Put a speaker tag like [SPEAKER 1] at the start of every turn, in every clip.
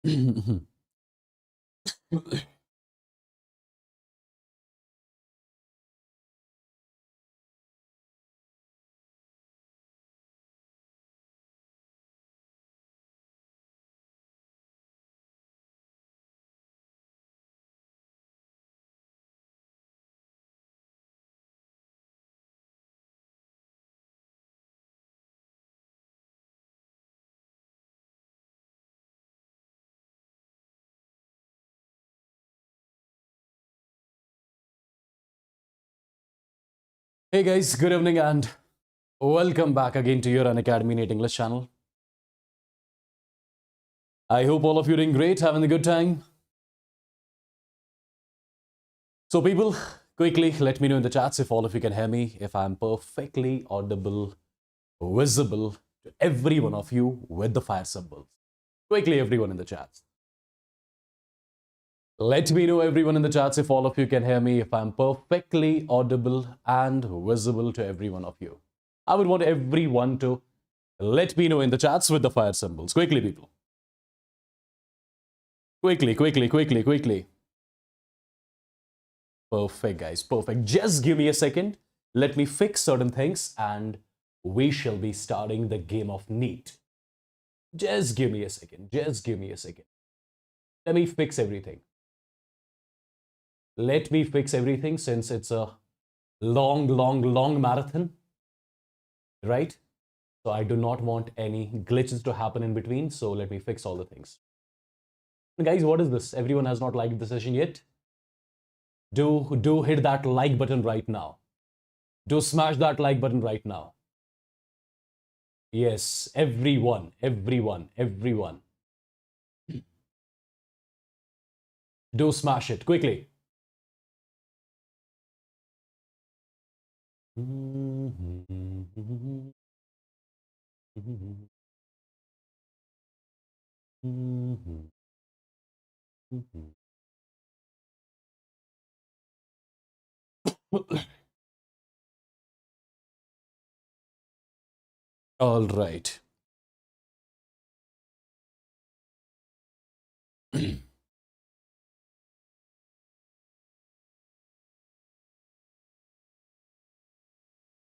[SPEAKER 1] Hey guys, good evening and welcome back again to your Unacademy NEET English channel. I hope all of you are doing great, having a good time. So people, quickly let me know in the chats if all of you can hear me, if I'm perfectly audible, visible to every one of you with the fire symbols. Quickly everyone in the chats. Let me know everyone in the chats if all of you can hear me, if I'm perfectly audible and visible to every one of you. I would want everyone to let me know in the chats with the fire symbols. Quickly, people. Quickly. Perfect, guys. Perfect. Just give me a second. Let me fix certain things and we shall be starting the game of NEET. Just give me a second. Let me fix everything. Let me fix everything since it's a long marathon, right? So I do not want any glitches to happen in between. So let me fix all the things. Guys, what is this? Everyone has not liked the session yet. Do hit that like button right now. Do smash that like button right now. Yes, everyone. Do smash it quickly. All right.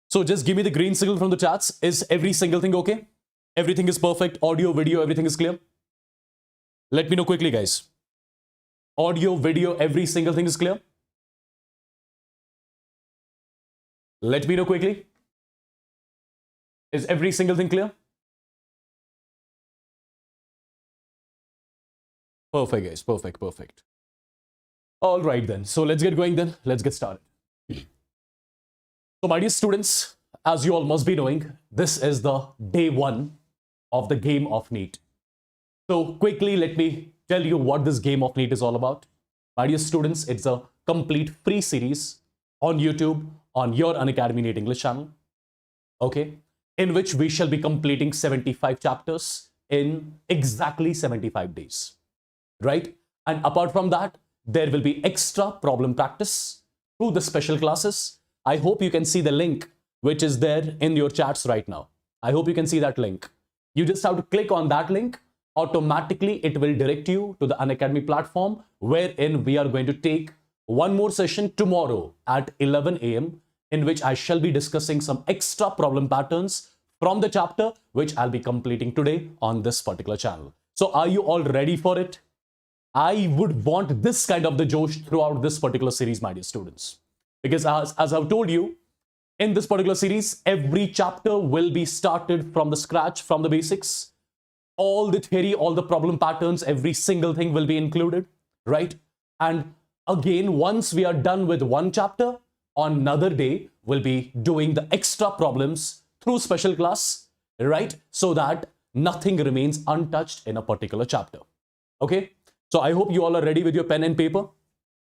[SPEAKER 1] So just give me the green signal from the chats. Is every single thing okay? Everything is perfect. Audio, video, everything is clear. Let me know quickly, guys. Audio, video, every single thing is clear. Let me know quickly. Is every single thing clear? Perfect, guys. Perfect. All right, then. So let's get going then. Let's get started. So my dear students, as you all must be knowing, this is the day one of the game of NEET. So quickly, let me tell you what this game of NEET is all about. My dear students, it's a complete free series on YouTube on your Unacademy NEET English channel. Okay, in which we shall be completing 75 chapters in exactly 75 days, right? And apart from that, there will be extra problem practice through the special classes. I hope you can see the link which is there in your chats right now. I hope you can see that link. You just have to click on that link. Automatically, it will direct you to the Unacademy platform wherein we are going to take one more session tomorrow at 11 a.m. in which I shall be discussing some extra problem patterns from the chapter which I'll be completing today on this particular channel. So are you all ready for it? I would want this kind of the Josh throughout this particular series, my dear students. Because as I've told you, in this particular series, every chapter will be started from the scratch, from the basics. All the theory, all the problem patterns, every single thing will be included, right? And again, once we are done with one chapter, on another day, we'll be doing the extra problems through special class, right? So that nothing remains untouched in a particular chapter, okay? So I hope you all are ready with your pen and paper.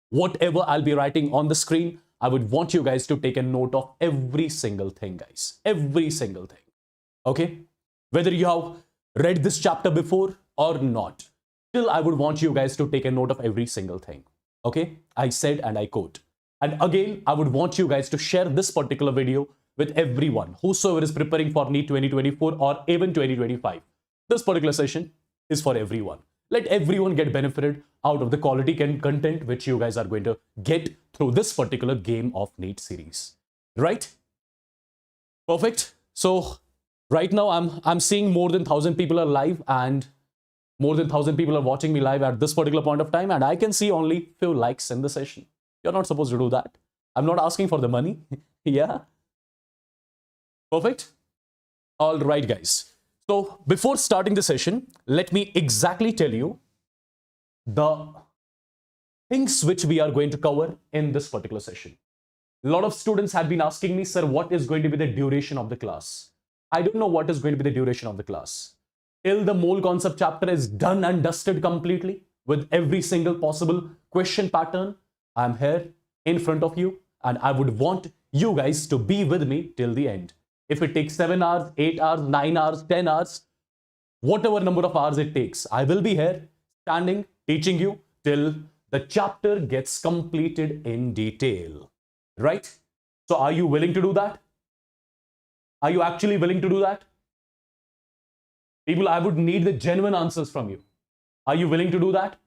[SPEAKER 1] Whatever I'll be writing on the screen, I would want you guys to take a note of every single thing, guys. Every single thing, okay? Whether you have read this chapter before or not, still I would want you guys to take a note of every single thing, okay? I said and I quote. And again, I would want you guys to share this particular video with everyone, whosoever is preparing for NEET 2024 or even 2025. This particular session is for everyone. Let everyone get benefited out of the quality content which you guys are going to get through this particular game of NEET series. Right? Perfect. So right now I'm seeing more than 1,000 people are live and more than 1,000 people are watching me live at this particular point of time, and I can see only few likes in the session. You're not supposed to do that. I'm not asking for the money. Yeah. Perfect. All right, guys. So before starting the session, let me exactly tell you the things which we are going to cover in this particular session. A lot of students have been asking me, sir, what is going to be the duration of the class? I don't know what is going to be the duration of the class. Till the mole concept chapter is done and dusted completely with every single possible question pattern, I'm here in front of you and I would want you guys to be with me till the end. If it takes 7 hours, 8 hours, 9 hours, 10 hours, whatever number of hours it takes, I will be here standing, teaching you till the chapter gets completed in detail. Right? So are you willing to do that? Are you actually willing to do that? People, I would need the genuine answers from you. Are you willing to do that?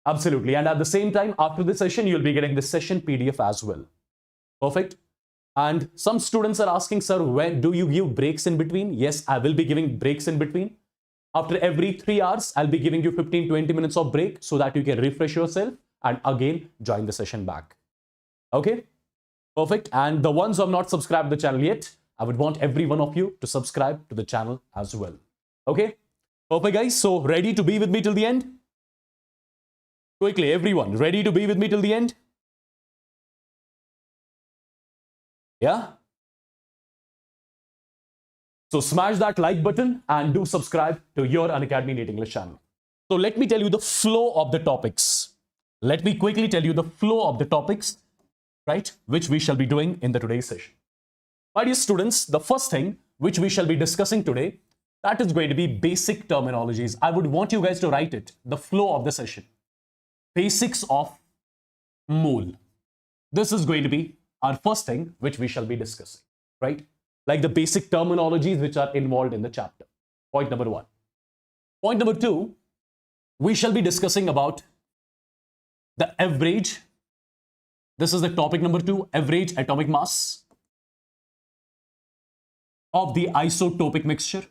[SPEAKER 1] Absolutely. And at the same time, after the session, you'll be getting the session PDF as well. Perfect. And some students are asking, sir, when do you give breaks in between? Yes, I will be giving breaks in between. After every 3 hours, I'll be giving you 15-20 minutes of break so that you can refresh yourself and again join the session back. Okay? Perfect. And the ones who have not subscribed to the channel yet, I would want every one of you to subscribe to the channel as well. Okay? Perfect, guys. So ready to be with me till the end? Quickly, everyone, ready to be with me till the end? Yeah? So smash that like button and do subscribe to your Unacademy NEET English channel. So let me tell you the flow of the topics. Let me quickly tell you the flow of the topics, right, which we shall be doing in the today's session. My dear students, the first thing which we shall be discussing today, that is going to be basic terminologies. I would want you guys to write it, the flow of the session. Basics of mole. This is going to be our first thing which we shall be discussing, right? Like the basic terminologies which are involved in the chapter. Point number 1. Point number 2, we shall be discussing about the average. This is the topic number 2, average atomic mass of the isotopic mixture.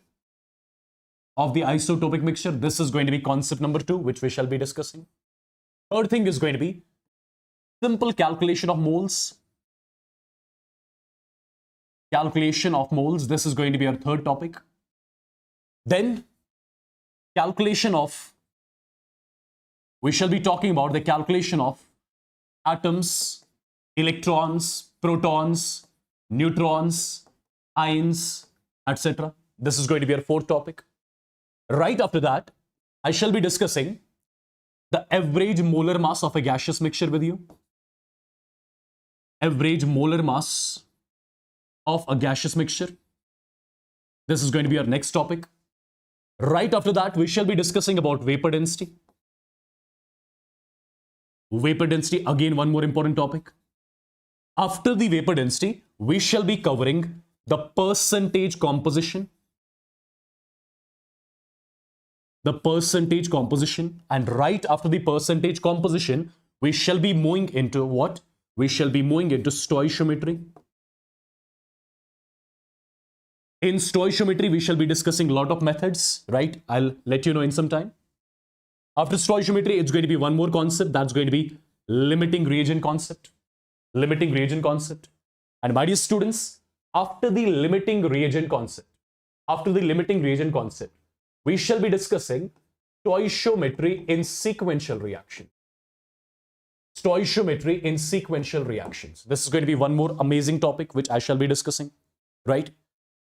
[SPEAKER 1] This is going to be concept number 2, which we shall be discussing. Third thing is going to be simple calculation of moles. This is going to be our third topic. Then we shall be talking about the calculation of atoms, electrons, protons, neutrons, ions, etc. This is going to be our fourth topic. Right after that, I shall be discussing the average molar mass of a gaseous mixture with you. Average molar mass of a gaseous mixture. This is going to be our next topic. Right after that, we shall be discussing about vapor density. Vapor density, again, one more important topic. After the vapor density, we shall be covering the percentage composition. And right after the percentage composition, we shall be moving into what? We shall be moving into stoichiometry. In stoichiometry, we shall be discussing a lot of methods, right? I'll let you know in some time. After stoichiometry, it's going to be one more concept. That's going to be limiting reagent concept. And my dear students, after the limiting reagent concept, we shall be discussing stoichiometry in sequential reaction. This is going to be one more amazing topic which I shall be discussing, right?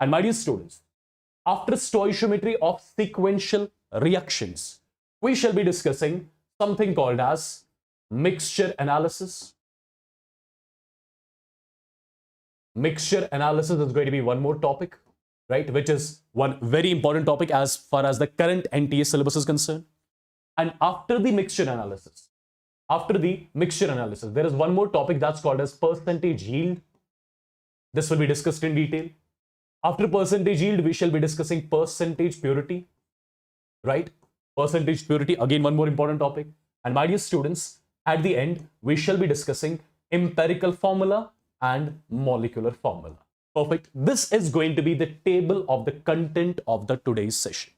[SPEAKER 1] And my dear students, after stoichiometry of sequential reactions, we shall be discussing something called as mixture analysis. Mixture analysis is going to be one more topic, right? Which is one very important topic as far as the current NTA syllabus is concerned. And after the mixture analysis, there is one more topic that's called as percentage yield. This will be discussed in detail. After percentage yield, we shall be discussing percentage purity. right? Percentage purity, again, one more important topic. And my dear students, at the end, we shall be discussing empirical formula and molecular formula. Perfect. This is going to be the table of the content of the today's session,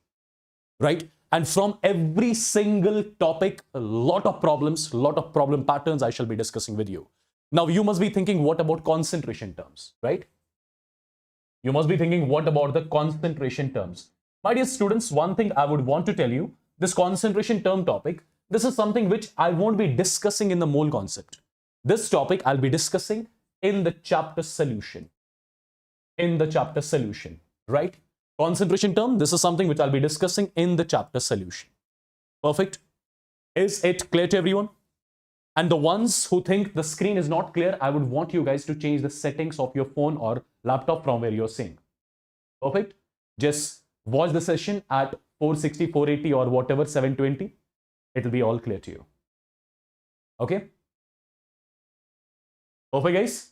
[SPEAKER 1] right? And from every single topic, a lot of problems, a lot of problem patterns I shall be discussing with you. Now, you must be thinking, what about concentration terms, right? You must be thinking, what about the concentration terms? My dear students, one thing I would want to tell you, this concentration term topic, this is something which I won't be discussing in the mole concept. This topic I'll be discussing in the chapter solution. In the chapter solution, right? Concentration term, this is something which I'll be discussing in the chapter solution. Perfect. Is it clear to everyone? And the ones who think the screen is not clear, I would want you guys to change the settings of your phone or laptop from where you're seeing. Perfect. Just watch the session at 460, 480 or whatever, 720. It'll be all clear to you. Okay. Perfect, guys.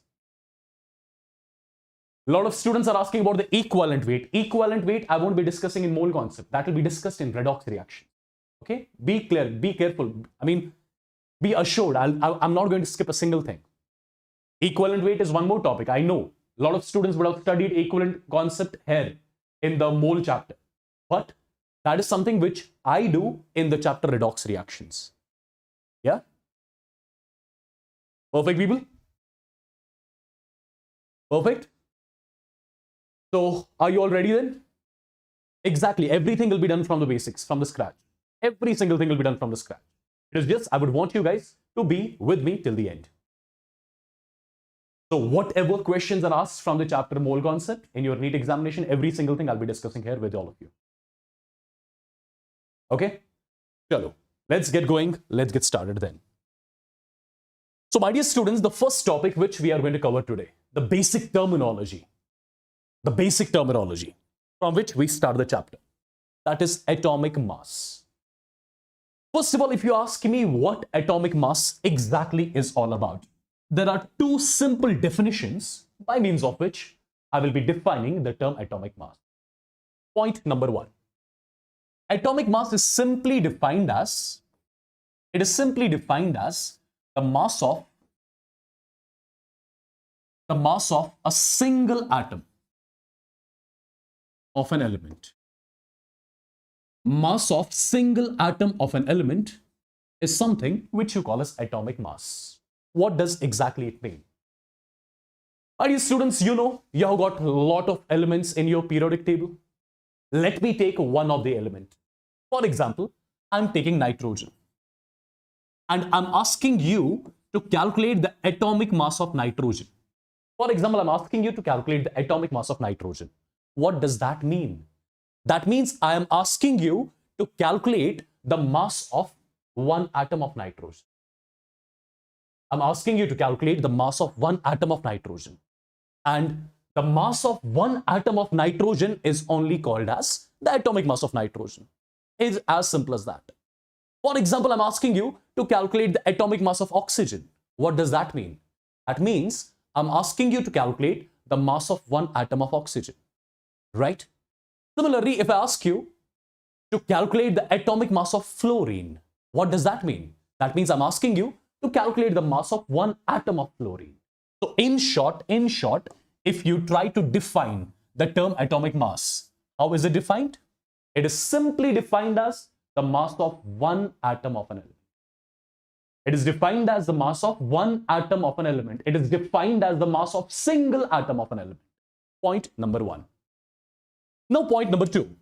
[SPEAKER 1] A lot of students are asking about the equivalent weight. Equivalent weight, I won't be discussing in mole concept. That will be discussed in redox reaction. Okay. Be clear, be careful. I mean, be assured, I'm not going to skip a single thing. Equivalent weight is one more topic. I know a lot of students would have studied equivalent concept here in the mole chapter, but that is something which I do in the chapter redox reactions. Yeah? Perfect, people? Perfect? So, are you all ready then? Exactly, everything will be done from the basics, from the scratch. Every single thing will be done from the scratch. It is just, I would want you guys to be with me till the end. So whatever questions are asked from the chapter mole concept in your NEET examination, every single thing I'll be discussing here with all of you. Okay? Chalo. Let's get going. Let's get started then. So my dear students, the first topic which we are going to cover today, the basic terminology. The basic terminology from which we start the chapter. That is atomic mass. First of all, if you ask me what atomic mass exactly is all about, there are two simple definitions by means of which I will be defining the term atomic mass. Point number one. Atomic mass is simply defined as, the mass of a single atom of an element. Mass of single atom of an element is something which you call as atomic mass. What does exactly it mean? My dear students, you know you have got a lot of elements in your periodic table. Let me take one of the element. For example, I'm taking nitrogen. And I'm asking you to calculate the atomic mass of nitrogen. For example, I'm asking you to calculate the atomic mass of nitrogen. What does that mean? That means I am asking you to calculate the mass of one atom of nitrogen. I'm asking you to calculate the mass of one atom of nitrogen. And the mass of one atom of nitrogen is only called as the atomic mass of nitrogen. It's as simple as that. For example, I'm asking you to calculate the atomic mass of oxygen. What does that mean? That means I'm asking you to calculate the mass of one atom of oxygen. Right? Similarly, if I ask you to calculate the atomic mass of fluorine, what does that mean? That means I'm asking you to calculate the mass of one atom of fluorine. So in short, if you try to define the term atomic mass, how is it defined? It is simply defined as the mass of one atom of an element. It is defined as the mass of one atom of an element. It is defined as the mass of single atom of an element. Point number one. Now, point number two,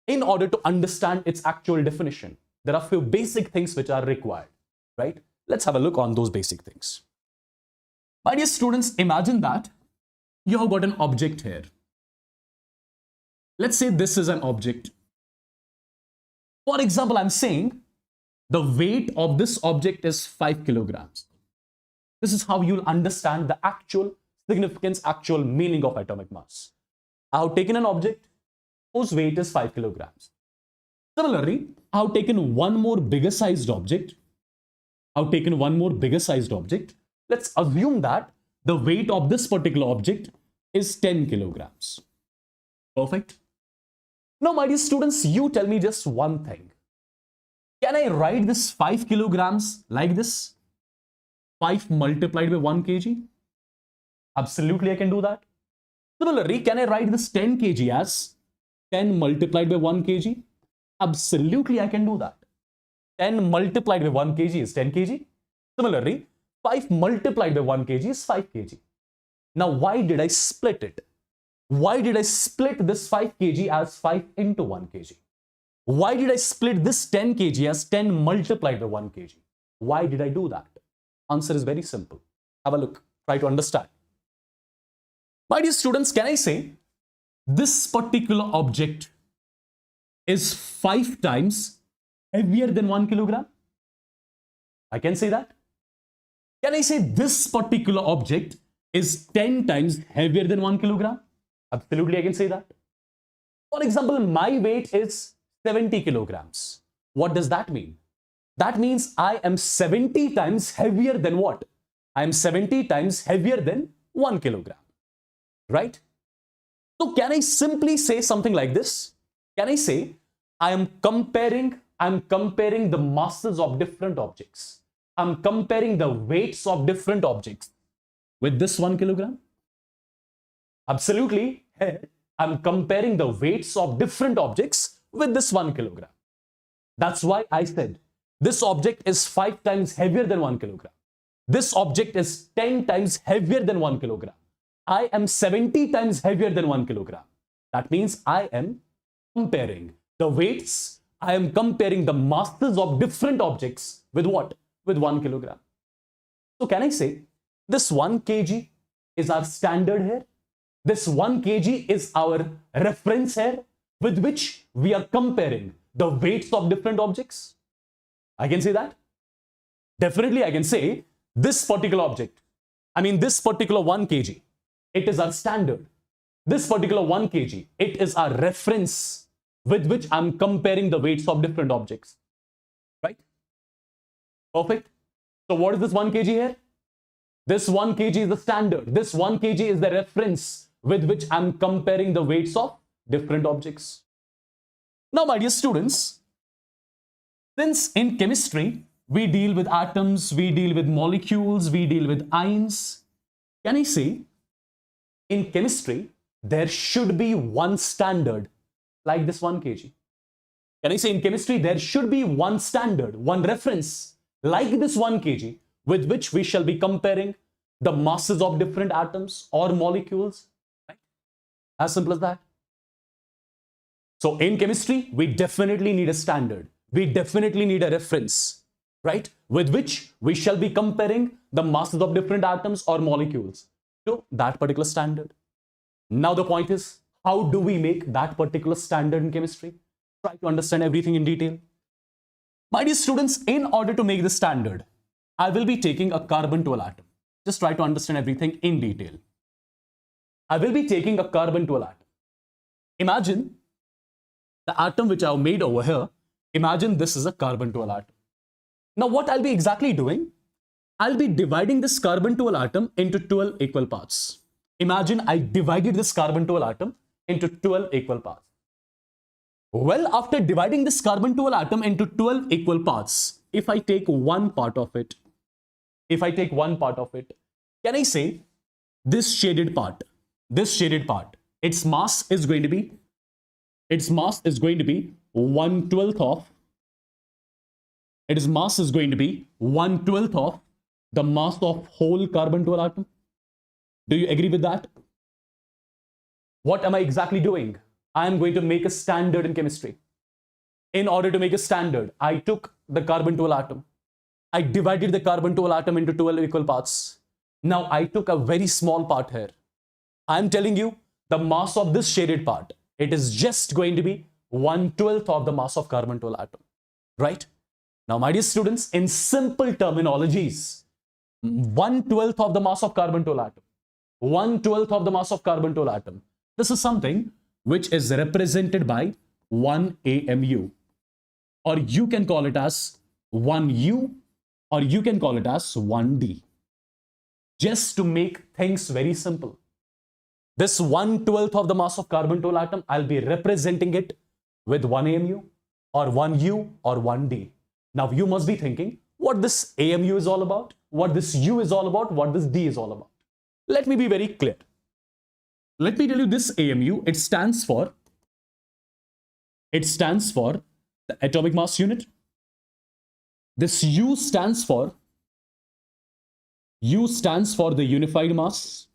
[SPEAKER 1] in order to understand its actual definition, there are a few basic things which are required, right? Let's have a look on those basic things. My dear students, imagine that you have got an object here. Let's say this is an object. For example, I'm saying the weight of this object is 5 kilograms. This is how you'll understand the actual significance, actual meaning of atomic mass. I have taken an object whose weight is 5 kilograms. Similarly, I have taken one more bigger sized object. Let's assume that the weight of this particular object is 10 kilograms. Perfect. Now, my dear students, you tell me just one thing. Can I write this 5 kilograms like this? 5 multiplied by 1 kg? Absolutely, I can do that. Similarly, can I write this 10 kg as 10 multiplied by 1 kg? Absolutely, I can do that. 10 multiplied by 1 kg is 10 kg. Similarly, 5 multiplied by 1 kg is 5 kg. Now, why did I split it? Why did I split this 5 kg as 5 into 1 kg? Why did I split this 10 kg as 10 multiplied by 1 kg? Why did I do that? Answer is very simple. Have a look. Try to understand. My dear students, can I say this particular object is 5 times heavier than 1 kilogram? I can say that. Can I say this particular object is 10 times heavier than 1 kilogram? Absolutely, I can say that. For example, my weight is 70 kilograms. What does that mean? That means I am 70 times heavier than what? I am 70 times heavier than 1 kilogram. Right? So can I simply say something like this? Can I say I am comparing the masses of different objects. I'm comparing the weights of different objects with this 1 kilogram? Absolutely. I'm comparing the weights of different objects with this 1 kilogram. That's why I said this object is 5 times heavier than 1 kilogram. This object is 10 times heavier than 1 kilogram. I am 70 times heavier than 1 kilogram. That means I am comparing the weights. I am comparing the masses of different objects with what? With 1 kilogram. So can I say this 1 kg is our standard here? This 1 kg is our reference here with which we are comparing the weights of different objects? I can say that. Definitely I can say this particular object, this particular 1 kg, it is our standard. This particular 1 kg, it is our reference with which I'm comparing the weights of different objects. Right? Perfect. So what is this 1 kg here? This 1 kg is the standard. This 1 kg is the reference with which I'm comparing the weights of different objects. Now, my dear students, since in chemistry, we deal with atoms, we deal with molecules, we deal with ions, can I say, in chemistry, there should be one standard like this 1 kg. Can I say in chemistry, there should be one standard, one reference like this 1 kg with which we shall be comparing the masses of different atoms or molecules. Right? As simple as that. So in chemistry, we definitely need a standard. We definitely need a reference, right? With which we shall be comparing the masses of different atoms or molecules to that particular standard. Now the point is, how do we make that particular standard in chemistry? Try to understand everything in detail. My dear students, in order to make the standard, I will be taking a carbon-12 atom. Just try to understand everything in detail. I will be taking a carbon-12 atom. Imagine the atom which I have made over here. Imagine this is a carbon-12 atom. Now what I'll be exactly doing? I'll be dividing this carbon-12 atom into 12 equal parts. Imagine I divided this carbon-12 atom into 12 equal parts. Well, after dividing this carbon-12 atom into 12 equal parts, if I take one part of it, can I say this shaded part, its mass is going to be 1/12 of, its mass is going to be 1/12 of the mass of whole carbon-12 atom. Do you agree with that? What am I exactly doing? I am going to make a standard in chemistry. In order to make a standard, I took the carbon-12 atom. I divided the carbon-12 atom into 12 equal parts. Now I took a very small part here. I am telling you the mass of this shaded part. It is just going to be 1/12 of the mass of carbon-12 atom. Right? Now, my dear students, in simple terminologies, 1/12 of the mass of carbon-12 atom. 1/12 of the mass of carbon-12 atom. This is something which is represented by 1 AMU. Or you can call it as 1U, or you can call it as 1D. Just to make things very simple. This 1/12 of the mass of carbon-12 atom, I'll be representing it with 1 AMU or 1 U or 1 D. Now you must be thinking what this AMU is all about, what this U is all about, what this D is all about. Let me be very clear. Let me tell you, this AMU, it stands for the atomic mass unit. This U stands for the unified mass.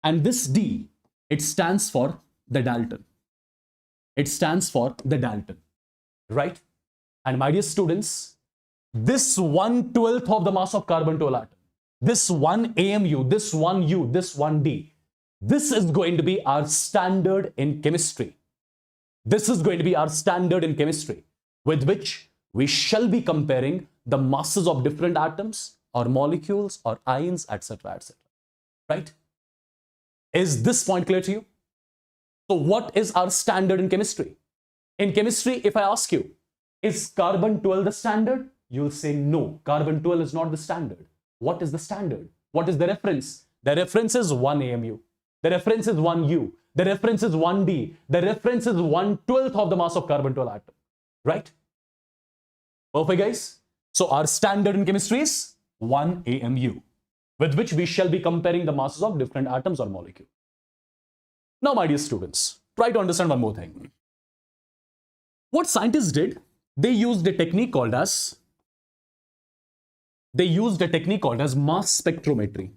[SPEAKER 1] And this D, it stands for the Dalton. It stands for the Dalton, right? And my dear students, this 1/12 of the mass of carbon-12 atom, this 1 AMU, this 1 U, this 1 D, this is going to be our standard in chemistry. This is going to be our standard in chemistry, with which we shall be comparing the masses of different atoms or molecules or ions, etc., etc. Right? Is this point clear to you? So what is our standard in chemistry? In chemistry, if I ask you, is carbon-12 the standard? You'll say no, carbon-12 is not the standard. What is the standard? What is the reference? The reference is 1 AMU. The reference is 1 U. The reference is 1 D. The reference is 1/12 of the mass of carbon-12 atom. Right? Perfect, guys. So our standard in chemistry is 1 AMU, with which we shall be comparing the masses of different atoms or molecules. Now, my dear students, try to understand one more thing. What scientists did, they used a technique called as mass spectrometry.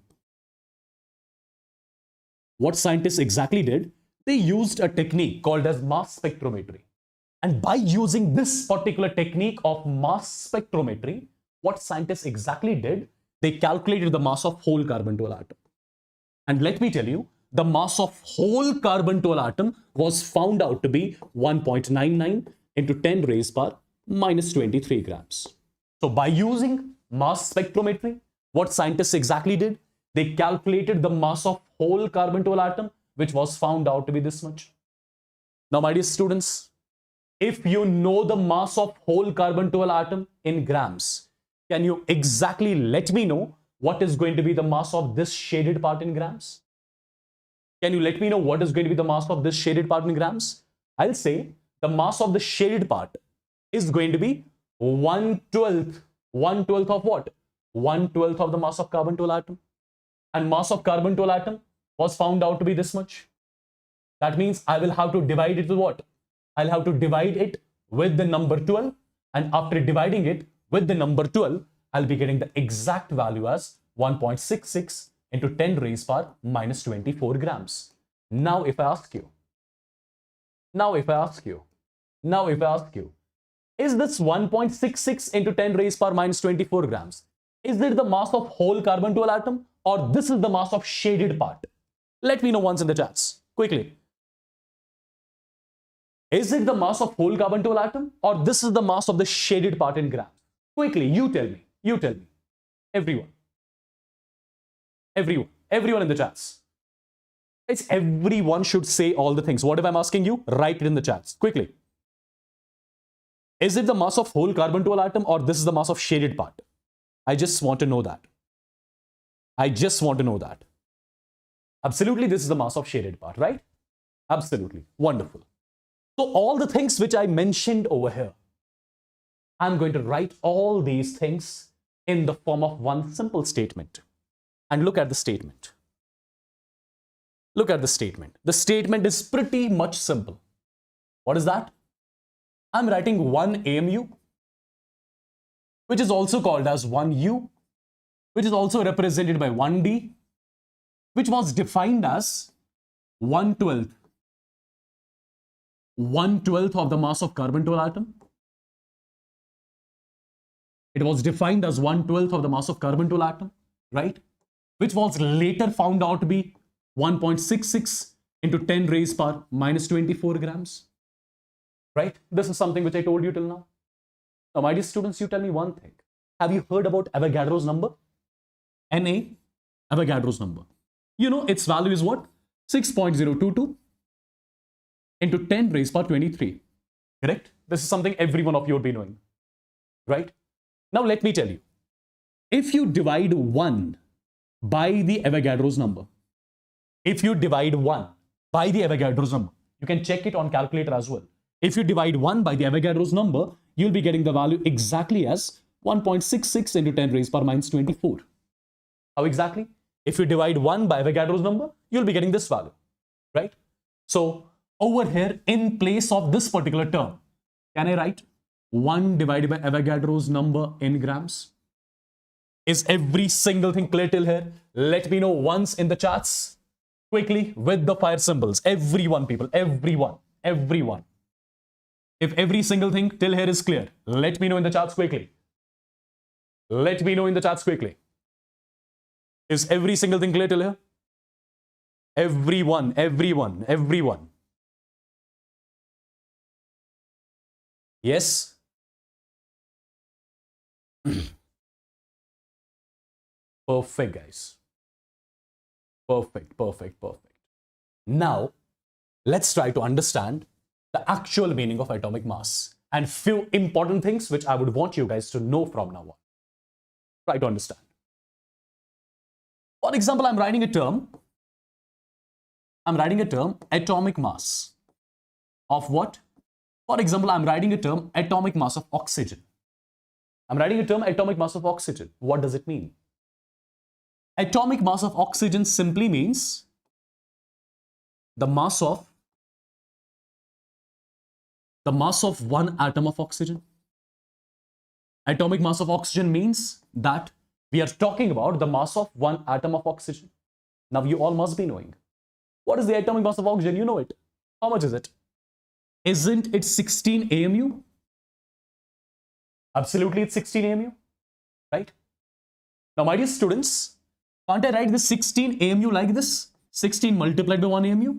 [SPEAKER 1] What scientists exactly did, they used a technique called as mass spectrometry. And by using this particular technique of mass spectrometry, what scientists exactly did, they calculated the mass of whole carbon-12 atom. And let me tell you, the mass of whole carbon-12 atom was found out to be 1.99 into 10 raised power minus 23 grams. So by using mass spectrometry, what scientists exactly did, they calculated the mass of whole carbon-12 atom, which was found out to be this much. Now, my dear students, if you know the mass of whole carbon-12 atom in grams, can you exactly let me know what is going to be the mass of this shaded part in grams? Can you let me know what is going to be the mass of this shaded part in grams? I'll say the mass of the shaded part is going to be 1/12. 1/12 of what? 1/12 of the mass of carbon-12 atom. And mass of carbon-12 atom was found out to be this much. That means I will have to divide it with what? I'll have to divide it with the number 12. And after dividing it with the number 12, I'll be getting the exact value as 1.66 into 10 raised power minus 24 grams. Now, if I ask you, is this 1.66 into 10 raised power minus 24 grams? Is it the mass of whole carbon-12 atom, or this is the mass of shaded part? Let me know once in the chats, quickly. Is it the mass of whole carbon-12 atom, or this is the mass of the shaded part in grams? Quickly, you tell me. Everyone in the chats. Everyone should say all the things. What if I'm asking you? Write it in the chats, quickly. Is it the mass of whole carbon-12 atom, or this is the mass of shaded part? I just want to know that. Absolutely, this is the mass of shaded part, right? Absolutely. Wonderful. So all the things which I mentioned over here, I'm going to write all these things in the form of one simple statement. And look at the statement. The statement is pretty much simple. What is that? I'm writing 1 AMU, which is also called as 1 U, which is also represented by 1 D, which was defined as 1/12 of the mass of carbon-12 atom. It was defined as 1/12 of the mass of carbon-12 atom, right? Which was later found out to be 1.66 into 10 raised power minus 24 grams. Right? This is something which I told you till now. Now, my dear students, you tell me one thing. Have you heard about Avogadro's number? Na, Avogadro's number. You know, its value is what? 6.022 into 10 raised power 23. Correct? This is something every one of you would be knowing. Right? Now, let me tell you. If you divide 1 by the Avogadro's number, you can check it on calculator as well. If you divide 1 by the Avogadro's number, you'll be getting the value exactly as 1.66 into 10 raised power minus 24. How exactly? If you divide 1 by Avogadro's number, you'll be getting this value, right? So over here, in place of this particular term, can I write 1 divided by Avogadro's number in grams? Is every single thing clear till here? Let me know once in the chats, quickly, with the fire symbols. Everyone, people, everyone. If every single thing till here is clear, let me know in the chats quickly. Let me know in the chats quickly. Is every single thing clear till here? Everyone. Yes? Perfect, guys. Perfect. Now, let's try to understand the actual meaning of atomic mass and few important things which I would want you guys to know from now on. Try to understand. For example, I'm writing a term, atomic mass of what? For example, I'm writing a term, atomic mass of oxygen. I'm writing a term, atomic mass of oxygen. What does it mean? Atomic mass of oxygen simply means the mass of one atom of oxygen. Atomic mass of oxygen means that we are talking about the mass of one atom of oxygen. Now you all must be knowing. What is the atomic mass of oxygen? You know it. How much is it? Isn't it 16 AMU? Absolutely, it's 16 AMU, right? Now, my dear students, can't I write this 16 AMU like this? 16 multiplied by 1 AMU?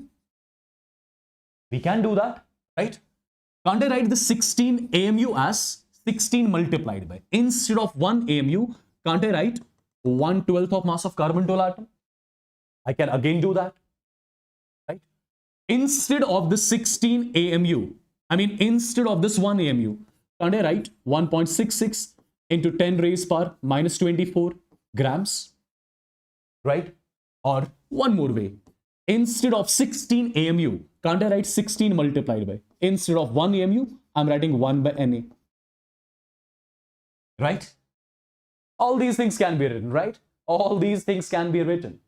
[SPEAKER 1] We can do that, right? Can't I write the 16 AMU as 16 multiplied by? Instead of 1 AMU, can't I write 1/12 of mass of carbon-12 atom? I can again do that, right? Instead of the 16 AMU, instead of this 1 AMU, can't I write 1.66 into 10 raised power minus 24 grams? Right? Or one more way, instead of 16 AMU, can't I write 16 multiplied by? Instead of 1 AMU, I'm writing 1 by Na. Right? All these things can be written, right? All these things can be written.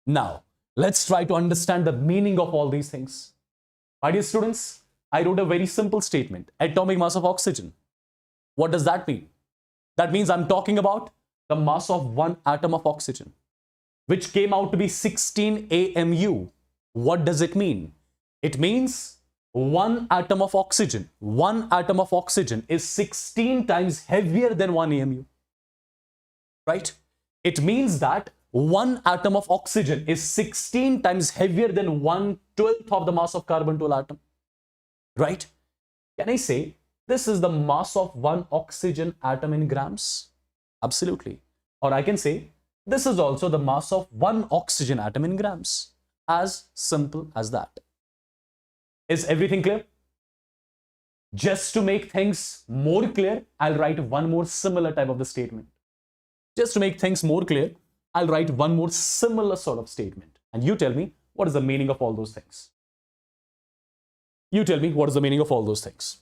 [SPEAKER 1] Now, let's try to understand the meaning of all these things. My dear students, I wrote a very simple statement, atomic mass of oxygen. What does that mean? That means I'm talking about the mass of one atom of oxygen, which came out to be 16 AMU. What does it mean? It means one atom of oxygen is 16 times heavier than 1 AMU. Right? It means that one atom of oxygen is 16 times heavier than 1/12 of the mass of carbon-12 atom. Right? Can I say this is the mass of one oxygen atom in grams? Absolutely. Or I can say this is also the mass of one oxygen atom in grams. As simple as that. Is everything clear? Just to make things more clear, I'll write one more similar type of the statement. Just to make things more clear, I'll write one more similar sort of statement. And you tell me, what is the meaning of all those things? You tell me, what is the meaning of all those things?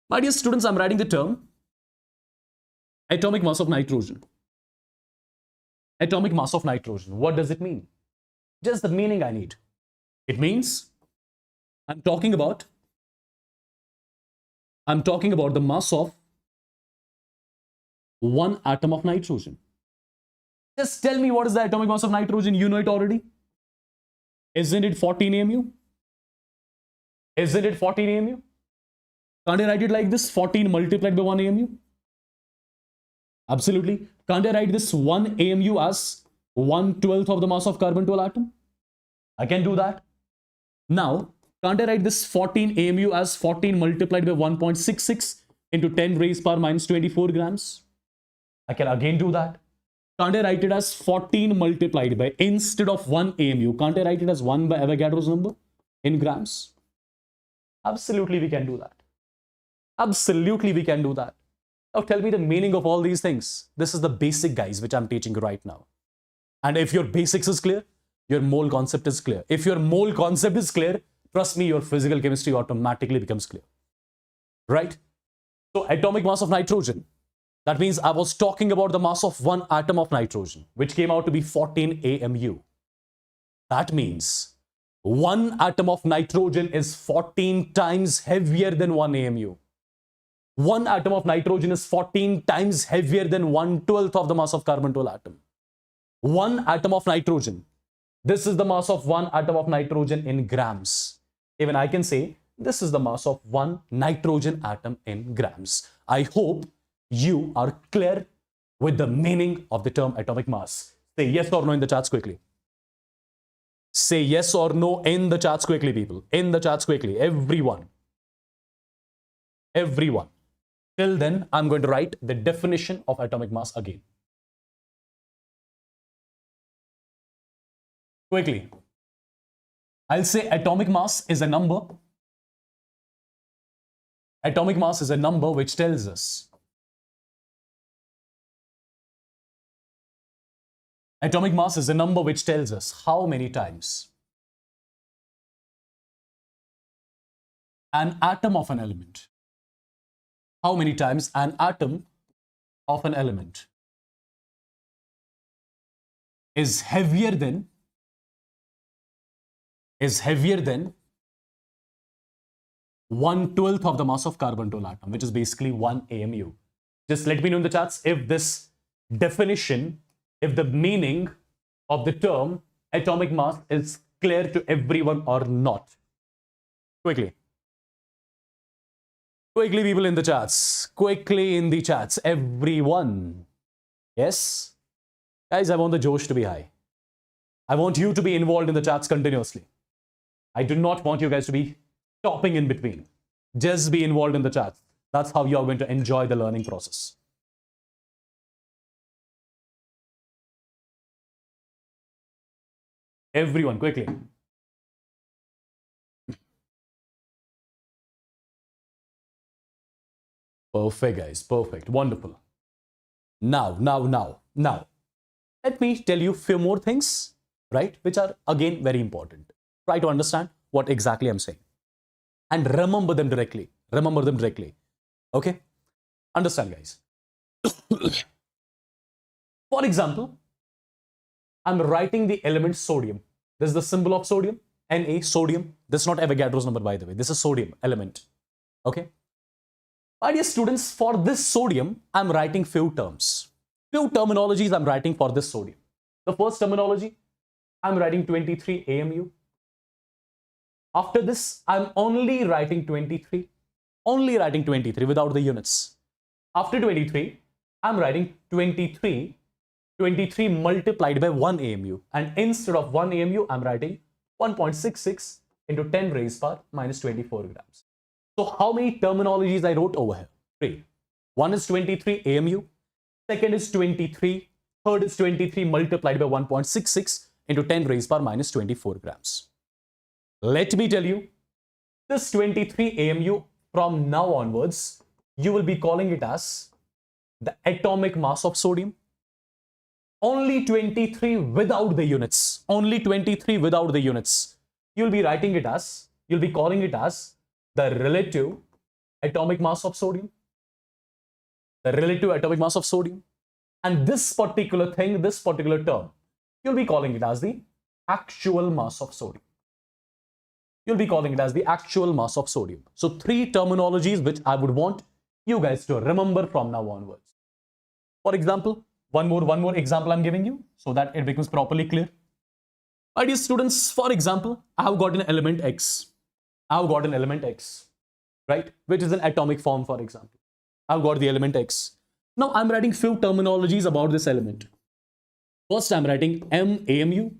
[SPEAKER 1] My dear students, I'm writing the term atomic mass of nitrogen. Atomic mass of nitrogen. What does it mean? Just the meaning I need. It means I'm talking about the mass of one atom of nitrogen. Just tell me what is the atomic mass of nitrogen. You know it already. Isn't it 14 AMU? Isn't it 14 AMU? Can't I write it like this? 14 multiplied by 1 AMU? Absolutely. Can't I write this 1 AMU as 1/12 of the mass of carbon-12 atom? I can do that. Now, can't I write this 14 AMU as 14 multiplied by 1.66 into 10 raised power minus 24 grams? I can again do that. Can't I write it as 14 multiplied by, instead of 1 AMU, can't I write it as 1 by Avogadro's number in grams? Absolutely, we can do that. Absolutely, we can do that. Now tell me the meaning of all these things. This is the basic, guys, which I'm teaching you right now. And if your basics is clear, your mole concept is clear. If your mole concept is clear, trust me, your physical chemistry automatically becomes clear, right? So atomic mass of nitrogen, that means I was talking about the mass of one atom of nitrogen, which came out to be 14 AMU. That means one atom of nitrogen is 14 times heavier than 1 AMU. One atom of nitrogen is 14 times heavier than 1/12 of the mass of carbon-12 atom. One atom of nitrogen. This is the mass of one atom of nitrogen in grams. Even I can say this is the mass of one nitrogen atom in grams. I hope you are clear with the meaning of the term atomic mass. Say yes or no in the chats quickly. Say yes or no in the chats quickly, people. In the chats quickly. Everyone. Everyone. Till then, I'm going to write the definition of atomic mass again. Quickly. I'll say atomic mass is a number. Atomic mass is a number which tells us. Atomic mass is a number which tells us how many times an atom of an element, how many times an atom of an element is heavier than 1/12 of the mass of carbon-12 atom, which is basically 1 AMU. Just let me know in the chats if this definition, if the meaning of the term atomic mass is clear to everyone or not. Quickly. Quickly, people in the chats. Quickly in the chats. Everyone. Yes? Guys, I want the Josh to be high. I want you to be involved in the chats continuously. I do not want you guys to be stopping in between. Just be involved in the chats. That's how you are going to enjoy the learning process. Everyone, quickly. Perfect, guys. Perfect. Wonderful. Now. Let me tell you a few more things, right? Which are, again, very important. Try to understand what exactly I'm saying. And remember them directly. Remember them directly. Okay? Understand, guys. For example, I'm writing the element sodium. This is the symbol of sodium. Na, sodium. This is not Avogadro's number, by the way. This is sodium element. Okay? My dear students, for this sodium, I'm writing few terms. Few terminologies I'm writing for this sodium. The first terminology, I'm writing 23 AMU. After this, I'm only writing 23. Only writing 23 without the units. After 23, I'm writing 23 multiplied by 1 AMU. And instead of 1 AMU, I'm writing 1.66 into 10 raised power minus 24 grams. So how many terminologies I wrote over here? 3. One is 23 AMU. Second is 23. Third is 23 multiplied by 1.66 into 10 raised power minus 24 grams. Let me tell you, this 23 AMU from now onwards, you will be calling it as the atomic mass of sodium. Only 23 without the units. Only 23 without the units. You'll be writing it as, you'll be calling it as the relative atomic mass of sodium. The relative atomic mass of sodium. And this particular thing, this particular term, you'll be calling it as the actual mass of sodium. You'll be calling it as the actual mass of sodium. So 3 terminologies which I would want you guys to remember from now onwards. For example, one more example I'm giving you so that it becomes properly clear. My dear students, for example, I have got an element X. I've got an element X, right? Which is an atomic form, for example. I've got the element X. Now I'm writing few terminologies about this element. First, I'm writing M AMU.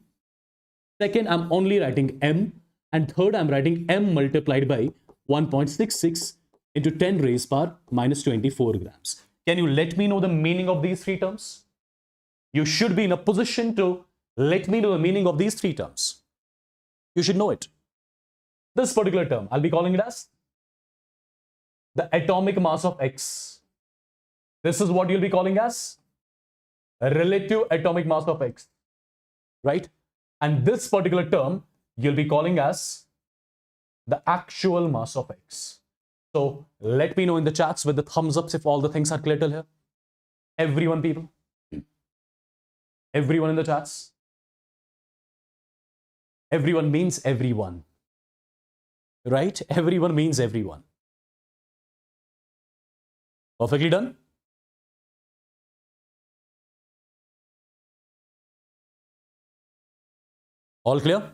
[SPEAKER 1] Second, I'm only writing M. And third, I'm writing M multiplied by 1.66 into 10 raised power minus 24 grams. Can you let me know the meaning of these 3 terms? You should be in a position to let me know the meaning of these 3 terms. You should know it. This particular term, I'll be calling it as the atomic mass of X. This is what you'll be calling as a relative atomic mass of X, right? And this particular term, you'll be calling as The actual mass of X. So let me know in the chats with the thumbs ups if all the things are clear till here. Everyone, people. Everyone in the chats. Everyone means everyone. Right? Everyone means everyone. Perfectly done? All clear?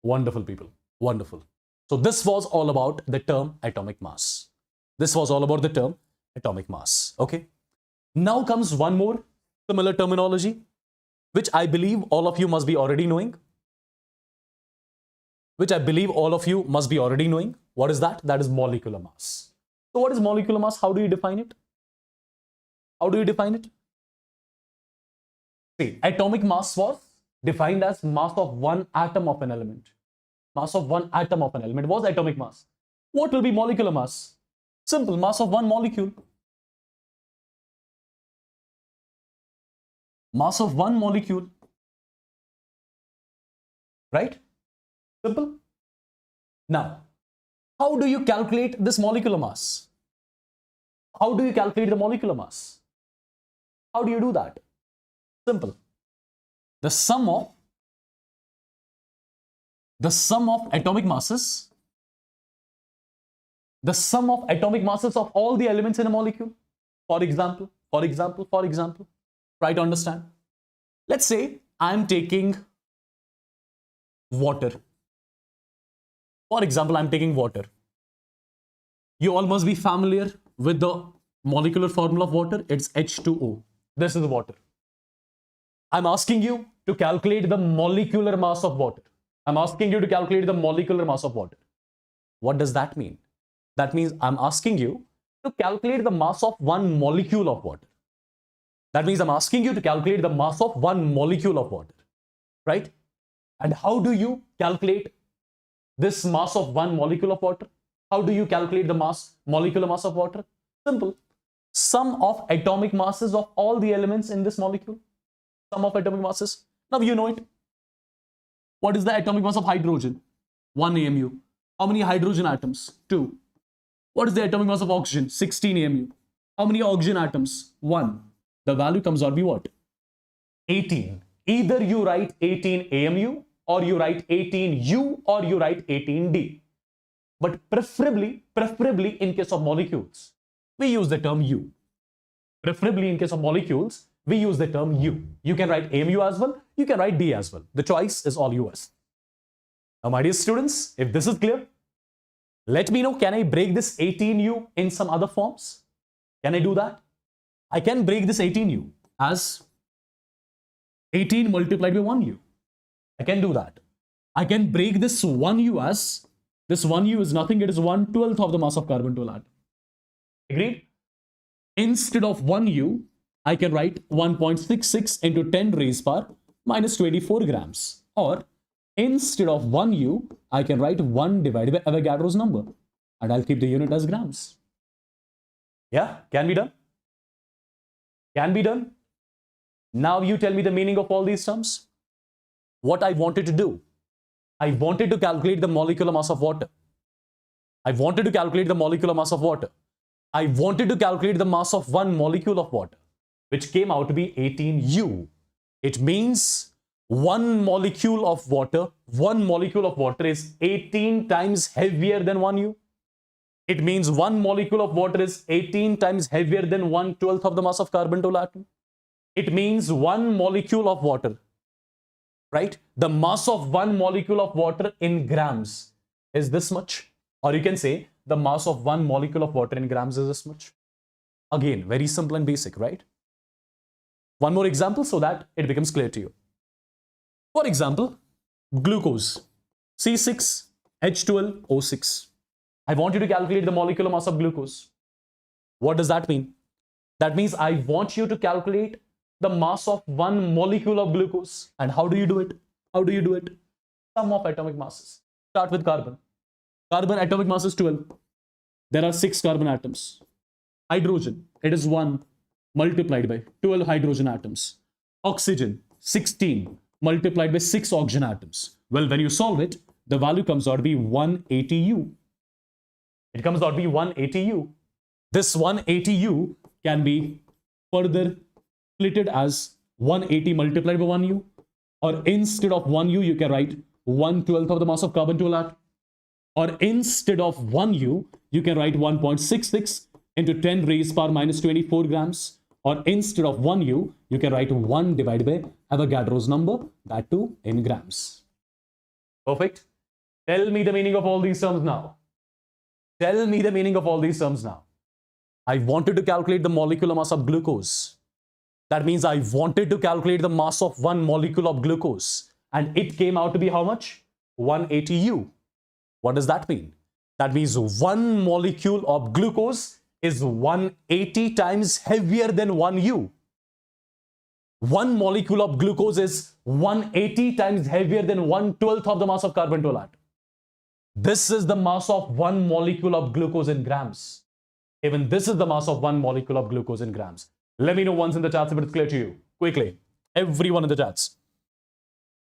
[SPEAKER 1] Wonderful, people. Wonderful. So this was all about the term atomic mass. This was all about the term atomic mass. Okay. Now comes one more similar terminology, which I believe all of you must be already knowing. What is that? That is molecular mass. So what is molecular mass? How do you define it? See, atomic mass was defined as mass of one atom of an element. Mass of one atom of an element was atomic mass. What will be molecular mass? Simple, mass of one molecule. Mass of one molecule. Right? Simple. Now, how do you calculate this molecular mass? How do you calculate the molecular mass? How do you do that? Simple. The sum of atomic masses, of all the elements in a molecule. For example, try to understand. Let's say I'm taking water. For example, I'm taking water. You all must be familiar with the molecular formula of water. It's H2O. This is water. I'm asking you to calculate the molecular mass of water. What does that mean? That means I'm asking you to calculate the mass of one molecule of water. Right? And how do you calculate this mass of one molecule of water? How do you calculate the molecular mass of water? Simple. Sum of atomic masses of all the elements in this molecule. Sum of atomic masses. Now you know it. What is the atomic mass of hydrogen? 1 AMU. How many hydrogen atoms? 2. What is the atomic mass of oxygen? 16 AMU. How many oxygen atoms? 1. The value comes out to be what? 18. Either you write 18 AMU, or you write 18U, or you write 18D. But preferably in case of molecules, we use the term U. You can write AMU as well, you can write D as well. The choice is all yours. Now, my dear students, if this is clear, let me know, can I break this 18U in some other forms? Can I do that? I can break this 18U as 18 multiplied by 1U. I can do that. I can break this 1U as, this 1U is nothing, it is 1/12 of the mass of carbon-12 atom. Agreed? Instead of 1U, I can write 1.66 into 10 raised power minus 24 grams. Or instead of 1U, I can write 1 divided by Avogadro's number. And I'll keep the unit as grams. Yeah, can be done? Now you tell me the meaning of all these terms. What I wanted to do, I wanted to calculate the molecular mass of water. I wanted to calculate the mass of one molecule of water, which came out to be 18U. It means one molecule of water is 18 times heavier than 1U. It means one molecule of water is 18 times heavier than 1/12 of the mass of carbon-12 atom. It means one molecule of water, right? The mass of one molecule of water in grams is this much. Or you can say the mass of one molecule of water in grams is this much. Again, very simple and basic, right? One more example so that it becomes clear to you. For example, glucose, C6H12O6. I want you to calculate the molecular mass of glucose. What does that mean? That means I want you to calculate the mass of one molecule of glucose. And how do you do it? Sum of atomic masses. Start with carbon. Carbon atomic mass is 12. There are 6 carbon atoms. Hydrogen, it is 1 multiplied by 12 hydrogen atoms. Oxygen, 16 multiplied by 6 oxygen atoms. Well, when you solve it, the value comes out to be 180U. It comes out to be 180U. This 180U can be further splitted as 180 multiplied by 1U, or instead of 1U, you can write 1/12 of the mass of carbon to a atom. Or instead of 1U, you can write 1.66 into 10 raised power minus 24 grams. Or instead of 1U, you can write 1 divided by Avogadro's number, that too in grams. Perfect. Tell me the meaning of all these terms now. Tell me the meaning of all these terms now. I wanted to calculate the molecular mass of glucose. That means I wanted to calculate the mass of one molecule of glucose. And it came out to be how much? 180U. What does that mean? That means one molecule of glucose is 180 times heavier than 1U. One molecule of glucose is 180 times heavier than 1/12 of the mass of carbon to a atom. This is the mass of one molecule of glucose in grams. Even this is the mass of one molecule of glucose in grams. Let me know once in the chats if it's clear to you. Quickly. Everyone in the chats.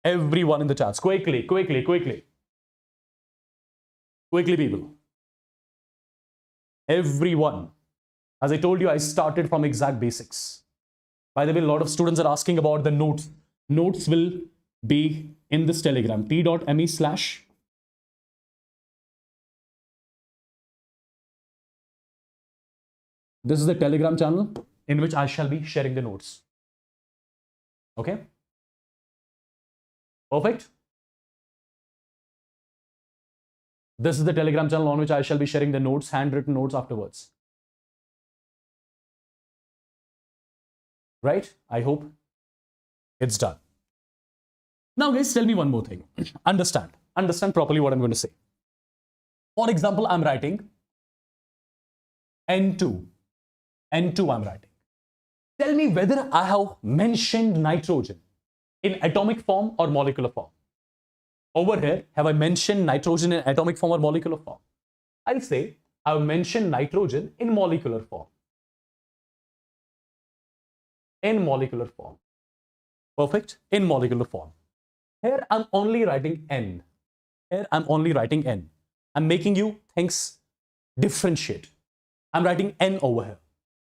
[SPEAKER 1] Everyone in the chats. Quickly, quickly, quickly. Quickly, people. Everyone. As I told you, I started from exact basics. By the way, a lot of students are asking about the notes. Notes will be in this Telegram. t.me/. This is the Telegram channel in which I shall be sharing the notes. Okay? Perfect. This is the Telegram channel on which I shall be sharing the notes, handwritten notes afterwards. Right? I hope it's done. Now, guys, tell me one more thing. Understand properly what I'm going to say. For example, I'm writing N2. N2 I'm writing. Tell me whether I have mentioned nitrogen in atomic form or molecular form. Over here, have I mentioned nitrogen in atomic form or molecular form? I'll say I've mentioned nitrogen in molecular form. In molecular form. Perfect. In molecular form. Here I'm only writing N. Here I'm only writing N. I'm making you things differentiate. I'm writing N over here.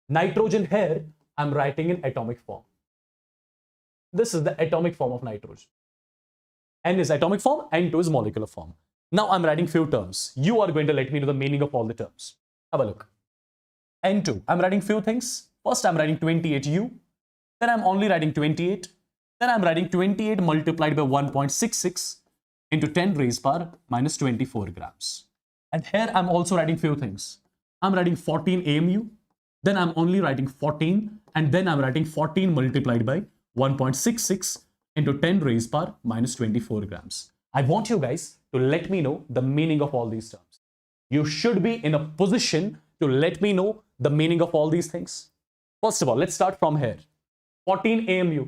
[SPEAKER 1] Nitrogen here, I'm writing in atomic form. This is the atomic form of nitrogen. N is atomic form, N2 is molecular form. Now I'm writing few terms. You are going to let me know the meaning of all the terms. Have a look. N2, I'm writing few things. First, I'm writing 28U. Then I'm only writing 28. Then I'm writing 28 multiplied by 1.66 into 10 raised power minus 24 grams. And here I'm also writing few things. I'm writing 14 AMU. Then I'm only writing 14. And then I'm writing 14 multiplied by 1.66 into 10 raised power minus 24 grams. I want you guys to let me know the meaning of all these terms. You should be in a position to let me know the meaning of all these things. First of all, let's start from here. 14 AMU.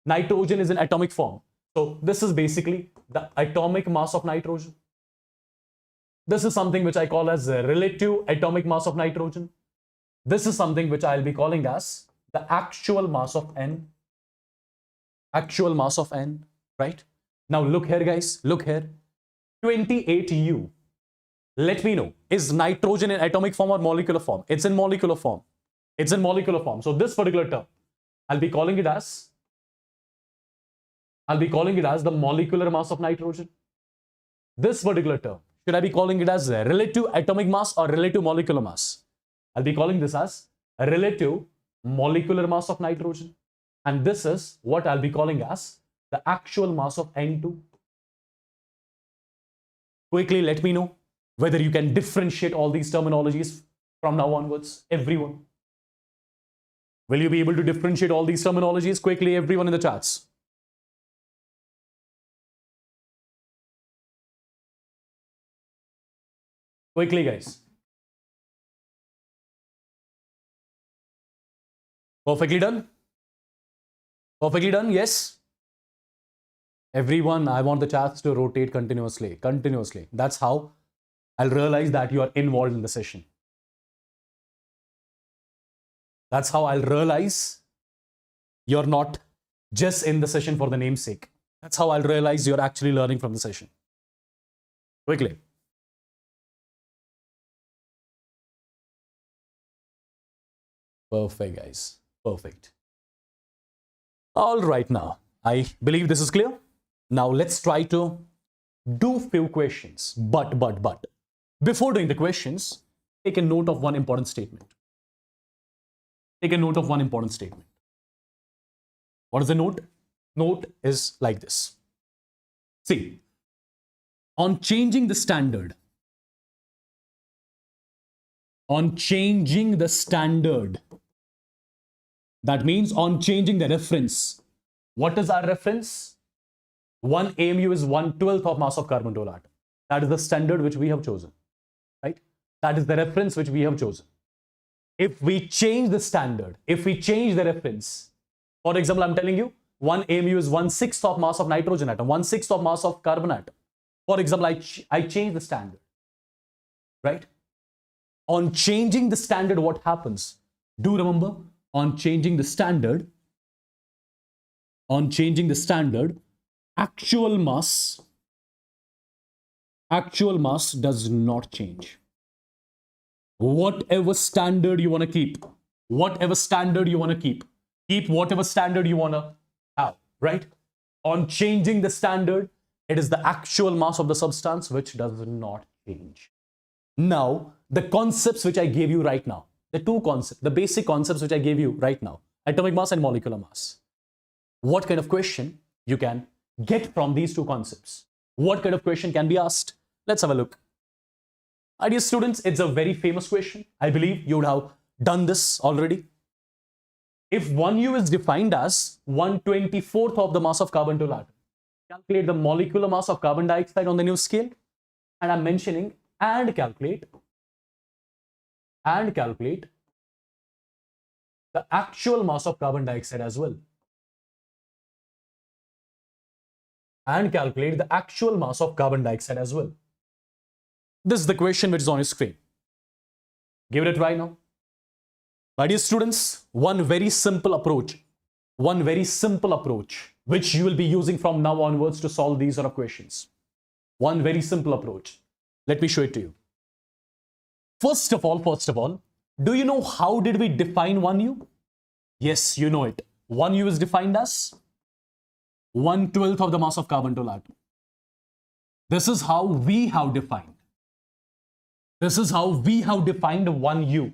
[SPEAKER 1] Nitrogen is in atomic form. So this is basically the atomic mass of nitrogen. This is something which I call as the relative atomic mass of nitrogen. This is something which I'll be calling as the actual mass of N. Actual mass of N, right? Now look here, guys. Look here. 28U. Let me know. Is nitrogen in atomic form or molecular form? It's in molecular form. It's in molecular form. So this particular term, I'll be calling it as the molecular mass of nitrogen. This particular term, should I be calling it as relative atomic mass or relative molecular mass? I'll be calling this as relative molecular mass of nitrogen. And this is what I'll be calling as the actual mass of N2. Quickly let me know whether you can differentiate all these terminologies from now onwards. Everyone. Will you be able to differentiate all these terminologies? Quickly, everyone in the chats. Quickly, guys. Perfectly done? Perfectly done? Yes? Everyone, I want the chats to rotate continuously. Continuously. That's how I'll realize that you are involved in the session. That's how I'll realize you're not just in the session for the name's sake. That's how I'll realize you're actually learning from the session. Quickly. Perfect, guys. Perfect. All right, now, I believe this is clear. Now, let's try to do few questions. But, before doing the questions, take a note of one important statement. Take a note of one important statement. What is the note? Note is like this. See, on changing the standard, that means on changing the reference. What is our reference? 1 AMU is 1/12 of mass of carbon-12 atom. That is the standard which we have chosen, right? That is the reference which we have chosen. If we change the standard, if we change the reference, for example, I'm telling you, 1 AMU is 1/6 of mass of nitrogen atom, 1/6 of mass of carbon atom. For example, I change the standard, right? On changing the standard, what happens? Do remember, on changing the standard, actual mass does not change. Whatever standard you want to keep, keep whatever standard you want to have, right? On changing the standard, it is the actual mass of the substance which does not change. Now, the concepts which I gave you right now, the two concepts, the basic concepts which I gave you right now, atomic mass and molecular mass. What kind of question you can get from these two concepts? What kind of question can be asked? Let's have a look. My dear students, it's a very famous question. I believe you would have done this already. If 1U is defined as 1/24th of the mass of carbon-12 atom, calculate the molecular mass of carbon dioxide on the new scale. And I'm mentioning and calculate the actual mass of carbon dioxide as well. And calculate the actual mass of carbon dioxide as well. This is the question which is on your screen. Give it a try now. My dear students, one very simple approach which you will be using from now onwards to solve these sort of questions. One very simple approach. Let me show it to you. First of all, do you know how did we define 1U? Yes, you know it. 1U is defined as 1/12 of the mass of carbon-12 atom. This is how we have defined. 1U.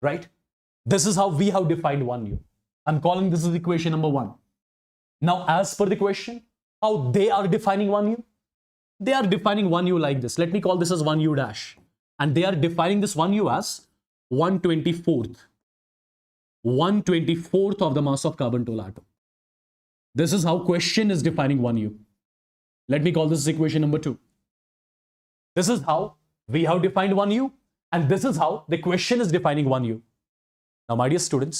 [SPEAKER 1] Right? This is how we have defined 1U. I'm calling this is equation number 1. Now, as per the question, how they are defining 1U? They are defining 1U like this. Let me call this as 1U dash. And they are defining this 1U as 1/24th of the mass of carbon-12 atom. This is how question is defining 1U. Let me call this equation number 2. This is how we have defined 1U, and this is how the question is defining 1U. Now, my dear students,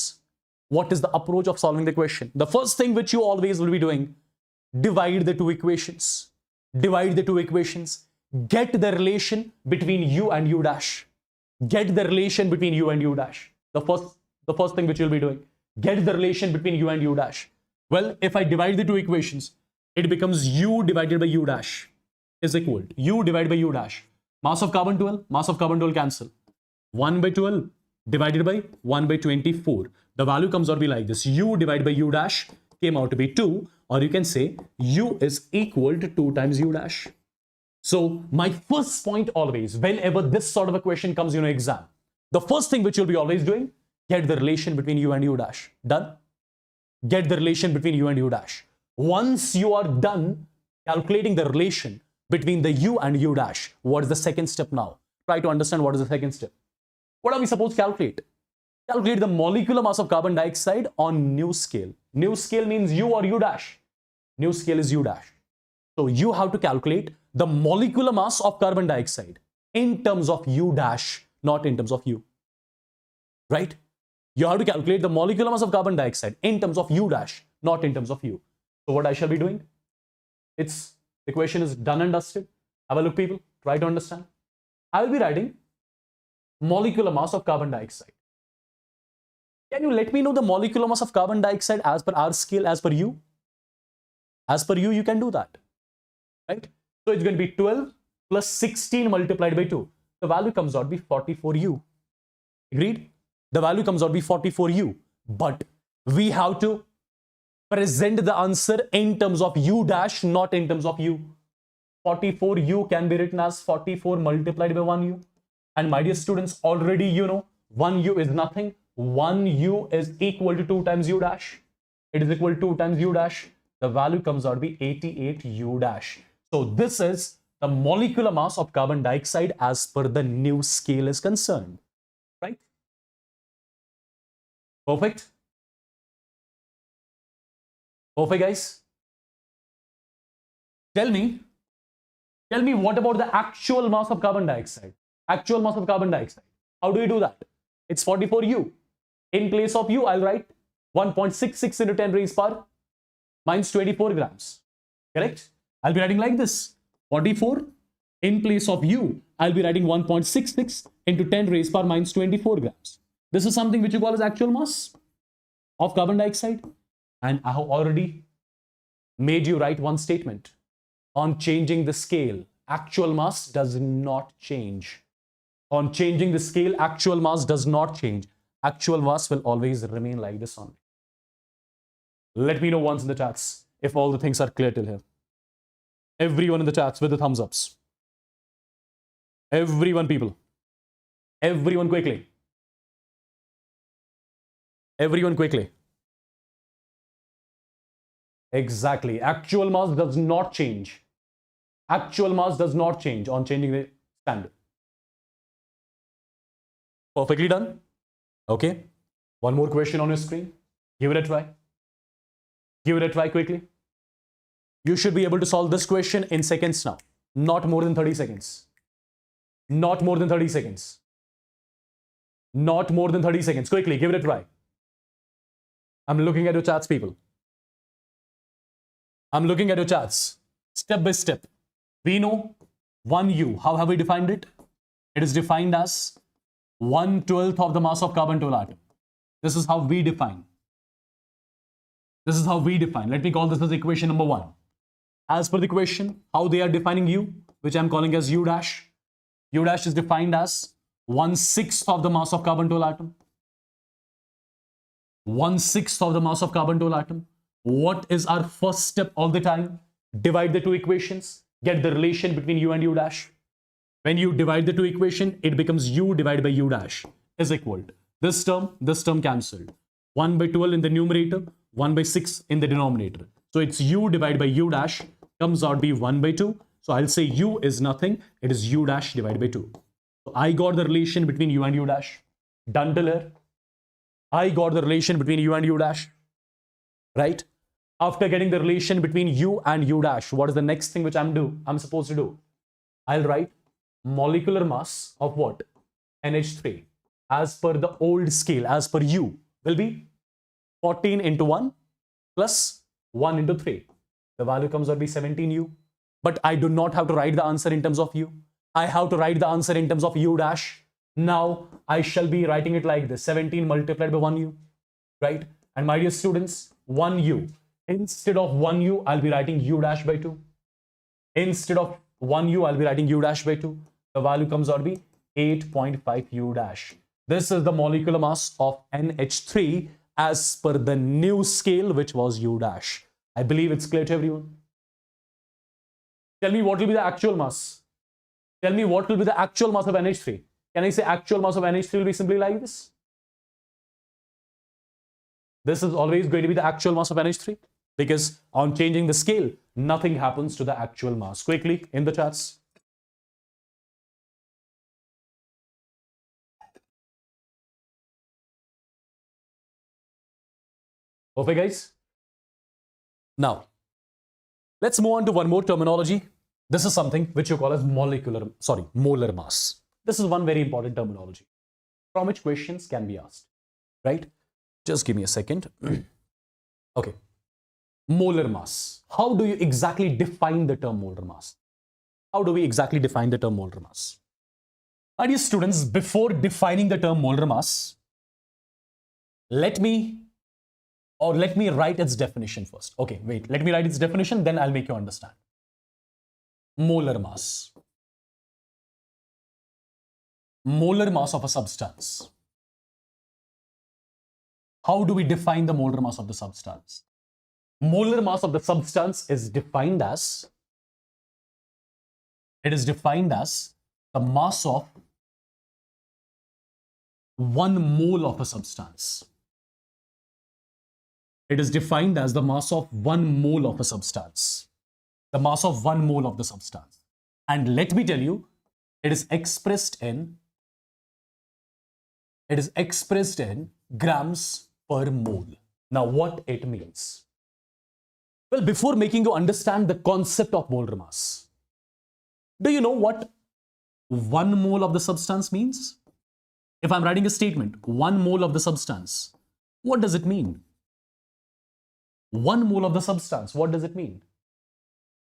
[SPEAKER 1] what is the approach of solving the question? The first thing which you always will be doing, divide the two equations. Get the relation between U and U dash. The first thing which you'll be doing, get the relation between U and U dash. Well, if I divide the two equations, it becomes U divided by U dash is equal to U divided by U dash. Mass of carbon-12 cancel. 1/12 divided by 1/24. The value comes out to be like this. U divided by U dash came out to be 2, or you can say U is equal to 2 times U dash. So my first point always, whenever this sort of a question comes in your exam, the first thing which you'll be always doing, get the relation between U and U dash. Done? Get the relation between U and U dash. Once you are done calculating the relation between the U and U dash, what is the second step now? Try to understand what is the second step. What are we supposed to calculate? Calculate the molecular mass of carbon dioxide on new scale. New scale means U or U dash. New scale is U dash. So you have to calculate the molecular mass of carbon dioxide in terms of U dash, not in terms of U. Right? You have to calculate the molecular mass of carbon dioxide in terms of U dash, not in terms of U. So what I shall be doing? The question is done and dusted. Have a look, people. Try to understand. I will be writing molecular mass of carbon dioxide Can you let me know the molecular mass of carbon dioxide as per our scale, as per you? As per you, you can do that, right? So it's going to be 12 plus 16 multiplied by 2. The value comes out to be 44U. Agreed? The value comes out to be 44U. But we have to present the answer in terms of U dash, not in terms of U. 44U can be written as 44 multiplied by 1U. And my dear students, already you know 1U is nothing. 1U is equal to 2 times U dash. It is equal to 2 times U dash. The value comes out to be 88U dash. So this is the molecular mass of carbon dioxide as per the new scale is concerned. Right? Perfect? Perfect, guys? Tell me what about the actual mass of carbon dioxide? Actual mass of carbon dioxide. How do we do that? It's 44U. In place of U, I'll write 1.66 into 10 raised power minus 24 grams. Correct? I'll be writing like this. 44. In place of U, I'll be writing 1.66 into 10 raised power minus 24 grams. This is something which you call as actual mass of carbon dioxide. And I have already made you write one statement on changing the scale. Actual mass does not change. On changing the scale, actual mass does not change. Actual mass will always remain like this only. Let me know once in the chats if all the things are clear till here. Everyone in the chats with the thumbs ups. Everyone, people. Everyone quickly. Everyone quickly. Exactly. Actual mass does not change. Actual mass does not change on changing the standard. Perfectly done. Okay. One more question on your screen. Give it a try. Give it a try quickly. You should be able to solve this question in seconds now. Not more than 30 seconds. Not more than 30 seconds. Not more than 30 seconds. Quickly, give it a try. I'm looking at your chats, people. I'm looking at your chats. Step by step. We know 1U. How have we defined it? It is defined as 1/12 of the mass of carbon-12 atom. This is how we define. This is how we define. Let me call this as equation number 1. As per the question, how they are defining U, which I'm calling as U dash. U dash is defined as 1/6 of the mass of carbon-12 atom. 1/6 of the mass of carbon-12 atom. What is our first step all the time? Divide the two equations. Get the relation between U and U dash. When you divide the two equations, it becomes U divided by U dash is equal to this term cancelled. 1 by 12 in the numerator, 1 by 6 in the denominator. So it's U divided by U dash comes out to be 1 by 2. So I'll say U is nothing. It is U dash divided by 2. So I got the relation between U and U dash. Done till here. I got the relation between U and U dash. Right? After getting the relation between U and U dash, what is the next thing which I'm supposed to do? I'll write molecular mass of what? NH3 as per the old scale, as per U, will be 14 into 1 plus 1 into 3. The value comes out to be 17U. But I do not have to write the answer in terms of U. I have to write the answer in terms of U dash. Now I shall be writing it like this: 17 multiplied by 1U. Right? And my dear students, 1U. Instead of 1U, I'll be writing U dash by 2. Instead of 1U, I'll be writing U dash by 2. The value comes out to be 8.5 U dash. This is the molecular mass of NH3 as per the new scale, which was U dash. I believe it's clear to everyone. Tell me what will be the actual mass. Tell me what will be the actual mass of NH3. Can I say actual mass of NH3 will be simply like this? This is always going to be the actual mass of NH3 because on changing the scale, nothing happens to the actual mass. Quickly in the charts. Okay, guys. Now, let's move on to one more terminology. This is something which you call as molar mass. This is one very important terminology from which questions can be asked, right? Just give me a second. Okay. Molar mass. How do you exactly define the term molar mass? How do we exactly define the term molar mass? My dear students, before defining the term molar mass, let me write its definition first. Okay, wait, let me write its definition, then I'll make you understand. Molar mass. Molar mass of a substance. How do we define the molar mass of the substance? Molar mass of the substance is defined as, the mass of 1 mole of a substance. It is defined as the mass of 1 mole of a substance. The mass of 1 mole of the substance. And let me tell you, it is expressed in grams per mole. Now, what it means? Well, before making you understand the concept of molar mass, do you know what 1 mole of the substance means? If I'm writing a statement, 1 mole of the substance, what does it mean? 1 mole of the substance, what does it mean?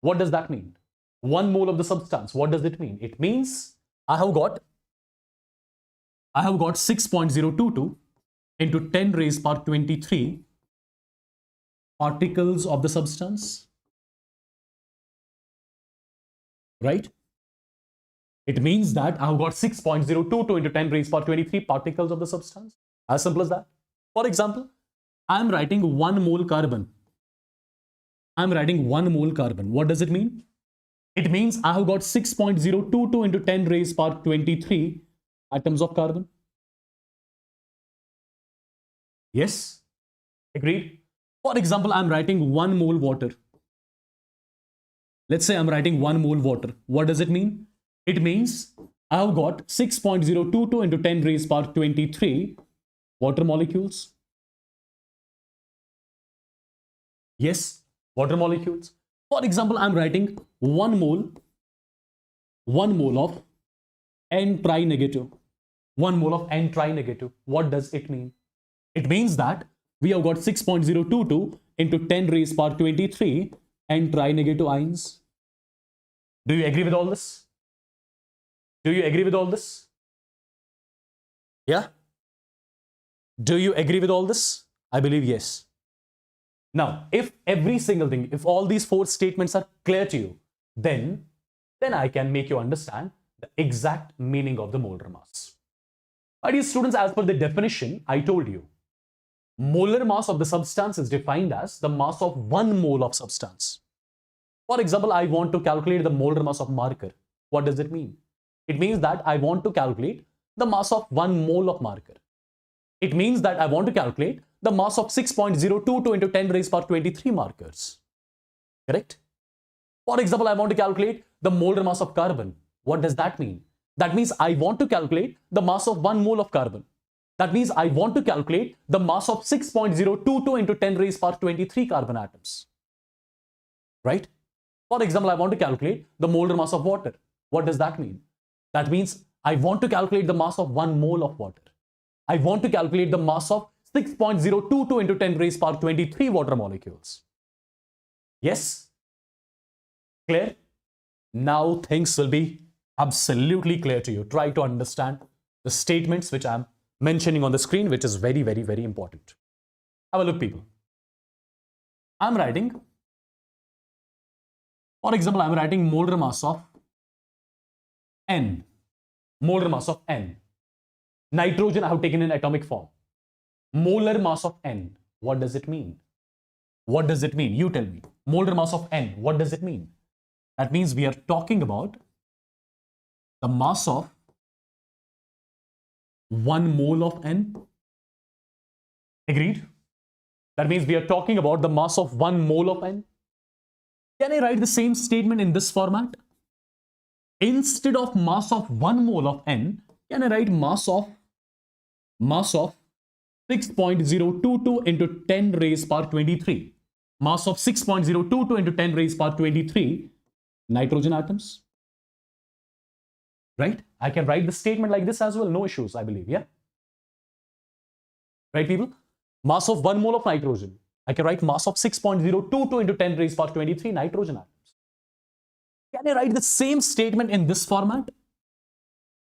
[SPEAKER 1] What does that mean? 1 mole of the substance, what does it mean? It means I have got 6.022 into 10 raised power 23 particles of the substance, right? It means that I have got 6.022 into 10 raised power 23 particles of the substance. As simple as that. For example, I am writing 1 mole carbon. What does it mean? It means I have got 6.022 into 10 raised power 23 atoms of carbon. Yes? Agreed? For example, I am writing 1 mole water. Let's say I'm writing 1 mole water. What does it mean? It means I have got 6.022 into 10 raised power 23 water molecules. Yes, water molecules. For example, I'm writing 1 mole of N tri-negative. 1 mole of N tri-negative. What does it mean? It means that we have got 6.022 into 10 raised power 23 N tri-negative ions. Do you agree with all this? Yeah? Do you agree with all this? I believe yes. Now, if every single thing, if all these 4 statements are clear to you, then I can make you understand the exact meaning of the molar mass. My dear students, as per the definition, I told you, molar mass of the substance is defined as the mass of 1 mole of substance. For example, I want to calculate the molar mass of marker. What does it mean? It means that I want to calculate the mass of 1 mole of marker. It means that I want to calculate the mass of 6.022 into 10 raised power 23 markers. Correct? For example, I want to calculate the molar mass of carbon. What does that mean? That means I want to calculate the mass of 1 mole of carbon. That means I want to calculate the mass of 6.022 into 10 raised power 23 carbon atoms. Right? For example, I want to calculate the molar mass of water. What does that mean? That means I want to calculate the mass of 1 mole of water. I want to calculate the mass of 6.022 into 10 raised power 23 water molecules. Yes? Clear? Now things will be absolutely clear to you. Try to understand the statements which I'm mentioning on the screen, which is very, very, very important. Have a look, people. I'm writing, for example, I'm writing molar mass of N. Molar mass of N. Nitrogen I have taken in atomic form. Molar mass of N. What does it mean? What does it mean? You tell me. Molar mass of N. What does it mean? That means we are talking about the mass of 1 mole of N. Agreed? That means we are talking about the mass of 1 mole of N. Can I write the same statement in this format? Instead of mass of 1 mole of N, can I write mass of 6.022 into 10 raised power 23? Mass of 6.022 into 10 raised power 23 nitrogen atoms. Right? I can write the statement like this as well. No issues, I believe. Yeah? Right, people? Mass of 1 mole of nitrogen. I can write mass of 6.022 into 10 raised power 23 nitrogen atoms. Can I write the same statement in this format?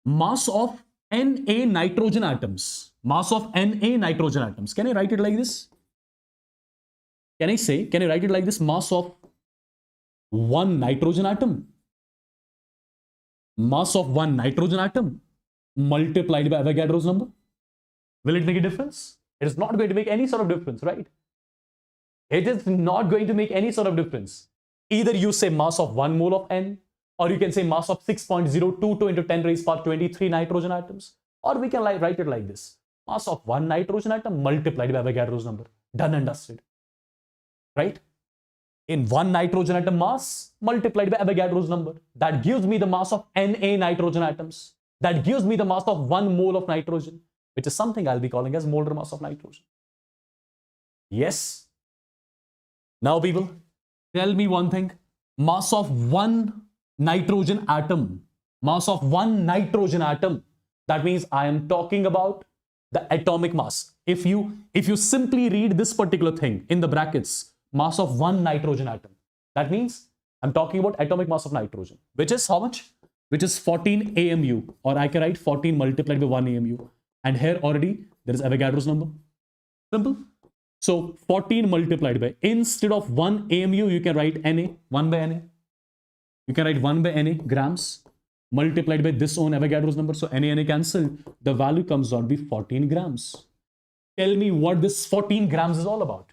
[SPEAKER 1] Mass of Na nitrogen atoms. mass of Na nitrogen atoms. Can I write it like this? Can I write it like this? Mass of one nitrogen atom. Mass of one nitrogen atom multiplied by Avogadro's number. Will it make a difference? It is not going to make any sort of difference, right? It is not going to make any sort of difference. Either you say mass of 1 mole of N, or you can say mass of 6.022 into 10 raised power 23 nitrogen atoms, or we can write it like this. Mass of one nitrogen atom multiplied by Avogadro's number. Done and dusted. Right? In one nitrogen atom mass multiplied by Avogadro's number. That gives me the mass of Na nitrogen atoms. That gives me the mass of 1 mole of nitrogen, which is something I'll be calling as molar mass of nitrogen. Yes. Now people, tell me one thing. Mass of one nitrogen atom. Mass of one nitrogen atom. That means I am talking about the atomic mass. If you simply read this particular thing in the brackets, mass of one nitrogen atom, that means I'm talking about atomic mass of nitrogen, which is how much? Which is 14 AMU, or I can write 14 multiplied by 1 AMU. And here already there is Avogadro's number. Simple. So 14 multiplied by, instead of 1 AMU, you can write Na, 1 by Na. You can write 1 by Na grams multiplied by this own Avogadro's number. So Na cancel. The value comes out to be 14 grams. Tell me what this 14 grams is all about.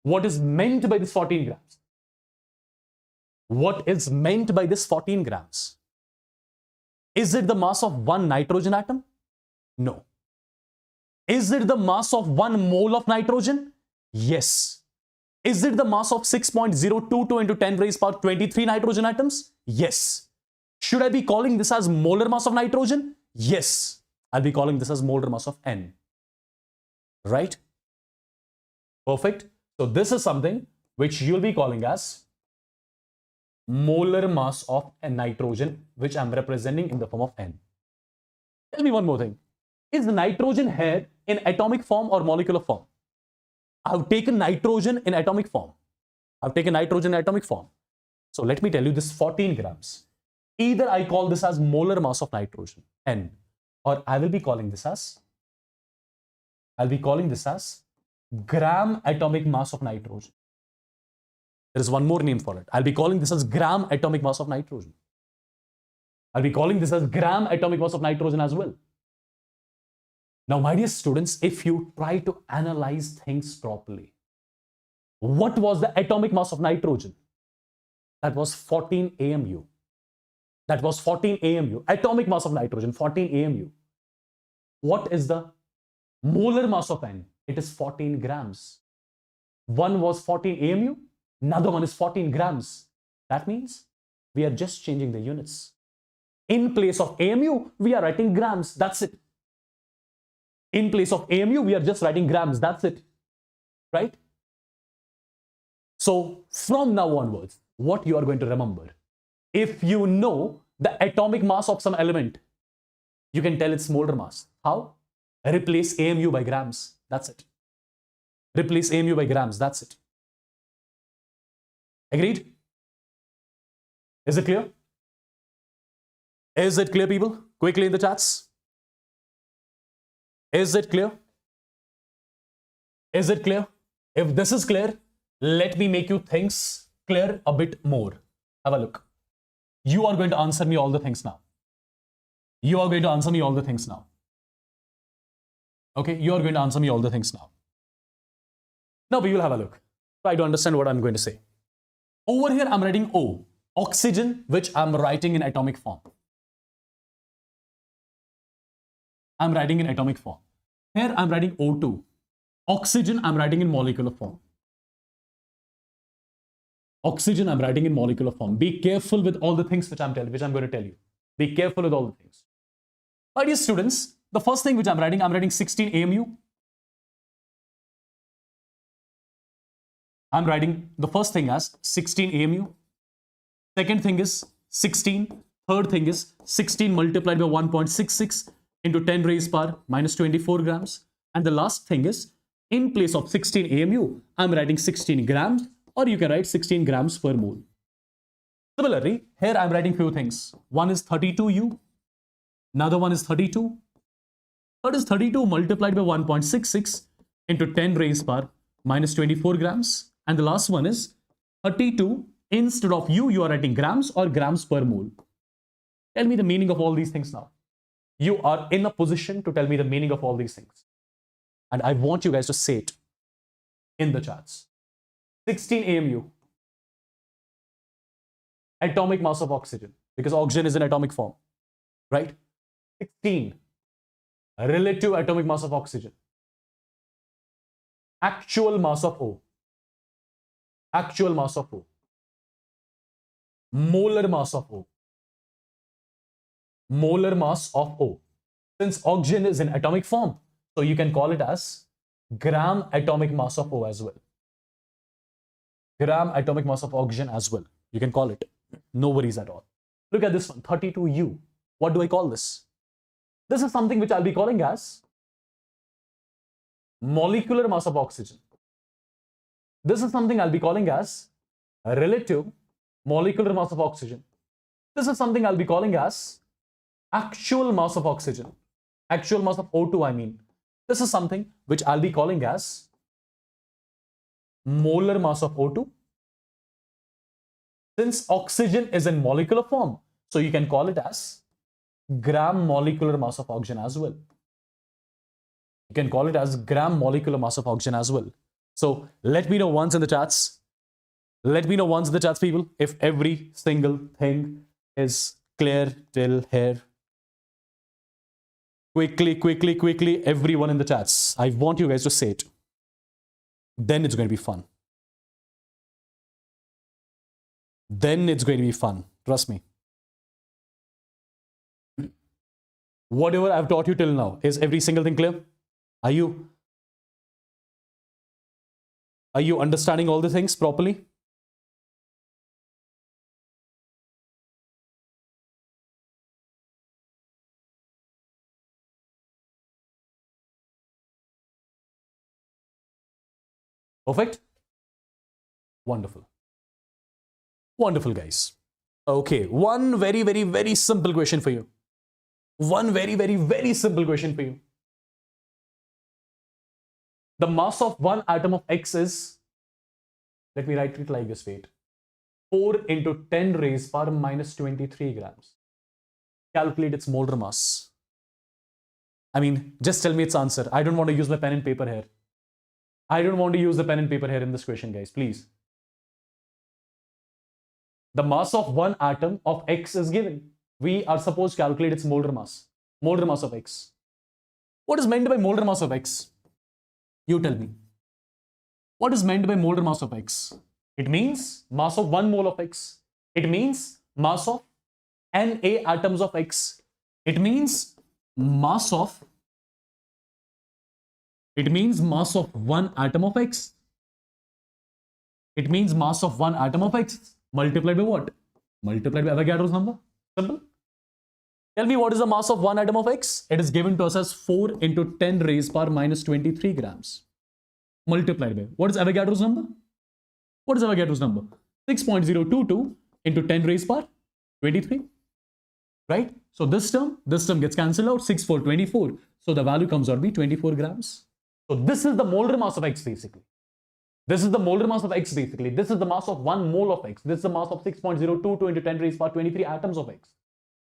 [SPEAKER 1] What is meant by this 14 grams? What is meant by this 14 grams? Is it the mass of one nitrogen atom? No. Is it the mass of 1 mole of nitrogen? Yes. Is it the mass of 6.022 into 10 raised power 23 nitrogen atoms? Yes. Should I be calling this as molar mass of nitrogen? Yes. I'll be calling this as molar mass of N. Right? Perfect. So this is something which you'll be calling as molar mass of a nitrogen, which I'm representing in the form of N. Tell me one more thing. Is nitrogen here in atomic form or molecular form? I've taken nitrogen in atomic form. So let me tell you this 14 grams. Either I call this as molar mass of nitrogen, N, or I will be calling this as gram atomic mass of nitrogen. There is one more name for it. I'll be calling this as gram atomic mass of nitrogen. I'll be calling this as gram atomic mass of nitrogen as well. Now, my dear students, if you try to analyze things properly, what was the atomic mass of nitrogen? That was 14 AMU. That was 14 AMU. Atomic mass of nitrogen, 14 AMU. What is the molar mass of N? It is 14 grams. One was 14 AMU, another one is 14 grams. That means we are just changing the units. In place of AMU, we are writing grams. That's it. In place of AMU, we are just writing grams. That's it. Right? So from now onwards, what you are going to remember, if you know the atomic mass of some element, you can tell its molar mass. How? Replace AMU by grams. That's it. Replace AMU by grams. That's it. Agreed? Is it clear? Is it clear, people? Quickly in the chats. Is it clear? Is it clear? If this is clear, let me make you things clear a bit more. Have a look. You are going to answer me all the things now. You are going to answer me all the things now. Okay, you are going to answer me all the things now. Now we will have a look. Try to understand what I'm going to say. Over here, I'm writing O, oxygen, which I'm writing in atomic form. I'm writing in atomic form. Here, I'm writing O2. Oxygen, I'm writing in molecular form. Oxygen, I'm writing in molecular form. Be careful with all the things which I'm going to tell you. Be careful with all the things. My dear students, the first thing which I'm writing 16 AMU. I'm writing the first thing as 16 AMU. Second thing is 16. Third thing is 16 multiplied by 1.66 into 10 raised power minus 24 grams. And the last thing is, in place of 16 AMU, I'm writing 16 grams, or you can write 16 grams per mole. Similarly, here I'm writing few things. One is 32U. Another one is 32. That is 32 multiplied by 1.66 into 10 raised power minus 24 grams. And the last one is 32. Instead of you are writing grams or grams per mole. Tell me the meaning of all these things now. You are in a position to tell me the meaning of all these things. And I want you guys to say it in the chats. 16 AMU. Atomic mass of oxygen. Because oxygen is in atomic form. Right? 16. Relative atomic mass of oxygen. Actual mass of O. Actual mass of O. Molar mass of O. Molar mass of O. Since oxygen is in atomic form, so you can call it as gram atomic mass of O as well. Gram atomic mass of oxygen as well. You can call it. No worries at all. Look at this one, 32U. What do I call this? This is something which I'll be calling as molecular mass of oxygen. This is something I'll be calling as relative molecular mass of oxygen. This is something I'll be calling as actual mass of oxygen. Actual mass of O2, I mean. This is something which I'll be calling as molar mass of O2. Since oxygen is in molecular form, so you can call it as gram molecular mass of oxygen as well. You can call it as gram molecular mass of oxygen as well. So let me know once in the chats. Let me know once in the chats, people, if every single thing is clear till here. Quickly, everyone in the chats. I want you guys to say it. Then it's going to be fun. Then it's going to be fun. Trust me. Whatever I've taught you till now, is every single thing clear? Are you understanding all the things properly? Perfect? Wonderful. Wonderful, guys. Okay, one very simple question for you. One very simple question for you. The mass of one atom of X is, let me write it like this, wait. 4 into 10 raised power minus 23 grams. Calculate its molar mass. I mean, just tell me its answer. I don't want to use my pen and paper here. I don't want to use the pen and paper here in this question, guys, please. The mass of one atom of X is given. We are supposed to calculate its molar mass of X. What is meant by molar mass of X? You tell me. What is meant by molar mass of X? It means mass of 1 mole of X. It means mass of Na atoms of X. It means mass of one atom of X. It means mass of one atom of X multiplied by what? Multiplied by Avogadro's number. Simple. Tell me what is the mass of one atom of X? It is given to us as 4 into 10 raised power minus 23 grams. Multiplied by, what is Avogadro's number? What is Avogadro's number? 6.022 into 10 raised power 23. Right? So this term gets cancelled out. 6 4 24. So the value comes out to be 24 grams. So this is the molar mass of X basically. This is the molar mass of X basically. This is the mass of 1 mole of X. This is the mass of 6.022 into 10 raised power 23 atoms of X.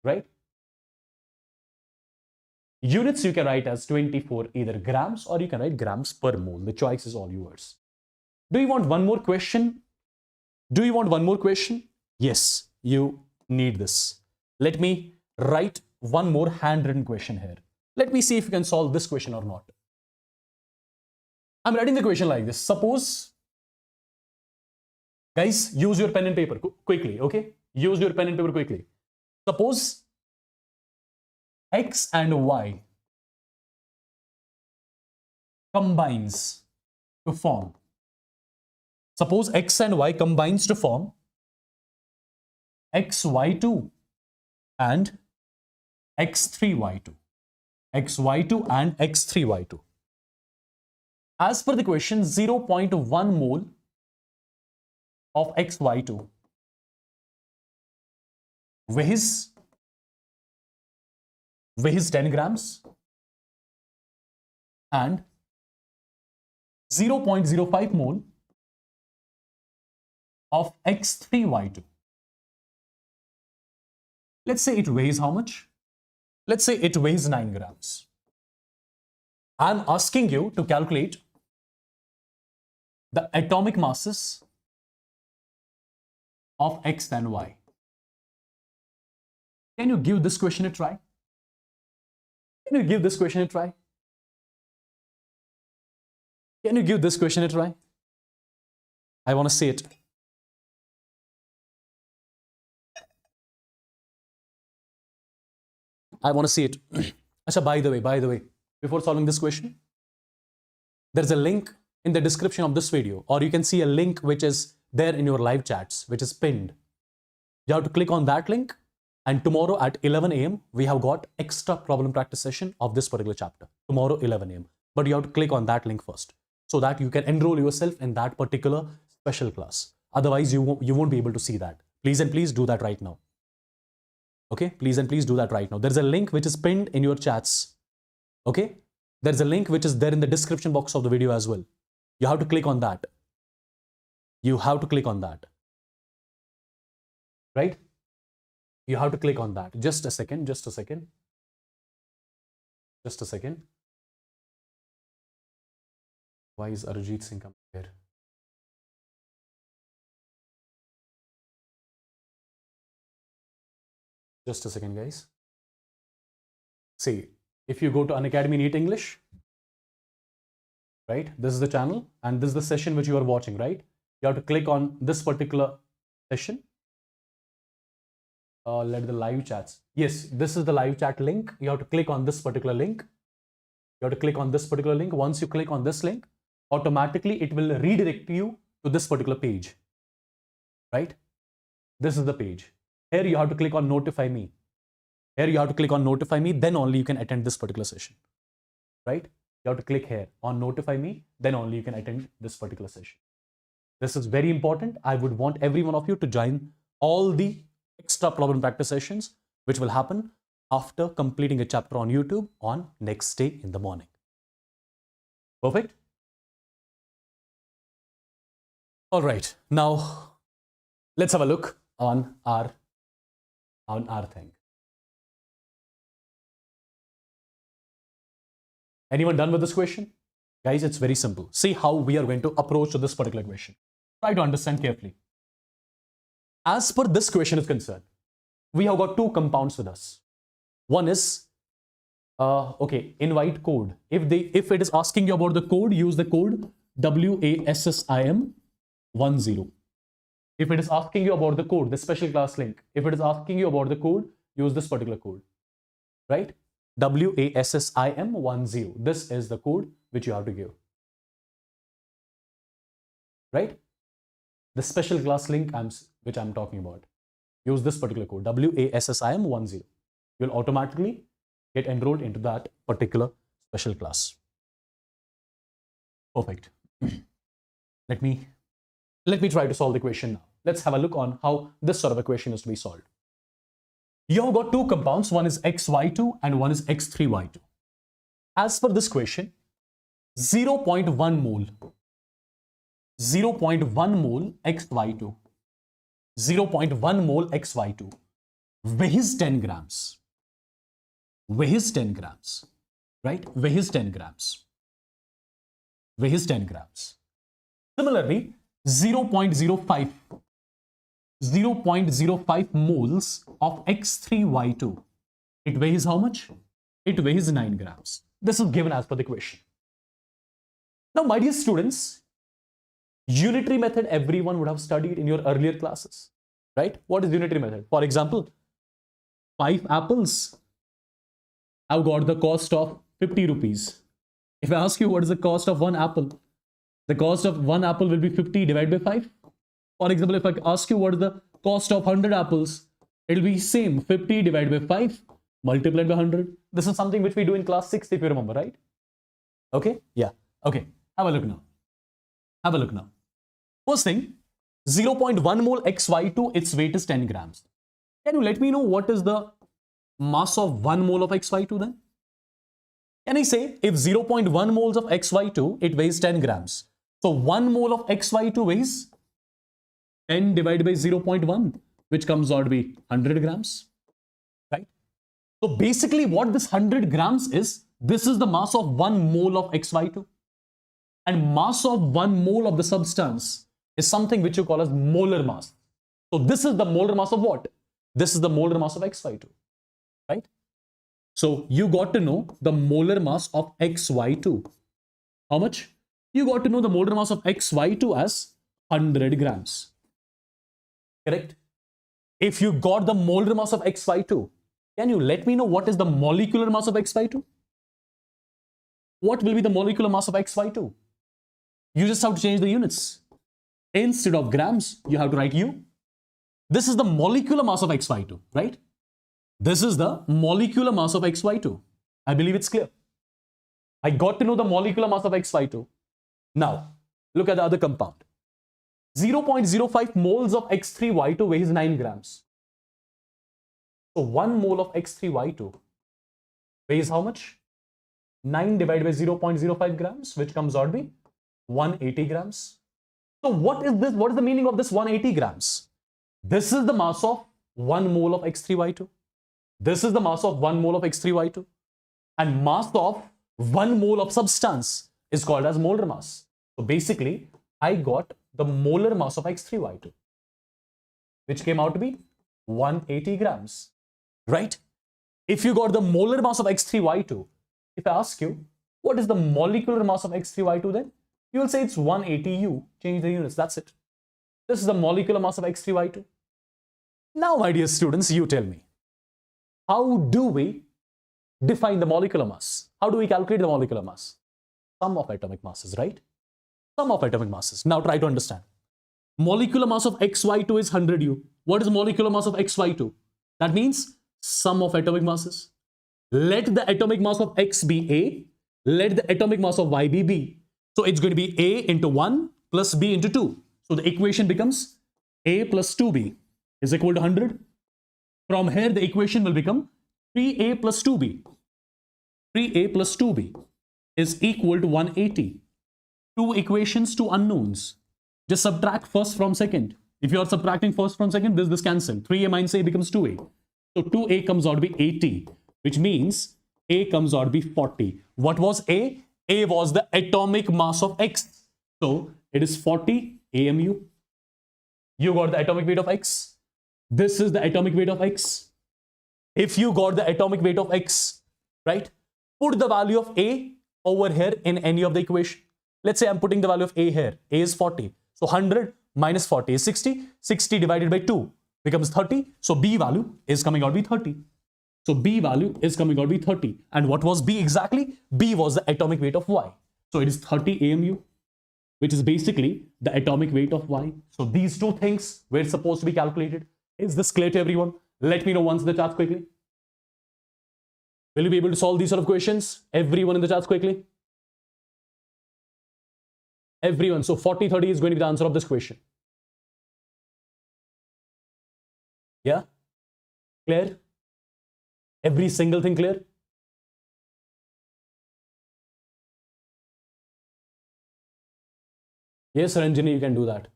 [SPEAKER 1] Right? Units you can write as 24 either grams or you can write grams per mole. The choice is all yours. Do you want one more question? Do you want one more question? Yes, you need this. Let me write one more handwritten question here. Let me see if you can solve this question or not. I'm writing the question like this. Suppose, guys, use your pen and paper quickly, okay? Use your pen and paper quickly. Suppose X and Y combines to form. Suppose X and Y combines to form XY2 and X3Y2. XY2 and X3Y2. As per the question, 0.1 mole of XY2 weighs 10 grams. and 0.05 mole of X3Y2. Let's say it weighs how much? Let's say it weighs 9 grams. I'm asking you to calculate the atomic masses of X and Y. Can you give this question a try? Can you give this question a try? Can you give this question a try? I want to see it. I want to see it. Achha, by the way, before solving this question, there's a link in the description of this video, or you can see a link which is there in your live chats, which is pinned. You have to click on that link, and tomorrow at 11 a.m. we have got extra problem practice session of this particular chapter. Tomorrow 11 a.m. But you have to click on that link first, so that you can enroll yourself in that particular special class. Otherwise, you won't be able to see that. Please and please do that right now. Okay, please and please do that right now. There's a link which is pinned in your chats. Okay, there's a link which is there in the description box of the video as well. You have to click on that. You have to click on that. Right? You have to click on that. Just a second. Just a second. Just a second. Why is Arjit Singh coming here? Just a second, guys. See, if you go to Unacademy NEET English, right? This is the channel and this is the session which you are watching, right? You have to click on this particular session. Let the live chats. Yes, this is the live chat link. You have to click on this particular link. You have to click on this particular link. Once you click on this link, automatically it will redirect you to this particular page, right? This is the page. Here you have to click on notify me. Here you have to click on notify me, then only you can attend this particular session, right? You have to click here on notify me, then only you can attend this particular session. This is very important. I would want every one of you to join all the extra problem practice sessions, which will happen after completing a chapter on YouTube on next day in the morning. Perfect. All right, now let's have a look on our thing. Anyone done with this question? Guys, it's very simple. See how we are going to approach this particular question. Try to understand carefully. As per this question is concerned, we have got two compounds with us. One is, okay, invite code. If it is asking you about the code, use the code WASSIM10. If it is asking you about the code, the special class link, if it is asking you about the code, use this particular code, right? WASSIM10. This is the code which you have to give, right? The special class link which I'm talking about. Use this particular code, WASSIM10. You'll automatically get enrolled into that particular special class. Perfect. Let me try to solve the question now. Let's have a look on how this sort of a question is to be solved. You have got two compounds, one is XY2 and one is X3Y2. As per this question, 0.1 mole XY2, 0.1 mole XY2 weighs 10 grams. Weighs 10 grams, right? Weighs 10 grams. Weighs 10 grams. Similarly, 0.05 moles of X3Y2. It weighs how much? It weighs 9 grams. This is given as per the question. Now, my dear students, unitary method everyone would have studied in your earlier classes, right? What is unitary method? For example, 5 apples have got the cost of 50 rupees. If I ask you what is the cost of 1 apple, the cost of 1 apple will be 50 divided by 5. For example, if I ask you what is the cost of 100 apples, it will be same, 50 divided by 5 multiplied by 100. This is something which we do in class 6 if you remember, right? Okay, yeah, okay. Have a look now. Have a look now. First thing, 0.1 mole XY2, its weight is 10 grams. Can you let me know what is the mass of 1 mole of XY2 then? Can I say if 0.1 moles of XY2, it weighs 10 grams. So 1 mole of XY2 weighs 10 divided by 0.1, which comes out to be 100 grams, right? So basically what this 100 grams is, this is the mass of 1 mole of XY2. And mass of 1 mole of the substance is something which you call as molar mass. So this is the molar mass of what? This is the molar mass of XY2, right? So you got to know the molar mass of XY2. How much? You got to know the molar mass of XY2 as 100 grams. Correct? If you got the molar mass of XY2, can you let me know what is the molecular mass of XY2? What will be the molecular mass of XY2? You just have to change the units. Instead of grams, you have to write U. This is the molecular mass of XY2, right? This is the molecular mass of XY2. I believe it's clear. I got to know the molecular mass of XY2. Now, look at the other compound. 0.05 moles of X3Y2 weighs 9 grams. So 1 mole of X3Y2 weighs how much? 9 divided by 0.05 grams, which comes out to be 180 grams. So what is this? What is the meaning of this 180 grams? This is the mass of 1 mole of X3Y2. This is the mass of 1 mole of X3Y2. And mass of 1 mole of substance is called as molar mass. So basically, I got the molar mass of X3Y2, which came out to be 180 grams, right? If you got the molar mass of X3Y2, if I ask you, what is the molecular mass of X3Y2 then? You will say it's 180U. Change the units, that's it. This is the molecular mass of X3Y2. Now, my dear students, you tell me, how do we define the molecular mass? How do we calculate the molecular mass? Sum of atomic masses, right? Sum of atomic masses. Now try to understand. Molecular mass of XY2 is 100U. What is molecular mass of XY2? That means sum of atomic masses. Let the atomic mass of X be A. Let the atomic mass of Y be B. So it's going to be A into 1 plus B into 2. So the equation becomes A plus 2B is equal to 100. From here, the equation will become 3A plus 2B. 3A plus 2B is equal to 180. Two equations, two unknowns. Just subtract first from second. If you are subtracting first from second, this cancel. 3A minus A becomes 2A. So 2A comes out to be 80, which means A comes out to be 40. What was A? A was the atomic mass of X. So it is 40 AMU. You got the atomic weight of X. This is the atomic weight of X. If you got the atomic weight of X, right, put the value of A over here in any of the equation. Let's say I'm putting the value of A here. A is 40. So 100 minus 40 is 60. 60 divided by 2 becomes 30. So B value is coming out to be 30. So B value is coming out to be 30. And what was B exactly? B was the atomic weight of Y. So it is 30 AMU, which is basically the atomic weight of Y. So these two things were supposed to be calculated. Is this clear to everyone? Let me know once in the chat quickly. Will you be able to solve these sort of questions? Everyone in the chat quickly. Everyone. So 40, 30 is going to be the answer of this question. Yeah? Clear? Every single thing clear? Yes, Ranjini, you can do that.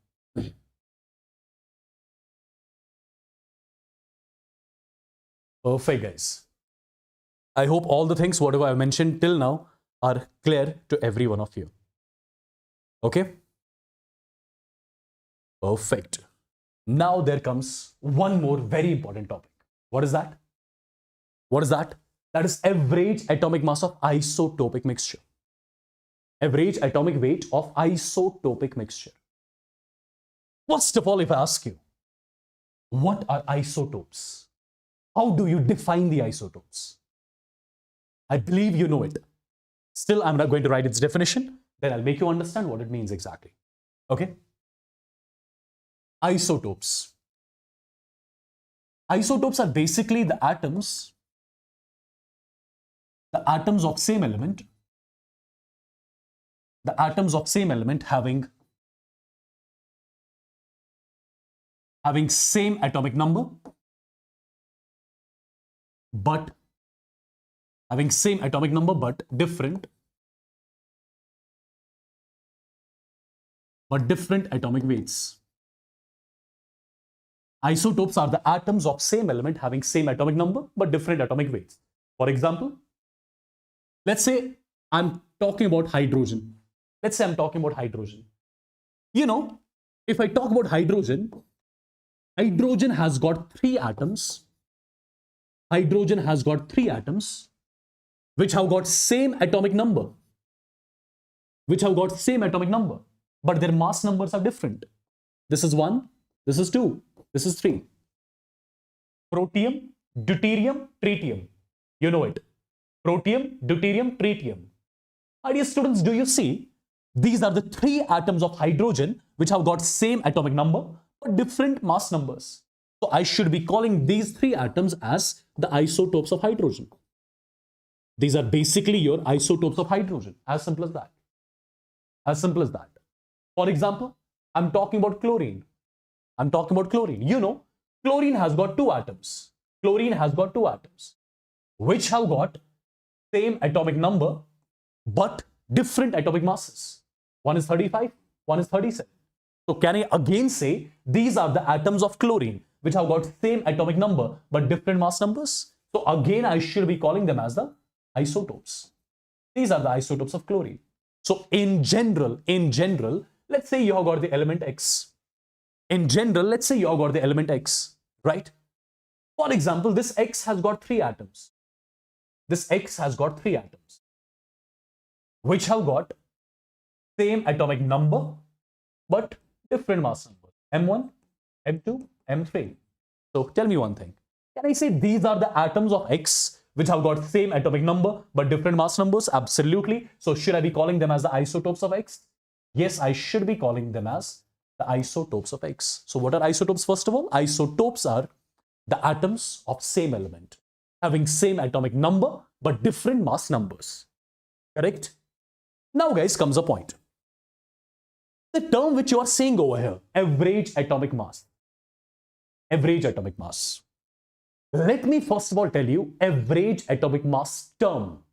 [SPEAKER 1] Perfect, guys. I hope all the things, whatever I've mentioned till now, are clear to every one of you. Okay? Perfect. Now there comes one more very important topic. What is that? What is that? That is average atomic mass of isotopic mixture. Average atomic weight of isotopic mixture. First of all, if I ask you, what are isotopes? How do you define the isotopes? I believe you know it. Still, I'm not going to write its definition. Then I'll make you understand what it means exactly. Okay? Isotopes. Isotopes are basically the atoms of same element. The atoms of same element having same atomic number, but having same atomic number but different atomic weights. Isotopes are the atoms of same element having same atomic number but different atomic weights. For example, let's say I'm talking about hydrogen. Let's say I'm talking about hydrogen. You know, if I talk about hydrogen, hydrogen has got 3 atoms. Hydrogen has got 3 atoms which have got same atomic number. But their mass numbers are different. This is 1, this is 2, this is 3. Protium, deuterium, tritium. You know it. Protium, deuterium, tritium. My dear students, do you see? These are the 3 atoms of hydrogen which have got same atomic number but different mass numbers. So I should be calling these 3 atoms as the isotopes of hydrogen. These are basically your isotopes of hydrogen. As simple as that. As simple as that. For example, I'm talking about chlorine. You know, chlorine has got 2 atoms. Which have got same atomic number but different atomic masses. One is 35, one is 37. So can I again say these are the atoms of chlorine which have got same atomic number but different mass numbers? So again I should be calling them as the isotopes. These are the isotopes of chlorine. So in general, let's say you have got the element X. Right? For example, this X has got 3 atoms. Which have got same atomic number but different mass numbers. M1, M2, M3. So tell me one thing. Can I say these are the atoms of X which have got same atomic number but different mass numbers? Absolutely. So should I be calling them as the isotopes of X? Yes, I should be calling them as the isotopes of X. So what are isotopes first of all? Isotopes are the atoms of same element having same atomic number but different mass numbers. Correct? Now guys, comes a point. The term which you are saying over here, average atomic mass. Let me first of all tell you, average atomic mass term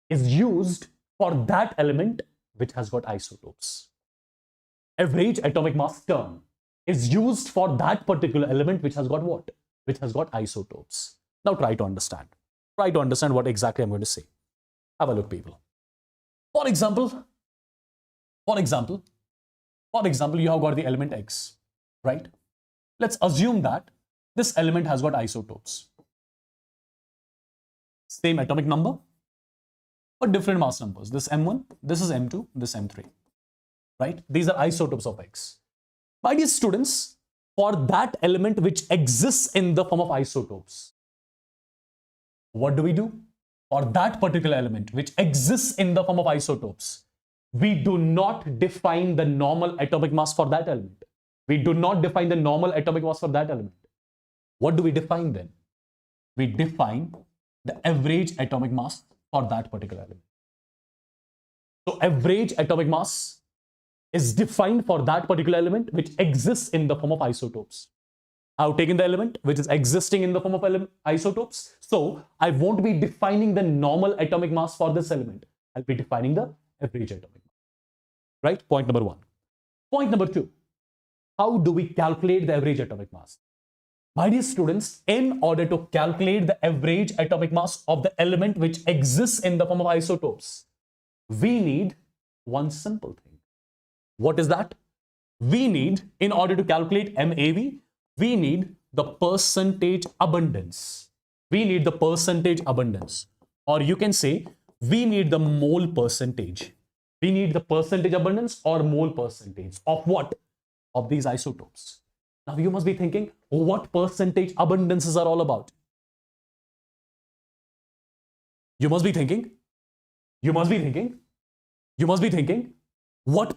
[SPEAKER 1] is used for that element which has got isotopes. Average atomic mass term is used for that particular element which has got what? Which has got isotopes. Now try to understand. What exactly I'm going to say. Have a look, people. For example, you have got the element X, right? Let's assume that this element has got isotopes. Same atomic number, but different mass numbers. This M1, this is M2, this M3, right? These are isotopes of X. My dear students, for that element which exists in the form of isotopes, what do? For that particular element which exists in the form of isotopes, we do not define the normal atomic mass for that element. What do we define then? We define the average atomic mass for that particular element. So average atomic mass is defined for that particular element which exists in the form of isotopes. I've taken the element which is existing in the form of isotopes. So I won't be defining the normal atomic mass for this element. I'll be defining the average atomic mass. Right? Point number 1. Point number 2. How do we calculate the average atomic mass? My dear students, in order to calculate the average atomic mass of the element which exists in the form of isotopes, we need one simple thing. What is that? We need, in order to calculate MAV, we need the percentage abundance. Or you can say, we need the mole percentage. We need the percentage abundance or mole percentage of what? Of these isotopes. Now you must be thinking, what percentage abundances are all about? You must be thinking, what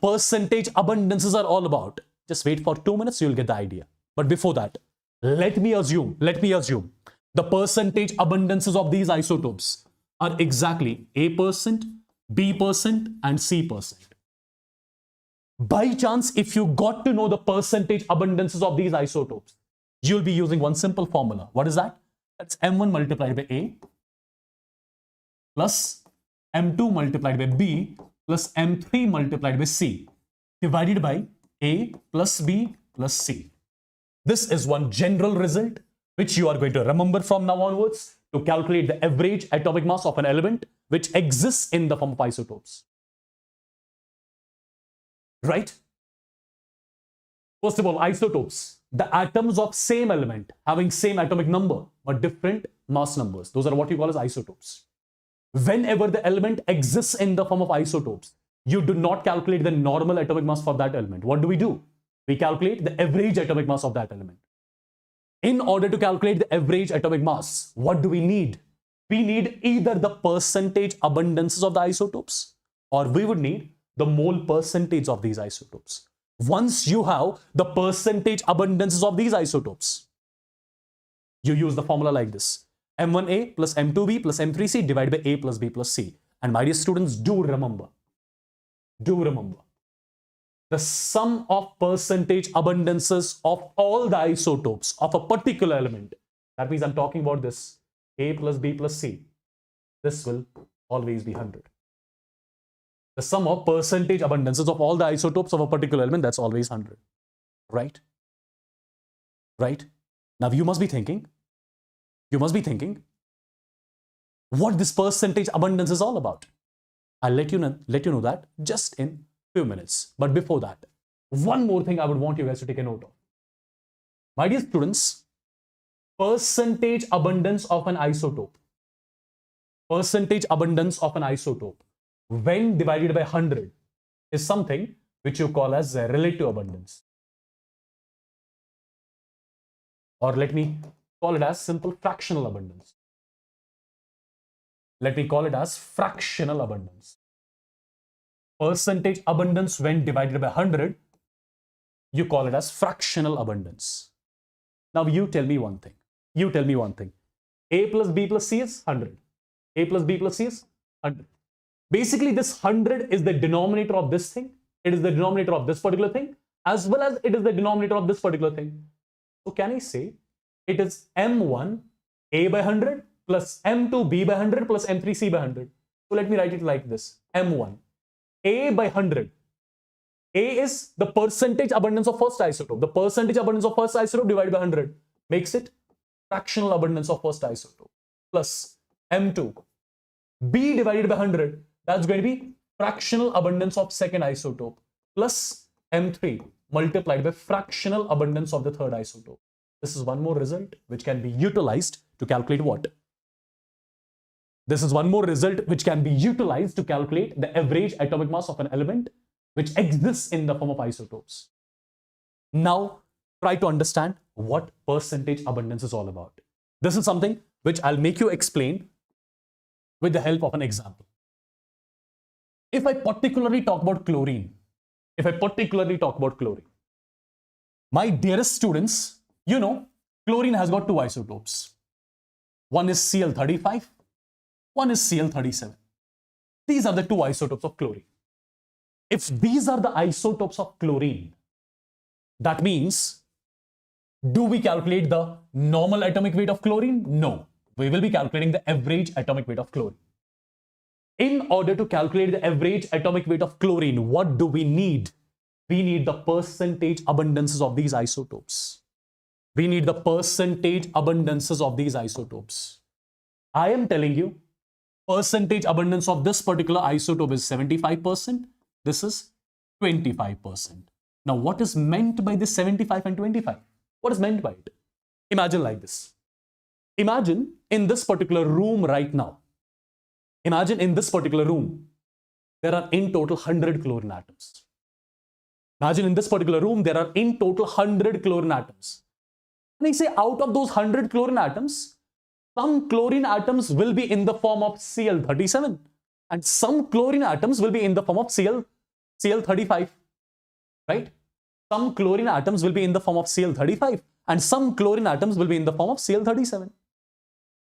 [SPEAKER 1] percentage abundances are all about? Just wait for 2 minutes, you'll get the idea. But before that, let me assume the percentage abundances of these isotopes are exactly A%, B% and C%. By chance, if you got to know the percentage abundances of these isotopes, you'll be using one simple formula. What is that? That's M1 multiplied by A plus M2 multiplied by B plus M3 multiplied by C divided by A plus B plus C. This is one general result which you are going to remember from now onwards to calculate the average atomic mass of an element which exists in the form of isotopes. Right? First of all, isotopes, the atoms of same element having same atomic number but different mass numbers. Those are what you call as isotopes. Whenever the element exists in the form of isotopes, you do not calculate the normal atomic mass for that element. What do? We calculate the average atomic mass of that element. In order to calculate the average atomic mass, what do we need? We need either the percentage abundances of the isotopes or we would need the mole percentage of these isotopes. Once you have the percentage abundances of these isotopes, you use the formula like this: M1A plus M2B plus M3C divided by A plus B plus C. And my dear students, do remember, the sum of percentage abundances of all the isotopes of a particular element, that means I'm talking about this A plus B plus C, this will always be 100. The sum of percentage abundances of all the isotopes of a particular element, that's always 100. Right? Right? Now you must be thinking what this percentage abundance is all about. I'll let you know that just in few minutes. But before that, one more thing I would want you guys to take a note of. My dear students, percentage abundance of an isotope, when divided by 100 is something which you call as a relative abundance. Or let me call it as simple fractional abundance. Let me call it as fractional abundance. Percentage abundance when divided by 100, you call it as fractional abundance. Now you tell me one thing. A plus B plus C is 100. A plus B plus C is 100. Basically, this 100 is the denominator of this thing. It is the denominator of this particular thing, as well as it is the denominator of this particular thing. So can I say it is M1 A by 100 plus M2 B by 100 plus M3 C by 100. So let me write it like this. M1 A by 100. A is the percentage abundance of first isotope. The percentage abundance of first isotope divided by 100 makes it fractional abundance of first isotope plus M2 B divided by 100. That's going to be fractional abundance of second isotope plus M3 multiplied by fractional abundance of the third isotope. This is one more result which can be utilized to calculate what? This is one more result which can be utilized to calculate the average atomic mass of an element which exists in the form of isotopes. Now, try to understand what percentage abundance is all about. This is something which I'll make you explain with the help of an example. If I particularly talk about chlorine, my dearest students, you know, chlorine has got two isotopes. One is Cl35, one is Cl37. These are the two isotopes of chlorine. If these are the isotopes of chlorine, that means, do we calculate the normal atomic weight of chlorine? No. We will be calculating the average atomic weight of chlorine. In order to calculate the average atomic weight of chlorine, what do we need? We need the percentage abundances of these isotopes. I am telling you, percentage abundance of this particular isotope is 75%. This is 25%. Now, what is meant by this 75 and 25? What is meant by it? Imagine like this. Imagine in this particular room right now. There are in total 100 chlorine atoms. Imagine in this particular room, there are in total 100 chlorine atoms. And I say out of those 100 chlorine atoms, some chlorine atoms will be in the form of Cl37 and some chlorine atoms will be in the form of Cl35, right? Some chlorine atoms will be in the form of Cl35 and some chlorine atoms will be in the form of Cl37.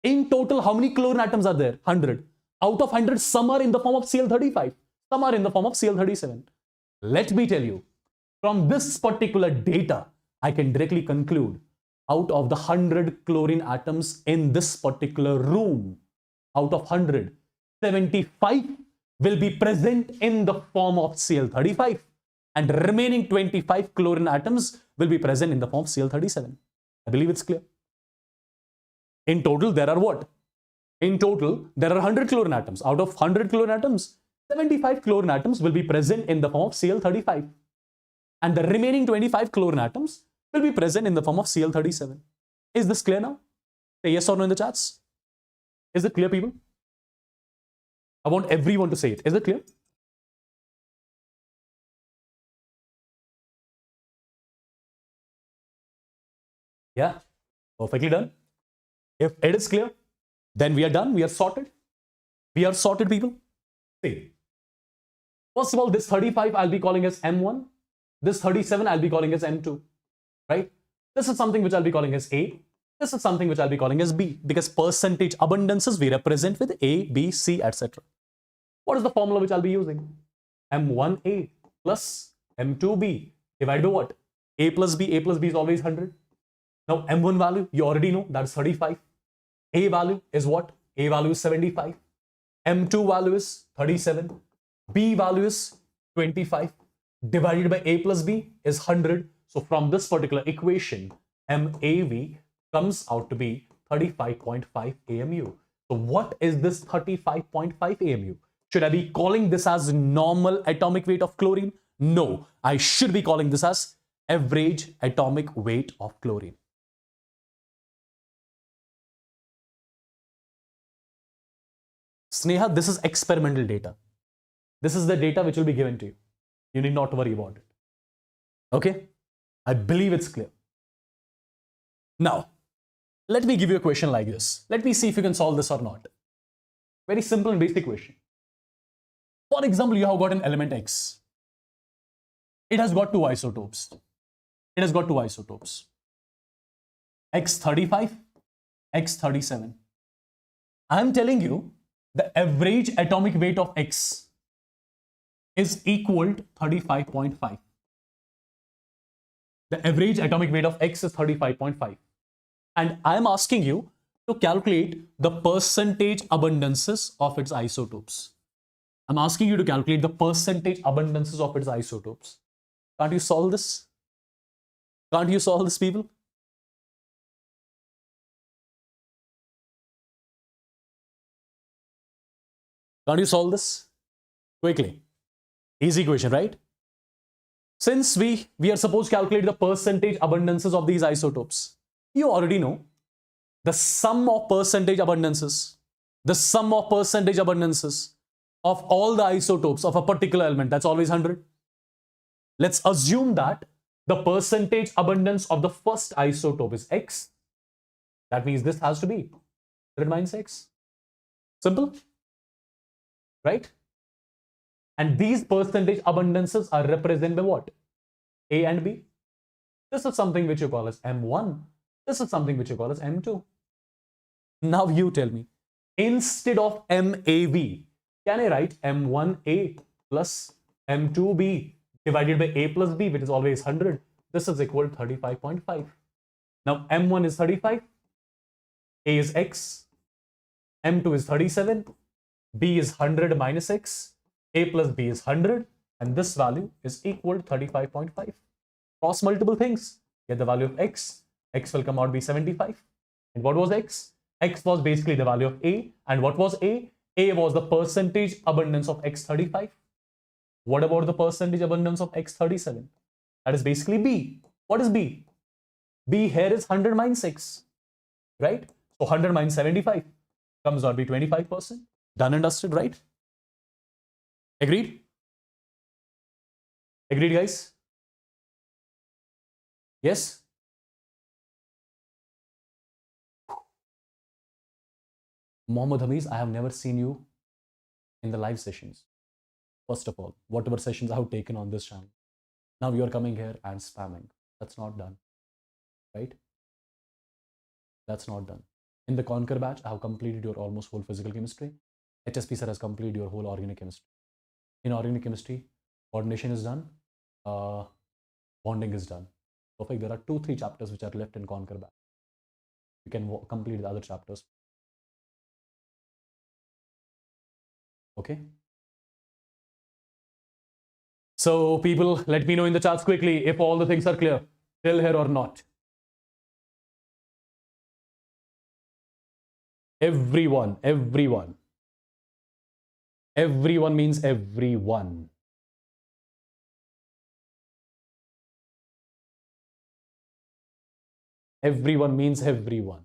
[SPEAKER 1] In total, how many chlorine atoms are there? 100. Out of 100, some are in the form of Cl35, some are in the form of Cl37. Let me tell you, from this particular data, I can directly conclude out of the 100 chlorine atoms in this particular room, out of 100, 75 will be present in the form of Cl35 and remaining 25 chlorine atoms will be present in the form of Cl37. I believe it's clear. In total, there are what? In total, there are 100 chlorine atoms. Out of 100 chlorine atoms, 75 chlorine atoms will be present in the form of Cl35. And the remaining 25 chlorine atoms will be present in the form of Cl37. Is this clear now? Say yes or no in the chats. Is it clear, people? I want everyone to say it. Is it clear? Yeah, perfectly done. If it is clear, then we are done. We are sorted. We are sorted, people. See. First of all, this 35 I'll be calling as M1. This 37 I'll be calling as M2. Right? This is something which I'll be calling as A. This is something which I'll be calling as B. Because percentage abundances we represent with A, B, C, etc. What is the formula which I'll be using? M1A plus M2B divided by what? A plus B is always 100. Now M1 value, you already know, that's 35. A value is what? A value is 75. M2 value is 37. B value is 25. Divided by A plus B is 100. So from this particular equation, MAV comes out to be 35.5 AMU. So what is this 35.5 AMU? Should I be calling this as normal atomic weight of chlorine? No, I should be calling this as average atomic weight of chlorine. Sneha, this is experimental data. This is the data which will be given to you. You need not worry about it. Okay? I believe it's clear. Now, let me give you a question like this. Let me see if you can solve this or not. Very simple and basic question. For example, you have got an element X. It has got two isotopes. It has got two isotopes. X35, X37. I am telling you the average atomic weight of X is equal to 35.5. The average atomic weight of X is 35.5. And I am asking you to calculate the percentage abundances of its isotopes. I'm asking you to calculate the percentage abundances of its isotopes. Can't you solve this? Can't you solve this, people? Can't you solve this? Quickly. Easy question, right? Since we are supposed to calculate the percentage abundances of these isotopes, you already know the sum of percentage abundances, of all the isotopes of a particular element, that's always 100. Let's assume that the percentage abundance of the first isotope is X. That means this has to be 100 minus X. Simple, right? And these percentage abundances are represented by what? A and B. This is something which you call as M1. This is something which you call as M2. Now you tell me, instead of MAV, can I write M1A plus M2B divided by A plus B, which is always 100? This is equal to 35.5. Now M1 is 35, A is X, M2 is 37, B is 100 minus X, A plus B is 100, and this value is equal to 35.5. Cross multiple things, get the value of X. X will come out to be 75. And what was X? X was basically the value of A. And what was A? A was the percentage abundance of X35. What about the percentage abundance of X37? That is basically B. What is B? B here is 100 minus 6, right? So 100 minus 75 comes out to be 25%. Done and dusted, right? Agreed? Agreed, guys? Yes? Mohammed Hamiz, I have never seen you in the live sessions. First of all, whatever sessions I have taken on this channel. Now you are coming here and spamming. That's not done, right? That's not done. In the Conquer batch, I have completed your almost whole physical chemistry. HSP sir has completed your whole organic chemistry. In organic chemistry, coordination is done, bonding is done. Perfect. There are 2-3 chapters which are left in Conquer batch. You can complete the other chapters. Okay. So people, let me know in the charts quickly if all the things are clear till here or not. Everyone means everyone. Everyone means everyone.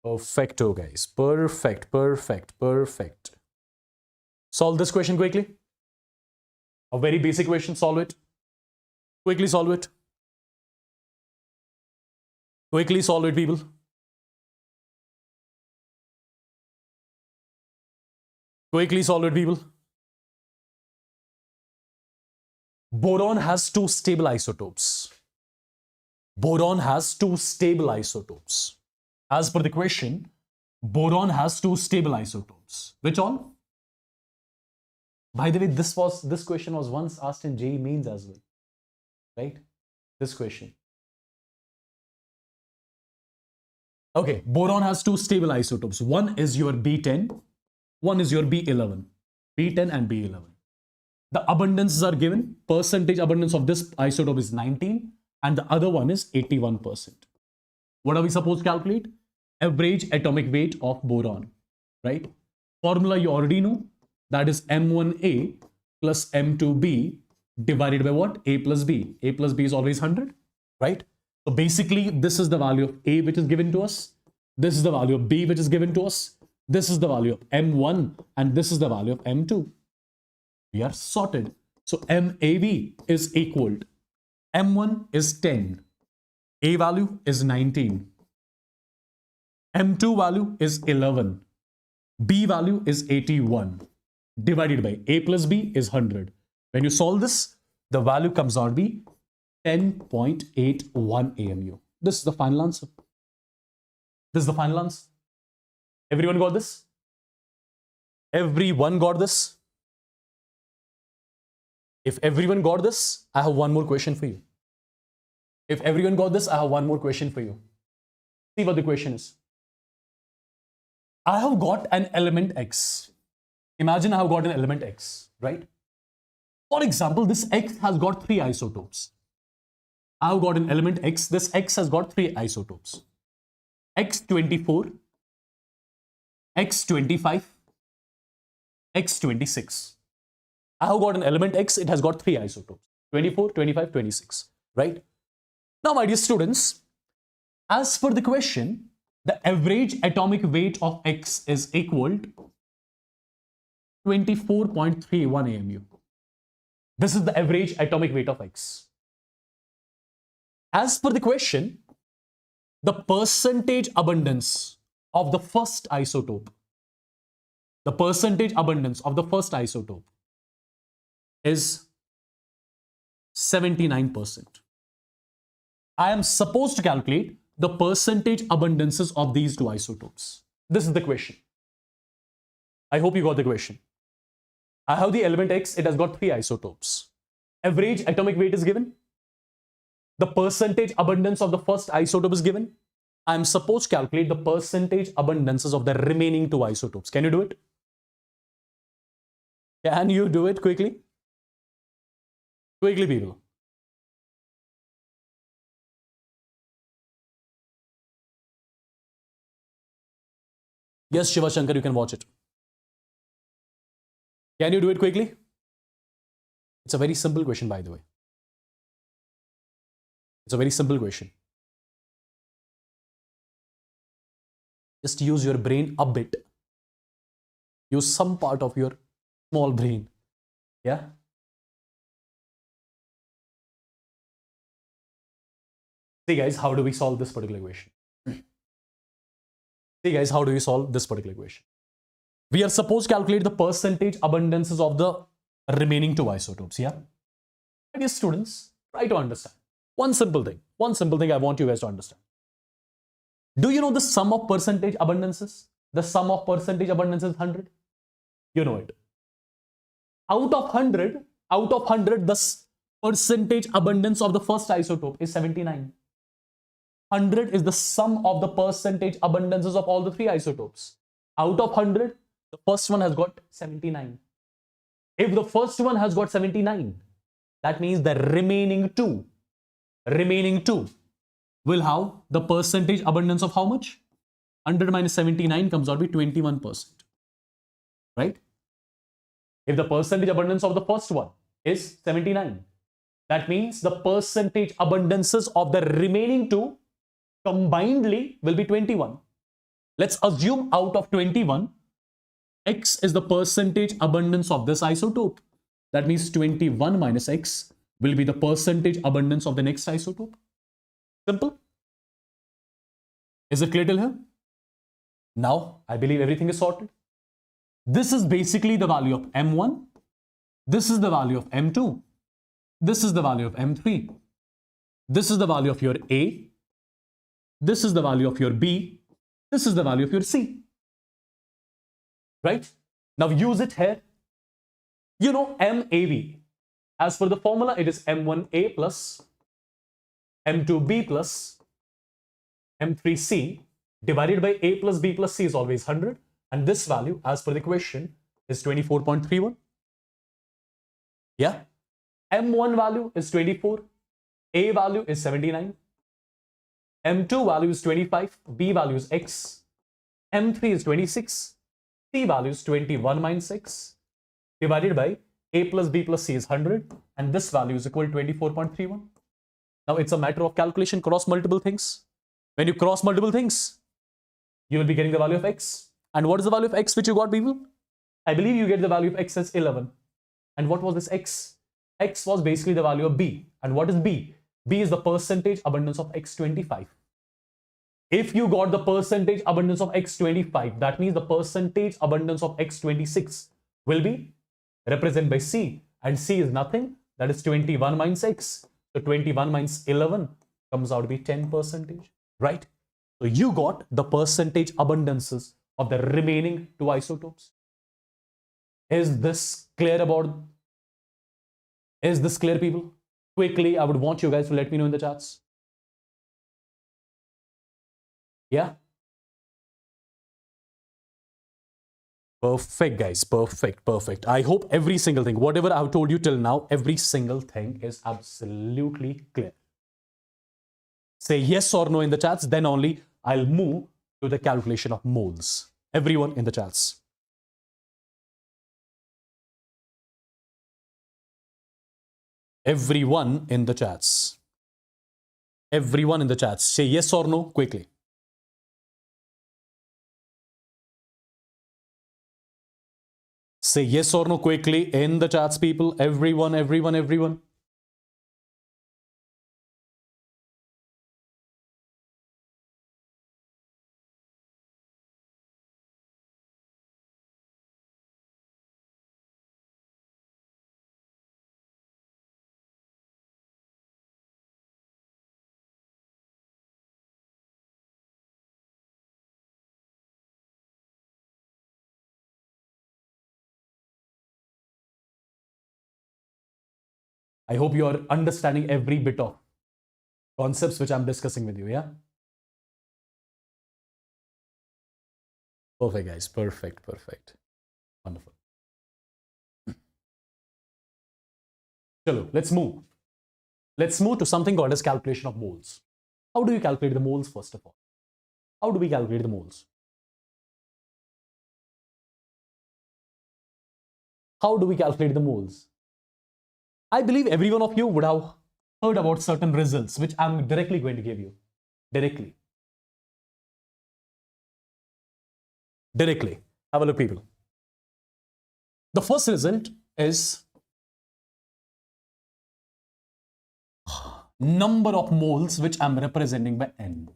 [SPEAKER 1] Perfecto, guys. Perfect. Solve this question quickly. A very basic question. Solve it. Quickly solve it. Quickly solve it, people. Quickly solve it, people. Boron has two stable isotopes. Boron has two stable isotopes. As per the question, boron has two stable isotopes. Which all? By the way, this question was once asked in JEE Mains as well. Right? This question. Okay, boron has two stable isotopes. One is your B10, one is your B11. B10 and B11. The abundances are given. Percentage abundance of this isotope is 19 and the other one is 81%. What are we supposed to calculate? Average atomic weight of boron, right? Formula you already know. That is M1A plus M2B divided by what? A plus B. A plus B is always 100, right? So basically, this is the value of A which is given to us. This is the value of B which is given to us. This is the value of M1 and this is the value of M2. We are sorted. So MAV is equal. M1 is 10. A value is 19. M2 value is 11. B value is 81. Divided by A plus B is 100. When you solve this, the value comes out to be 10.81 AMU. This is the final answer. This is the final answer. Everyone got this? Everyone got this? If everyone got this, I have one more question for you. If everyone got this, I have one more question for you. See what the question is. I have got an element X. Imagine I have got an element X, right? For example, this X has got three isotopes. I have got an element X. This X has got three isotopes. X24, X25, X26. I have got an element X. It has got three isotopes. 24, 25, 26, right? Now, my dear students, as per the question, the average atomic weight of X is equal to 24.31 AMU. This is the average atomic weight of X. As per the question, the percentage abundance of the first isotope, is 79%. I am supposed to calculate the percentage abundances of these two isotopes. This is the question. I hope you got the question. I have the element X, it has got three isotopes. Average atomic weight is given. The percentage abundance of the first isotope is given. I am supposed to calculate the percentage abundances of the remaining two isotopes. Can you do it? Can you do it quickly? Quickly, people. Yes, Shiva Shankar, you can watch it. Can you do it quickly? It's a very simple question, by the way. It's a very simple question. Just use your brain a bit. Use some part of your small brain. Yeah? See, guys, how do we solve this particular question? See, guys, how do we solve this particular question? We are supposed to calculate the percentage abundances of the remaining two isotopes, yeah? My dear students, try to understand. One simple thing I want you guys to understand. Do you know the sum of percentage abundances? The sum of percentage abundances is 100. You know it. Out of 100, the percentage abundance of the first isotope is 79. 100 is the sum of the percentage abundances of all the three isotopes. Out of 100, the first one has got 79. If the first one has got 79, that means the remaining two will have the percentage abundance of how much? 100 minus 79 comes out to be 21%. Right? If the percentage abundance of the first one is 79, that means the percentage abundances of the remaining two combinedly will be 21. Let's assume out of 21, X is the percentage abundance of this isotope. That means 21 minus X will be the percentage abundance of the next isotope. Simple. Is it clear till here? Now, I believe everything is sorted. This is basically the value of M1. This is the value of M2. This is the value of M3. This is the value of your A. This is the value of your B. This is the value of your C. Right? Now use it here. You know MAV. As per the formula, it is M1A plus M2B plus M3C divided by A plus B plus C is always 100. And this value, as per the question, is 24.31. Yeah? M1 value is 24. A value is 79. M2 value is 25. B value is X. M3 is 26. C value is 21 minus X divided by A plus B plus C is 100. And this value is equal to 24.31. Now it's a matter of calculation, cross multiple things. When you cross multiple things, you will be getting the value of X. And what is the value of X which you got, people? I believe you get the value of X as 11. And what was this X? X was basically the value of B. And what is B? B is the percentage abundance of X25. If you got the percentage abundance of X25, that means the percentage abundance of X26 will be represented by C. And C is nothing. That is 21 minus X. So 21 minus 11 comes out to be 10%. Right? So you got the percentage abundances of the remaining two isotopes. Is this clear, people? Quickly, I would want you guys to let me know in the chats. Yeah? Perfect, guys. Perfect. I hope every single thing, whatever I've told you till now, every single thing is absolutely clear. Say yes or no in the chats, then only I'll move to the calculation of moles. Everyone in the chats. Everyone in the chats. Everyone in the chats. Say yes or no quickly. Say yes or no quickly in the chats, people. Everyone. I hope you are understanding every bit of concepts which I'm discussing with you, yeah? Perfect, guys. Perfect. Wonderful. Chalo, let's move. Let's move to something called as calculation of moles. How do you calculate the moles, first of all? How do we calculate the moles? How do we calculate the moles? I believe every one of you would have heard about certain results, which I'm directly going to give you. Directly. Have a look, people. The first result is number of moles, which I'm representing by N.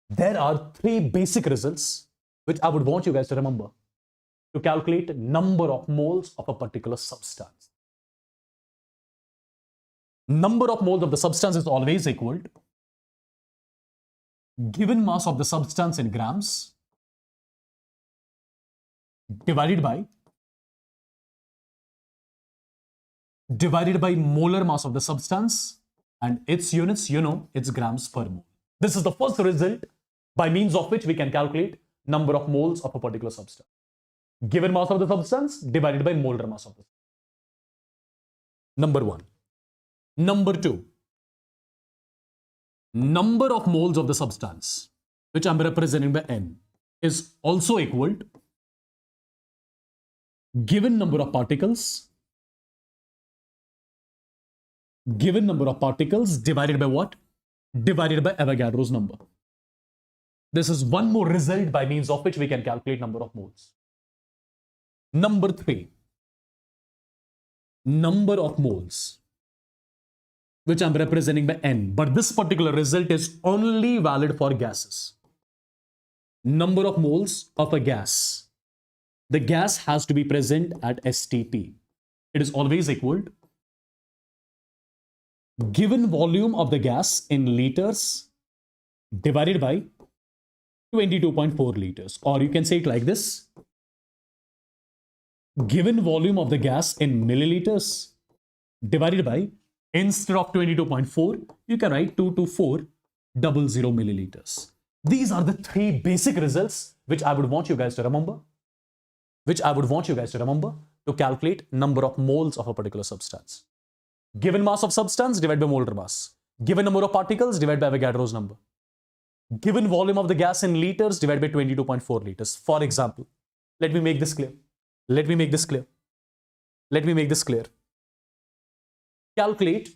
[SPEAKER 1] There are three basic results, which I would want you guys to remember to calculate number of moles of a particular substance. Number of moles of the substance is always equal to given mass of the substance in grams divided by divided by molar mass of the substance, and its units, it's grams per mole. This is the first result by means of which we can calculate number of moles of a particular substance. Given mass of the substance divided by molar mass of the substance. Number 1. Number 2. Number of moles of the substance, which I'm representing by N, is also equal to given number of particles divided by what? Divided by Avogadro's number. This is one more result by means of which we can calculate number of moles. Number 3. Number of moles, which I'm representing by N, but this particular result is only valid for gases. Number of moles of a gas. The gas has to be present at STP. It is always equal to given volume of the gas in liters divided by 22.4 liters. Or you can say it like this. Given volume of the gas in milliliters divided by, instead of 22.4, you can write 22400 milliliters. These are the 3 basic results which I would want you guys to remember. To calculate number of moles of a particular substance. Given mass of substance divided by molar mass. Given number of particles divided by Avogadro's number. Given volume of the gas in liters divided by 22.4 liters. For example, let me make this clear. Calculate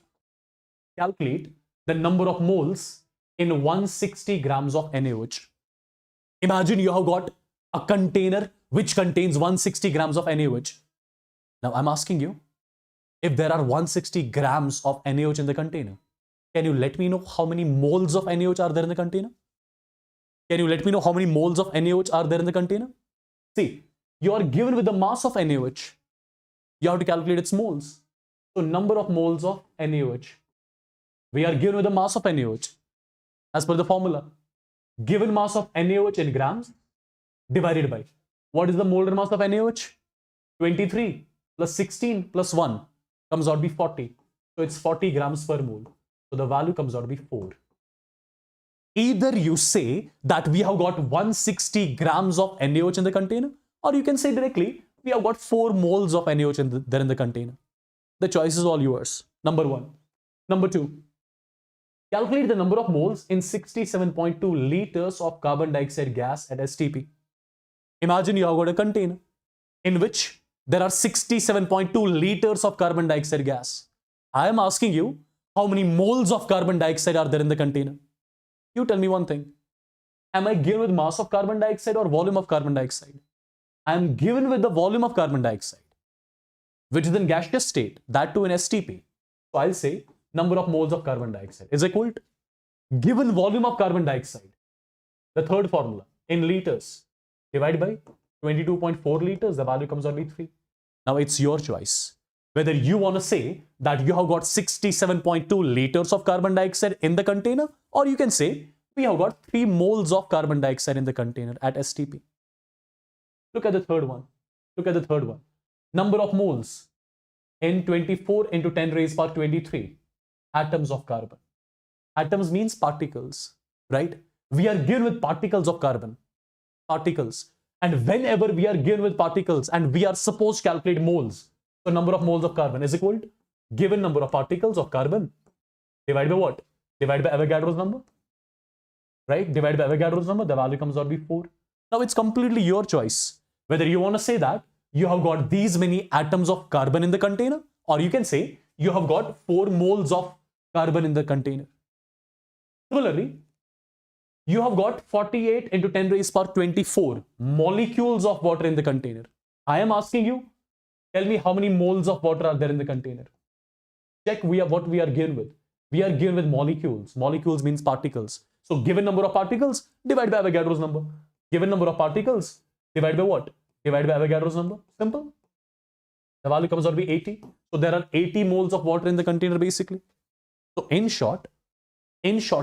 [SPEAKER 1] the number of moles in 160 grams of NaOH. Imagine you have got a container which contains 160 grams of NaOH. Now I'm asking you, if there are 160 grams of NaOH in the container, can you let me know how many moles of NaOH are there in the container? See, you are given with the mass of NaOH. You have to calculate its moles. So number of moles of NaOH. We are given with the mass of NaOH as per the formula. Given mass of NaOH in grams divided by, what is the molar mass of NaOH? 23 plus 16 plus 1 comes out to be 40. So it's 40 grams per mole. So the value comes out to be 4. Either you say that we have got 160 grams of NaOH in the container, or you can say directly, we have got 4 moles of NaOH there in the container. The choice is all yours. Number 1. Number 2. Calculate the number of moles in 67.2 liters of carbon dioxide gas at STP. Imagine you have got a container in which there are 67.2 liters of carbon dioxide gas. I am asking you, how many moles of carbon dioxide are there in the container? You tell me one thing. Am I given with mass of carbon dioxide or volume of carbon dioxide? I am given with the volume of carbon dioxide, which is in gaseous state, that too in STP. So I'll say number of moles of carbon dioxide is equal to given volume of carbon dioxide, the third formula, in liters, divided by 22.4 liters, the value comes out to be 3. Now it's your choice. Whether you want to say that you have got 67.2 liters of carbon dioxide in the container, or you can say we have got 3 moles of carbon dioxide in the container at STP. Look at the third one. Number of moles in 24 into 10 raised power 23 atoms of carbon. Atoms means particles, right? We are given with particles of carbon. Particles. And whenever we are given with particles and we are supposed to calculate moles, so number of moles of carbon is equal to given number of particles of carbon divided by what? Divided by Avogadro's number, right? Divided by Avogadro's number, the value comes out to be 4. Now it's completely your choice. Whether you want to say that you have got these many atoms of carbon in the container, or you can say you have got 4 moles of carbon in the container. Similarly, you have got 48 into 10 raised power 24 molecules of water in the container. I am asking you, tell me how many moles of water are there in the container. Check what we are given with. We are given with molecules. Molecules means particles. So given number of particles, divide by Avogadro's number. Given number of particles, divide by what? Divide by Avogadro's number. Simple. The value comes out to be 80. So there are 80 moles of water in the container basically. So in short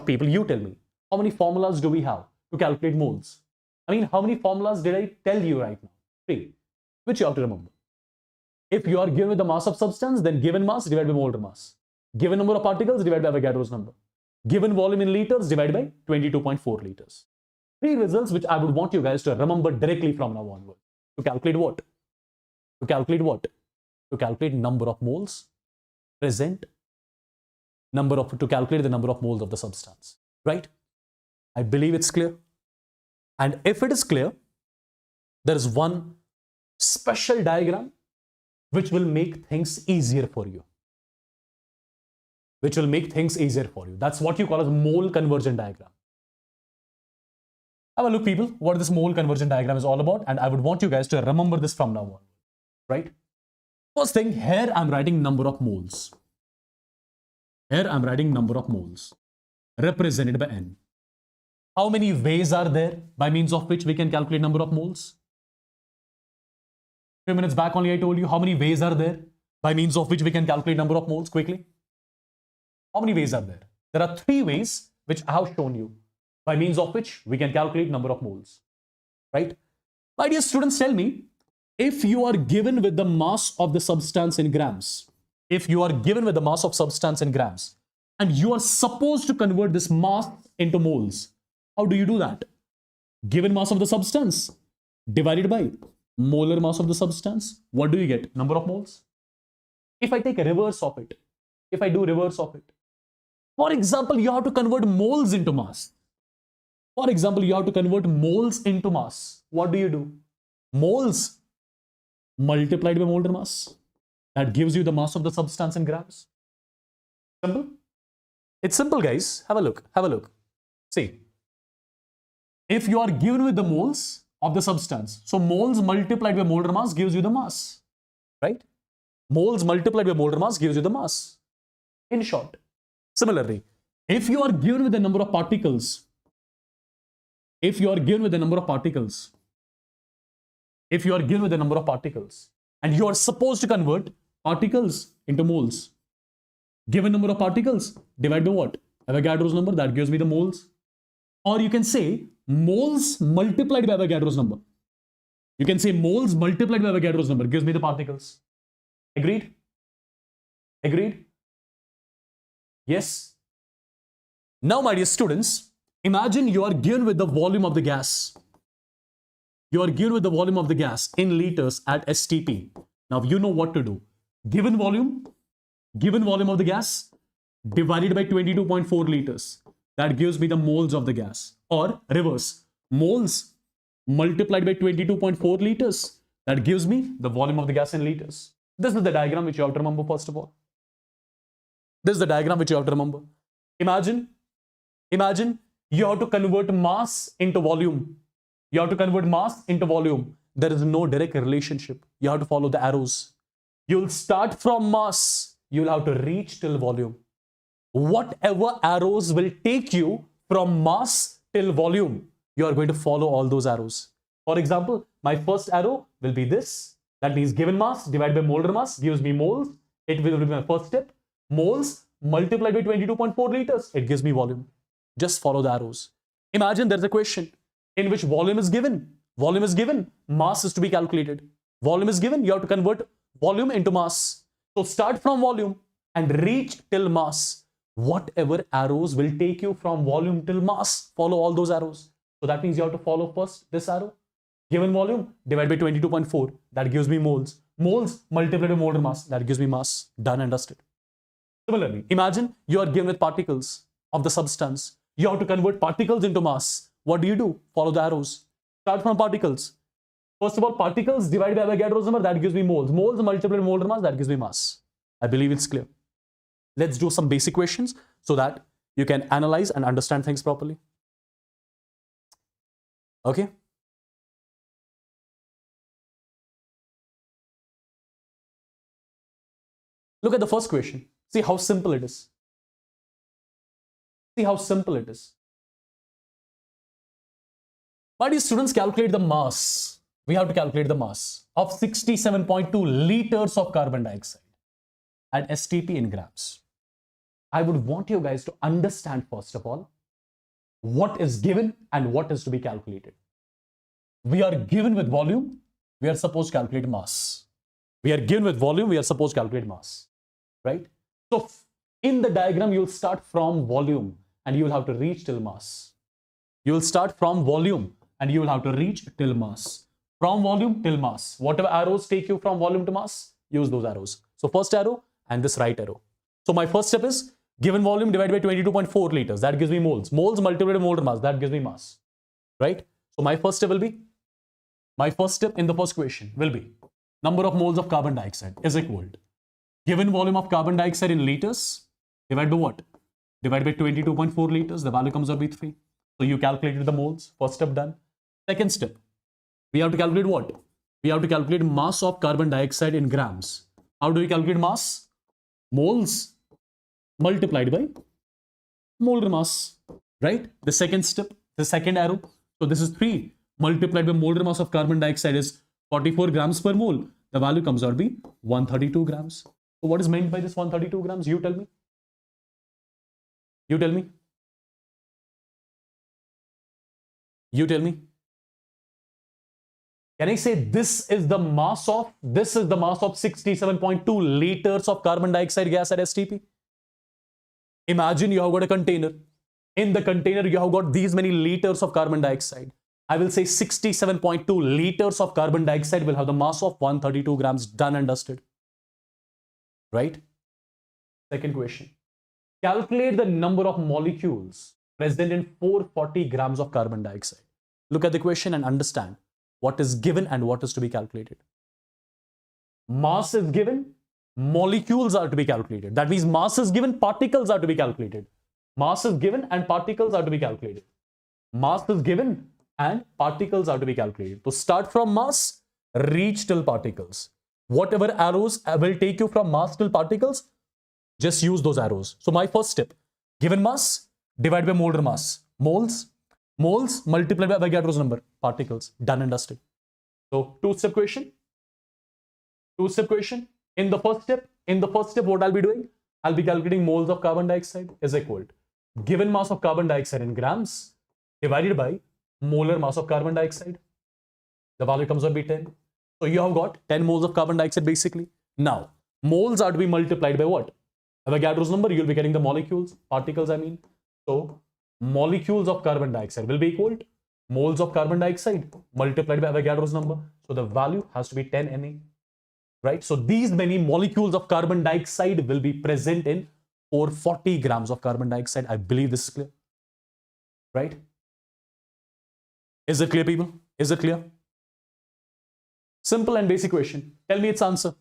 [SPEAKER 1] people, you tell me, how many formulas do we have to calculate moles? I mean, how many formulas did I tell you right now? 3. Which you have to remember. If you are given with the mass of substance, then given mass divided by molar mass. Given number of particles divided by Avogadro's number. Given volume in liters divided by 22.4 liters. Three results which I would want you guys to remember directly from now onward. To calculate what? To calculate what? To calculate number of moles present, to calculate the number of moles of the substance. Right? I believe it's clear. And if it is clear, there is one special diagram which will make things easier for you. Which will make things easier for you. That's what you call as mole conversion diagram. Have a look, people, what this mole conversion diagram is all about, and I would want you guys to remember this from now on. Right? First thing, here I'm writing number of moles. Here I'm writing number of moles represented by N. How many ways are there by means of which we can calculate number of moles? A few minutes back only I told you how many ways are there by means of which we can calculate number of moles quickly. How many ways are there? There are three ways which I have shown you by means of which we can calculate number of moles. Right? My dear students, tell me, if you are given with the mass of the substance in grams, if you are given with the mass of substance in grams, and you are supposed to convert this mass into moles, how do you do that? Given mass of the substance divided by molar mass of the substance, what do you get? Number of moles. If I take a reverse of it, if I do reverse of it, for example, you have to convert moles into mass. For example, you have to convert moles into mass. What do you do? Moles multiplied by molar mass. That gives you the mass of the substance in grams. Simple? It's simple, guys. Have a look. Have a look. See, if you are given with the moles of the substance, so moles multiplied by molar mass gives you the mass. Right? Moles multiplied by molar mass gives you the mass. In short. Similarly, if you are given with the number of particles, and you are supposed to convert particles into moles, given number of particles, divide by what? Avogadro's number, that gives me the moles. Or you can say moles multiplied by Avogadro's number. You can say moles multiplied by Avogadro's number gives me the particles. Agreed? Agreed? Yes. Now, my dear students, imagine you are given with the volume of the gas. You are given with the volume of the gas in liters at STP. Now, you know what to do. Given volume of the gas divided by 22.4 liters. That gives me the moles of the gas. Or reverse, moles multiplied by 22.4 liters. That gives me the volume of the gas in liters. This is the diagram which you have to remember first of all. This is the diagram which you have to remember. Imagine you have to convert mass into volume. You have to convert mass into volume. There is no direct relationship. You have to follow the arrows. You'll start from mass. You'll have to reach till volume. Whatever arrows will take you from mass till volume, you are going to follow all those arrows. For example, my first arrow will be this. That means given mass divided by molar mass gives me moles. It will be my first step. Moles multiplied by 22.4 liters. It gives me volume. Just follow the arrows. Imagine there's a question in which volume is given. Volume is given. Mass is to be calculated. Volume is given. You have to convert volume into mass. So start from volume and reach till mass. Whatever arrows will take you from volume till mass, follow all those arrows. So that means you have to follow first this arrow. Given volume, divide by 22.4. That gives me moles. Moles multiplied by molar mass. That gives me mass. Done and dusted. Similarly, imagine you are given with particles of the substance. You have to convert particles into mass. What do? Follow the arrows. Start from particles. First of all, particles divided by Avogadro's number, that gives me moles. Moles multiplied by molar mass, that gives me mass. I believe it's clear. Let's do some basic questions so that you can analyze and understand things properly. Okay? Look at the first question. See how simple it is. See how simple it is. Why do students calculate the mass? We have to calculate the mass of 67.2 liters of carbon dioxide at STP in grams. I would want you guys to understand, first of all, what is given and what is to be calculated. We are given with volume. We are supposed to calculate mass. We are given with volume, we are supposed to calculate mass, right? So in the diagram, you'll start from volume and you will have to reach till mass. You will start from volume and you will have to reach till mass. From volume till mass. Whatever arrows take you from volume to mass, use those arrows. So first arrow and this right arrow. So my first step is given volume divided by 22.4 liters. That gives me moles. Moles multiplied by molar mass. That gives me mass, right? So my first step in the first question will be number of moles of carbon dioxide is equal to given volume of carbon dioxide in liters divided by what? Divided by 22.4 liters. The value comes out to be 3. So you calculated the moles. First step done. Second step, we have to calculate what? We have to calculate mass of carbon dioxide in grams. How do we calculate mass? Moles multiplied by molar mass, right? The second step, the second arrow. So this is 3 multiplied by molar mass of carbon dioxide is 44 grams per mole. The value comes out to be 132 grams. So what is meant by this 132 grams? You tell me. You tell me. You tell me. Can I say this is the mass of 67.2 liters of carbon dioxide gas at STP? Imagine you have got a container. In the container, you have got these many liters of carbon dioxide. I will say 67.2 liters of carbon dioxide will have the mass of 132 grams. Done and dusted. Right? Second question. Calculate the number of molecules present in 440 grams of carbon dioxide. Look at the question and understand what is given and what is to be calculated. Mass is given, molecules are to be calculated. That means mass is given, particles are to be calculated. Mass is given and particles are to be calculated. Mass is given and particles are to be calculated. So start from mass, reach till particles. Whatever arrows will take you from mass till particles, just use those arrows. So my first step, given mass, divide by molar mass. Moles multiplied by Avogadro's number. Particles. Done and dusted. So two-step question. In the first step, what I'll be doing? I'll be calculating moles of carbon dioxide is equal to given mass of carbon dioxide in grams divided by molar mass of carbon dioxide. The value comes out to be 10. So you have got 10 moles of carbon dioxide basically. Now, moles are to be multiplied by what? Avogadro's number, you'll be getting the molecules, particles I mean. So, molecules of carbon dioxide will be equal to moles of carbon dioxide multiplied by Avogadro's number. So, the value has to be 10 Na. Right? So, these many molecules of carbon dioxide will be present in 440 grams of carbon dioxide. I believe this is clear. Right? Is it clear, people? Is it clear? Simple and basic question. Tell me its answer.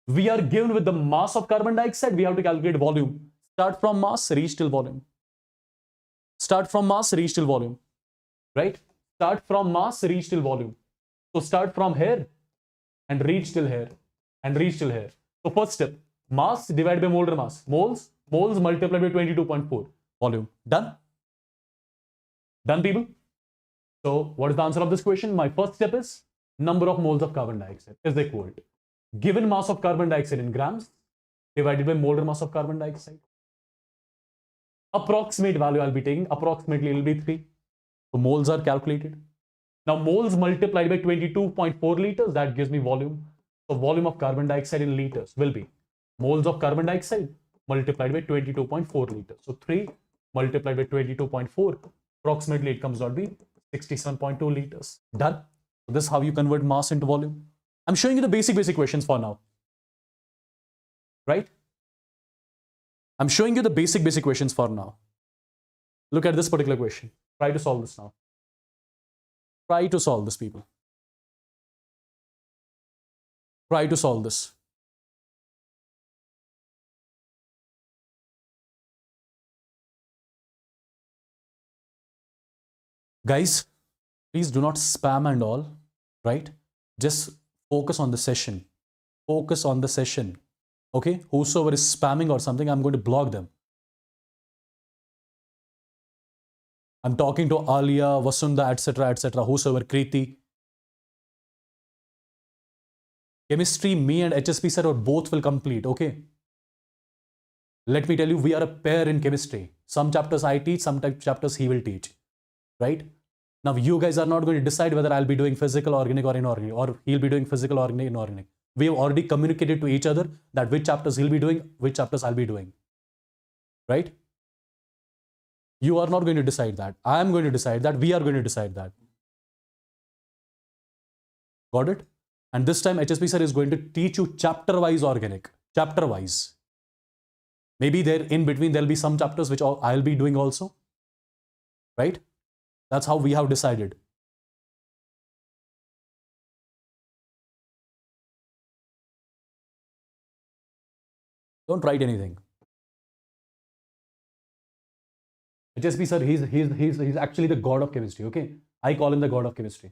[SPEAKER 1] We are given with the mass of carbon dioxide. We have to calculate volume. Start from mass, reach till volume. Start from mass, reach till volume. Right? Start from mass, reach till volume. So start from here and reach till here and reach till here. So first step, mass divided by molar mass. Moles multiplied by 22.4. Volume. Done? Done, people? So what is the answer of this question? My first step is number of moles of carbon dioxide is equal to given mass of carbon dioxide in grams divided by molar mass of carbon dioxide. Approximate value I'll be taking. Approximately it will be 3. So moles are calculated. Now moles multiplied by 22.4 liters, that gives me volume. So volume of carbon dioxide in liters will be moles of carbon dioxide multiplied by 22.4 liters. So 3 multiplied by 22.4, approximately it comes out to be 67.2 liters. Done. So this is how you convert mass into volume. I'm showing you the basic questions for now. Right? I'm showing you the basic questions for now. Look at this particular question. Try to solve this now. Try to solve this, people. Try to solve this. Guys, please do not spam and all, right? Just focus on the session. Focus on the session. Okay? Whosoever is spamming or something, I'm going to block them. I'm talking to Alia, Vasunda, etc., whosoever, Kriti. Chemistry, me and HSP sir or both will complete, okay? Let me tell you, we are a pair in chemistry. Some chapters I teach, some chapters he will teach, right? Now, you guys are not going to decide whether I'll be doing physical, organic or inorganic, or he'll be doing physical, organic, inorganic. We have already communicated to each other that which chapters he'll be doing, which chapters I'll be doing. Right? You are not going to decide that. I am going to decide that. We are going to decide that. Got it? And this time HSP sir is going to teach you chapter-wise organic. Chapter-wise. Maybe there in between there'll be some chapters which I'll be doing also. Right? That's how we have decided. Don't write anything. HSP sir, he's actually the god of chemistry, okay? I call him the god of chemistry.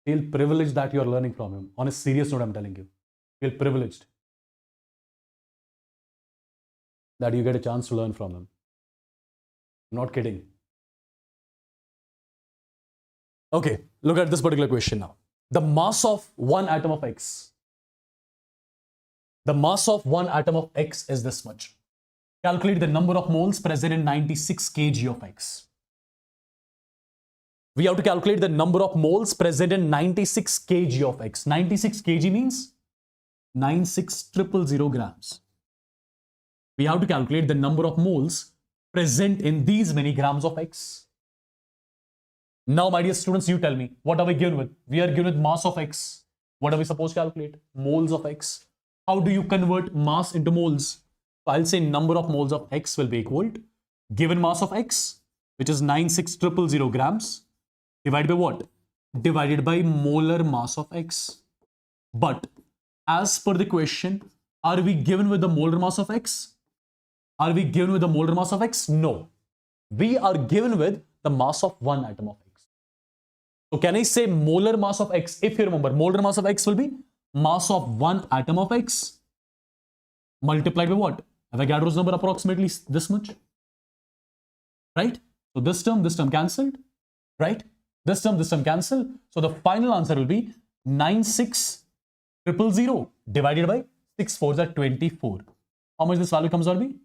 [SPEAKER 1] Feel privileged that you're learning from him. On a serious note, I'm telling you. Feel privileged that you get a chance to learn from him. I'm not kidding. Okay, look at this particular question now. The mass of one atom of X. The mass of one atom of X is this much. Calculate the number of moles present in 96 kg of X. We have to calculate the number of moles present in 96 kg of X. 96 kg means 96,000 grams. We have to calculate the number of moles present in these many grams of X. Now, my dear students, you tell me, what are we given with? We are given with mass of X. What are we supposed to calculate? Moles of X. How do you convert mass into moles? So I'll say number of moles of X will be equal to given mass of X, which is 96,000 grams, divided by what? Divided by molar mass of X. But as per the question, are we given with the molar mass of X? Are we given with the molar mass of X? No. We are given with the mass of one atom of X. So can I say molar mass of X? If you remember, molar mass of X will be mass of one atom of X multiplied by what? Avogadro's number, approximately this much. Right? So this term cancelled. Right? This term cancelled. So the final answer will be 96,000 divided by 6 4s are 24. How much this value comes out to be?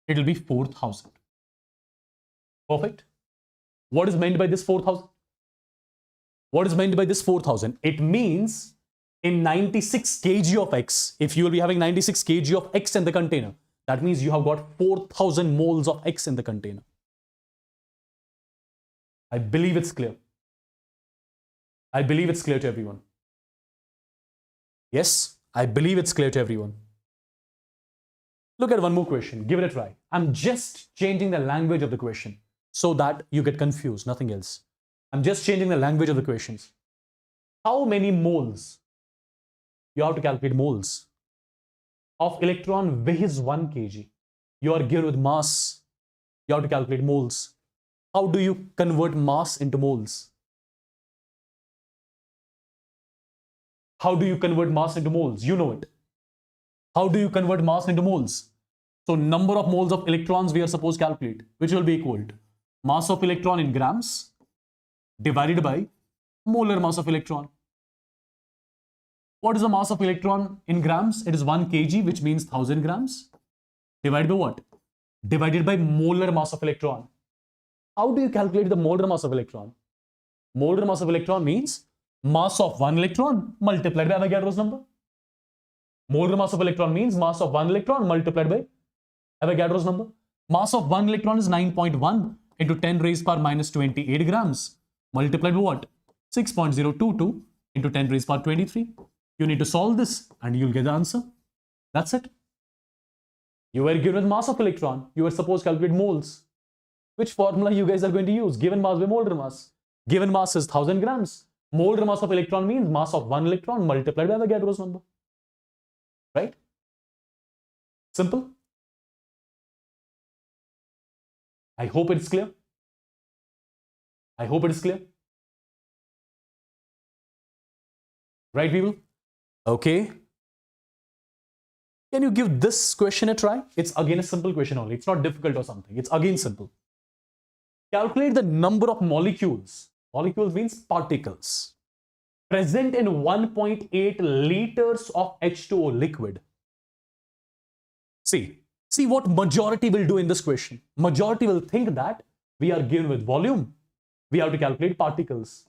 [SPEAKER 1] It will be 4,000. Perfect. What is meant by this 4,000? What is meant by this 4,000? It means in 96 kg of X, if you will be having 96 kg of X in the container, that means you have got 4,000 moles of X in the container. I believe it's clear. I believe it's clear to everyone. Yes, I believe it's clear to everyone. Look at one more question. Give it a try. I'm just changing the language of the question so that you get confused, nothing else. I'm just changing the language of the questions. How many moles? You have to calculate moles. Of electron weighs 1 kg. You are given with mass. You have to calculate moles. How do you convert mass into moles? How do you convert mass into moles? You know it. How do you convert mass into moles? So number of moles of electrons we are supposed to calculate, which will be equal to mass of electron in grams divided by molar mass of electron. What is the mass of electron in grams? It is 1 kg, which means 1000 grams. Divided by what? Divided by molar mass of electron. How do you calculate the molar mass of electron? Molar mass of electron means mass of one electron multiplied by Avogadro's number. Molar mass of electron means mass of one electron multiplied by Avogadro's number. Mass of one electron is 9.1 into 10 raised power minus 28 grams multiplied by what? 6.022 into 10 raised power 23. You need to solve this and you'll get the answer. That's it. You were given mass of electron. You were supposed to calculate moles. Which formula you guys are going to use? Given mass by molar mass. Given mass is 1000 grams. Molar mass of electron means mass of one electron multiplied by Avogadro's number. Right? Simple. I hope it's clear. I hope it is clear. Right, people? Okay. Can you give this question a try? It's again a simple question only. It's not difficult or something. It's again simple. Calculate the number of molecules. Molecules means particles. Present in 1.8 liters of H2O liquid. See what majority will do in this question. Majority will think that we are given with volume. we have to calculate particles,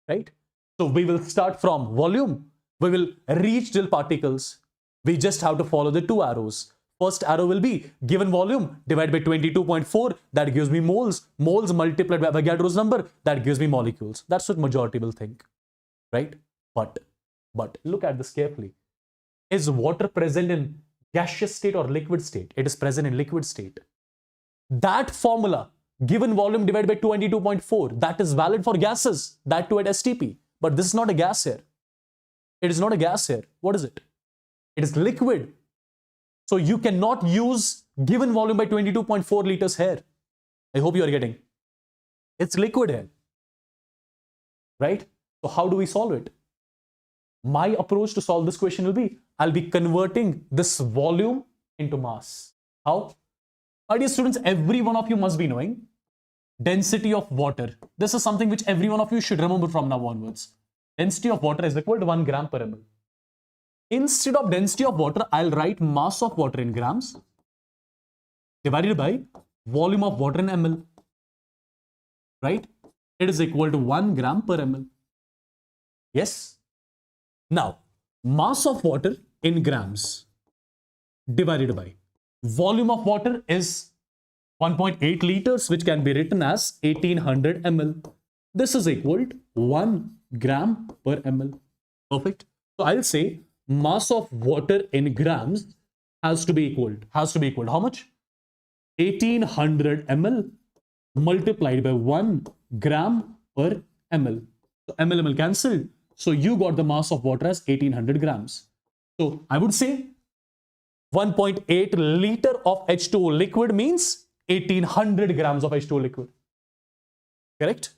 [SPEAKER 1] right? So we will start from volume, we will reach till particles. We just have to follow the two arrows. First arrow will be given volume divided by 22.4, that gives me moles. Moles multiplied by Avogadro's number, that gives me molecules. That's what majority will think, right? But look at this carefully. Is water present in gaseous state or liquid state? It is present in liquid state. That formula, given volume divided by 22.4, that is valid for gases, that too at STP. But this is not a gas here. It is not a gas here. What is it? It is liquid. So you cannot use given volume by 22.4 liters here. I hope you are getting. It's liquid here, right? So how do we solve it? My approach to solve this question will be, I'll be converting this volume into mass. How? My dear students, every one of you must be knowing density of water. This is something which every one of you should remember from now onwards. Density of water is equal to 1 gram per ml. Instead of density of water, I'll write mass of water in grams divided by volume of water in ml, right? It is equal to 1 gram per ml. Yes? Now, mass of water in grams divided by volume of water is 1.8 liters, which can be written as 1800 ml. This is equal to 1 gram per ml. Perfect. So I'll say mass of water in grams has to be equal to how much? 1800 ml multiplied by 1 gram per ml. So ml cancelled. So you got the mass of water as 1800 grams. So I would say 1.8 liter of H2O liquid means 1800 grams of H2O liquid. Correct?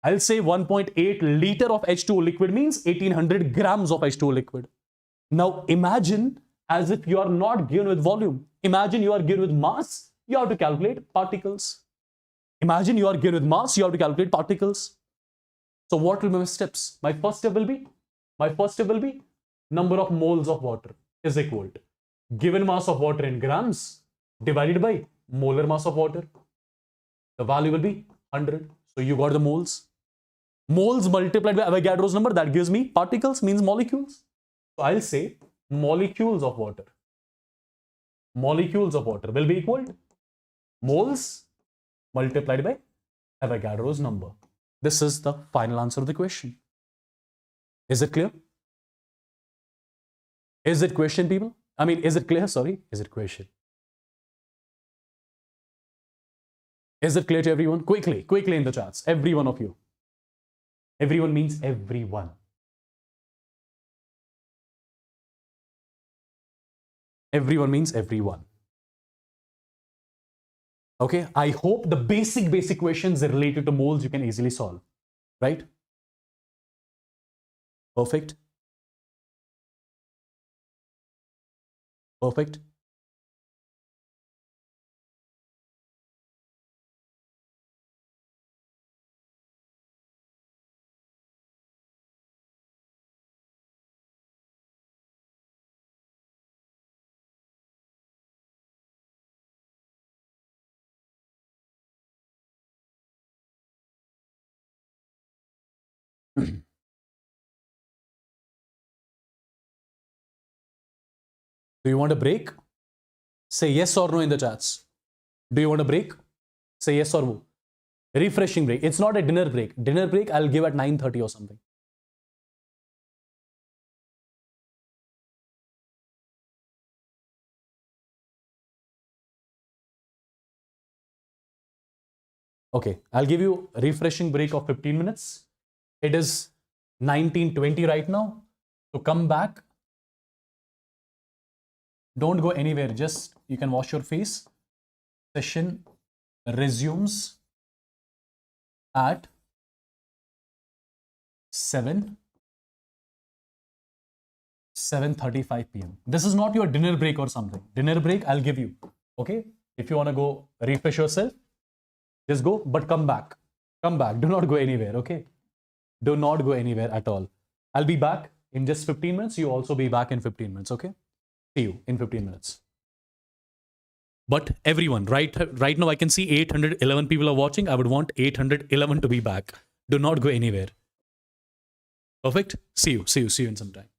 [SPEAKER 1] I'll say 1.8 liter of H2O liquid means 1800 grams of H2O liquid. Now imagine as if you are not given with volume. Imagine you are given with mass, you have to calculate particles. Imagine you are given with mass, you have to calculate particles. So what will be my steps? My first step will be number of moles of water is equal to given mass of water in grams divided by molar mass of water. The value will be 100. So you got the moles. Moles multiplied by Avogadro's number, that gives me particles, means molecules. So I'll say molecules of water. Molecules of water will be equal to moles multiplied by Avogadro's number. This is the final answer of the question. Is it clear? Is it question, people? I mean, is it clear? Sorry, is it question? Is it clear to everyone? Quickly in the chats. Every one of you. Everyone means everyone. Everyone means everyone. Okay, I hope the basic questions related to moles you can easily solve, right? Perfect. Perfect. Do you want a break? Say yes or no in the chats. Do you want a break? Say yes or no. Refreshing break. It's not a dinner break. Dinner break I'll give at 9:30 or something. Okay, I'll give you a refreshing break of 15 minutes. It is 19:20 right now. So come back. Don't go anywhere. Just you can wash your face. Session resumes at 7:35 p.m. This is not your dinner break or something. Dinner break I'll give you. Okay? If you want to go refresh yourself, just go, but come back. Come back. Do not go anywhere, okay? Do not go anywhere at all. I'll be back in just 15 minutes. You also be back in 15 minutes, okay? See you in 15 minutes. But everyone, right now, I can see 811 people are watching. I would want 811 to be back. Do not go anywhere. Perfect. See you in some time.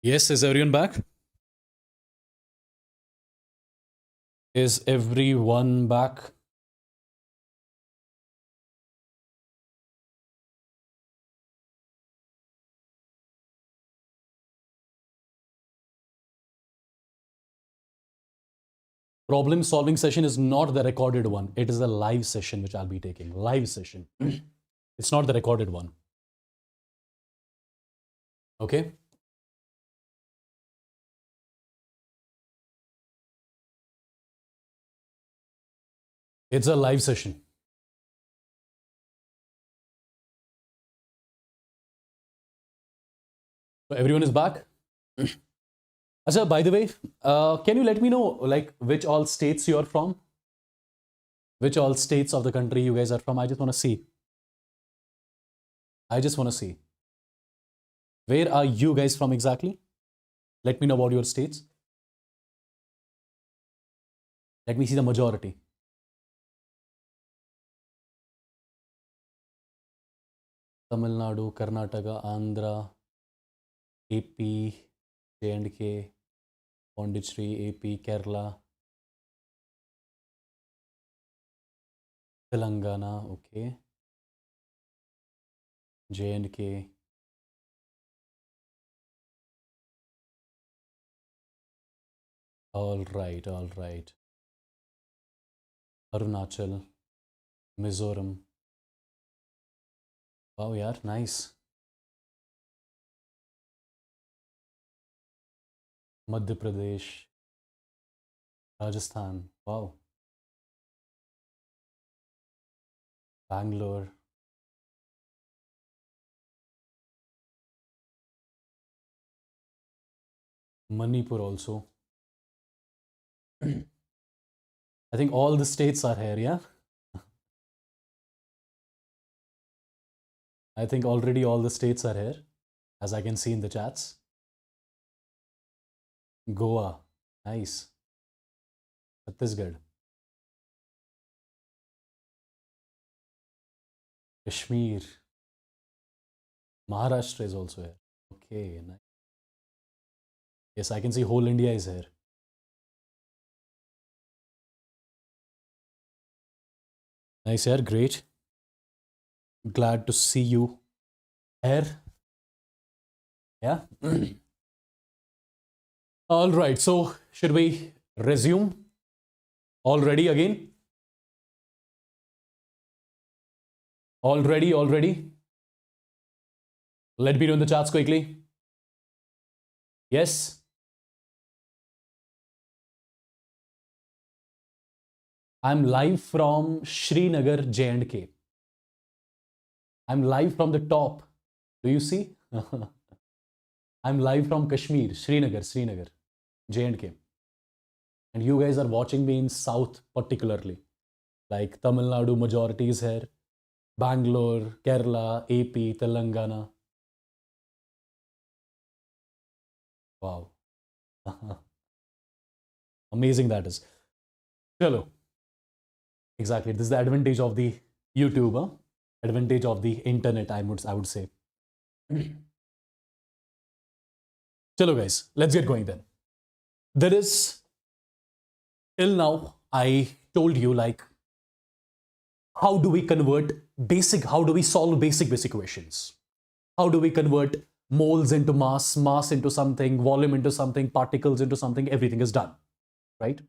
[SPEAKER 1] Yes, is everyone back? Is everyone back? Problem solving session is not the recorded one. It is a live session which I'll be taking. Live session. It's not the recorded one. Okay? It's a live session. So everyone is back? Achha, by the way, can you let me know like which all states you are from? Which all states of the country you guys are from? I just want to see. I just want to see. Where are you guys from exactly? Let me know about your states. Let me see the majority. Tamil Nadu, Karnataka, Andhra, AP, J&K, Pondicherry, AP, Kerala, Telangana, okay, J&K, all right, Arunachal, Mizoram, wow, yeah, nice, Madhya Pradesh, Rajasthan, wow, Bangalore, Manipur also. I think all the states are here, yeah? I think already all the states are here, as I can see in the chats. Goa, nice. Chhattisgarh, Kashmir, Maharashtra is also here. Okay, nice. Yes, I can see whole India is here. Nice here, great. Glad to see you here. Yeah. All right, so should we resume? All ready again? All ready? Let me know in the chats quickly. Yes. I'm live from Srinagar, J&K. I'm live from the top. Do you see? I'm live from Kashmir, Srinagar, J&K. And you guys are watching me in South particularly. Like Tamil Nadu majority is here. Bangalore, Kerala, AP, Telangana. Wow. Amazing that is. Chalo. Exactly. This is the advantage of the YouTube, huh? Advantage of the internet, I would say. Chalo guys, let's get going then. There is, till now, I told you like, how do we how do we solve basic questions? How do we convert moles into mass into something, volume into something, particles into something, everything is done, right?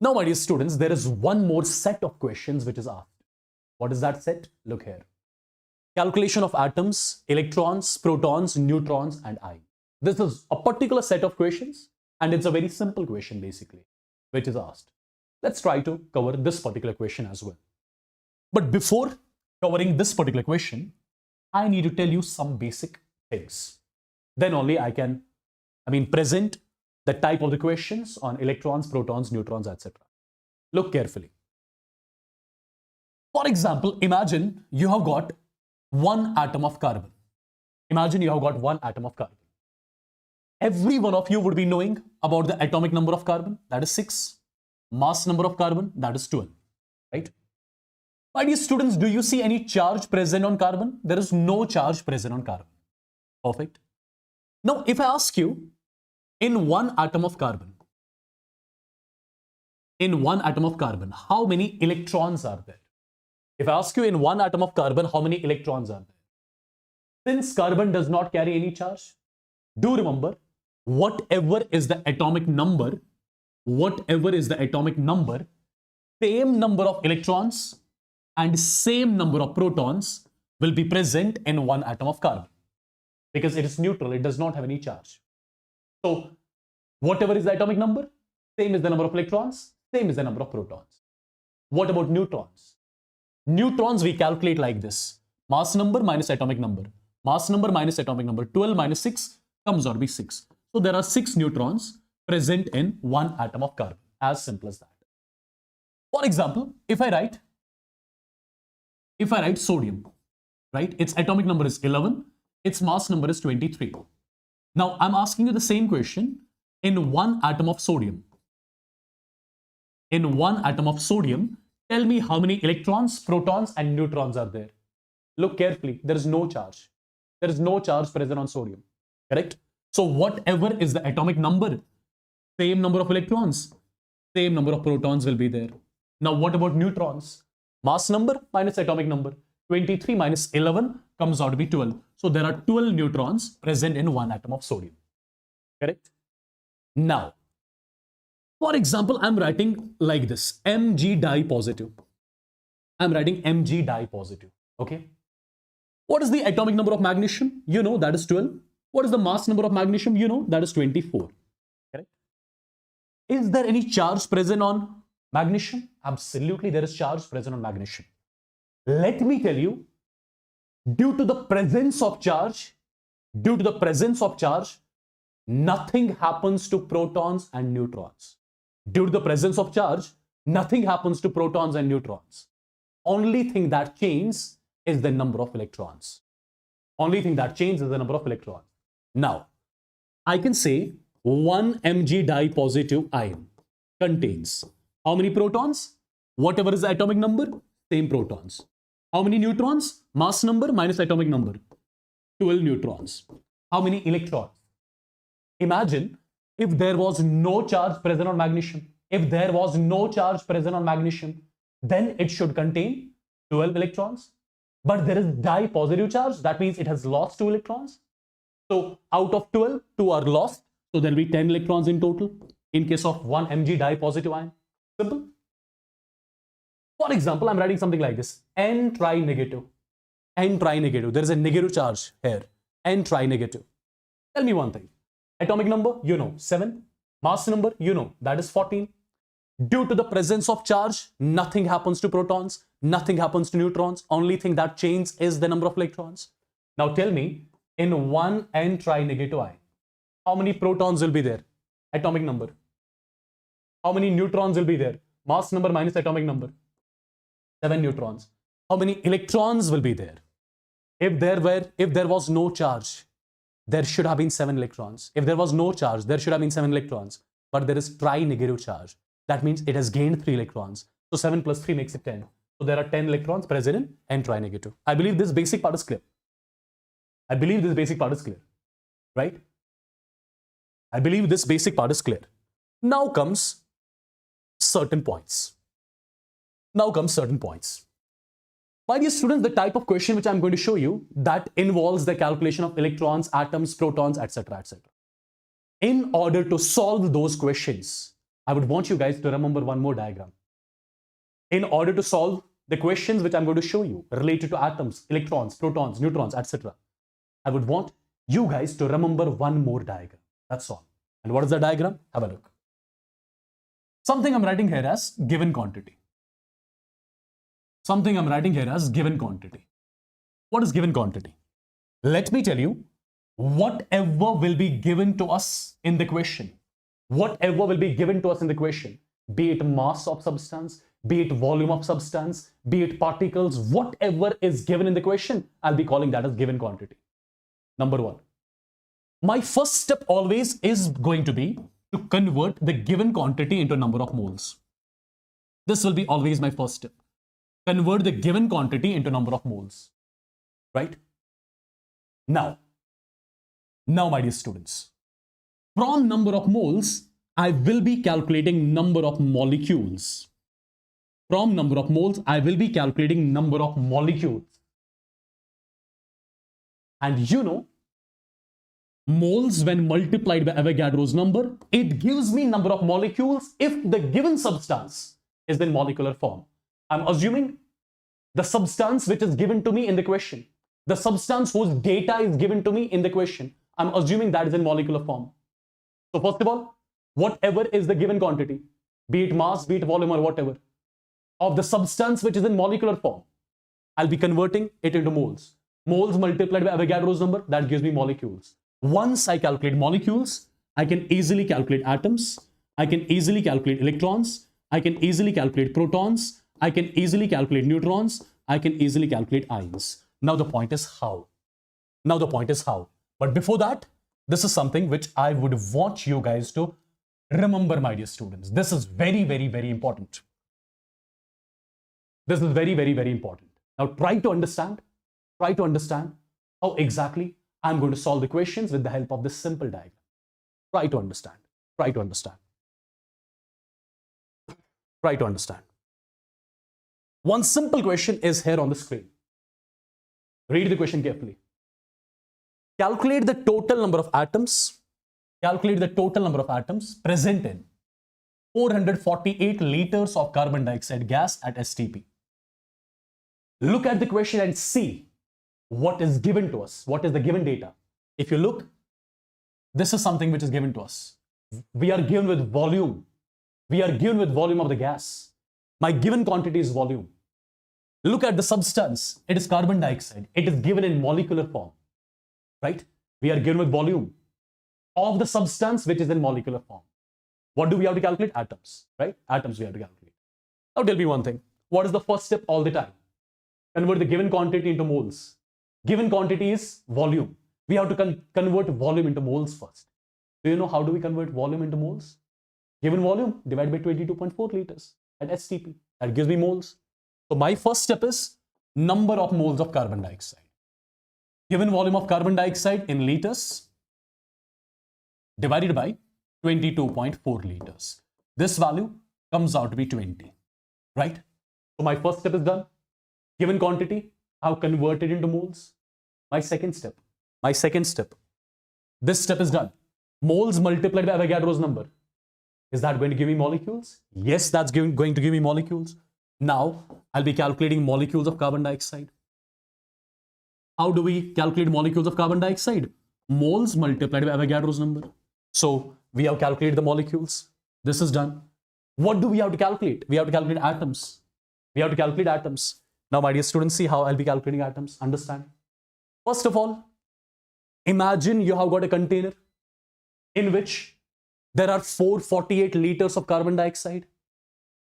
[SPEAKER 1] Now, my dear students, there is one more set of questions which is asked. What is that set? Look here. Calculation of atoms, electrons, protons, neutrons, and ions. This is a particular set of questions, and it's a very simple question basically, which is asked. Let's try to cover this particular question as well. But before covering this particular question, I need to tell you some basic things. Then only I can, present the type of the questions on electrons, protons, neutrons, etc. Look carefully. For example, imagine you have got one atom of carbon. Imagine you have got one atom of carbon. Every one of you would be knowing about the atomic number of carbon, that is 6. Mass number of carbon, that is 12. Right? My dear students, do you see any charge present on carbon? There is no charge present on carbon. Perfect. Now, if I ask you, in one atom of carbon, how many electrons are there? If I ask you in one atom of carbon, how many electrons are there? Since carbon does not carry any charge, do remember, whatever is the atomic number, same number of electrons and same number of protons will be present in one atom of carbon because it is neutral, it does not have any charge. So whatever is the atomic number, same is the number of electrons, same is the number of protons. What about neutrons? Neutrons we calculate like this: mass number minus atomic number. Mass number minus atomic number. 12 minus 6 comes out to be 6. So there are 6 neutrons present in one atom of carbon. As simple as that. For example, if I write sodium, right? Its atomic number is 11. Its mass number is 23. Now I'm asking you the same question. In one atom of sodium, tell me how many electrons, protons and neutrons are there. Look carefully. There is no charge. There is no charge present on sodium. Correct? So whatever is the atomic number, same number of electrons, same number of protons will be there. Now what about neutrons? Mass number minus atomic number. 23 minus 11 comes out to be 12. So there are 12 neutrons present in one atom of sodium. Correct? Now, for example, I'm writing like this: Mg di positive. I'm writing Mg di positive. Okay. What is the atomic number of magnesium? You know, that is 12. What is the mass number of magnesium? You know, that is 24. Correct? Is there any charge present on magnesium? Absolutely, there is charge present on magnesium. Let me tell you, due to the presence of charge, nothing happens to protons and neutrons. Due to the presence of charge, nothing happens to protons and neutrons. Only thing that changes is the number of electrons. Now, I can say 1 Mg di positive ion contains how many protons? Whatever is the atomic number, same protons. How many neutrons? Mass number minus atomic number. 12 neutrons. How many electrons? Imagine if there was no charge present on magnesium. Then it should contain 12 electrons. But there is di positive charge. That means it has lost 2 electrons. So out of 12, 2 are lost. So there will be 10 electrons in total in case of 1 Mg di positive ion. Simple. For example, I'm writing something like this: N tri-negative. There is a negative charge here. N tri-negative. Tell me one thing. Atomic number, you know, 7. Mass number, you know, that is 14. Due to the presence of charge, nothing happens to protons, nothing happens to neutrons. Only thing that changes is the number of electrons. Now tell me, in one N tri-negative ion, how many protons will be there? Atomic number. How many neutrons will be there? Mass number minus atomic number. 7 neutrons. How many electrons will be there? If there was no charge, there should have been 7 electrons. If there was no charge, there should have been 7 electrons. But there is tri-negative charge. That means it has gained 3 electrons. So 7 plus 3 makes it 10. So there are 10 electrons present in N tri-negative. I believe this basic part is clear. Right? I believe this basic part is clear. Now comes certain points. My dear students, the type of question which I'm going to show you, that involves the calculation of electrons, atoms, protons, etc., etc. In order to solve those questions, I would want you guys to remember one more diagram. In order to solve the questions which I'm going to show you related to atoms, electrons, protons, neutrons, etc., I would want you guys to remember one more diagram. That's all. And what is the diagram? Have a look. Something I'm writing here as given quantity. What is given quantity? Let me tell you, whatever will be given to us in the question, be it mass of substance, be it volume of substance, be it particles, whatever is given in the question, I'll be calling that as given quantity. Number 1. My first step always is going to be to convert the given quantity into number of moles. This will be always my first step. Convert the given quantity into number of moles. Right? Now, Now, my dear students, from number of moles, I will be calculating number of molecules. From number of moles, I will be calculating number of molecules. And you know, moles when multiplied by Avogadro's number, it gives me number of molecules if the given substance is in molecular form. I'm assuming the substance which is given to me in the question, the substance whose data is given to me in the question, I'm assuming that is in molecular form. So first of all, whatever is the given quantity, be it mass, be it volume or whatever, of the substance which is in molecular form, I'll be converting it into moles. Moles multiplied by Avogadro's number, that gives me molecules. Once I calculate molecules, I can easily calculate atoms, I can easily calculate electrons, I can easily calculate protons, I can easily calculate neutrons, I can easily calculate ions. Now the point is how. But before that, this is something which I would want you guys to remember, my dear students. This is very, very, very important. This is very, very, very important. Now try to understand how exactly I'm going to solve the questions with the help of this simple diagram. Try to understand. One simple question is here on the screen. Read the question carefully. Calculate the total number of atoms. Present in 448 liters of carbon dioxide gas at STP. Look at the question and see what is given to us. What is the given data? If you look, this is something which is given to us. We are given with volume. Of the gas. My given quantity is volume. Look at the substance. It is carbon dioxide. It is given in molecular form. Right? We are given with volume of the substance which is in molecular form. What do we have to calculate? Atoms. Right? Atoms we have to calculate. Now tell me one thing. What is the first step all the time? Convert the given quantity into moles. Given quantity is volume. We have to convert volume into moles first. Do you know how do we convert volume into moles? Given volume divided by 22.4 liters at STP. That gives me moles. So my first step is number of moles of carbon dioxide. Given volume of carbon dioxide in liters divided by 22.4 liters. This value comes out to be 20. Right? So my first step is done. Given quantity, I've converted into moles. My second step. This step is done. Moles multiplied by Avogadro's number. Is that going to give me molecules? Yes, that's going to give me molecules. Now, I'll be calculating molecules of carbon dioxide. How do we calculate molecules of carbon dioxide? Moles multiplied by Avogadro's number. So, we have calculated the molecules. This is done. What do we have to calculate? We have to calculate atoms. Now, my dear students, see how I'll be calculating atoms. Understand? First of all, imagine you have got a container in which there are 448 liters of carbon dioxide.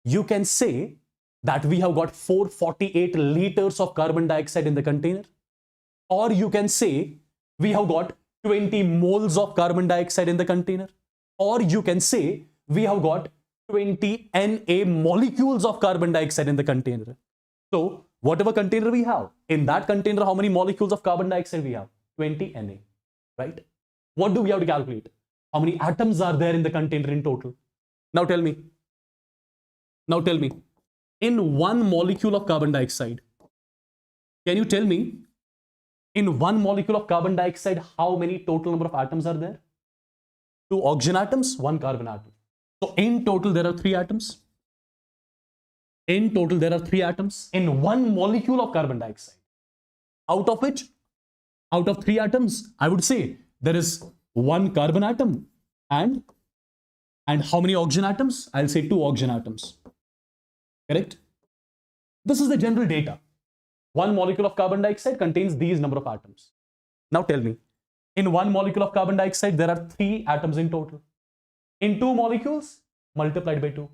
[SPEAKER 1] You can say that we have got 448 liters of carbon dioxide in the container. Or you can say we have got 20 moles of carbon dioxide in the container. Or you can say we have got 20 Na molecules of carbon dioxide in the container. So, whatever container we have, in that container, how many molecules of carbon dioxide we have? 20 Na, right? What do we have to calculate? How many atoms are there in the container in total? Now tell me, in one molecule of carbon dioxide, can you tell me, in one molecule of carbon dioxide, how many total number of atoms are there? 2 oxygen atoms, 1 carbon atom. So in total, there are 3 atoms. In one molecule of carbon dioxide. Out of 3 atoms, I would say there is 1 carbon atom and how many oxygen atoms? I'll say 2 oxygen atoms. Correct? This is the general data. One molecule of carbon dioxide contains these number of atoms. Now tell me, in one molecule of carbon dioxide, there are 3 atoms in total. In 2 molecules, multiplied by 2.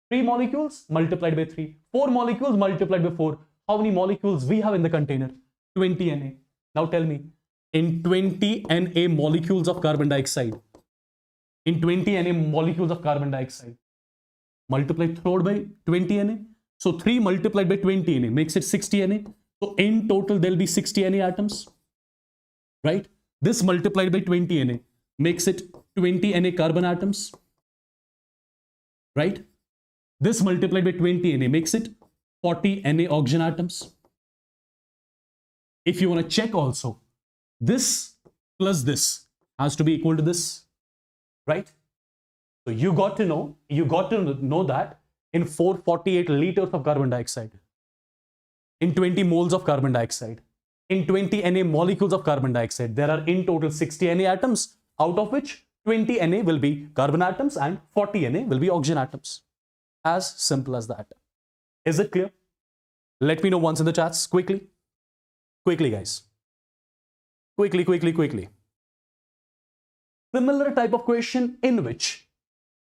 [SPEAKER 1] 3 molecules multiplied by 3. 4 molecules multiplied by 4. How many molecules we have in the container? 20 Na. Now tell me, in 20 Na molecules of carbon dioxide, multiply through by 20 Na. So 3 multiplied by 20 Na makes it 60 Na. So in total, there will be 60 Na atoms. Right? This multiplied by 20 Na makes it 20 Na carbon atoms, right? This multiplied by 20 Na makes it 40 Na oxygen atoms. If you want to check also, this plus this has to be equal to this, right? So you got to know that in 448 liters of carbon dioxide, in 20 moles of carbon dioxide, in 20 Na molecules of carbon dioxide, there are in total 60 Na atoms, out of which 20 Na will be carbon atoms and 40 Na will be oxygen atoms. As simple as that. Is it clear? Let me know once in the chats, quickly. Quickly, guys. Quickly. Similar type of question in which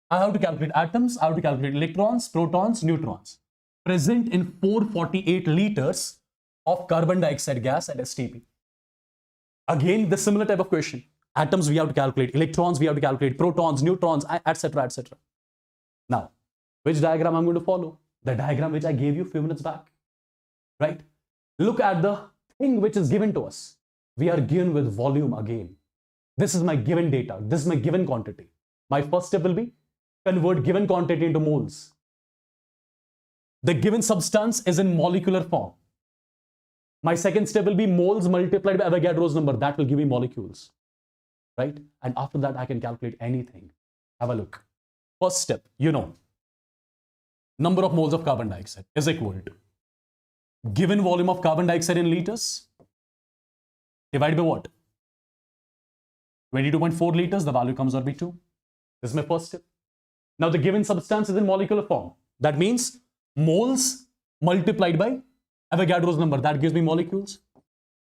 [SPEAKER 1] I have to calculate atoms, I have to calculate electrons, protons, neutrons present in 448 liters of carbon dioxide gas at STP. Again, the similar type of question. Atoms we have to calculate, electrons we have to calculate, protons, neutrons, etc. etc. Now, which diagram I'm going to follow? The diagram which I gave you a few minutes back. Right? Look at the thing which is given to us. We are given with volume again. This is my given data. This is my given quantity. My first step will be convert given quantity into moles. The given substance is in molecular form. My second step will be moles multiplied by Avogadro's number. That will give me molecules. Right? And after that, I can calculate anything. Have a look. First step, number of moles of carbon dioxide is equal to given volume of carbon dioxide in liters divided by what? 22.4 liters, the value comes out to be 2. This is my first step. Now the given substance is in molecular form. That means moles multiplied by Avogadro's number. That gives me molecules.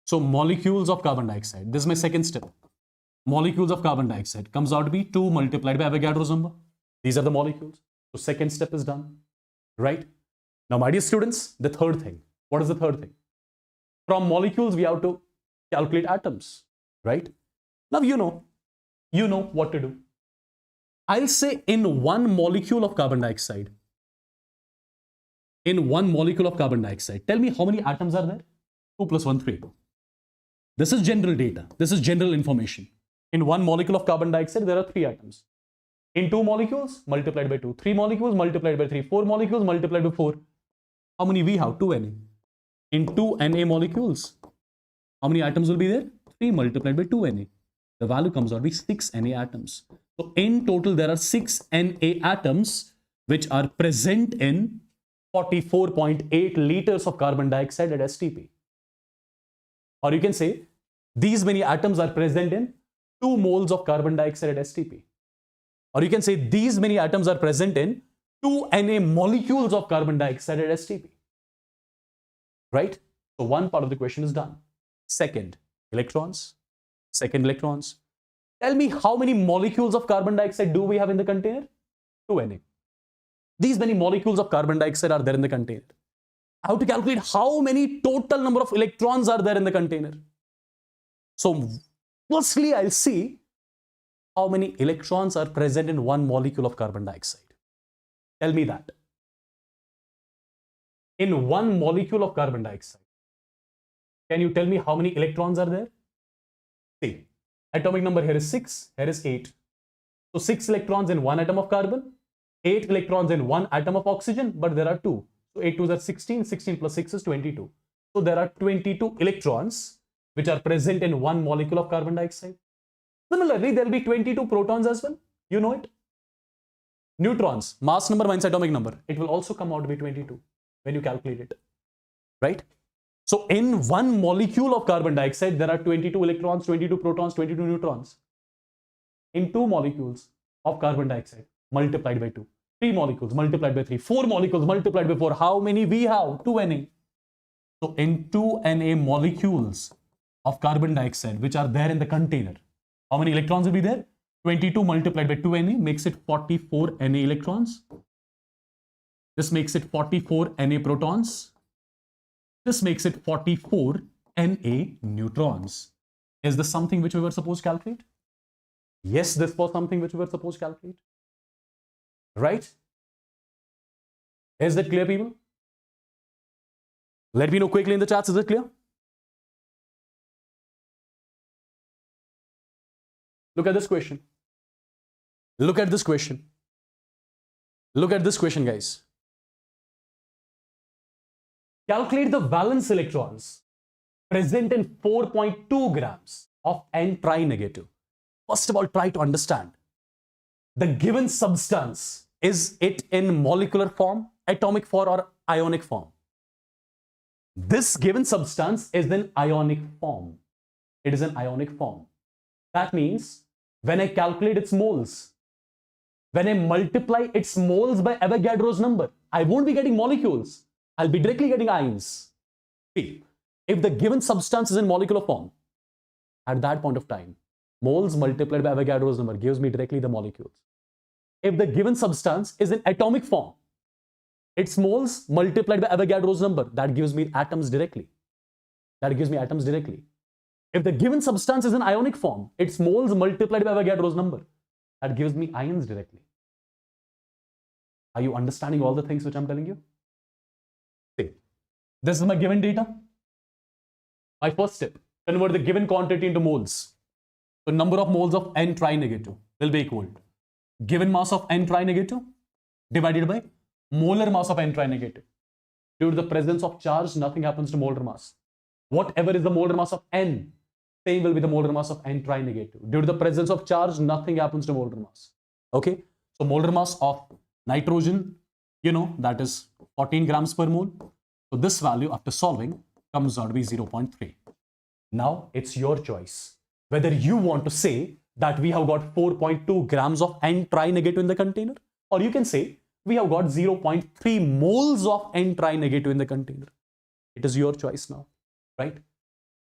[SPEAKER 1] So molecules of carbon dioxide. This is my second step. Molecules of carbon dioxide comes out to be 2 multiplied by Avogadro's number. These are the molecules. So second step is done. Right? Now my dear students, the third thing. What is the third thing? From molecules we have to calculate atoms. Right? Now you know what to do. I'll say in one molecule of carbon dioxide. In one molecule of carbon dioxide, tell me how many atoms are there? 2 plus 1, 3. This is general data. This is general information. In one molecule of carbon dioxide, there are 3 atoms. In 2 molecules, multiplied by 2. 3 molecules, multiplied by 3. 4 molecules, multiplied by 4. How many we have? 2 Na. In 2 Na molecules, how many atoms will be there? 3 multiplied by 2 Na. The value comes out to be 6 Na atoms. So in total, there are 6 Na atoms which are present in 44.8 liters of carbon dioxide at STP. Or you can say, these many atoms are present in 2 moles of carbon dioxide at STP. Or you can say, these many atoms are present in 2 Na molecules of carbon dioxide at STP. Right? So one part of the question is done. Second, electrons. Tell me how many molecules of carbon dioxide do we have in the container? 2 Na. These many molecules of carbon dioxide are there in the container. I have to calculate how many total number of electrons are there in the container. So firstly, I'll see how many electrons are present in one molecule of carbon dioxide. Tell me that. In one molecule of carbon dioxide, can you tell me how many electrons are there? See, atomic number here is 6, here is 8. So 6 electrons in one atom of carbon, 8 electrons in one atom of oxygen, but there are 2. So 8 2s are 16, 16 plus 6 is 22. So there are 22 electrons which are present in one molecule of carbon dioxide. Similarly, there will be 22 protons as well. You know it. Neutrons, mass number minus atomic number. It will also come out to be 22 when you calculate it. Right? So in one molecule of carbon dioxide, there are 22 electrons, 22 protons, 22 neutrons. In 2 molecules of carbon dioxide, multiplied by 2. 3 molecules multiplied by 3. 4 molecules multiplied by 4. How many we have? 2 Na. So in 2 Na molecules of carbon dioxide, which are there in the container, how many electrons will be there? 22 multiplied by 2 Na makes it 44 Na electrons. This makes it 44 Na protons. This makes it 44 Na neutrons. Is this something which we were supposed to calculate? Yes, this was something which we were supposed to calculate. Right? Is that clear, people? Let me know quickly in the chats. Is it clear? Look at this question. Look at this question. Look at this question, guys. Calculate the valence electrons present in 4.2 grams of N tri-negative. First of all, try to understand. The given substance, is it in molecular form, atomic form, or ionic form? This given substance is in ionic form. It is in ionic form. That means when I calculate its moles, when I multiply its moles by Avogadro's number, I won't be getting molecules. I'll be directly getting ions. See, if the given substance is in molecular form, at that point of time, moles multiplied by Avogadro's number gives me directly the molecules. If the given substance is in atomic form, its moles multiplied by Avogadro's number, that gives me atoms directly. That gives me atoms directly. If the given substance is in ionic form, its moles multiplied by Avogadro's number, that gives me ions directly. Are you understanding all the things which I'm telling you? See, this is my given data. My first step, convert the given quantity into moles. So number of moles of N tri-negative will be equal to given mass of N tri-negative divided by molar mass of N tri-negative. Due to the presence of charge, nothing happens to molar mass. Whatever is the molar mass of N, same will be the molar mass of N tri-negative. Due to the presence of charge, nothing happens to molar mass. Okay, so molar mass of nitrogen, that is 14 grams per mole. So this value after solving comes out to be 0.3. Now it's your choice whether you want to say that we have got 4.2 grams of N tri-negative in the container, or you can say we have got 0.3 moles of N tri-negative in the container. It is your choice now, right?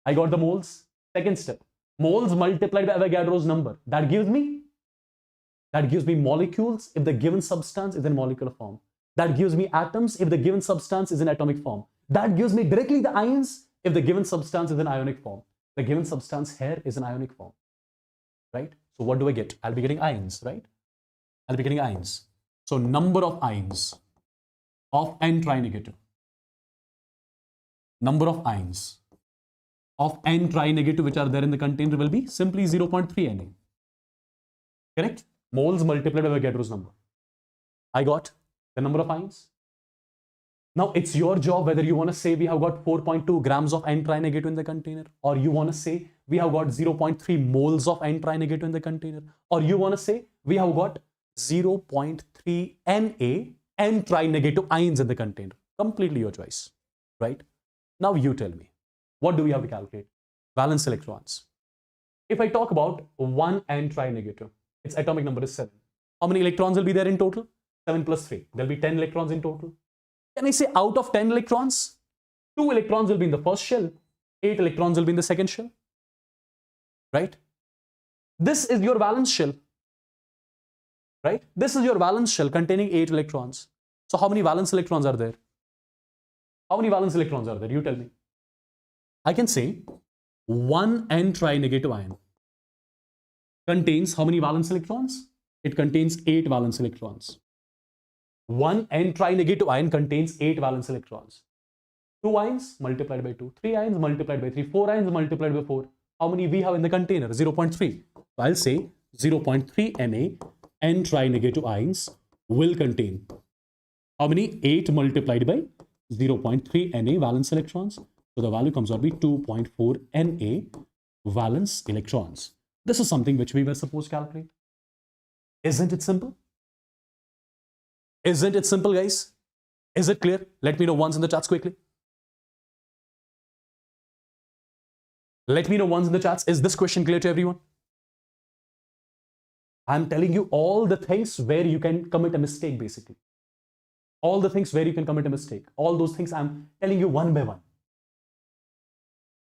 [SPEAKER 1] I got the moles. Second step, moles multiplied by Avogadro's number. That gives me molecules if the given substance is in molecular form. That gives me atoms if the given substance is in atomic form. That gives me directly the ions if the given substance is in ionic form. The given substance here is in ionic form, right? So what do I get? I'll be getting ions, right? I'll be getting ions. So number of ions of N tri-negative. Number of ions of N tri-negative which are there in the container will be simply 0.3 Na. Correct? Moles multiplied by Avogadro's number. I got the number of ions. Now it's your job whether you want to say we have got 4.2 grams of N tri-negative in the container, or you want to say we have got 0.3 moles of N tri-negative in the container, or you want to say we have got 0.3 Na N tri-negative ions in the container. Completely your choice, right? Now you tell me, what do we have to calculate? Valence electrons. If I talk about one N tri-negative, its atomic number is 7. How many electrons will be there in total? 7 plus 3. There will be 10 electrons in total. Can I say out of 10 electrons, 2 electrons will be in the first shell, 8 electrons will be in the second shell, right? This is your valence shell, right? This is your valence shell containing 8 electrons. So how many valence electrons are there? How many valence electrons are there? You tell me. I can say one N tri-negative ion contains how many valence electrons? It contains 8 valence electrons. One N tri-negative ion contains 8 valence electrons. 2 ions multiplied by 2, 3 ions multiplied by 3, 4 ions multiplied by 4. How many we have in the container? 0.3. So I'll say 0.3 Na N tri-negative ions will contain how many? 8 multiplied by 0.3 Na valence electrons. So the value comes out to be 2.4 Na valence electrons. This is something which we were supposed to calculate. Isn't it simple? Isn't it simple, guys? Is it clear? Let me know once in the chats quickly. Let me know once in the chats. Is this question clear to everyone? I'm telling you all the things where you can commit a mistake, basically. All the things where you can commit a mistake. All those things I'm telling you one by one.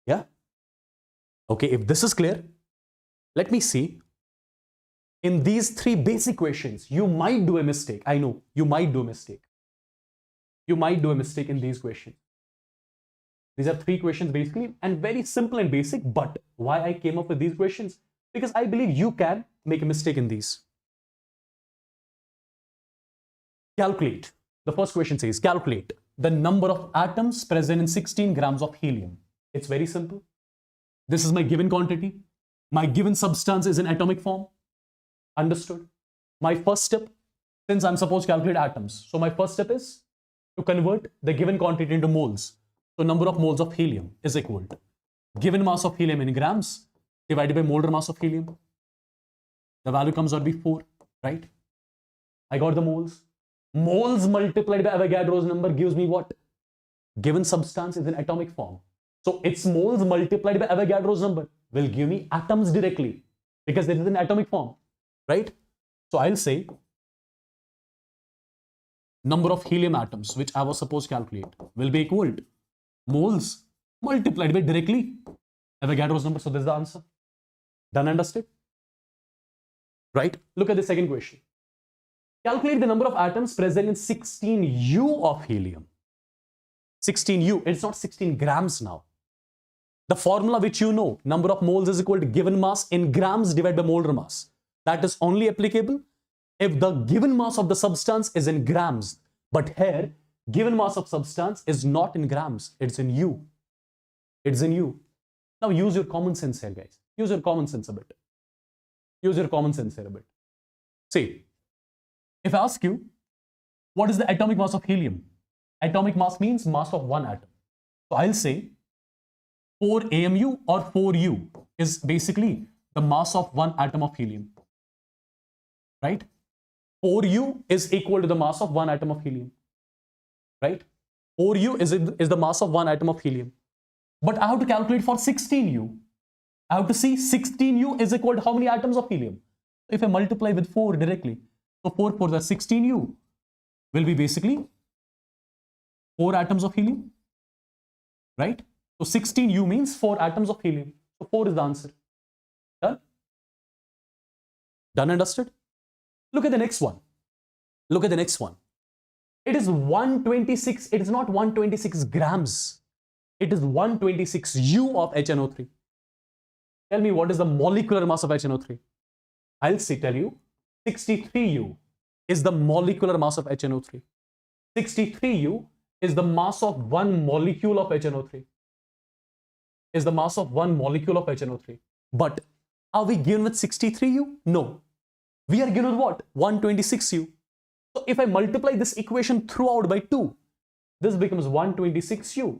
[SPEAKER 1] Yeah? Okay, if this is clear, let me see. In these 3 basic questions, you might do a mistake. I know, you might do a mistake. You might do a mistake in these questions. These are 3 questions basically, and very simple and basic, but why I came up with these questions? Because I believe you can make a mistake in these. Calculate. The first question says, calculate the number of atoms present in 16 grams of helium. It's very simple. This is my given quantity. My given substance is in atomic form. Understood? My first step, since I'm supposed to calculate atoms, so my first step is to convert the given quantity into moles. So number of moles of helium is equal to given mass of helium in grams divided by molar mass of helium. The value comes out to be 4, right? I got the moles. Moles multiplied by Avogadro's number gives me what? Given substance is in atomic form. So its moles multiplied by Avogadro's number will give me atoms directly because it is in atomic form, right? So I'll say number of helium atoms which I was supposed to calculate will be equal to moles multiplied by directly Avogadro's number. So this is the answer. Done, understood? Right? Look at the second question. Calculate the number of atoms present in 16U of helium. 16U, it's not 16 grams now. The formula which you know, number of moles is equal to given mass in grams divided by molar mass. That is only applicable if the given mass of the substance is in grams. But here, given mass of substance is not in grams, it's in U. It's in U. Now use your common sense here, guys. Use your common sense a bit. Use your common sense here a bit. See, if I ask you, what is the atomic mass of helium? Atomic mass means mass of one atom. So I'll say 4 AMU or 4U is basically the mass of one atom of helium. Right? 4U is equal to the mass of one atom of helium. Right? 4U is the mass of one atom of helium. But I have to calculate for 16U. I have to see 16U is equal to how many atoms of helium. If I multiply with 4 directly, so 4 4 the 16U will be basically 4 atoms of helium. Right? So 16U means 4 atoms of helium. So 4 is the answer. Done? Done, understood? Look at the next one. Look at the next one. It is 126. It is not 126 grams. It is 126U of HNO3. Tell me what is the molecular mass of HNO3? I'll tell you 63U is the molecular mass of HNO3. 63U is the mass of one molecule of HNO3. Is the mass of one molecule of HNO3. But are we given with 63U? No. We are given with what? 126U. So if I multiply this equation throughout by 2, this becomes 126U.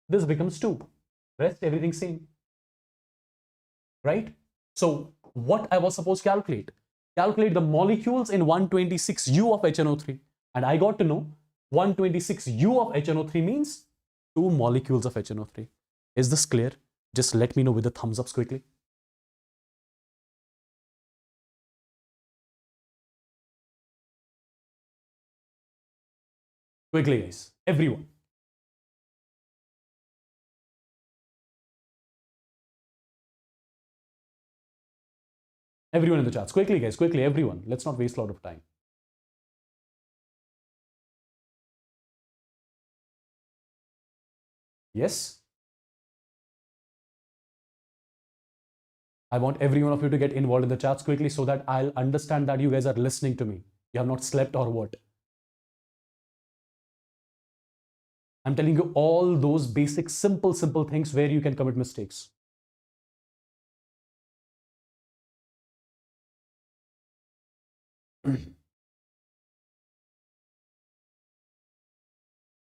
[SPEAKER 1] This becomes 2. Rest everything same. Right? So what I was supposed to calculate? Calculate the molecules in 126U of HNO3. And I got to know 126U of HNO3 means 2 molecules of HNO3. Is this clear? Just let me know with the thumbs ups quickly. Quickly, guys. Everyone. Everyone in the chats. Quickly, guys. Quickly, everyone. Let's not waste a lot of time. Yes? I want every one of you to get involved in the chats quickly so that I'll understand that you guys are listening to me. You have not slept or what. I'm telling you all those basic, simple things where you can commit mistakes.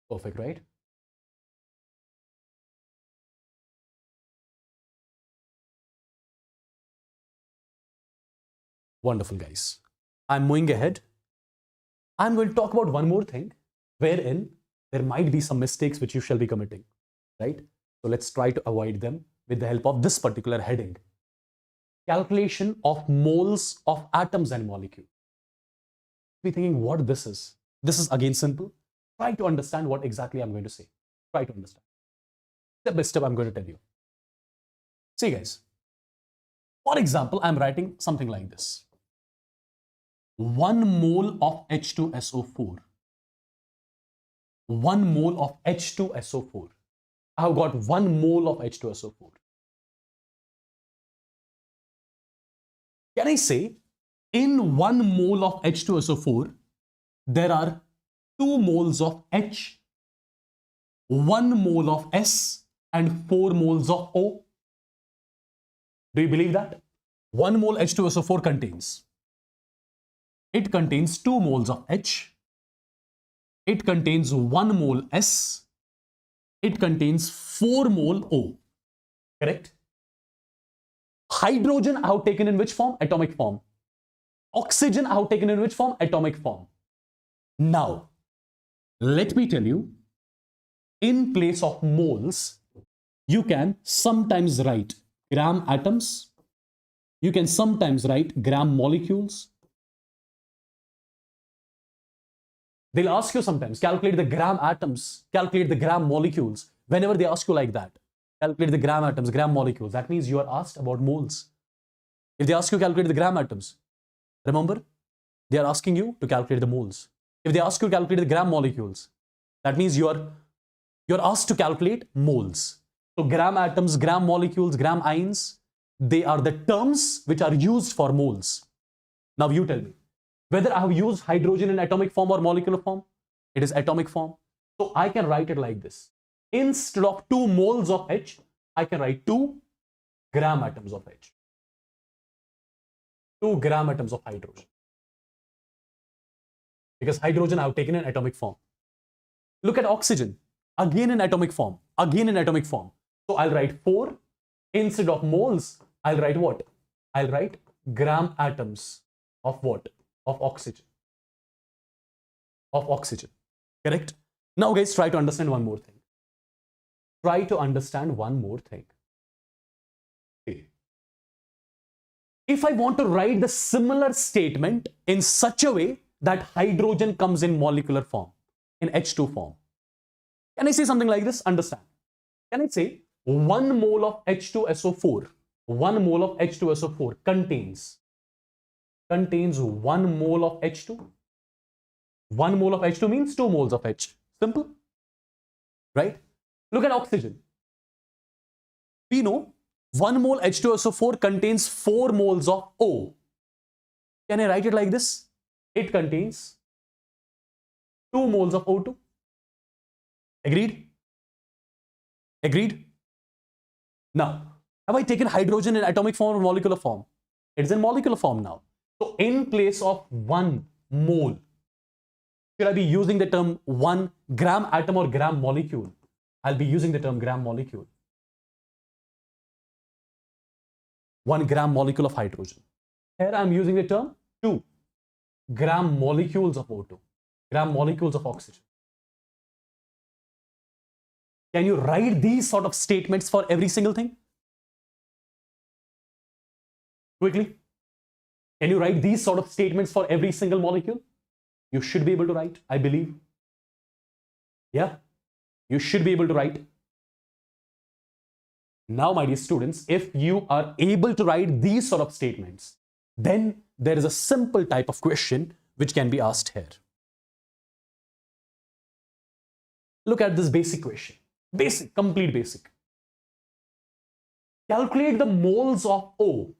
[SPEAKER 1] Perfect, right? Wonderful, guys. I'm moving ahead. I'm going to talk about one more thing wherein there might be some mistakes which you shall be committing, right? So let's try to avoid them with the help of this particular heading. Calculation of moles of atoms and molecules. Be thinking what this is. This is again simple. Try to understand what exactly I'm going to say. Try to understand. Step by step, I'm going to tell you. See, guys. For example, I'm writing something like this. 1 mole of H2SO4. 1 mole of H2SO4. I have got 1 mole of H2SO4. Can I say in 1 mole of H2SO4, there are 2 moles of H, 1 mole of S, and 4 moles of O? Do you believe that? 1 mole H2SO4 contains, it contains 2 moles of H, it contains 1 mole S, it contains 4 mole O. Correct? Hydrogen I have taken in which form? Atomic form. Oxygen I have taken in which form? Atomic form. Now, let me tell you, in place of moles, you can sometimes write gram atoms, you can sometimes write gram molecules. They'll ask you sometimes, calculate the gram atoms, calculate the gram molecules. Whenever they ask you like that, calculate the gram atoms, gram molecules, that means you are asked about moles. If they ask you calculate the gram atoms, remember, they are asking you to calculate the moles. If they ask you to calculate the gram molecules, that means you're asked to calculate moles. So gram atoms, gram molecules, gram ions, they are the terms which are used for moles. Now you tell me, whether I have used hydrogen in atomic form or molecular form, it is atomic form. So I can write it like this. Instead of 2 moles of H, I can write 2 gram atoms of H. 2 gram atoms of hydrogen. Because hydrogen I have taken in atomic form. Look at oxygen. Again in atomic form. Again in atomic form. So I'll write 4. Instead of moles, I'll write what? I'll write gram atoms of what? Of oxygen. Of oxygen. Correct? Now guys, try to understand one more thing. Try to understand one more thing. Okay. If I want to write the similar statement in such a way that hydrogen comes in molecular form, in H2 form, can I say something like this? Understand. Can I say 1 mole of H2SO4, 1 mole of H2SO4 contains 1 mole of H2? 1 mole of H2 means 2 moles of H. Simple. Right? Look at oxygen. We know 1 mole H2SO4 contains 4 moles of O. Can I write it like this? It contains 2 moles of O2. Agreed? Agreed? Now, have I taken hydrogen in atomic form or molecular form? It's in molecular form now. So, in place of 1 mole, should I be using the term 1 gram atom or gram molecule? I'll be using the term gram molecule. 1 gram molecule of hydrogen. Here I'm using the term 2 gram molecules of O2, gram molecules of oxygen. Can you write these sort of statements for every single thing? Quickly. Can you write these sort of statements for every single molecule? You should be able to write, I believe. Yeah, you should be able to write. Now, my dear students, if you are able to write these sort of statements, then there is a simple type of question which can be asked here. Look at this basic question. Basic, complete basic. Calculate the moles of O.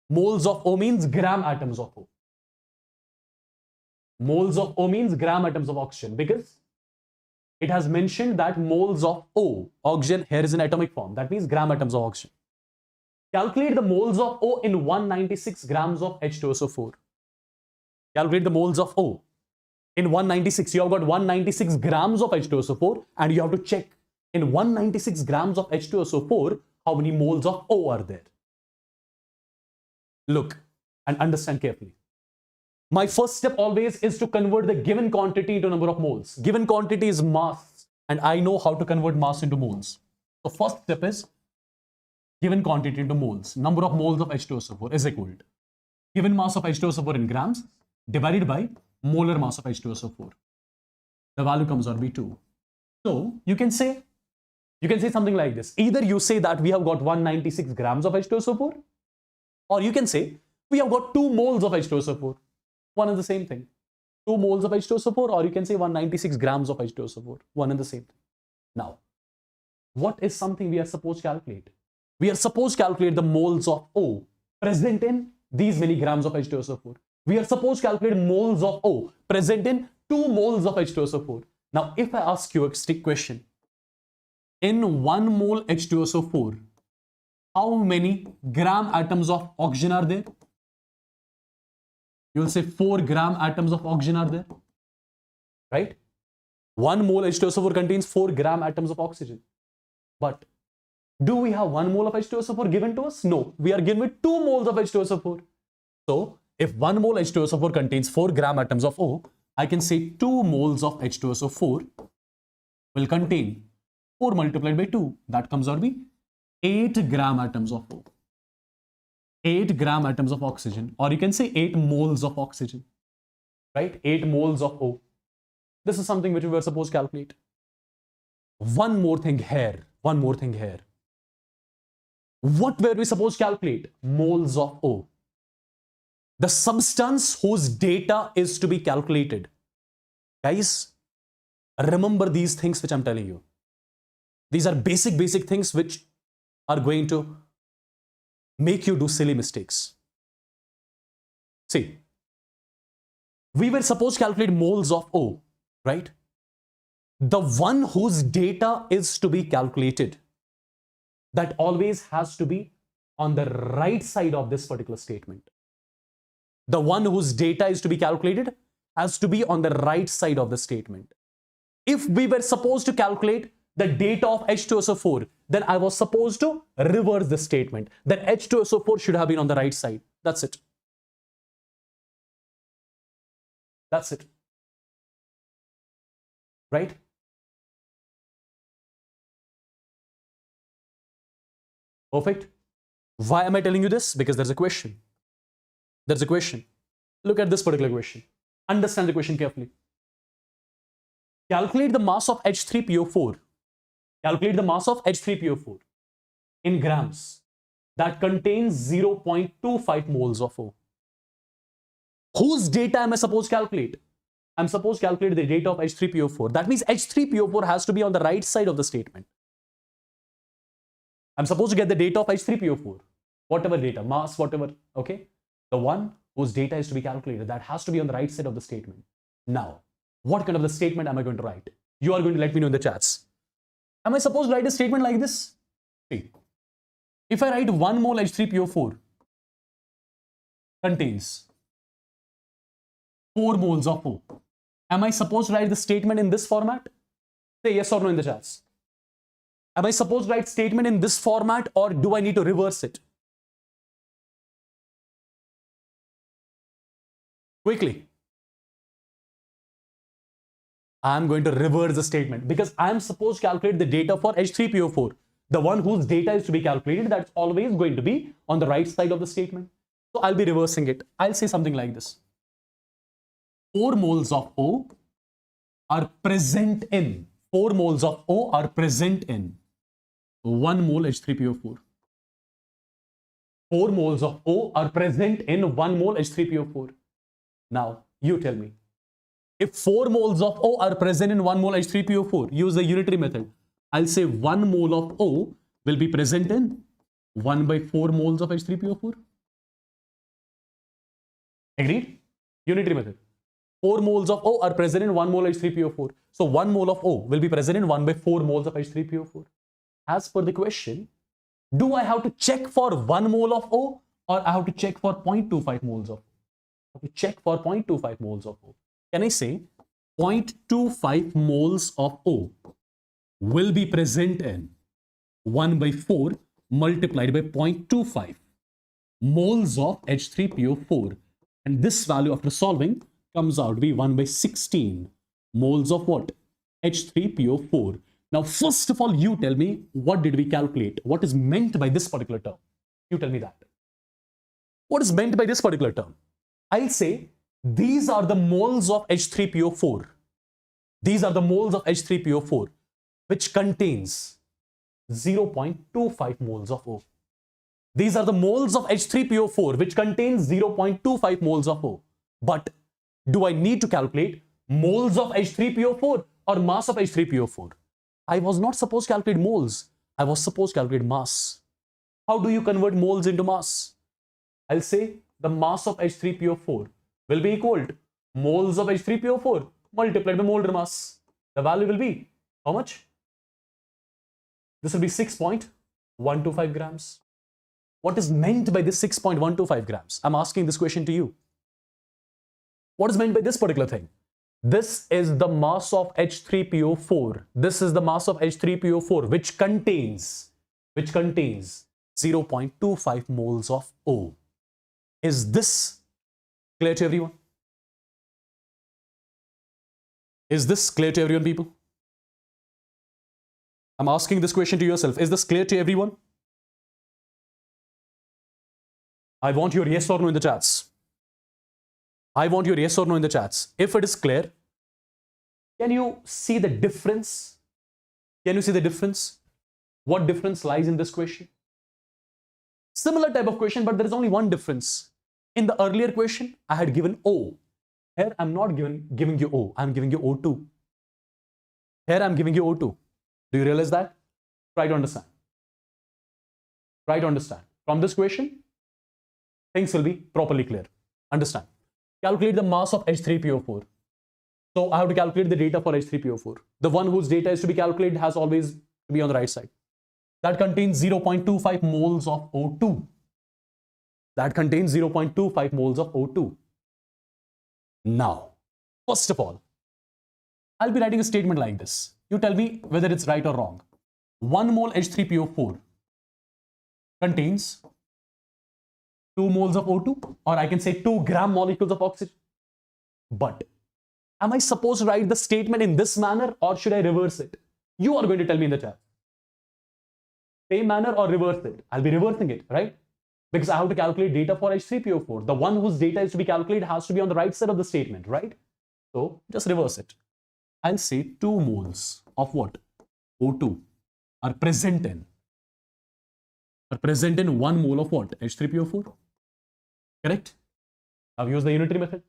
[SPEAKER 1] Moles of O means gram atoms of O. Moles of O means gram atoms of oxygen, because it has mentioned that moles of O, oxygen here is in atomic form. That means gram atoms of oxygen. Calculate the moles of O in 196 grams of H2SO4. Calculate the moles of O. In 196, you have got 196 grams of H2SO4, and you have to check in 196 grams of H2SO4, how many moles of O are there. Look and understand carefully. My first step always is to convert the given quantity into number of moles. Given quantity is mass, and I know how to convert mass into moles. So first step is given quantity into moles. Number of moles of H2SO4 is equal to given mass of H2SO4 in grams divided by molar mass of H2SO4. The value comes out to be 2. So you can say something like this. Either you say that we have got 196 grams of H2SO4, or you can say we have got 2 moles of H2SO4. One and the same thing. 2 moles of H2SO4, or you can say 196 grams of H2SO4. One and the same thing. Now, what is something we are supposed to calculate? We are supposed to calculate the moles of O present in these many grams of H2SO4. We are supposed to calculate moles of O present in 2 moles of H2SO4. Now, if I ask you a strict question, in 1 mole H2SO4, how many gram atoms of oxygen are there? You will say 4 gram atoms of oxygen are there, right? 1 mole H2SO4 contains 4 gram atoms of oxygen. But do we have 1 mole of H2SO4 given to us? No, we are given with 2 moles of H2SO4. So if 1 mole H2SO4 contains 4 gram atoms of O, I can say 2 moles of H2SO4 will contain 4 multiplied by 2. That comes out to be 8 gram atoms of O. 8 gram atoms of oxygen, or you can say 8 moles of oxygen, right? 8 moles of O. This is something which we were supposed to calculate. One more thing here. What were we supposed to calculate? Moles of O. The substance whose data is to be calculated. Guys, remember these things which I'm telling you. These are basic things which are going to make you do silly mistakes. See, we were supposed to calculate moles of O, right? The one whose data is to be calculated, that always has to be on the right side of this particular statement. The one whose data is to be calculated has to be on the right side of the statement. If we were supposed to calculate the data of H2SO4, then I was supposed to reverse the statement. That H2SO4 should have been on the right side. That's it. That's it. Right? Perfect. Why am I telling you this? Because there's a question. There's a question. Look at this particular question. Understand the question carefully. Calculate the mass of H3PO4. Calculate the mass of H3PO4 in grams that contains 0.25 moles of O. Whose data am I supposed to calculate? I'm supposed to calculate the data of H3PO4. That means H3PO4 has to be on the right side of the statement. I'm supposed to get the data of H3PO4. Whatever data, mass, whatever, okay? The one whose data is to be calculated, that has to be on the right side of the statement. Now, what kind of the statement am I going to write? You are going to let me know in the chats. Am I supposed to write a statement like this? See, if I write 1 mole H3PO4 contains 4 moles of O, am I supposed to write the statement in this format? Say yes or no in the chats. Am I supposed to write statement in this format, or do I need to reverse it? Quickly. I'm going to reverse the statement because I'm supposed to calculate the data for H3PO4. The one whose data is to be calculated, that's always going to be on the right side of the statement. So I'll be reversing it. I'll say something like this. 4 moles of O are present in, 4 moles of O are present in 1 mole H3PO4. 4 moles of O are present in 1 mole H3PO4. Now, you tell me. If 4 moles of O are present in 1 mole H3PO4, use the unitary method. I'll say 1 mole of O will be present in 1 by 4 moles of H3PO4. Agreed? Unitary method. 4 moles of O are present in 1 mole H3PO4. So 1 mole of O will be present in 1 by 4 moles of H3PO4. As per the question, do I have to check for 1 mole of O, or I have to check for 0.25 moles of O? I have to check for 0.25 moles of O. Can I say 0.25 moles of O will be present in 1 by 4 multiplied by 0.25 moles of H3PO4, and this value after solving comes out to be 1 by 16 moles of what? H3PO4. Now, first of all, you tell me, what did we calculate? What is meant by this particular term? You tell me that. What is meant by this particular term? I'll say these are the moles of H3PO4. These are the moles of H3PO4 which contains 0.25 moles of O. These are the moles of H3PO4 which contains 0.25 moles of O. But do I need to calculate moles of H3PO4 or mass of H3PO4? I was not supposed to calculate moles. I was supposed to calculate mass. How do you convert moles into mass? I'll say the mass of H3PO4 will be equal to moles of H3PO4 multiplied by molar mass. The value will be how much? This will be 6.125 grams. What is meant by this 6.125 grams? I'm asking this question to you. What is meant by this particular thing? This is the mass of H3PO4. This is the mass of H3PO4 which contains 0.25 moles of O. Is this clear to everyone? Is this clear to everyone, people? I'm asking this question to yourself. Is this clear to everyone? I want your yes or no in the chats. I want your yes or no in the chats. If it is clear, can you see the difference? Can you see the difference? What difference lies in this question? Similar type of question, but there is only one difference. In the earlier question, I had given O. Here, I'm not giving you O. I'm giving you O2. Here, I'm giving you O2. Do you realize that? Try to understand. Try to understand. From this question, things will be properly clear. Understand. Calculate the mass of H3PO4. So I have to calculate the data for H3PO4. The one whose data is to be calculated has always to be on the right side. That contains 0.25 moles of O2. That contains 0.25 moles of O2. Now, first of all, I'll be writing a statement like this. You tell me whether it's right or wrong. 1 mole H3PO4 contains 2 moles of O2, or I can say 2 gram molecules of oxygen. But am I supposed to write the statement in this manner, or should I reverse it? You are going to tell me in the chat. Same manner or reverse it? I'll be reversing it, right? Because I have to calculate data for H3PO4. The one whose data is to be calculated has to be on the right side of the statement, right? So just reverse it. I'll say 2 moles of what? O2 are present in 1 mole of what? H3PO4. Correct? I've used the unitary method.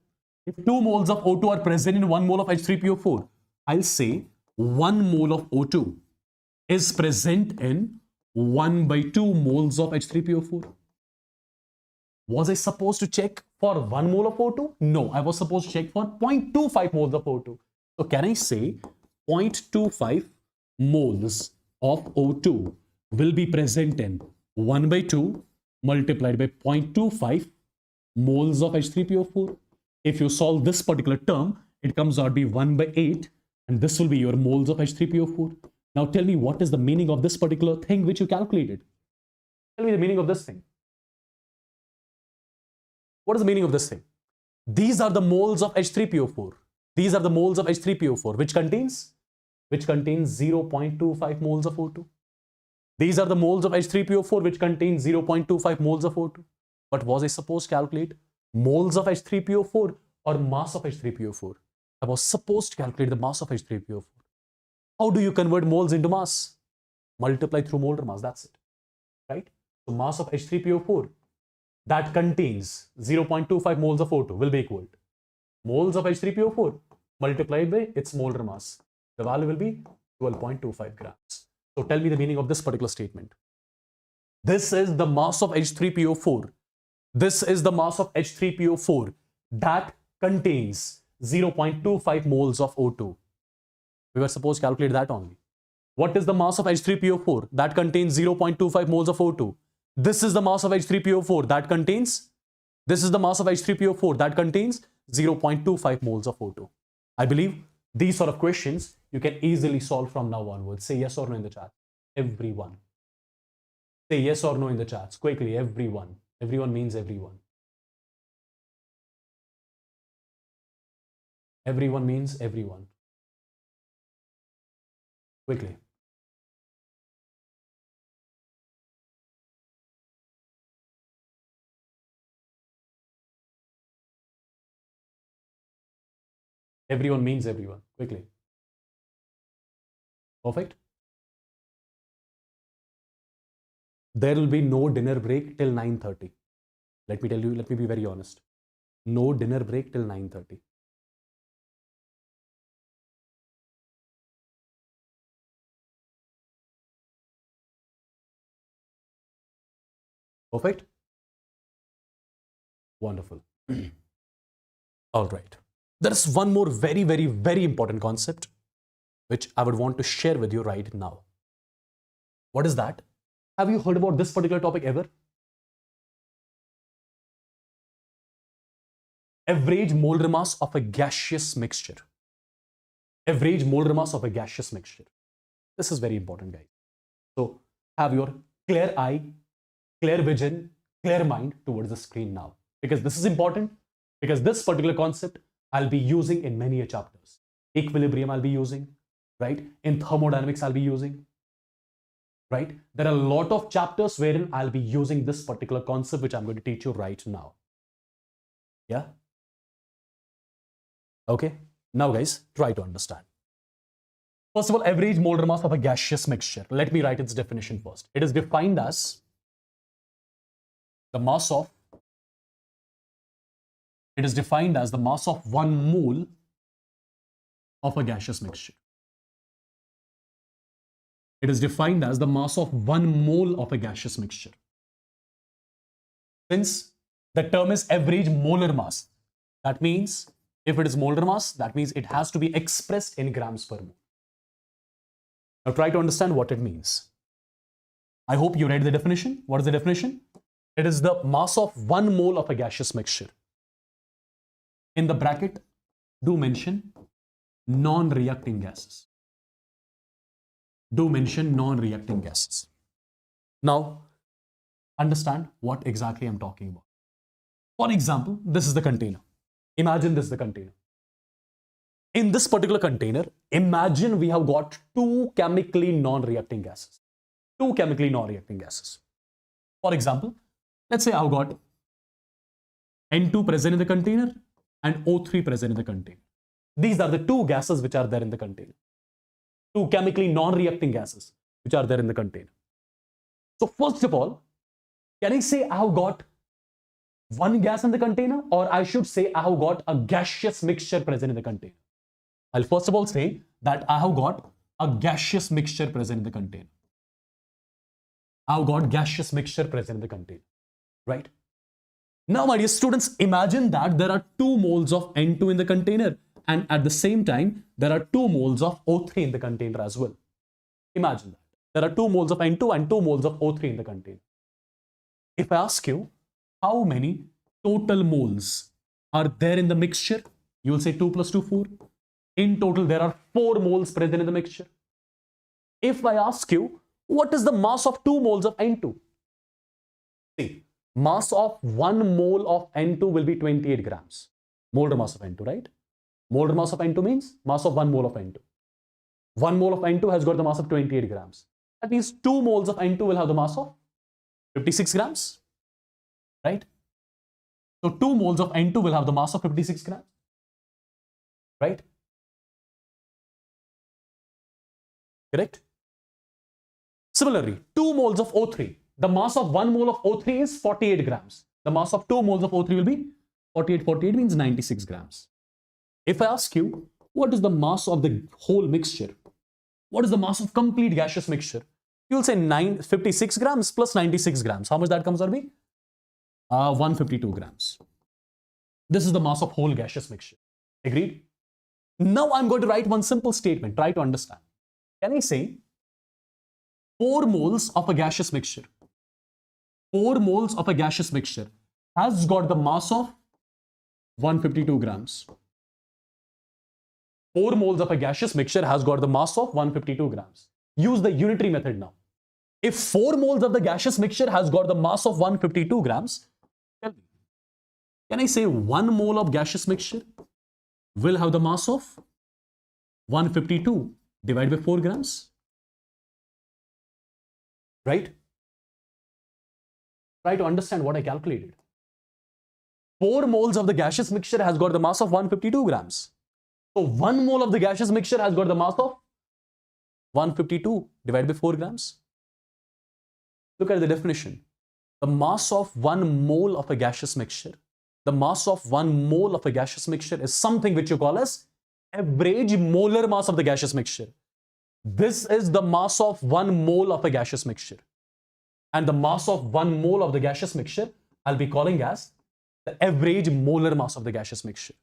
[SPEAKER 1] If 2 moles of O2 are present in 1 mole of H3PO4, I'll say 1 mole of O2 is present in 1/2 moles of H3PO4. Was I supposed to check for 1 mole of O2? No, I was supposed to check for 0.25 moles of O2. So can I say 0.25 moles of O2 will be present in 1/2 multiplied by 0.25 moles of H3PO4. If you solve this particular term, it comes out to be 1/8, and this will be your moles of H3PO4. Now tell me, what is the meaning of this particular thing which you calculated? Tell me the meaning of this thing. What is the meaning of this thing? These are the moles of H3PO4. These are the moles of H3PO4 which contains 0.25 moles of O2. These are the moles of H3PO4 which contain 0.25 moles of O2. But was I supposed to calculate moles of H3PO4 or mass of H3PO4? I was supposed to calculate the mass of H3PO4. How do you convert moles into mass? Multiply through molar mass, that's it. Right? So mass of H3PO4 that contains 0.25 moles of O2 will be equal to moles of H3PO4 multiplied by its molar mass. The value will be 12.25 grams. So tell me the meaning of this particular statement. This is the mass of H3PO4. This is the mass of H3PO4 that contains 0.25 moles of O2. We were supposed to calculate that only. What is the mass of H3PO4 that contains 0.25 moles of O2? This is the mass of H3PO4 that contains 0.25 moles of O2. I believe these sort of questions you can easily solve from now onwards. Say yes or no in the chat. Everyone. Say yes or no in the chats. Quickly, everyone. Everyone means everyone. Everyone means everyone. Quickly. Everyone means everyone. Quickly. Perfect. There will be no dinner break till 9:30. Let me tell you, let me be very honest. No dinner break till 9:30. Perfect? Wonderful. All right. There is one more very important concept which I would want to share with you right now. What is that? Have you heard about this particular topic ever? average molar mass of a gaseous mixture. Average molar mass of a gaseous mixture. This is very important, guys. So have your clear eye, clear vision, clear mind towards the screen now. Because this is important, because this particular concept I'll be using in many chapters. Equilibrium I'll be using, right? In thermodynamics I'll be using, right? There are a lot of chapters wherein I'll be using this particular concept which I'm going to teach you right now. Yeah? Okay? Now guys, try to understand. First of all, average molar mass of a gaseous mixture. Let me write its definition first. It is defined as the mass of, it is defined as the mass of 1 mole of a gaseous mixture. It is defined as the mass of 1 mole of a gaseous mixture. Since the term is average molar mass, that means if it is molar mass, that means it has to be expressed in grams per mole. Now try to understand what it means. I hope you read the definition. What is the definition? It is the mass of 1 mole of a gaseous mixture. In the bracket, do mention non-reacting gases. Do mention non-reacting gases. Now, understand what exactly I'm talking about. For example, this is the container. Imagine this is the container. In this particular container, imagine we have got 2 chemically non-reacting gases. 2 chemically non-reacting gases. For example, let's say I've got N2 present in the container and O3 present in the container. These are the 2 gases which are there in the container. 2 chemically non-reacting gases which are there in the container. So first of all, can I say I have got 1 gas in the container, or I should say I have got a gaseous mixture present in the container? I'll first of all say that I have got a gaseous mixture present in the container. I've got gaseous mixture present in the container, right? Now, my dear students, imagine that there are 2 moles of N2 in the container, and at the same time, there are 2 moles of O3 in the container as well. Imagine that. There are 2 moles of N2 and 2 moles of O3 in the container. If I ask you, how many total moles are there in the mixture? You will say 2 plus 2, 4. In total, there are 4 moles present in the mixture. If I ask you, what is the mass of 2 moles of N2? See, mass of 1 mole of N2 will be 28 grams. Molar mass of N2, right? Molar mass of N2 means mass of 1 mole of N2. 1 mole of N2 has got the mass of 28 grams. That means 2 moles of N2 will have the mass of 56 grams, right? So 2 moles of N2 will have the mass of 56 grams, right? Correct? Similarly, 2 moles of O3. The mass of 1 mole of O3 is 48 grams. The mass of 2 moles of O3 will be 48. 48 means 96 grams. If I ask you, what is the mass of the whole mixture? What is the mass of complete gaseous mixture? You will say 56 grams plus 96 grams. How much that comes out to be? 152 grams. This is the mass of whole gaseous mixture. Agreed? Now I'm going to write one simple statement. Try to understand. Can I say 4 moles of a gaseous mixture? 4 moles of a gaseous mixture has got the mass of 152 grams. 4 moles of a gaseous mixture has got the mass of 152 grams. Use the unitary method now. If 4 moles of the gaseous mixture has got the mass of 152 grams, tell me, can I say 1 mole of gaseous mixture will have the mass of 152 divided by 4 grams? Right? Try to understand what I calculated. 4 moles of the gaseous mixture has got the mass of 152 grams. So 1 mole of the gaseous mixture has got the mass of 152 divided by 4 grams. Look at the definition. The mass of 1 mole of a gaseous mixture, the mass of 1 mole of a gaseous mixture is something which you call as average molar mass of the gaseous mixture. This is the mass of 1 mole of a gaseous mixture. And the mass of 1 mole of the gaseous mixture, I'll be calling as the average molar mass of the gaseous mixture.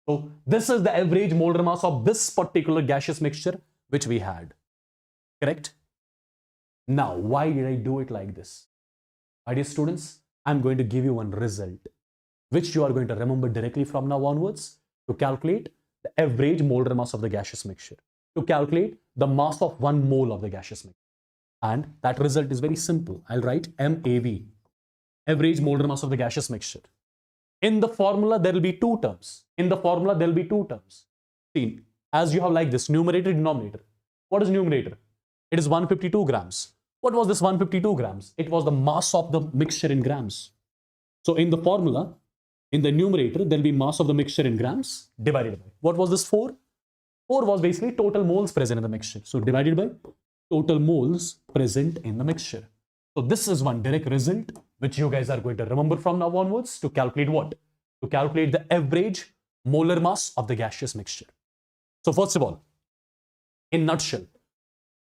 [SPEAKER 1] So this is the average molar mass of this particular gaseous mixture which we had. Correct? Now, why did I do it like this? My dear students, I'm going to give you one result. which you are going to remember directly from now onwards to calculate the average molar mass of the gaseous mixture, to calculate the mass of 1 mole of the gaseous mixture. And that result is very simple. I'll write MAV, average molar mass of the gaseous mixture. In the formula, there will be two terms. See, as you have like this, numerator, denominator. What is numerator? It is 152 grams. What was this 152 grams? It was the mass of the mixture in grams. So in the formula, in the numerator, there will be mass of the mixture in grams divided by. What was this 4? 4 was basically total moles present in the mixture. So divided by total moles present in the mixture. So this is one direct result which you guys are going to remember from now onwards to calculate what? To calculate the average molar mass of the gaseous mixture. So first of all, in nutshell,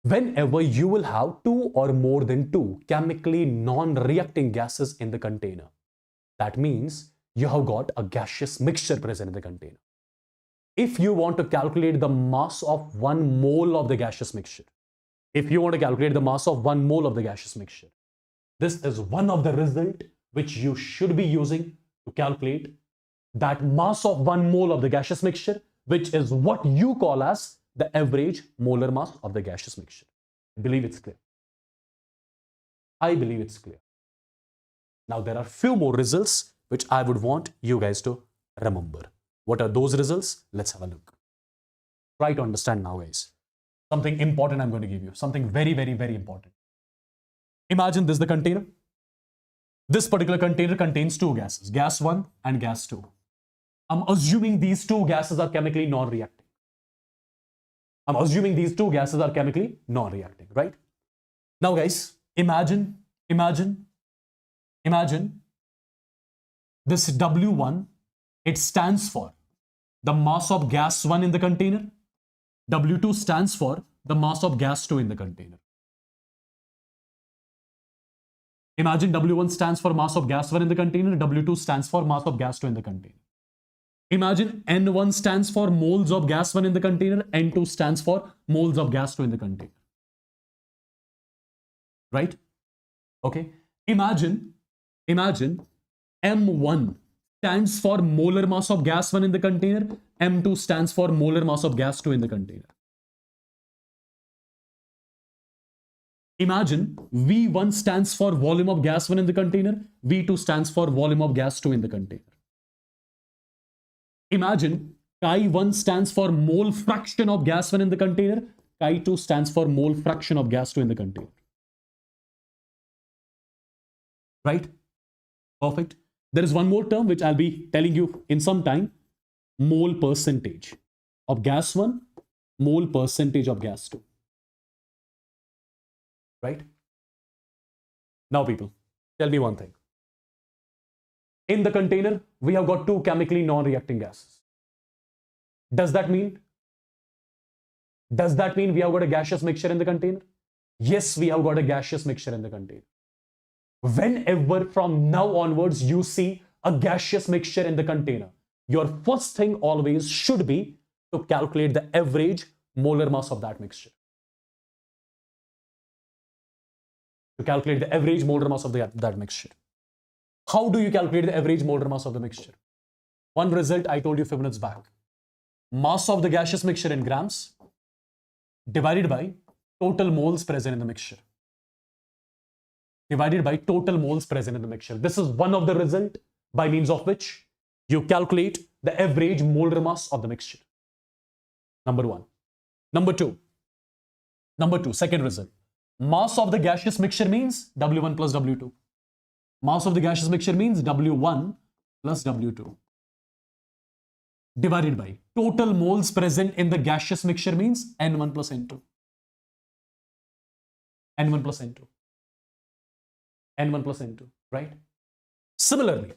[SPEAKER 1] whenever you will have 2 or more than 2 chemically non-reacting gases in the container, that means you have got a gaseous mixture present in the container. If you want to calculate the mass of 1 mole of the gaseous mixture, this is one of the result which you should be using to calculate that mass of 1 mole of the gaseous mixture, which is what you call as the average molar mass of the gaseous mixture. I believe it's clear. Now there are few more results which I would want you guys to remember. What are those results? Let's have a look. Try to understand now, guys. Something important I'm going to give you. Something very, very, very important. Imagine this is the container. This particular container contains 2 gases, gas 1 and gas 2. I'm assuming these 2 gases are chemically non-reacting. Right? Now guys, imagine this W1, it stands for the mass of gas 1 in the container. W2 stands for the mass of gas 2 in the container. Imagine W1 stands for mass of gas 1 in the container, W2 stands for mass of gas 2 in the container. Imagine N1 stands for moles of gas 1 in the container, N2 stands for moles of gas 2 in the container. Right? Okay. Imagine M1 stands for molar mass of gas 1 in the container, M2 stands for molar mass of gas 2 in the container. Imagine V1 stands for volume of gas 1 in the container, V2 stands for volume of gas 2 in the container. Imagine Chi1 stands for mole fraction of gas 1 in the container, Chi2 stands for mole fraction of gas 2 in the container. Right? Perfect. There is one more term which I'll be telling you in some time. Mole percentage of gas 1, mole percentage of gas 2. Right? Now people, tell me one thing. In the container, we have got 2 chemically non-reacting gases. Does that mean we have got a gaseous mixture in the container? Yes, we have got a gaseous mixture in the container. Whenever from now onwards you see a gaseous mixture in the container, your first thing always should be to calculate the average molar mass of that mixture. That mixture. How do you calculate the average molar mass of the mixture? One result I told you a few minutes back. Mass of the gaseous mixture in grams divided by total moles present in the mixture. This is one of the result by means of which you calculate the average molar mass of the mixture. Number 1. Number 2, second result. Mass of the gaseous mixture means W1 plus W2. Mass of the gaseous mixture means W1 plus W2. Divided by total moles present in the gaseous mixture means N1 plus N2. N1 plus N2, right? Similarly,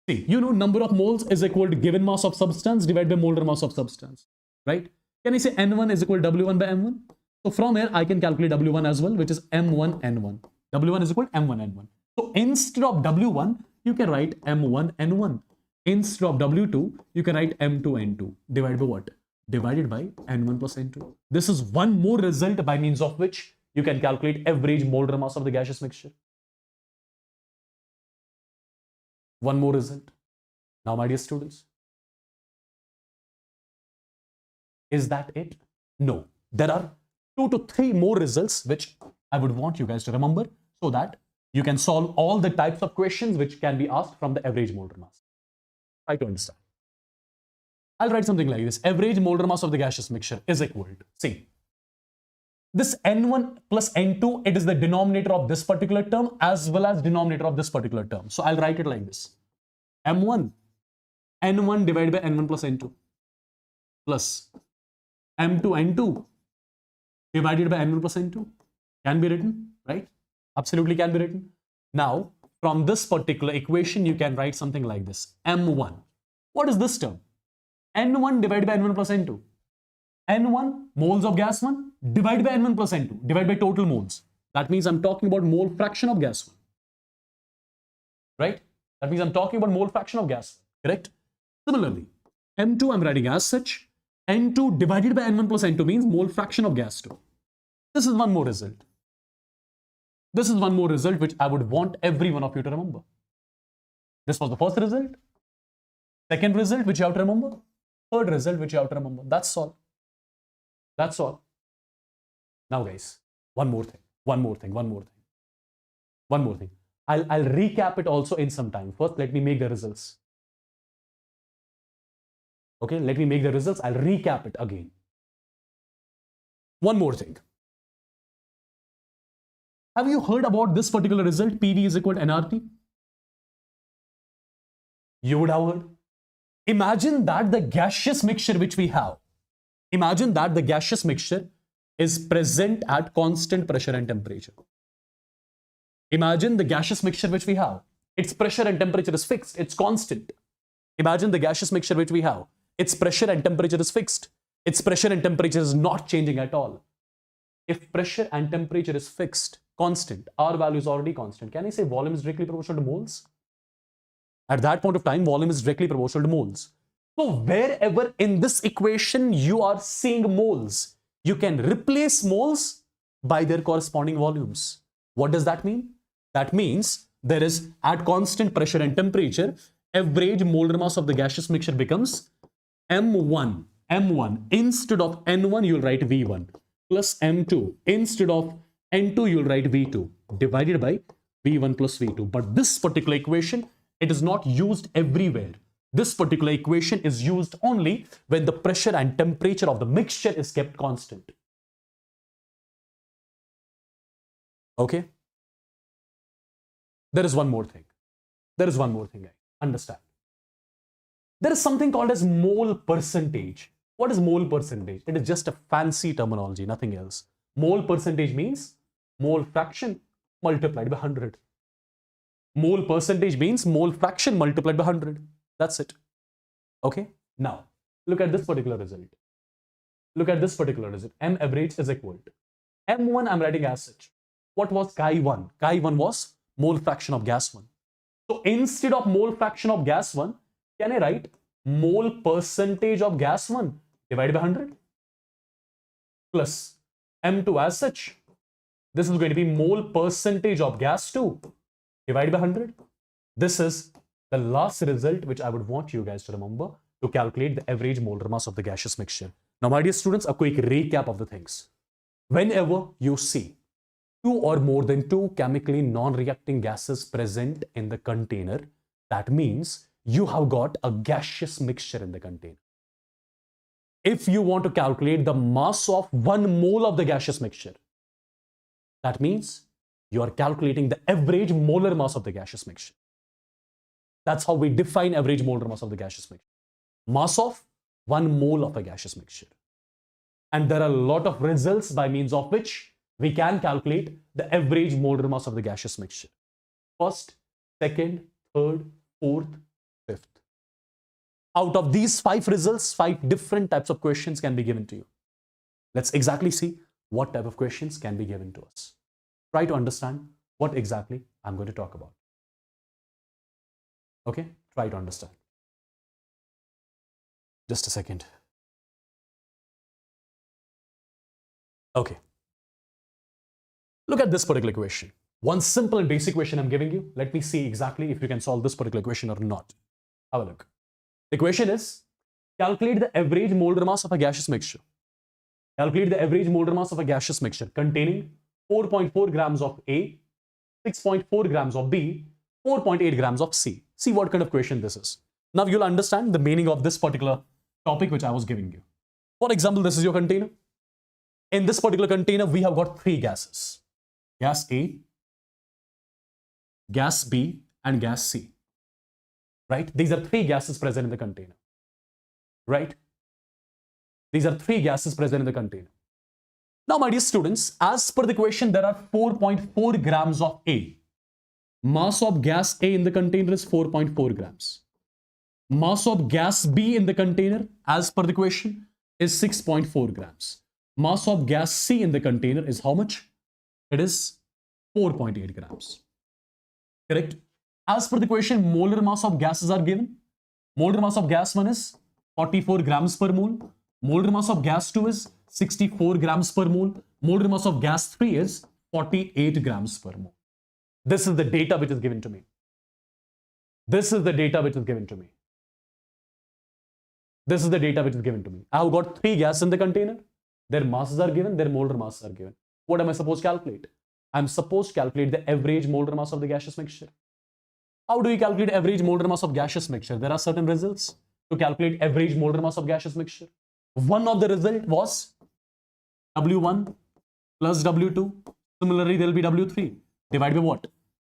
[SPEAKER 1] see, you know, number of moles is equal to given mass of substance divided by molar mass of substance, right? Can I say N1 is equal to W1 by M1? So from here, I can calculate W1 as well, which is M1 N1. W1 is equal to M1 N1. So instead of W1, you can write M1 N1. Instead of W2, you can write M2 N2. Divided by what? Divided by N1 plus N2. This is one more result by means of which you can calculate average molar mass of the gaseous mixture. One more result. Now, my dear students, is that it? No. There are 2 to 3 more results which I would want you guys to remember so that you can solve all the types of questions which can be asked from the average molar mass. Try to understand. I'll write something like this. Average molar mass of the gaseous mixture is equal to, see, this N1 plus N2, it is the denominator of this particular term as well as denominator of this particular term. So I'll write it like this. M1, N1 divided by N1 plus N2 plus M2, N2 divided by N1 plus N2 can be written, right? Absolutely can be written. Now, from this particular equation, you can write something like this. M1. What is this term? N1 divided by N1 plus N2. N1 moles of gas 1 divided by N1 plus N2 divided by total moles. That means I'm talking about mole fraction of gas 1. Right? That means I'm talking about mole fraction of gas 1. Correct? Similarly, M2 I'm writing as such. N2 divided by N1 plus N2 means mole fraction of gas 2. This is one more result. This is one more result which I would want every one of you to remember. This was the first result. Second result which you have to remember. Third result which you have to remember. That's all. That's all. Now guys, one more thing. I'll recap it also in some time. First, let me make the results. Okay, let me make the results. I'll recap it again. One more thing. Have you heard about this particular result? PV is equal to nRT? You would have heard. Imagine that the gaseous mixture which we have, imagine that the gaseous mixture is present at constant pressure and temperature. Imagine the gaseous mixture which we have, its pressure and temperature is fixed, it's constant. Imagine the gaseous mixture which we have, its pressure and temperature is fixed, its pressure and temperature is not changing at all. If pressure and temperature is fixed, constant, R value is already constant, can I say volume is directly proportional to moles? At that point of time, volume is directly proportional to moles. So wherever in this equation you are seeing moles, you can replace moles by their corresponding volumes. What does that mean? That means there is, at constant pressure and temperature, average molar mass of the gaseous mixture becomes M1. M1 instead of N1 you'll write V1 plus M2 instead of N2 you'll write V2 divided by V1 plus V2. But this particular equation, it is not used everywhere. This particular equation is used only when the pressure and temperature of the mixture is kept constant. Okay? There is one more thing. Understand. There is something called as mole percentage. What is mole percentage? It is just a fancy terminology, nothing else. Mole percentage means mole fraction multiplied by 100. Mole percentage means mole fraction multiplied by 100. That's it. Okay? Now, look at this particular result. M average is equal to M1 I'm writing as such. What was Chi1? Chi1 was mole fraction of gas 1. So instead of mole fraction of gas 1, can I write mole percentage of gas 1 divided by 100 plus M2 as such. This is going to be mole percentage of gas 2 divided by 100. This is the last result which I would want you guys to remember to calculate the average molar mass of the gaseous mixture. Now, my dear students, a quick recap of the things. Whenever you see 2 or more than 2 chemically non-reacting gases present in the container, that means you have got a gaseous mixture in the container. If you want to calculate the mass of 1 mole of the gaseous mixture, that means you are calculating the average molar mass of the gaseous mixture. That's how we define average molar mass of the gaseous mixture. Mass of 1 mole of a gaseous mixture. And there are a lot of results by means of which we can calculate the average molar mass of the gaseous mixture. First, second, third, fourth, fifth. Out of these 5 results, 5 different types of questions can be given to you. Let's exactly see what type of questions can be given to us. Try to understand what exactly I'm going to talk about. Okay, try to understand. Just a second. Okay. Look at this particular question. One simple and basic question I'm giving you. Let me see exactly if you can solve this particular question or not. Have a look. The question is, calculate the average molar mass of a gaseous mixture. Calculate the average molar mass of a gaseous mixture containing 4.4 grams of A, 6.4 grams of B, 4.8 grams of C. See what kind of question this is. Now you'll understand the meaning of this particular topic which I was giving you. For example, this is your container. In this particular container, we have got three gases. Gas A, gas B, and gas C. Right? These are three gases present in the container. Right? These are three gases present in the container. Now, my dear students, as per the question, there are 4.4 grams of A. Mass of gas A in the container is 4.4 grams. Mass of gas B in the container, as per the question, is 6.4 grams. Mass of gas C in the container is how much? It is 4.8 grams. Correct? As per the question, molar mass of gases are given. Molar mass of gas 1 is 44 grams per mole. Molar mass of gas 2 is 64 grams per mole. Molar mass of gas 3 is 48 grams per mole. This is the data which is given to me. This is the data which is given to me. This is the data which is given to me. I have got three gases in the container. Their masses are given, their molar masses are given. What am I supposed to calculate? I'm supposed to calculate the average molar mass of the gaseous mixture. How do we calculate average molar mass of gaseous mixture? There are certain results to calculate average molar mass of gaseous mixture. One of the result was W1 plus W2. Similarly, there will be W3. Divided by what?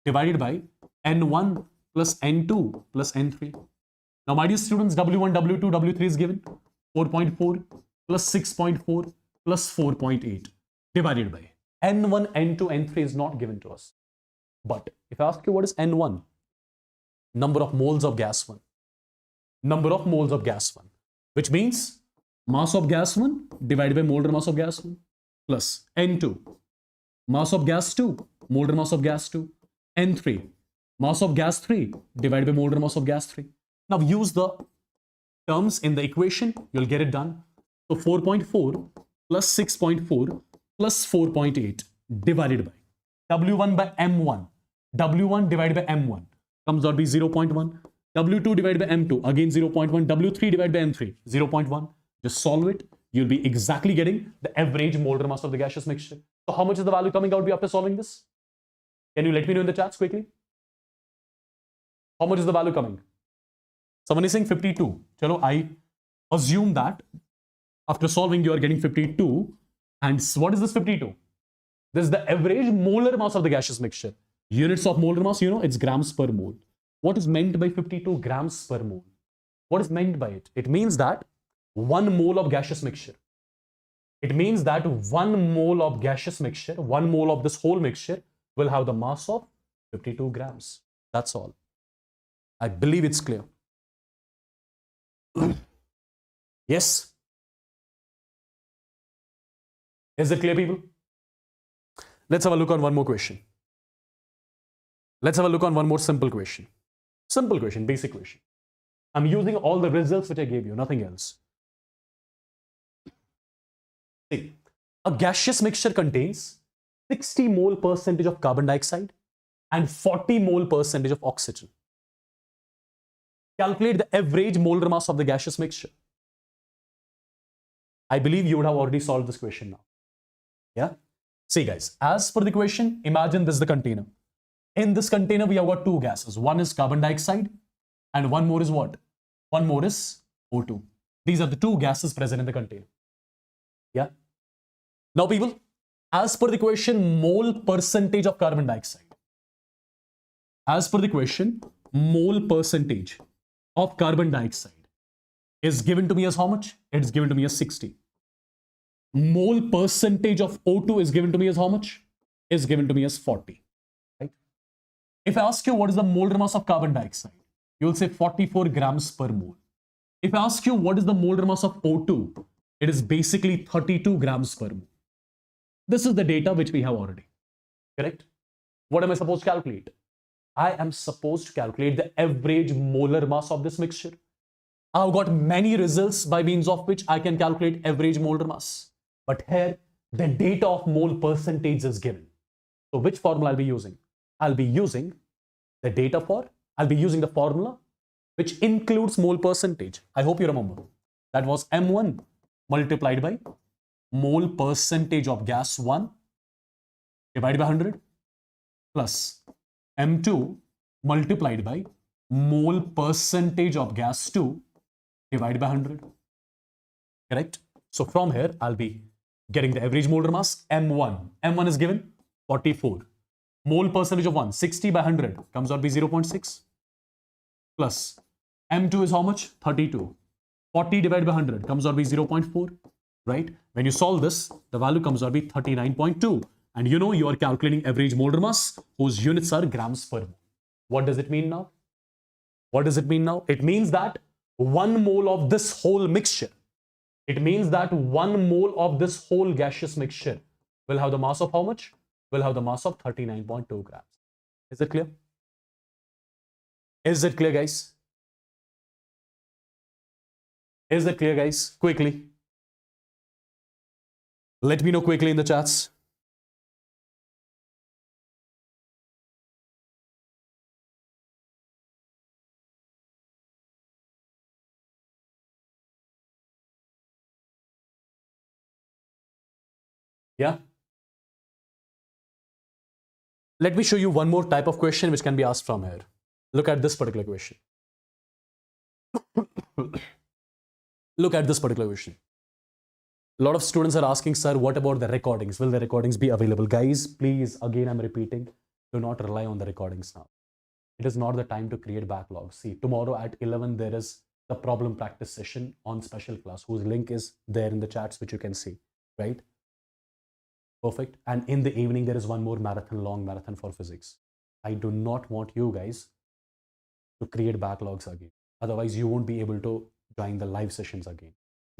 [SPEAKER 1] Divided by N1 plus N2 plus N3. Now, my dear students, W1, W2, W3 is given. 4.4 plus 6.4 plus 4.8 divided by N1, N2, N3 is not given to us. But if I ask you what is N1? Number of moles of gas 1. Number of moles of gas 1. Which means mass of gas 1 divided by molar mass of gas 1 plus N2. Mass of gas 2, molar mass of gas 2. N3. Mass of gas 3 divided by molar mass of gas 3. Now use the terms in the equation. You'll get it done. So 4.4 plus 6.4 plus 4.8 divided by W1 by M1. W1 divided by M1 comes out to be 0.1. W2 divided by M2, again 0.1. W3 divided by M3, 0.1. Just solve it. You'll be exactly getting the average molar mass of the gaseous mixture. So how much is the value coming out after solving this? Can you let me know in the chats quickly? How much is the value coming? Someone is saying 52. Chalo, I assume that after solving you are getting 52. And what is this 52? This is the average molar mass of the gaseous mixture. Units of molar mass, you know, it's grams per mole. What is meant by 52 grams per mole? What is meant by it? It means that 1 mole of gaseous mixture. It means that 1 mole of gaseous mixture, 1 mole of this whole mixture will have the mass of 52 grams. That's all. I believe it's clear. Yes? Is it clear, people? Let's have a look on one more question. Let's have a look on one more simple question. Simple question, basic question. I'm using all the results which I gave you, nothing else. See, a gaseous mixture contains 60 mole percentage of carbon dioxide and 40 mole percentage of oxygen. Calculate the average molar mass of the gaseous mixture. I believe you would have already solved this question now. Yeah? See guys, as per the question, imagine this is the container. In this container, we have got two gases. One is carbon dioxide and one more is what? One more is O2. These are the two gases present in the container. Yeah? Now people, as per the question, mole percentage of carbon dioxide. As per the question, mole percentage of carbon dioxide is given to me as how much? It is given to me as 60. Mole percentage of O2 is given to me as how much? Is given to me as 40. Right? If I ask you what is the molar mass of carbon dioxide, you will say 44 grams per mole. If I ask you what is the molar mass of O2, it is basically 32 grams per mole. This is the data which we have already. Correct? What am I supposed to calculate? I am supposed to calculate the average molar mass of this mixture. I've got many results by means of which I can calculate average molar mass. But here, the data of mole percentage is given. So which formula I'll be using? I'll be using I'll be using the formula which includes mole percentage. I hope you remember. That was M1 multiplied by mole percentage of gas 1 divided by 100 plus M2 multiplied by mole percentage of gas 2 divided by 100. Correct? So from here, I'll be getting the average molar mass, M1. M1 is given 44. Mole percentage of 1, 60 by 100 comes out to be 0.6. Plus M2 is how much? 32. 40 divided by 100 comes out to be 0.4. Right? When you solve this, the value comes out to be 39.2. And you know you are calculating average molar mass whose units are grams per mole. What does it mean now? What does it mean now? It means that 1 mole of this whole mixture, it means that 1 mole of this whole gaseous mixture will have the mass of how much? Will have the mass of 39.2 grams. Is it clear? Is it clear, guys? Is it clear, guys? Quickly. Let me know quickly in the chats. Yeah. Let me show you one more type of question which can be asked from here. Look at this particular question. Look at this particular question. A lot of students are asking, sir, what about the recordings? Will the recordings be available? Guys, please, again, I'm repeating, do not rely on the recordings now. It is not the time to create backlogs. See, tomorrow at 11, there is the problem practice session on special class, whose link is there in the chats, which you can see, right? Perfect. And in the evening, there is one more marathon, long marathon for physics. I do not want you guys to create backlogs again. Otherwise, you won't be able to join the live sessions again.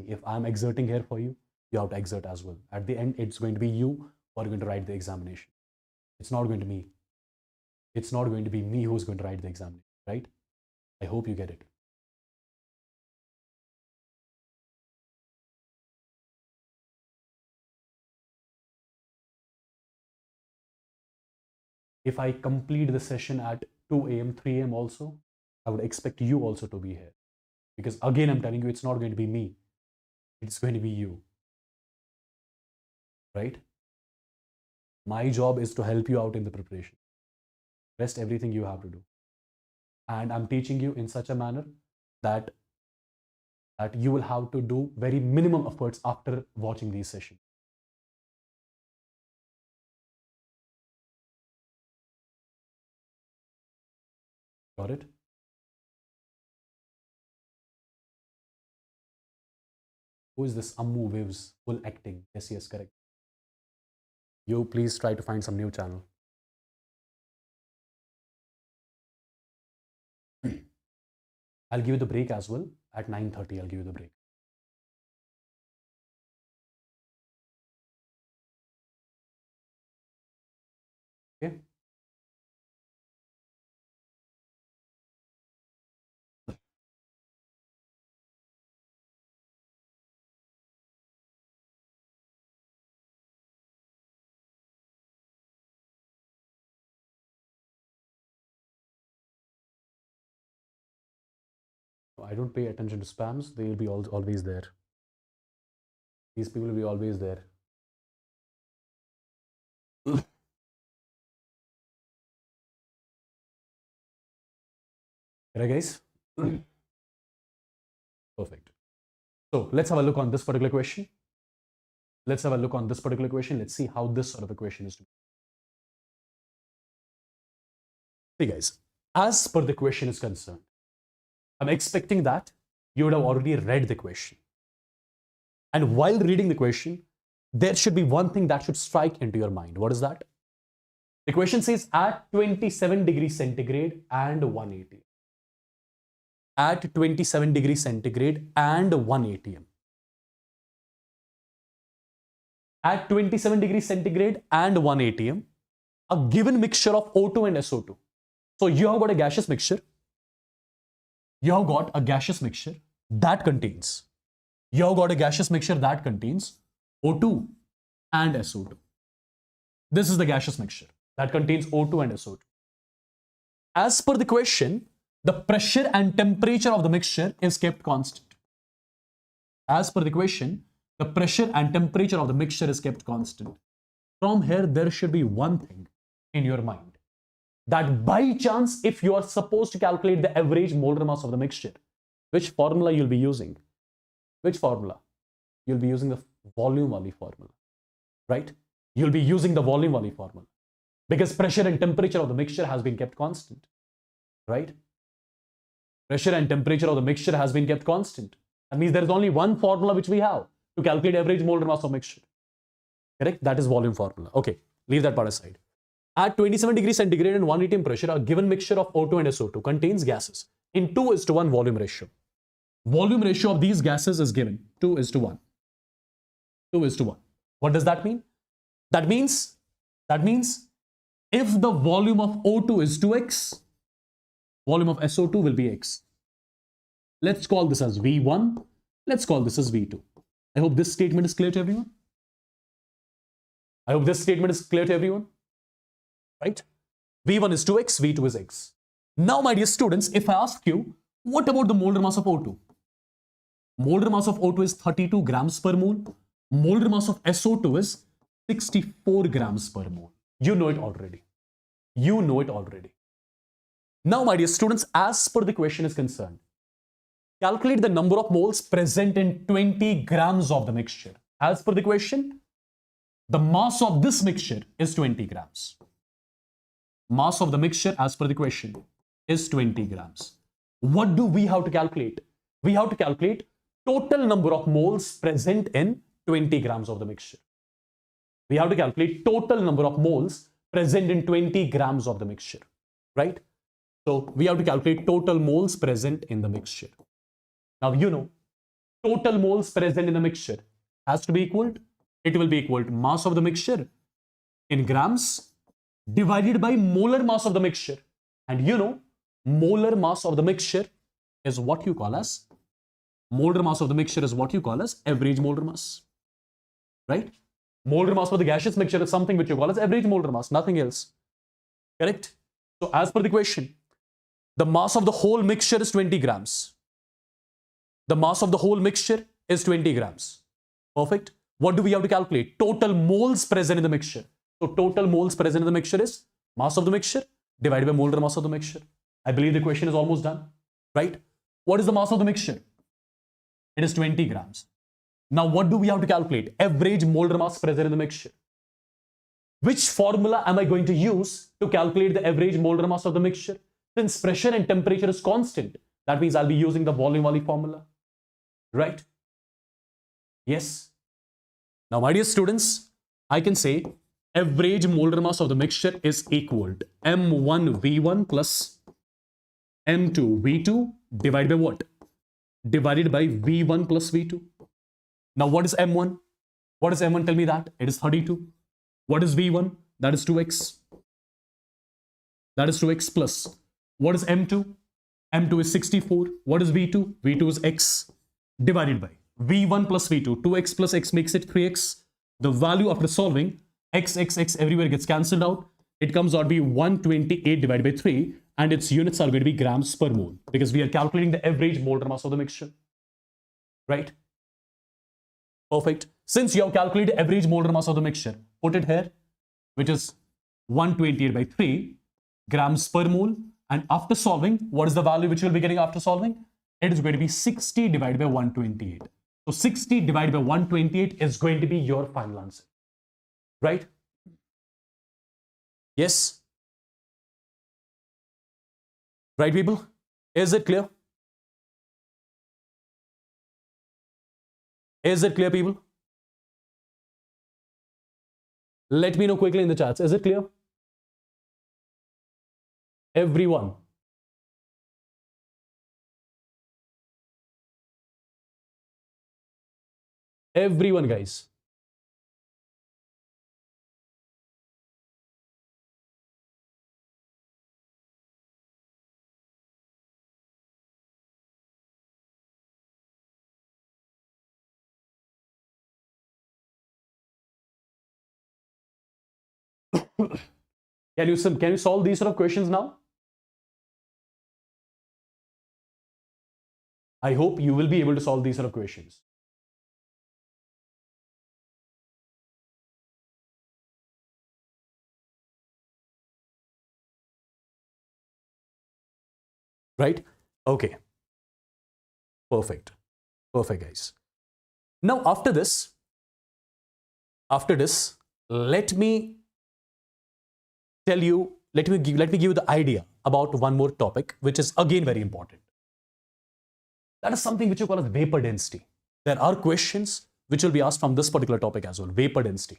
[SPEAKER 1] If I'm exerting here for you, you have to exert as well. At the end, it's going to be you who are going to write the examination. It's not going to be me. It's not going to be me who's going to write the examination, right? I hope you get it. If I complete the session at 2 a.m., 3 a.m. also, I would expect you also to be here. Because again, I'm telling you, it's not going to be me. It's going to be you. Right? My job is to help you out in the preparation. Rest everything you have to do. And I'm teaching you in such a manner that you will have to do very minimum efforts after watching these sessions. Got it? Who is this Ammu Waves full acting? Yes, yes, correct. You please try to find some new channel. I'll give you the break as well. At 9:30, I'll give you the break. Okay. I don't pay attention to spams. They will be always there. These people will be always there. Right, guys? Perfect. So let's have a look on this particular question. Let's have a look on this particular question. Let's see how this sort of a question is to be. See, guys, as per the question is concerned, I'm expecting that you would have already read the question. And while reading the question, there should be one thing that should strike into your mind. What is that? The question says at 27 degrees centigrade and 180. At 27 degrees centigrade and 1 atm. At 27 degrees centigrade and 1 atm, a given mixture of O2 and SO2. So you have got a gaseous mixture. You have got a gaseous mixture that contains, O2 and SO2. This is the gaseous mixture. that contains O2 and SO2. As per the question, the pressure and temperature of the mixture is kept constant. As per the question, the pressure and temperature of the mixture is kept constant. From here, there should be one thing in your mind, that by chance, if you are supposed to calculate the average molar mass of the mixture, which formula you'll be using? Which formula? You'll be using the volume wali formula, right? You'll be using the volume wali formula because pressure and temperature of the mixture has been kept constant, right? Pressure and temperature of the mixture has been kept constant. That means there is only one formula which we have to calculate average molar mass of mixture. Correct? That is volume formula. Okay, leave that part aside. At 27 degrees centigrade and 1 atm pressure, a given mixture of O2 and SO2 contains gases in 2:1 volume ratio. Volume ratio of these gases is given 2:1. 2:1. What does that mean? That means if the volume of O2 is 2x, volume of SO2 will be x. Let's call this as V1. Let's call this as V2. I hope this statement is clear to everyone. I hope this statement is clear to everyone. Right? V1 is 2x, V2 is x. Now, my dear students, if I ask you, what about the molar mass of O2? Molar mass of O2 is 32 grams per mole. Molar mass of SO2 is 64 grams per mole. You know it already. You know it already. Now, my dear students, as per the question is concerned, calculate the number of moles present in 20 grams of the mixture. As per the question, the mass of this mixture is 20 grams. Mass of the mixture, as per the question, is 20 grams. What do we have to calculate? We have to calculate total number of moles present in 20 grams of the mixture. We have to calculate total number of moles present in 20 grams of the mixture, right? So we have to calculate total moles present in the mixture. Now, you know, total moles present in the mixture has to be equal. It will be equal to mass of the mixture in grams divided by molar mass of the mixture. And you know, molar mass of the mixture is what you call as molar mass of the mixture is what you call as average molar mass, right? Molar mass for the gaseous mixture is something which you call as average molar mass, nothing else. Correct? So as per the question, the mass of the whole mixture is 20 grams. The mass of the whole mixture is 20 grams. Perfect. What do we have to calculate? Total moles present in the mixture. So total moles present in the mixture is mass of the mixture divided by molar mass of the mixture. I believe the question is almost done, right? What is the mass of the mixture? It is 20 grams. Now, what do we have to calculate? Average molar mass present in the mixture. Which formula am I going to use to calculate the average molar mass of the mixture? Since pressure and temperature is constant, that means I'll be using the volume wali formula, right? Yes. Now, my dear students, I can say average molar mass of the mixture is equal to M1V1 plus M2V2 divided by what? Divided by V1 plus V2. Now, what is M1? What is M1? Tell me that. It is 32. What is V1? That is 2x. That is 2x plus. What is M2? M2 is 64. What is V2? V2 is x divided by V1 plus V2. 2x plus x makes it 3x. The value after solving, x everywhere gets cancelled out. It comes out to be 128 divided by 3 and its units are going to be grams per mole because we are calculating the average molar mass of the mixture. Right? Perfect. Since you have calculated average molar mass of the mixture, put it here, which is 128 by 3 grams per mole. And after solving, what is the value which you will be getting after solving? It is going to be 60 divided by 128. So 60 divided by 128 is going to be your final answer. Right? Yes? Right, people? Is it clear? Is it clear, people? Let me know quickly in the chats. Is it clear? Everyone. Everyone, guys. Can you solve these sort of questions now? I hope you will be able to solve these sort of questions. Right? Okay. Perfect. Perfect, guys. Now, after this, let me tell you, let me give you the idea about one more topic, which is again very important. That is something which you call as vapor density. There are questions which will be asked from this particular topic as well, vapor density.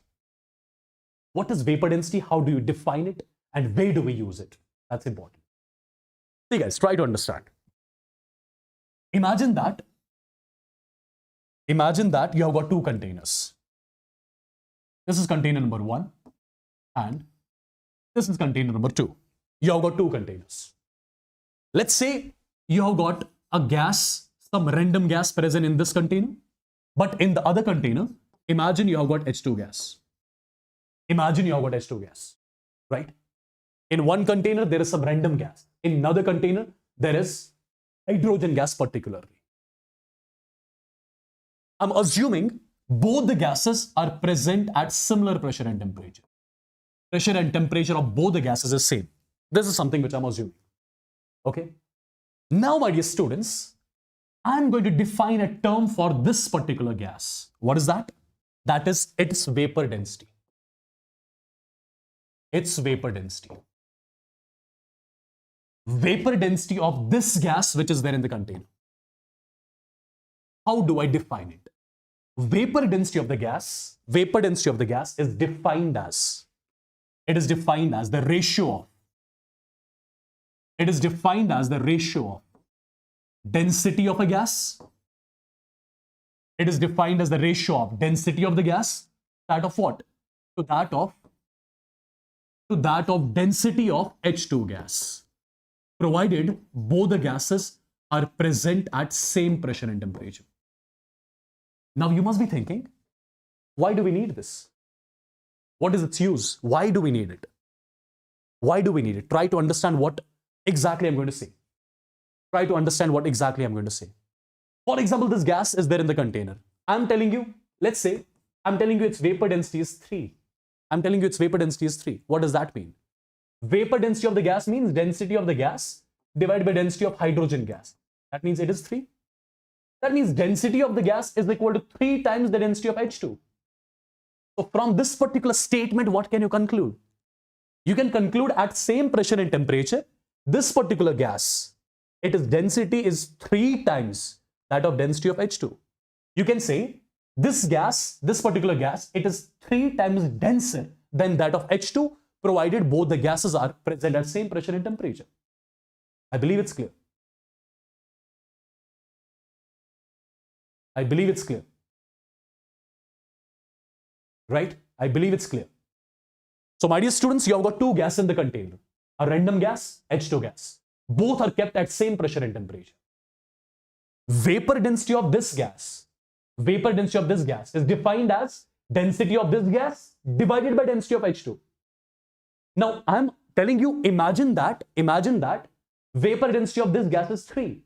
[SPEAKER 1] What is vapor density? How do you define it? And where do we use it? That's important. See guys, try to understand. Imagine that you have got two containers. This is container number 1 and this is container number 2. You have got two containers. Let's say you have got a gas, some random gas present in this container, but in the other container, imagine you have got H2 gas. Imagine you have got H2 gas, right? In one container, there is some random gas. In another container, there is hydrogen gas particularly. I'm assuming both the gases are present at similar pressure and temperature. Pressure and temperature of both the gases is same. This is something which I'm assuming. Okay. Now, my dear students, I'm going to define a term for this particular gas. What is that? That is its vapor density. Its vapor density. Vapor density of this gas which is there in the container. How do I define it? Vapor density of the gas is defined as, the ratio of, density of a gas. It is defined as the ratio of density of the gas, that of what? To that of density of H2 gas, provided both the gases are present at same pressure and temperature. Now you must be thinking, why do we need this? What is its use? Why do we need it? Why do we need it? Try to understand what exactly I'm going to say. Try to understand what exactly I'm going to say. For example, this gas is there in the container. I'm telling you, let's say, I'm telling you its vapor density is 3. I'm telling you its vapor density is 3. What does that mean? Vapor density of the gas means density of the gas divided by density of hydrogen gas. That means it is 3. That means density of the gas is equal to 3 times the density of H2. So from this particular statement, what can you conclude? You can conclude at same pressure and temperature, this particular gas, its density is 3 times that of density of H2. You can say this particular gas, it is 3 times denser than that of H2, provided both the gases are present at same pressure and temperature. I believe it's clear. I believe it's clear. Right? I believe it's clear. So my dear students, you have got two gases in the container. A random gas, H2 gas. Both are kept at same pressure and temperature. Vapor density of this gas is defined as density of this gas divided by density of H2. Now I'm telling you, imagine that vapor density of this gas is 3.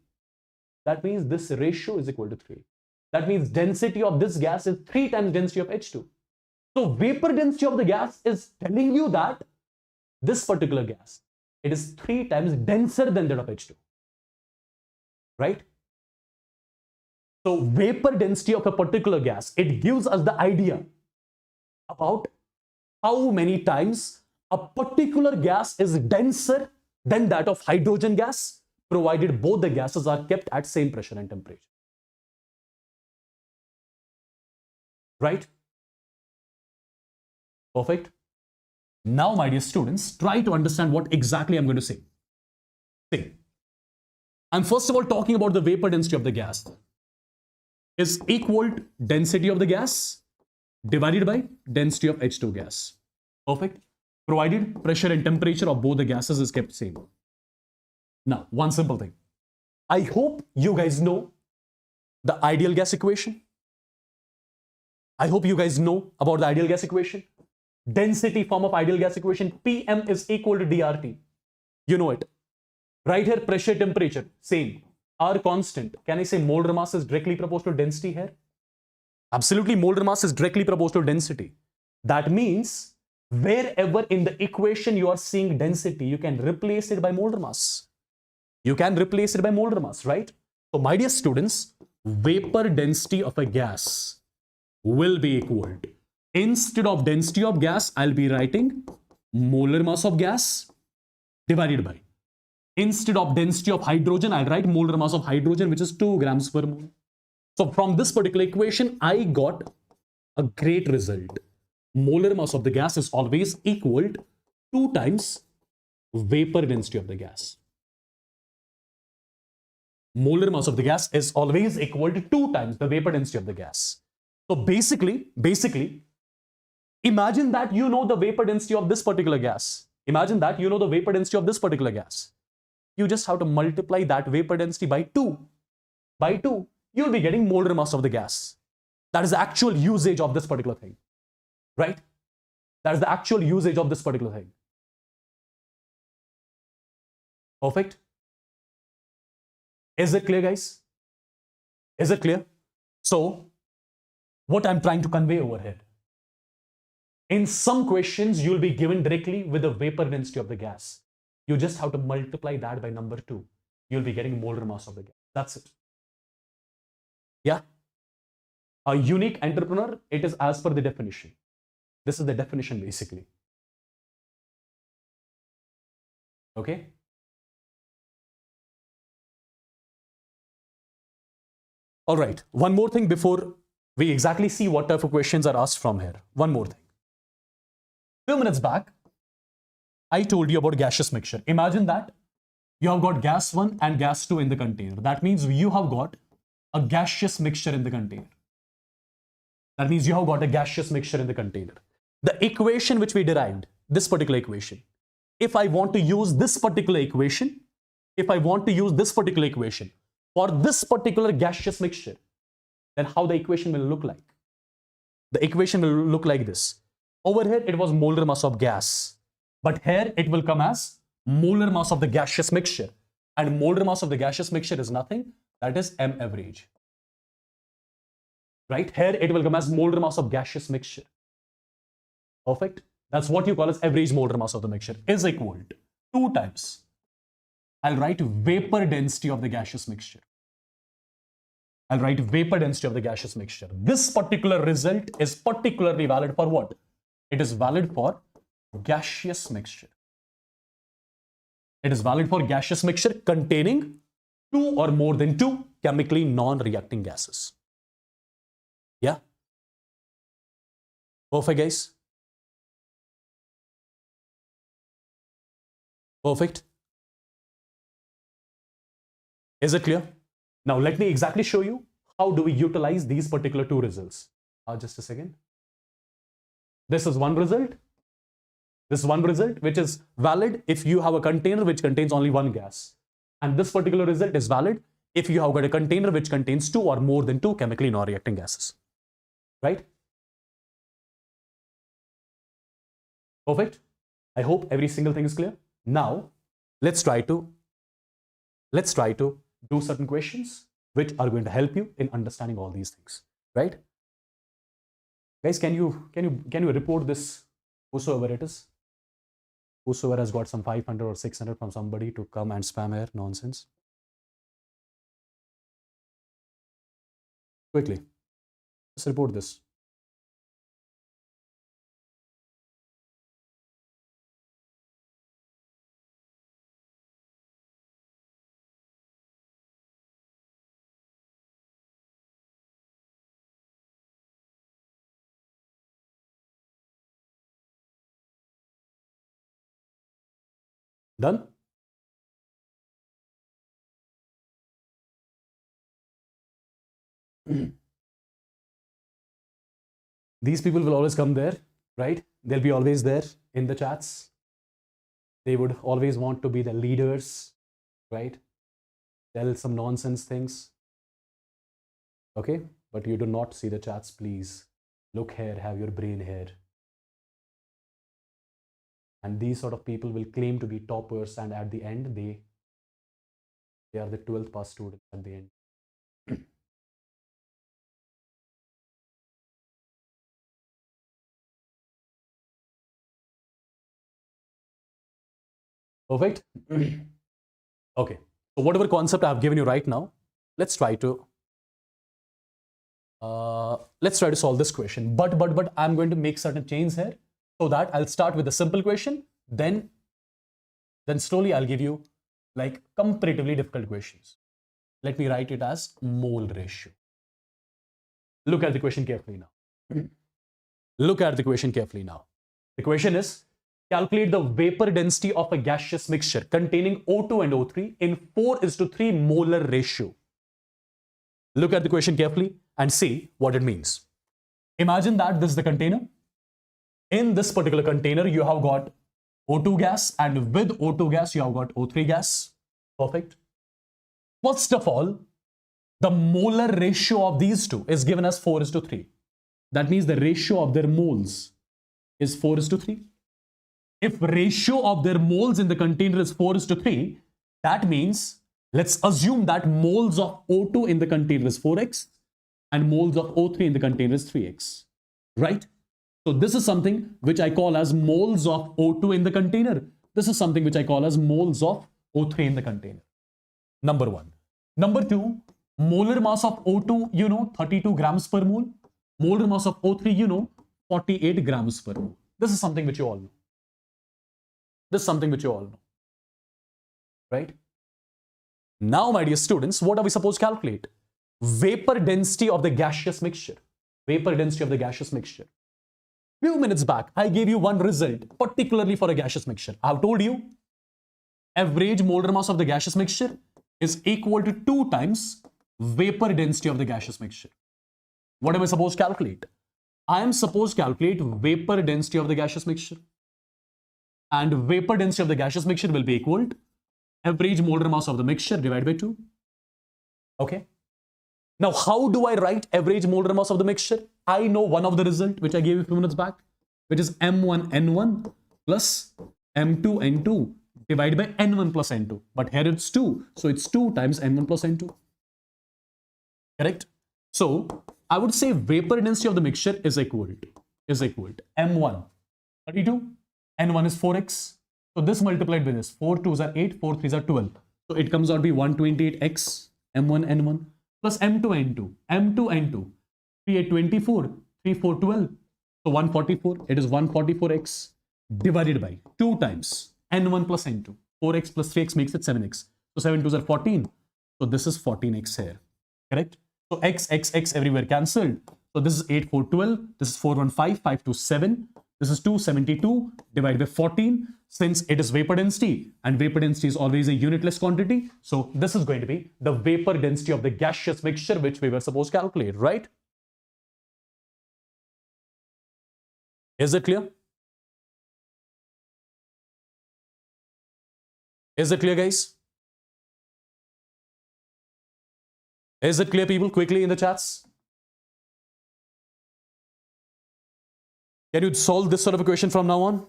[SPEAKER 1] That means this ratio is equal to 3. That means density of this gas is 3 times density of H2. So vapor density of the gas is telling you that this particular gas, it is 3 times denser than that of H2. Right? So vapor density of a particular gas, it gives us the idea about how many times a particular gas is denser than that of hydrogen gas, provided both the gases are kept at same pressure and temperature. Right? Perfect. Now, my dear students, try to understand what exactly I'm going to say. See, I'm first of all talking about the vapor density of the gas is equal to density of the gas divided by density of H2 gas. Perfect. Provided pressure and temperature of both the gases is kept same. Now, one simple thing. I hope you guys know the ideal gas equation. I hope you guys know about the ideal gas equation. Density form of ideal gas equation, PM is equal to DRT. You know it. Right here, pressure, temperature, same. R constant. Can I say molar mass is directly proportional to density here? Absolutely, molar mass is directly proportional to density. That means wherever in the equation you are seeing density, you can replace it by molar mass. You can replace it by molar mass, right? So my dear students, vapor density of a gas will be equal to, instead of density of gas, I'll be writing molar mass of gas divided by, instead of density of hydrogen, I'll write molar mass of hydrogen, which is 2 grams per mole. So from this particular equation, I got a great result. Molar mass of the gas is always equal to 2 times vapor density of the gas. Molar mass of the gas is always equal to 2 times the vapor density of the gas. So basically, imagine that you know the vapor density of this particular gas. Imagine that you know the vapor density of this particular gas. You just have to multiply that vapor density by 2. By 2, you'll be getting molar mass of the gas. That is the actual usage of this particular thing. Right? That is the actual usage of this particular thing. Perfect? Is it clear, guys? Is it clear? So, what I'm trying to convey over here. In some questions, you'll be given directly with the vapor density of the gas. You just have to multiply that by number 2. You'll be getting molar mass of the gas. That's it. Yeah? A unique entrepreneur, it is as per the definition. This is the definition basically. Okay? All right. One more thing before we exactly see what type of questions are asked from here. One more thing. Few minutes back, I told you about gaseous mixture. Imagine that you have got gas 1 and gas 2 in the container. That means you have got a gaseous mixture in the container. That means you have got a gaseous mixture in the container. The equation which we derived, this particular equation, if I want to use this particular equation, for this particular gaseous mixture, then how the equation will look like? The equation will look like this. Over here, it was molar mass of gas. But here, it will come as molar mass of the gaseous mixture. And molar mass of the gaseous mixture is nothing. That is M average. Right? Here, it will come as molar mass of gaseous mixture. Perfect? That's what you call as average molar mass of the mixture is equal to 2 times. I'll write vapor density of the gaseous mixture. I'll write vapor density of the gaseous mixture. This particular result is particularly valid for what? It is valid for gaseous mixture. It is valid for gaseous mixture containing 2 or more than 2 chemically non-reacting gases. Yeah? Perfect, guys? Perfect? Is it clear? Now, let me exactly show you how do we utilize these particular 2 results. Just a second. This is one result. This is one result which is valid if you have a container which contains only 1 gas. And this particular result is valid if you have got a container which contains 2 or more than 2 chemically non-reacting gases. Right? Perfect? I hope every single thing is clear. Now, let's try to do certain questions which are going to help you in understanding all these things, right? Guys, can you report this, whosoever it is? Whosoever has got some 500 or 600 from somebody to come and spam here, nonsense. Quickly, let's report this. Done? These people will always come there, right? They'll be always there in the chats. They would always want to be the leaders, right? Tell some nonsense things. Okay? But you do not see the chats, please. Look here, have your brain here. And these sort of people will claim to be toppers, and at the end, they are the 12th pass students at the end. Perfect. Okay. So whatever concept I've given you right now, let's try to solve this question. But I'm going to make certain changes here, so that I'll start with a simple question, then slowly I'll give you like comparatively difficult questions. Let me write it as mole ratio. Look at the question carefully now. Look at the question carefully now. The question is, calculate the vapor density of a gaseous mixture containing O2 and O3 in 4:3 molar ratio. Look at the question carefully and see what it means. Imagine that this is the container. In this particular container, you have got O2 gas, and with O2 gas, you have got O3 gas. Perfect. First of all, the molar ratio of these two is given as 4:3. That means the ratio of their moles is 4:3. If ratio of their moles in the container is 4:3, that means let's assume that moles of O2 in the container is 4x and moles of O3 in the container is 3x, right? So this is something which I call as moles of O2 in the container. This is something which I call as moles of O3 in the container. Number one. Number two, molar mass of O2, 32 grams per mole. Molar mass of O3, 48 grams per mole. This is something which you all know. This is something which you all know, right? Now, my dear students, what are we supposed to calculate? Vapor density of the gaseous mixture. Vapor density of the gaseous mixture. Few minutes back, I gave you one result, particularly for a gaseous mixture. I have told you, average molar mass of the gaseous mixture is equal to 2 times vapor density of the gaseous mixture. What am I supposed to calculate? I am supposed to calculate vapor density of the gaseous mixture. And vapor density of the gaseous mixture will be equal to average molar mass of the mixture divided by 2. Okay. Now, how do I write average molar mass of the mixture? I know one of the result which I gave you a few minutes back, which is M1N1 plus M2N2 divided by N1 plus N2. But here it's 2. So it's 2 times N1 plus N2. Correct? So I would say vapor density of the mixture is equal to M1 32, N1 is 4x. So this multiplied by this, 4 2s are 8, 4 3s are 12. So it comes out to be 128x M1 N1 plus M2 N2. M2 N2. 3 8 24, 3 4 12. So 144. It is 144x divided by 2 times N1 plus N2. 4x plus 3x makes it 7x. So 7 2s are 14. So this is 14x here. Correct? So x everywhere cancelled. So this is 8 4 12. This is 4 1 5, 5 2 7. This is 272 divided by 14. Since it is vapor density, and vapor density is always a unitless quantity, so this is going to be the vapor density of the gaseous mixture which we were supposed to calculate, right? Is it clear? Is it clear, guys? Is it clear, people? Quickly in the chats. Can you solve this sort of a question from now on?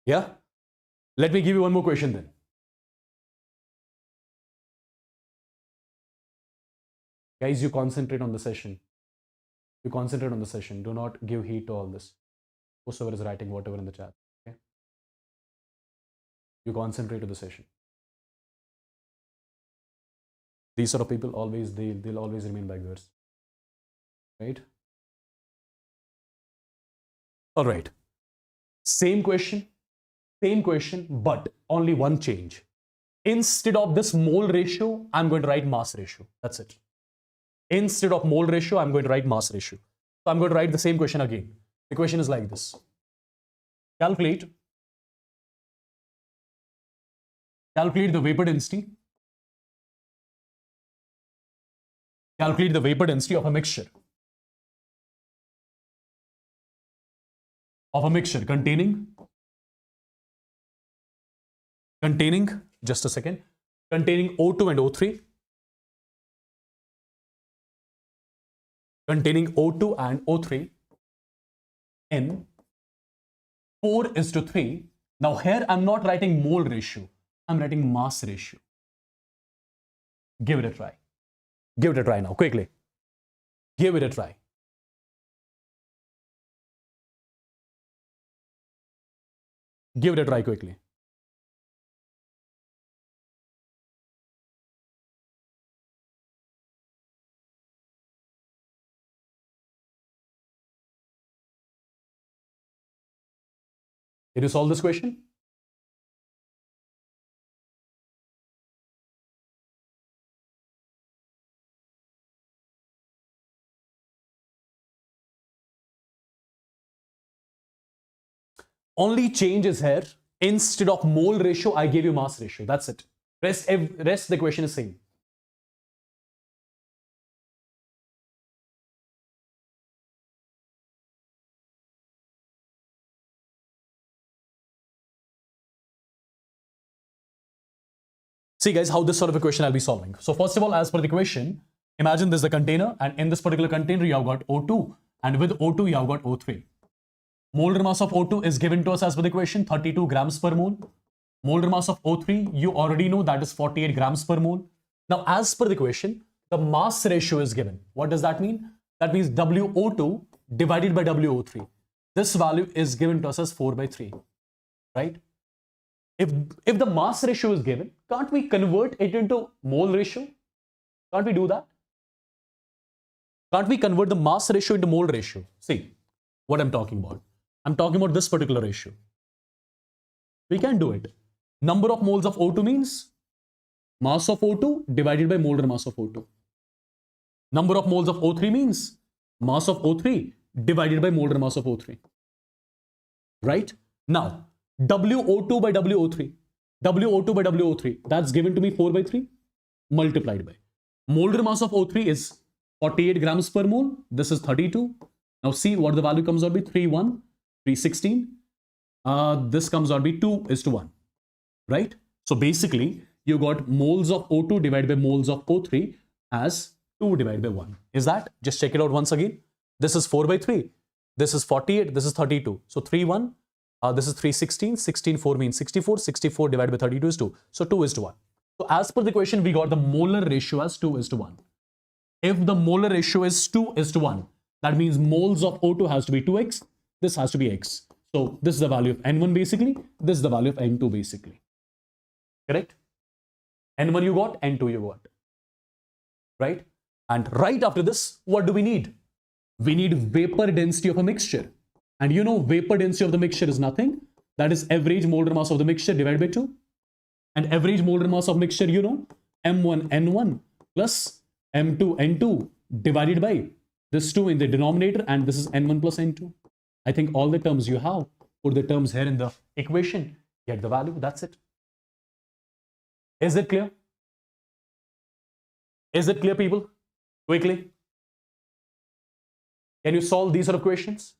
[SPEAKER 1] Yeah? Let me give you one more question then. Guys, you concentrate on the session. You concentrate on the session. Do not give heed to all this. Whoever is writing whatever in the chat. Okay? You concentrate on the session. These sort of people always, they'll always remain beggars. Right? All right. Same question, but only one change. Instead of this mole ratio, I'm going to write mass ratio. That's it. Instead of mole ratio, I'm going to write mass ratio. So I'm going to write the same question again. The question is like this. Calculate the vapor density. Calculate the vapor density of a mixture. Containing, just a second, containing O2 and O3 containing O2 and O3 in 4:3. Now here I'm not writing mole ratio, I'm writing mass ratio. Give it a try. Give it a try now, quickly. Give it a try. Give it a try quickly. Did you solve this question? Only change is here. Instead of mole ratio, I gave you mass ratio. That's it. Rest the question is same. See guys, how this sort of a question I'll be solving. So first of all, as per the question, imagine this is the container, and in this particular container you have got O2, and with O2 you have got O3. Molar mass of O2 is given to us as per the question, 32 grams per mole. Molar mass of O3, you already know that is 48 grams per mole. Now as per the question, the mass ratio is given. What does that mean? That means WO2 divided by WO3. This value is given to us as 4/3, right? If the mass ratio is given, can't we convert it into mole ratio? Can't we do that? Can't we convert the mass ratio into mole ratio? See what I'm talking about. I'm talking about this particular ratio. We can do it. Number of moles of O2 means mass of O2 divided by molar mass of O2. Number of moles of O3 means mass of O3 divided by molar mass of O3. Right? Now, WO2 by WO3. WO2 by WO3. That's given to me 4/3 multiplied by. Molar mass of O3 is 48 grams per mole. This is 32. Now see what the value comes out to be. 3:1, 3:16. This comes out to be 2:1. Right? So basically, you got moles of O2 divided by moles of O3 as 2 divided by 1. Is that? Just check it out once again. This is 4/3. This is 48. This is 32. So 3:1. This is 3:16. 16/4 means 64. 64 divided by 32 is 2. So 2:1. So as per the question, we got the molar ratio as 2:1. If the molar ratio is 2:1, that means moles of O2 has to be 2x. This has to be x. So this is the value of N1 basically. This is the value of N2 basically. Correct? N1 you got, N2 you got. Right? And right after this, what do we need? We need vapor density of a mixture. And you know, vapor density of the mixture is nothing. That is average molar mass of the mixture divided by 2. And average molar mass of mixture, you know, M1 N1 plus M2 N2 divided by this 2 in the denominator, and this is N1 plus N2. I think all the terms you have, put the terms here in the equation, get the value, that's it. Is it clear? Is it clear, people? Quickly. Can you solve these sort of questions?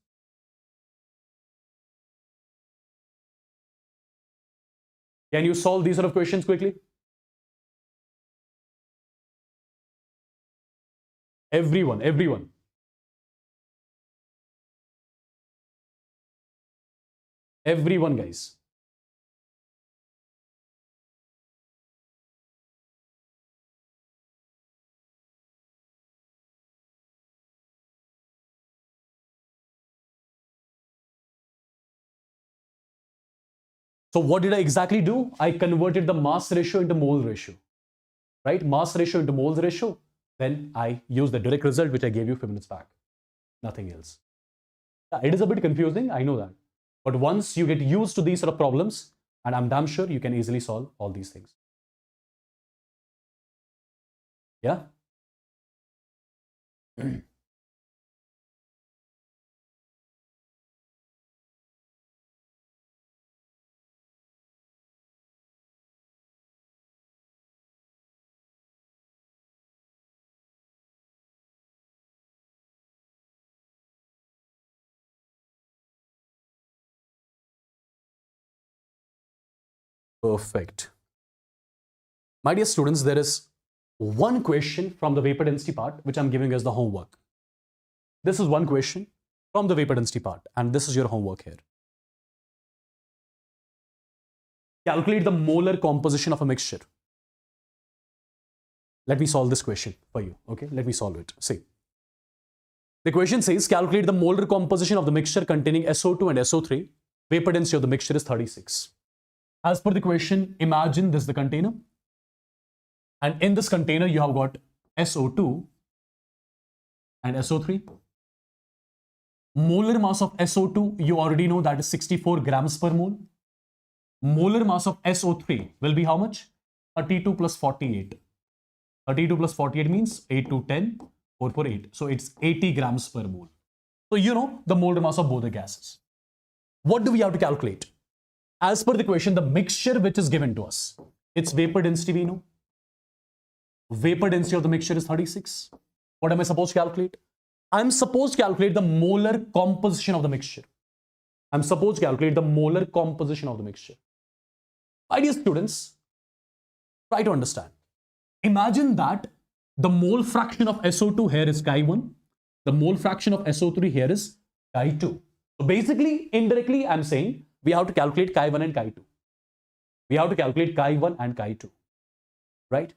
[SPEAKER 1] Can you solve these sort of questions quickly? Everyone. Everyone, guys. So what did I exactly do? I converted the mass ratio into mole ratio, right? Mass ratio into moles ratio. Then I used the direct result, which I gave you a few minutes back. Nothing else. It is a bit confusing, I know that. But once you get used to these sort of problems, and I'm damn sure you can easily solve all these things. Yeah? Perfect. My dear students, there is one question from the vapor density part, which I'm giving as the homework. this is one question from the vapor density part, and this is your homework here. Calculate the molar composition of a mixture. Let me solve this question for you. Okay, let me solve it. See, the question says calculate the molar composition of the mixture containing SO2 and SO3. Vapor density of the mixture is 36. As per the question, imagine this is the container, and in this container you have got SO2 and SO3. Molar mass of SO2, you already know, that is 64 grams per mole. Molar mass of SO3 will be how much? 32 plus 48. 32 plus 48 means 8 to 10, 4 for 8. So it's 80 grams per mole. So you know the molar mass of both the gases. What do we have to calculate? As per the question, the mixture which is given to us, its vapor density we know. Vapor density of the mixture is 36. What am I supposed to calculate? I'm supposed to calculate the molar composition of the mixture. I'm supposed to calculate the molar composition of the mixture. My dear students, try to understand. Imagine that the mole fraction of SO2 here is chi1. The mole fraction of SO3 here is chi2. So basically, indirectly, I'm saying we have to calculate chi1 and chi2. We have to calculate chi1 and chi2. Right?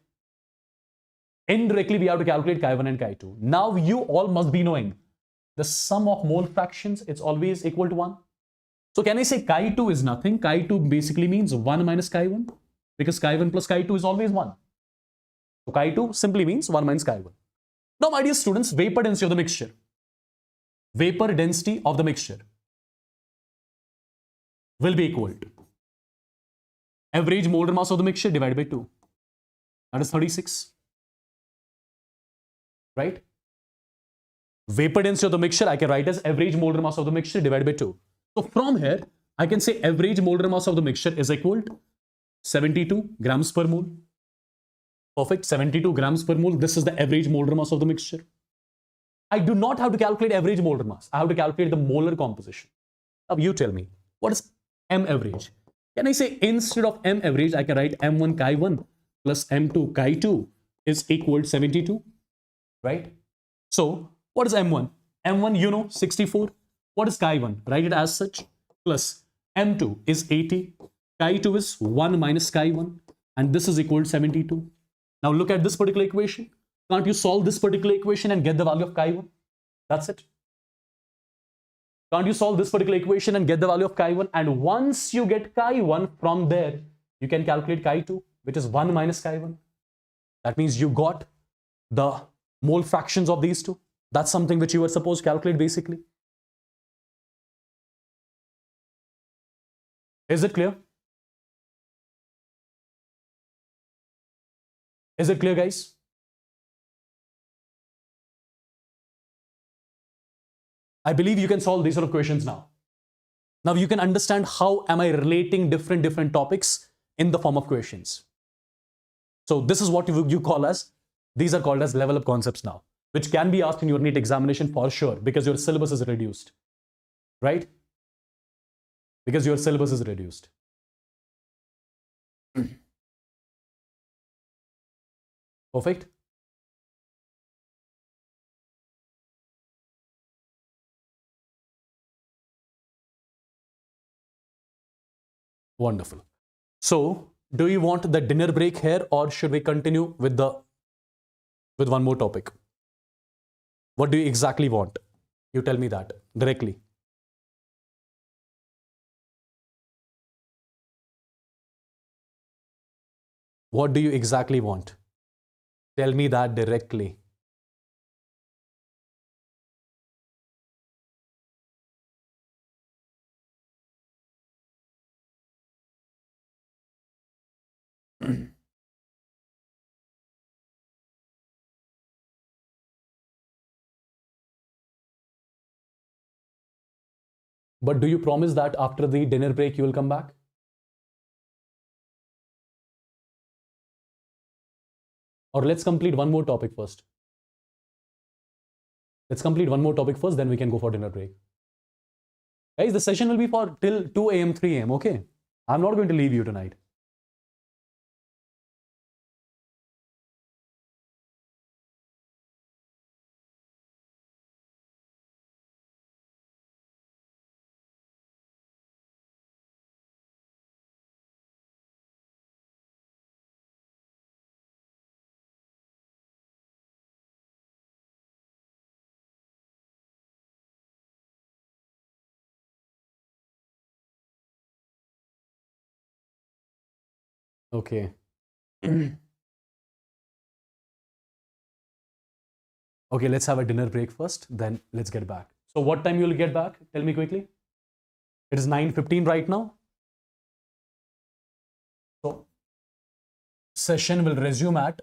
[SPEAKER 1] Indirectly, we have to calculate chi1 and chi2. Now, you all must be knowing the sum of mole fractions, it's always equal to 1. So can I say chi2 is nothing? Chi2 basically means 1 minus chi1, because chi1 plus chi2 is always 1. So chi2 simply means 1 minus chi1. Now, my dear students, vapor density of the mixture. Vapor density of the mixture will be equal to average molar mass of the mixture divided by 2. That is 36. Right? Vapor density of the mixture I can write as average molar mass of the mixture divided by 2. So from here, I can say average molar mass of the mixture is equal to 72 grams per mole. Perfect, 72 grams per mole. This is the average molar mass of the mixture. I do not have to calculate average molar mass. I have to calculate the molar composition. Now you tell me, what is M average? Can I say instead of M average, I can write M1 chi1 plus M2 chi2 is equal to 72, right? So what is M1? M1, you know, 64. What is chi1? Write it as such. Plus M2 is 80. Chi2 is 1 minus chi1. And this is equal to 72. Now look at this particular equation. Can't you solve this particular equation and get the value of chi1? That's it. Can't you solve this particular equation and get the value of chi1? And once you get chi1 from there, you can calculate chi2, which is 1 minus chi1. That means you got the mole fractions of these two. That's something which you were supposed to calculate basically. Is it clear? Is it clear, guys? I believe you can solve these sort of questions now. Now you can understand how am I relating different topics in the form of questions. So this is what you call as, these are called as level up concepts now, which can be asked in your NEET examination for sure, because your syllabus is reduced, right? Because your syllabus is reduced. Perfect. Wonderful. So, do you want the dinner break here, or should we continue with one more topic? What do you exactly want? You tell me that directly. What do you exactly want? Tell me that directly. But do you promise that after the dinner break you will come back? Or let's complete one more topic first. Let's complete one more topic first, then we can go for dinner break. Guys, the session will be for till 2 a.m., 3 a.m., okay? I'm not going to leave you tonight. Okay. Okay, let's have a dinner break first, then let's get back. So what time you'll get back? Tell me quickly. It is 9:15 right now. So session will resume at.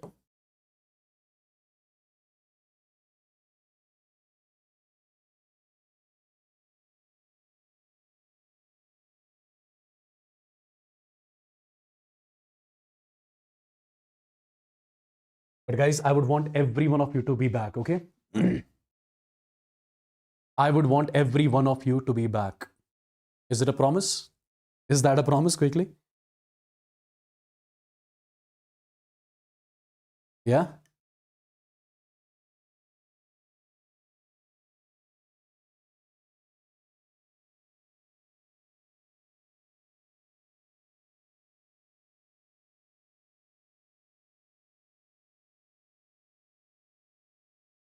[SPEAKER 1] But guys, I would want every one of you to be back, okay? I would want every one of you to be back. Is it a promise? Is that a promise quickly? Yeah?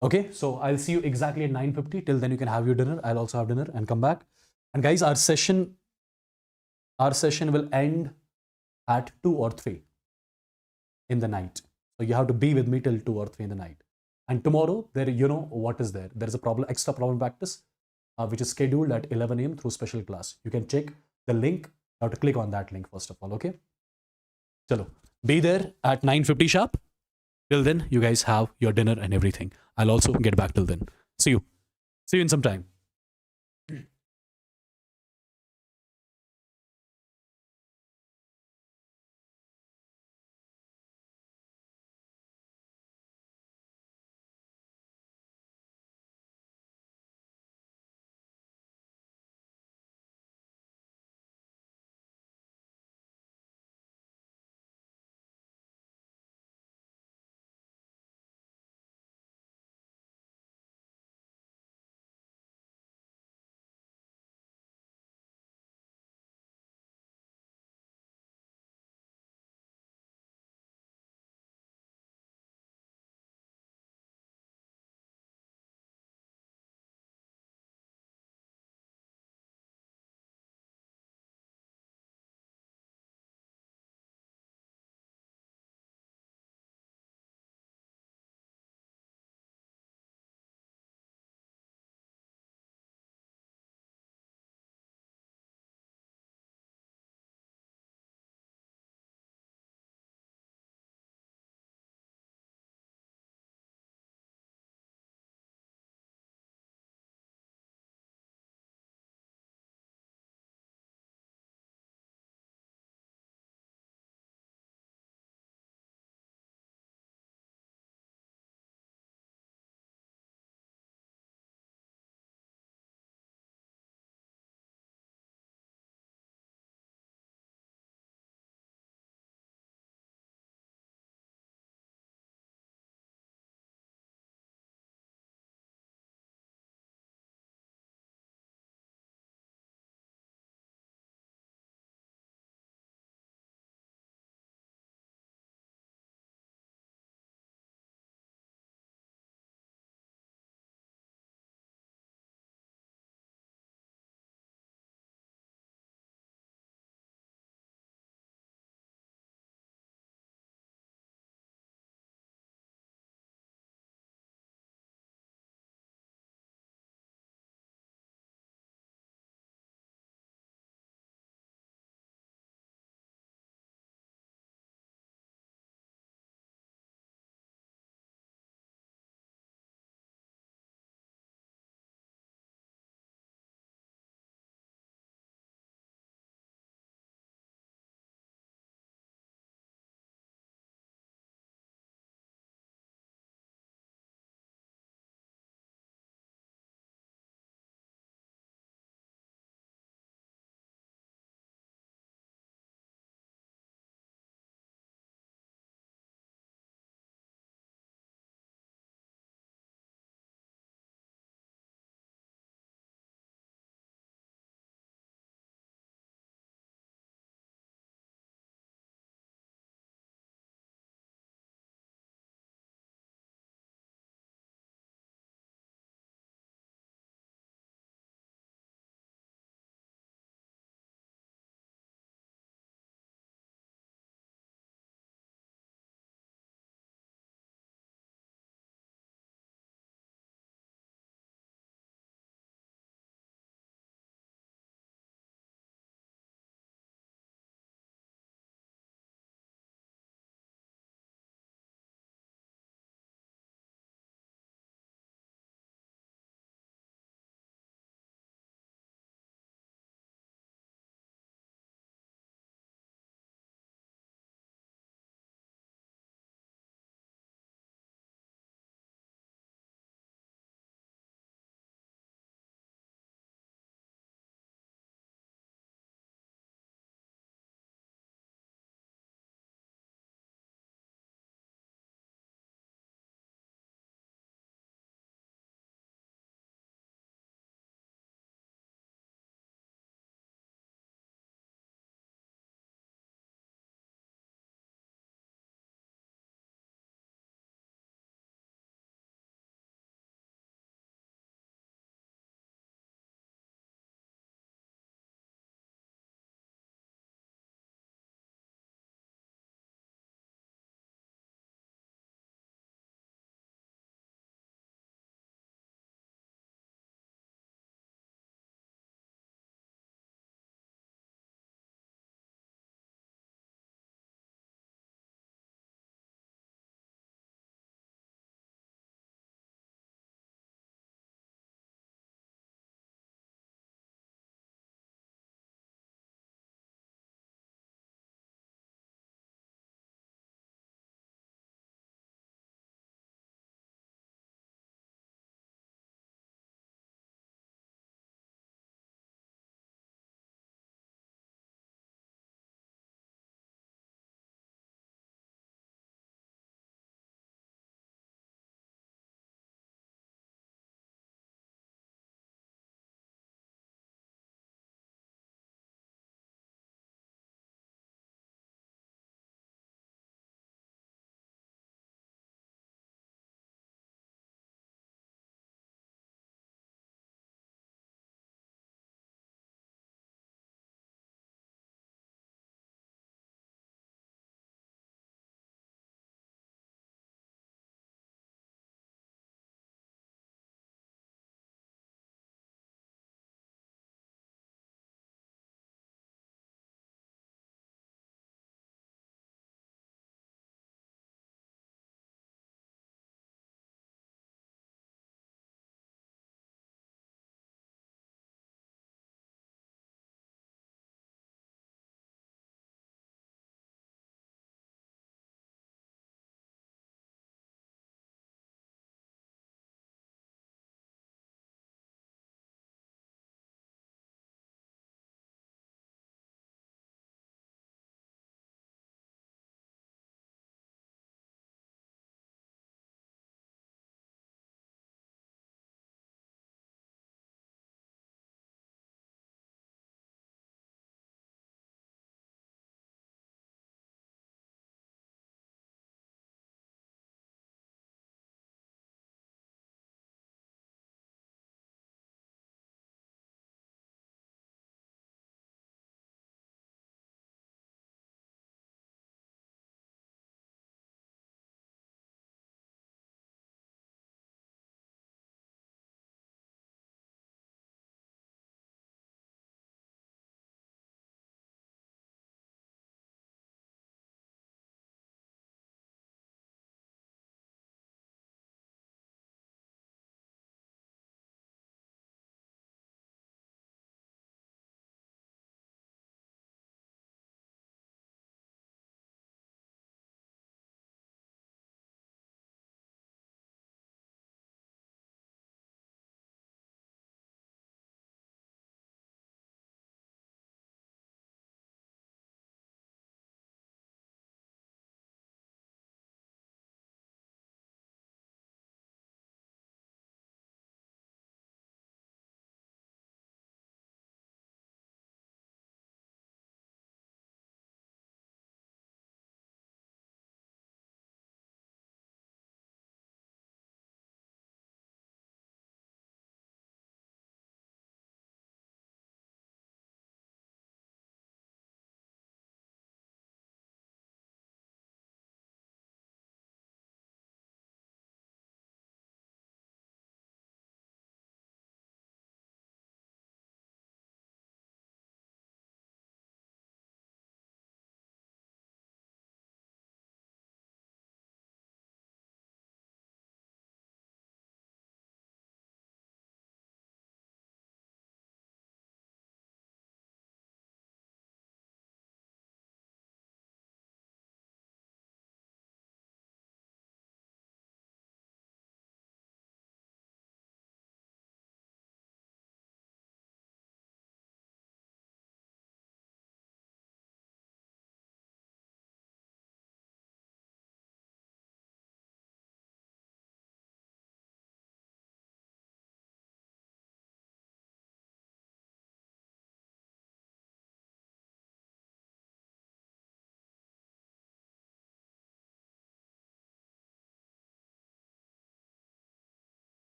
[SPEAKER 1] Okay, so I'll see you exactly at 9:50. Till then you can have your dinner. I'll also have dinner and come back. And guys, our session will end at 2 or 3 in the night. So you have to be with me till 2 or 3 in the night. And tomorrow, there, you know what is there? There is a problem, extra problem practice, which is scheduled at 11 a.m. through special class. You can check the link. You have to click on that link first of all. Okay. Chalo. Be there at 9:50 sharp. Till then, you guys have your dinner and everything. I'll also get back till then. See you. See you in some time.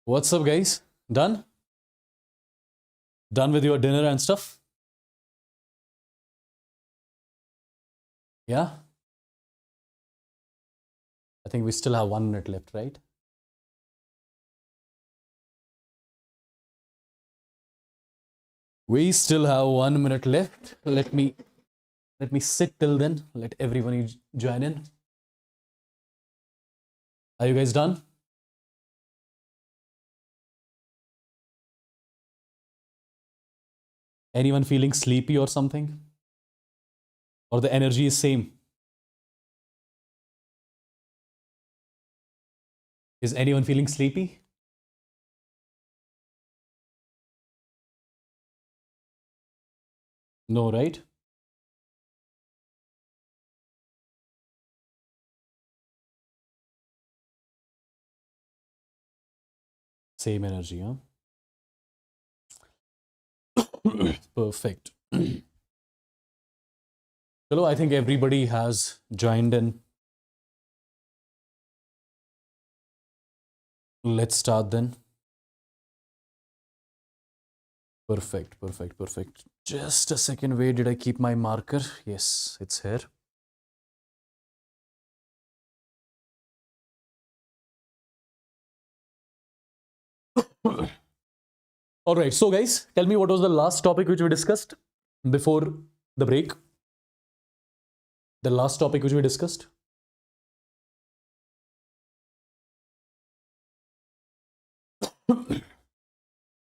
[SPEAKER 1] What's up, guys? Done? Done with your dinner and stuff? Yeah? I think we still have 1 minute left, right? We still have 1 minute left. Let me sit till then. Let everyone join in. Are you guys done? Anyone feeling sleepy or something? Or the energy is same? Is anyone feeling sleepy? No, right? Same energy, huh? Perfect. Hello, I think everybody has joined in. Let's start then. Perfect, perfect, perfect. Just a second, where did I keep my marker? Yes, it's here. All right, so guys, tell me what was the last topic which we discussed before the break? The last topic which we discussed?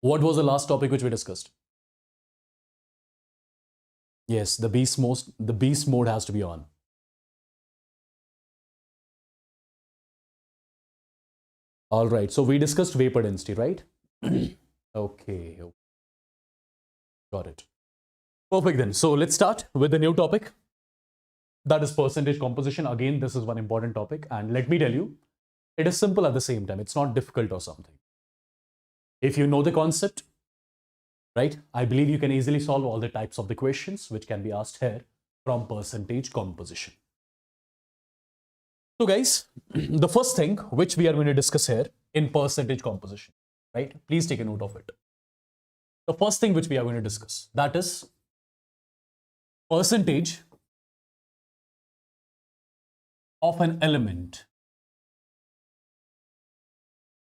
[SPEAKER 1] What was the last topic which we discussed? Yes, the beast mode has to be on. All right, so we discussed vapor density, right? Okay, got it. Perfect then. So let's start with the new topic. That is percentage composition. Again, this is one important topic. And let me tell you, it is simple at the same time. It's not difficult or something. If you know the concept, right, I believe you can easily solve all the types of the questions which can be asked here from percentage composition. So guys, the first thing which we are going to discuss here in percentage composition, right? Please take a note of it. The first thing which we are going to discuss, that is percentage of an element.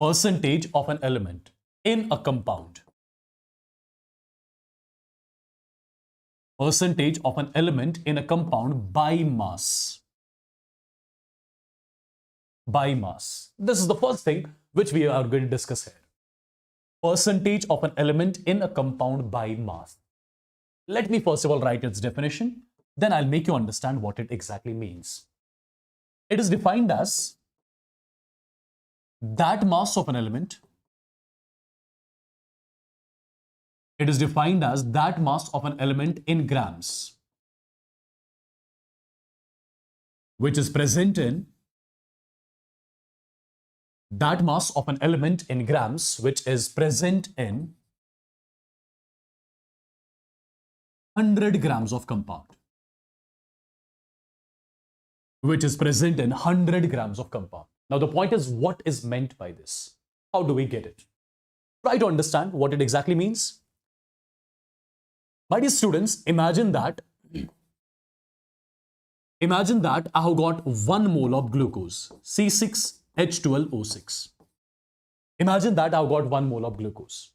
[SPEAKER 1] Percentage of an element in a compound. Percentage of an element in a compound by mass. By mass. This is the first thing which we are going to discuss here. Percentage of an element in a compound by mass. Let me first of all write its definition, then I'll make you understand what it exactly means. It is defined as that mass of an element. It is defined as that mass of an element in grams, which is present in that mass of an element in grams, which is present in 100 grams of compound. Which is present in 100 grams of compound. Now the point is, what is meant by this? How do we get it? Try to understand what it exactly means. My dear students, imagine that I have got 1 mole of glucose, C6H12O6. Imagine that I've got 1 mole of glucose.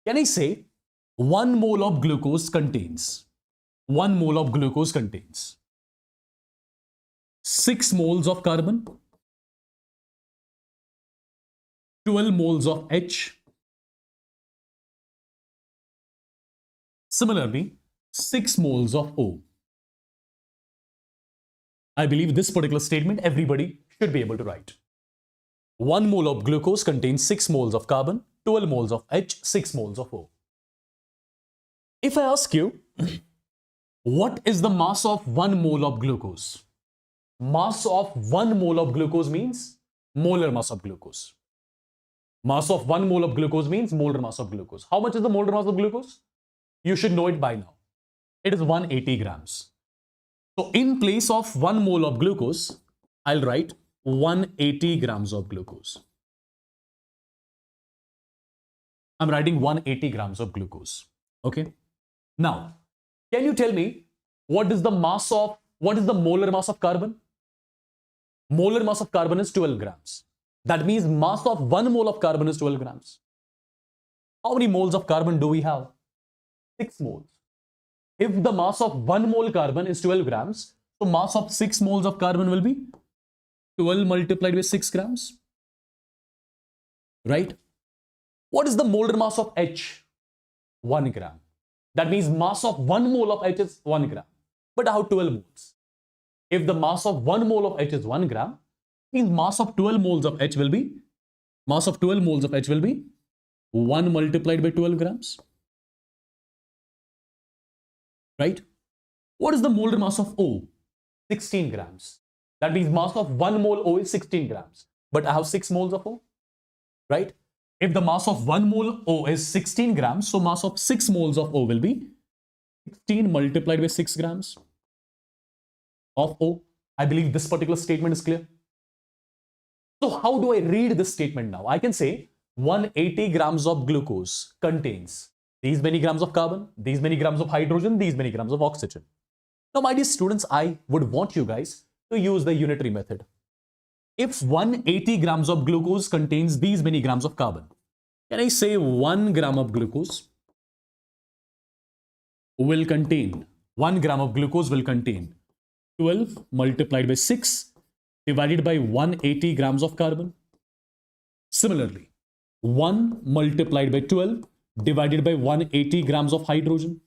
[SPEAKER 1] Can I say 1 mole of glucose contains 6 moles of carbon, 12 moles of H, similarly 6 moles of O. I believe this particular statement everybody should be able to write. 1 mole of glucose contains 6 moles of carbon, 12 moles of H, 6 moles of O. If I ask you, what is the mass of 1 mole of glucose? Mass of 1 mole of glucose means molar mass of glucose. Mass of 1 mole of glucose means molar mass of glucose. How much is the molar mass of glucose? You should know it by now. It is 180 grams. So in place of 1 mole of glucose, I'll write 180 grams of glucose. I'm writing 180 grams of glucose. Okay. Now, can you tell me what is the molar mass of carbon? Molar mass of carbon is 12 grams. That means mass of 1 mole of carbon is 12 grams. How many moles of carbon do we have? 6 moles. If the mass of 1 mole carbon is 12 grams, so mass of 6 moles of carbon will be 12 multiplied by 6 grams. Right? What is the molar mass of H? 1 gram. That means mass of 1 mole of H is 1 gram. But how 12 moles? If the mass of 1 mole of H is 1 gram, means mass of 12 moles of H will be 1 multiplied by 12 grams. Right? What is the molar mass of O? 16 grams. That means mass of 1 mole O is 16 grams. But I have 6 moles of O. Right? If the mass of 1 mole O is 16 grams, so mass of 6 moles of O will be 16 multiplied by 6 grams of O. I believe this particular statement is clear. So how do I read this statement now? I can say 180 grams of glucose contains these many grams of carbon, these many grams of hydrogen, these many grams of oxygen. Now, my dear students, I would want you guys to use the unitary method. If 180 grams of glucose contains these many grams of carbon, can I say 1 gram of glucose will contain 12 multiplied by 6 divided by 180 grams of carbon. Similarly, 1 multiplied by 12 divided by 180 grams of hydrogen.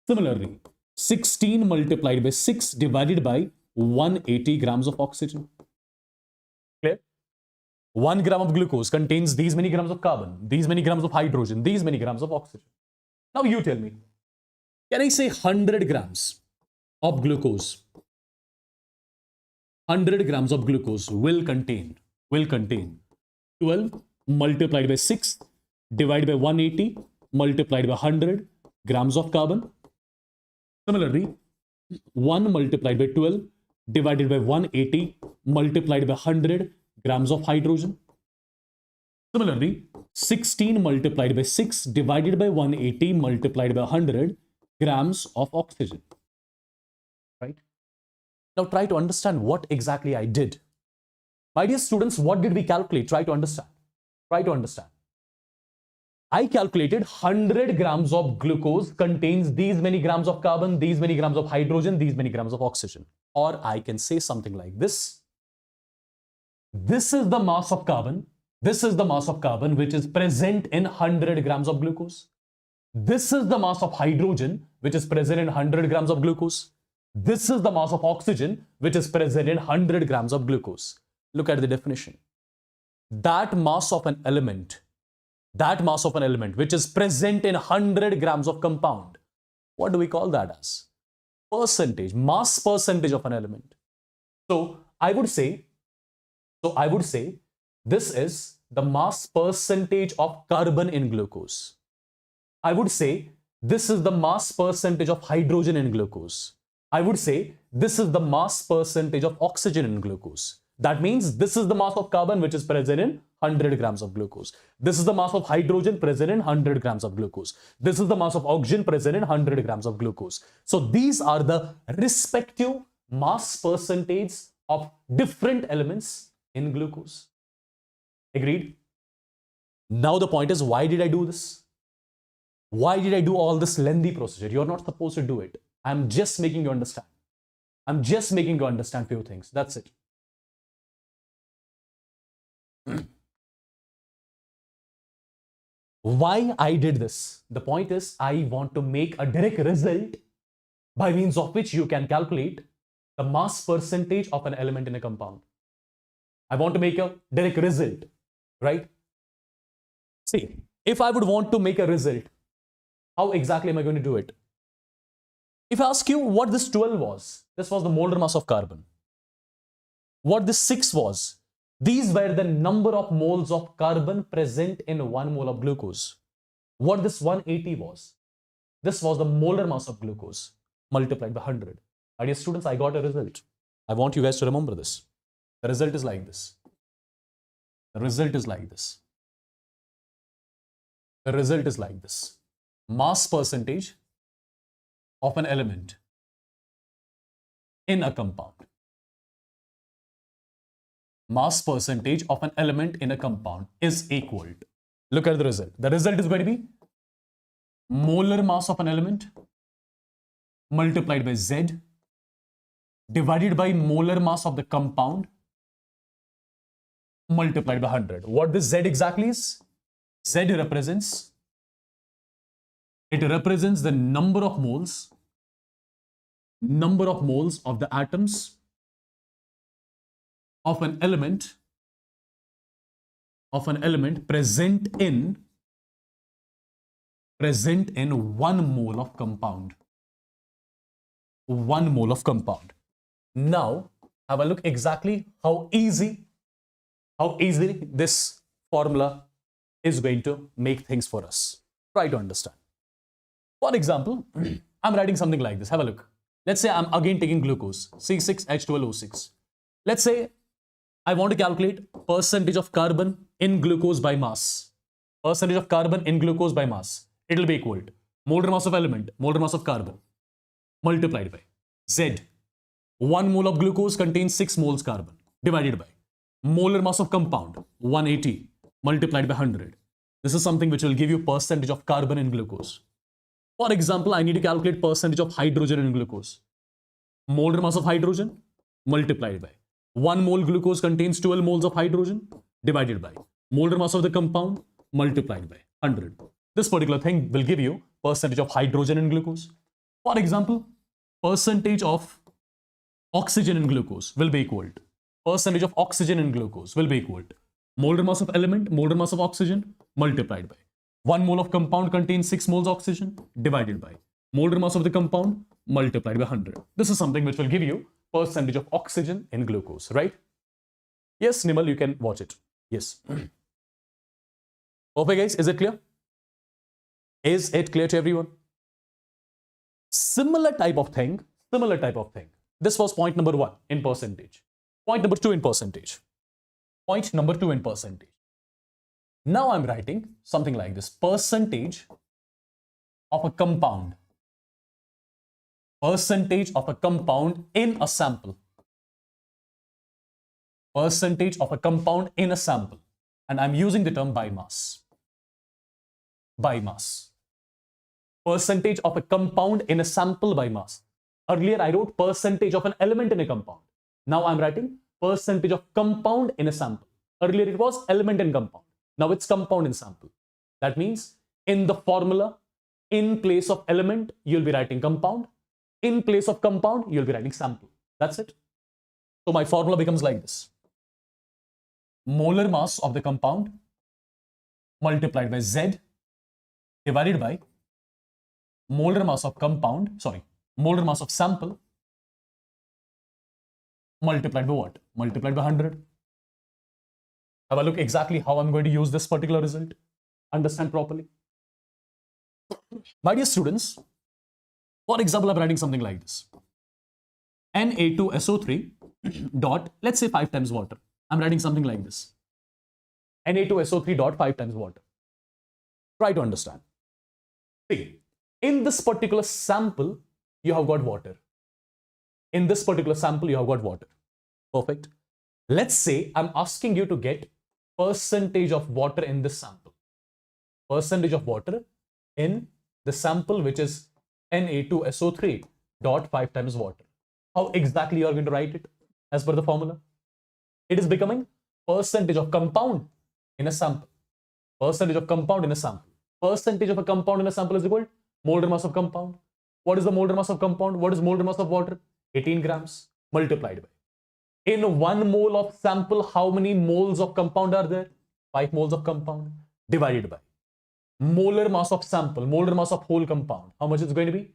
[SPEAKER 1] Similarly, 16 multiplied by 6 divided by 180 grams of oxygen. Clear? 1 gram of glucose contains these many grams of carbon, these many grams of hydrogen, these many grams of oxygen. Now you tell me, can I say 100 grams of glucose? 100 grams of glucose will contain 12 multiplied by 6 divided by 180 multiplied by 100 grams of carbon. Similarly, 1 multiplied by 12 divided by 180 multiplied by 100 grams of hydrogen. Similarly, 16 multiplied by 6 divided by 180 multiplied by 100 grams of oxygen. Right? Now try to understand what exactly I did. My dear students, what did we calculate? Try to understand. I calculated 100 grams of glucose contains these many grams of carbon, these many grams of hydrogen, these many grams of oxygen. Or I can say something like this. This is the mass of carbon. This is the mass of carbon which is present in 100 grams of glucose. This is the mass of hydrogen which is present in 100 grams of glucose. This is the mass of oxygen which is present in 100 grams of glucose. Look at the definition. That mass of an element which is present in 100 grams of compound, what do we call that as? Percentage, mass percentage of an element. So I would say this is the mass percentage of carbon in glucose. I would say this is the mass percentage of hydrogen in glucose. I would say this is the mass percentage of oxygen in glucose. That means this is the mass of carbon which is present in 100 grams of glucose. This is the mass of hydrogen present in 100 grams of glucose. This is the mass of oxygen present in 100 grams of glucose. So these are the respective mass percentage of different elements in glucose. Agreed? Now the point is, why did I do this? Why did I do all this lengthy procedure? You're not supposed to do it. I'm just making you understand. I'm just making you understand few things. That's it. Why I did this? The point is, I want to make a direct result by means of which you can calculate the mass percentage of an element in a compound. I want to make a direct result, right? See, if I would want to make a result, how exactly am I going to do it? If I ask you what this 12 was, this was the molar mass of carbon. What this 6 was, these were the number of moles of carbon present in 1 mole of glucose. What this 180 was, this was the molar mass of glucose multiplied by 100. My dear students, I got a result. I want you guys to remember this. The result is like this. The result is like this. The result is like this. Mass percentage of an element in a compound. Mass percentage of an element in a compound is equal to, look at the result. The result is going to be molar mass of an element multiplied by Z divided by molar mass of the compound multiplied by 100. What this Z exactly is? Z represents, it represents the number of moles of the atoms of an element present in 1 mole of compound. 1 mole of compound. Now have a look exactly how easy this formula is going to make things for us. Try to understand. For example, I'm writing something like this. Have a look. Let's say I'm again taking glucose, C6H12O6. Let's say I want to calculate percentage of carbon in glucose by mass. Percentage of carbon in glucose by mass. It will be equal to molar mass of element, molar mass of carbon, multiplied by Z. 1 mole of glucose contains 6 moles carbon, divided by molar mass of compound, 180, multiplied by 100. This is something which will give you percentage of carbon in glucose. For example, I need to calculate percentage of hydrogen in glucose. Molar mass of hydrogen multiplied by 1 mole glucose contains 12 moles of hydrogen, divided by molar mass of the compound multiplied by 100. This particular thing will give you percentage of hydrogen in glucose. For example, percentage of oxygen in glucose will be equal to, percentage of oxygen in glucose will be equal to molar mass of element, molar mass of oxygen multiplied by 1 mole of compound contains 6 moles oxygen, divided by molar mass of the compound multiplied by 100. This is something which will give you percentage of oxygen in glucose, right? Yes, Nimal, you can watch it. Yes. Okay, guys, is it clear? Is it clear to everyone? Similar type of thing. This was point number 1 in percentage. Point number 2 in percentage. Point number 2 in percentage. Now I'm writing something like this. Percentage of a compound. Percentage of a compound in a sample. Percentage of a compound in a sample. And I'm using the term by mass. By mass. Percentage of a compound in a sample by mass. Earlier I wrote percentage of an element in a compound. Now I'm writing percentage of compound in a sample. Earlier it was element in compound. Now it's compound in sample. That means in the formula, in place of element, you'll be writing compound. In place of compound, you'll be writing sample. That's it. So my formula becomes like this. Molar mass of the compound multiplied by Z divided by molar mass of molar mass of sample multiplied by what? Multiplied by 100. Have a look exactly how I'm going to use this particular result. Understand properly. My dear students, for example, I'm writing something like this. Na2SO3 dot, let's say 5 times water. I'm writing something like this. Na2SO3 dot 5 times water. Try to understand. See, in this particular sample, you have got water. In this particular sample, you have got water. Perfect. Let's say I'm asking you to get percentage of water in this sample. Percentage of water in the sample, which is Na2SO3 dot 5 times water. How exactly you are going to write it as per the formula? It is becoming percentage of compound in a sample. Percentage of compound in a sample. Percentage of a compound in a sample is equal to molar mass of compound. What is the molar mass of compound? What is molar mass of water? 18 grams multiplied by. In 1 mole of sample, how many moles of compound are there? 5 moles of compound divided by molar mass of sample, molar mass of whole compound. How much is going to be?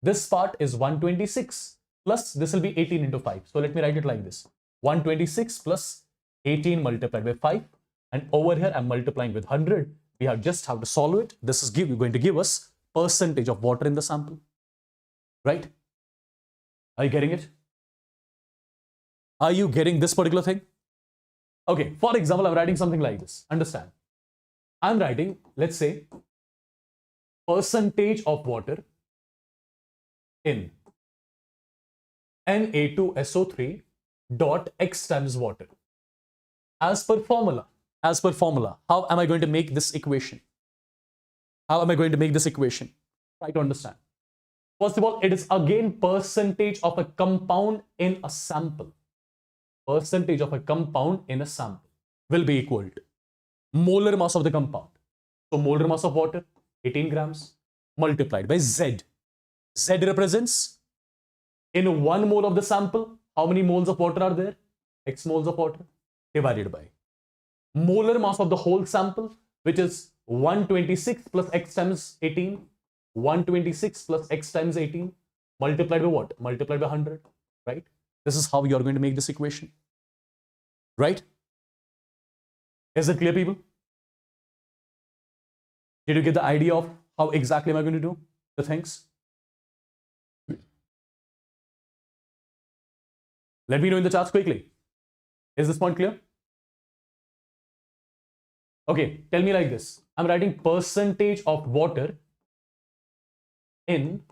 [SPEAKER 1] This part is 126 plus this will be 18 into 5. So let me write it like this. 126 plus 18 multiplied by 5, and over here I'm multiplying with 100. We just have to solve it. This is going to give us percentage of water in the sample. Right? Are you getting it? Are you getting this particular thing? Okay, for example, I'm writing something like this. Understand? I'm writing, let's say, percentage of water in Na2SO3 dot X times water. As per formula, how am I going to make this equation? How am I going to make this equation? Try to understand. First of all, it is again percentage of a compound in a sample. Percentage of a compound in a sample will be equal to molar mass of the compound. So molar mass of water, 18 grams, multiplied by Z. Z represents in 1 mole of the sample, how many moles of water are there? X moles of water, divided by molar mass of the whole sample, which is 126 plus X times 18. 126 plus X times 18 multiplied by what? Multiplied by 100, right? This is how you are going to make this equation, right? Is it clear, people? Did you get the idea of how exactly am I going to do the things? Let me know in the charts quickly. Is this point clear? Okay, tell me like this. I'm writing percentage of water in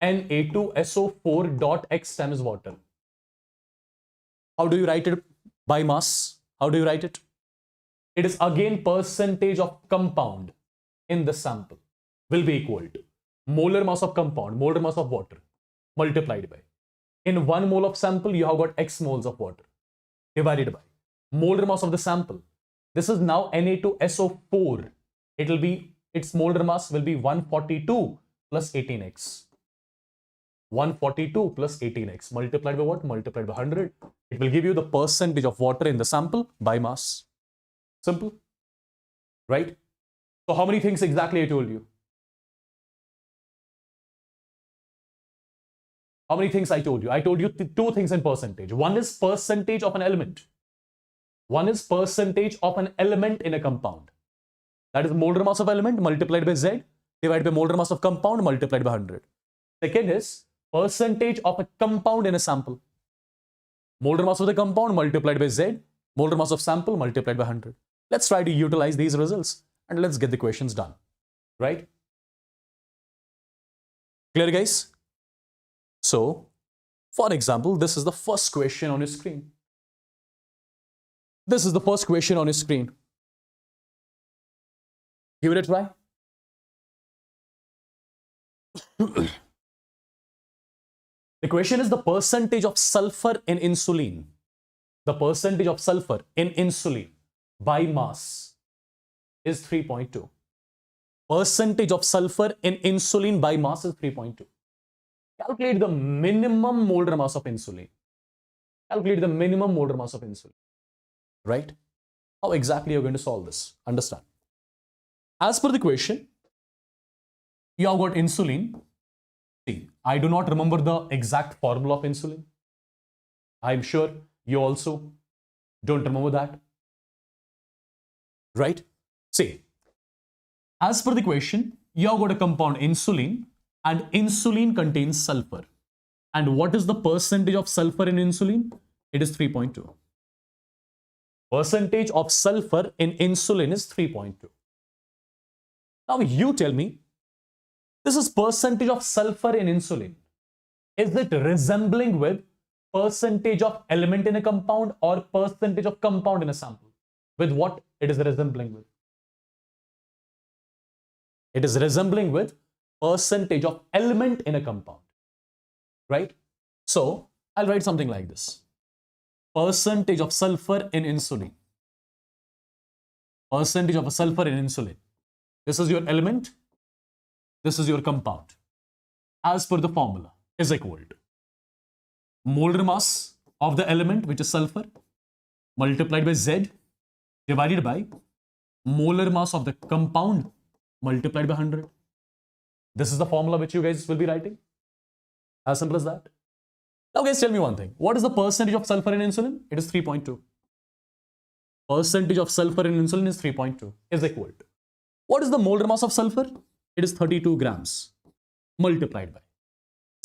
[SPEAKER 1] Na2SO4 dot X times water. How do you write it? By mass. How do you write it? It is again percentage of compound in the sample will be equal to molar mass of compound, molar mass of water multiplied by, in 1 mole of sample you have got X moles of water, divided by molar mass of the sample. This is now Na2SO4. It will be, its molar mass will be 142 plus 18x. 142 plus 18x multiplied by what? Multiplied by 100. It will give you the percentage of water in the sample by mass. Simple, right? So how many things exactly I told you? How many things I told you? I told you 2 things in percentage. One is percentage of an element. One is percentage of an element in a compound. That is molar mass of element multiplied by Z divided by molar mass of compound multiplied by 100. Second is percentage of a compound in a sample. Molar mass of the compound multiplied by Z, molar mass of sample multiplied by 100. Let's try to utilize these results and let's get the questions done, right? Clear, guys? So, for example, this is the first question on your screen. This is the first question on your screen. Give it a try. The question is the percentage of sulfur in insulin. The percentage of sulfur in insulin by mass is 3.2. Percentage of sulfur in insulin by mass is 3.2. Calculate the minimum molar mass of insulin. Calculate the minimum molar mass of insulin. Right? How exactly you're going to solve this? Understand. As per the question, you have got insulin. See, I do not remember the exact formula of insulin. I'm sure you also don't remember that. Right? See, as per the question, you have got a compound insulin and insulin contains sulfur. And what is the percentage of sulfur in insulin? It is 3.2. Percentage of sulfur in insulin is 3.2. Now you tell me, this is percentage of sulfur in insulin. Is it resembling with percentage of element in a compound or percentage of compound in a sample? With what it is resembling with? It is resembling with percentage of element in a compound, right? So I'll write something like this. Percentage of sulfur in insulin. Percentage of sulfur in insulin. This is your element. This is your compound. As per the formula is equal to molar mass of the element, which is sulfur, multiplied by Z divided by molar mass of the compound multiplied by 100. This is the formula which you guys will be writing. As simple as that. Now guys, tell me one thing. What is the percentage of sulfur in insulin? It is 3.2. Percentage of sulfur in insulin is 3.2 is equal to. What is the molar mass of sulfur? It is 32 grams multiplied by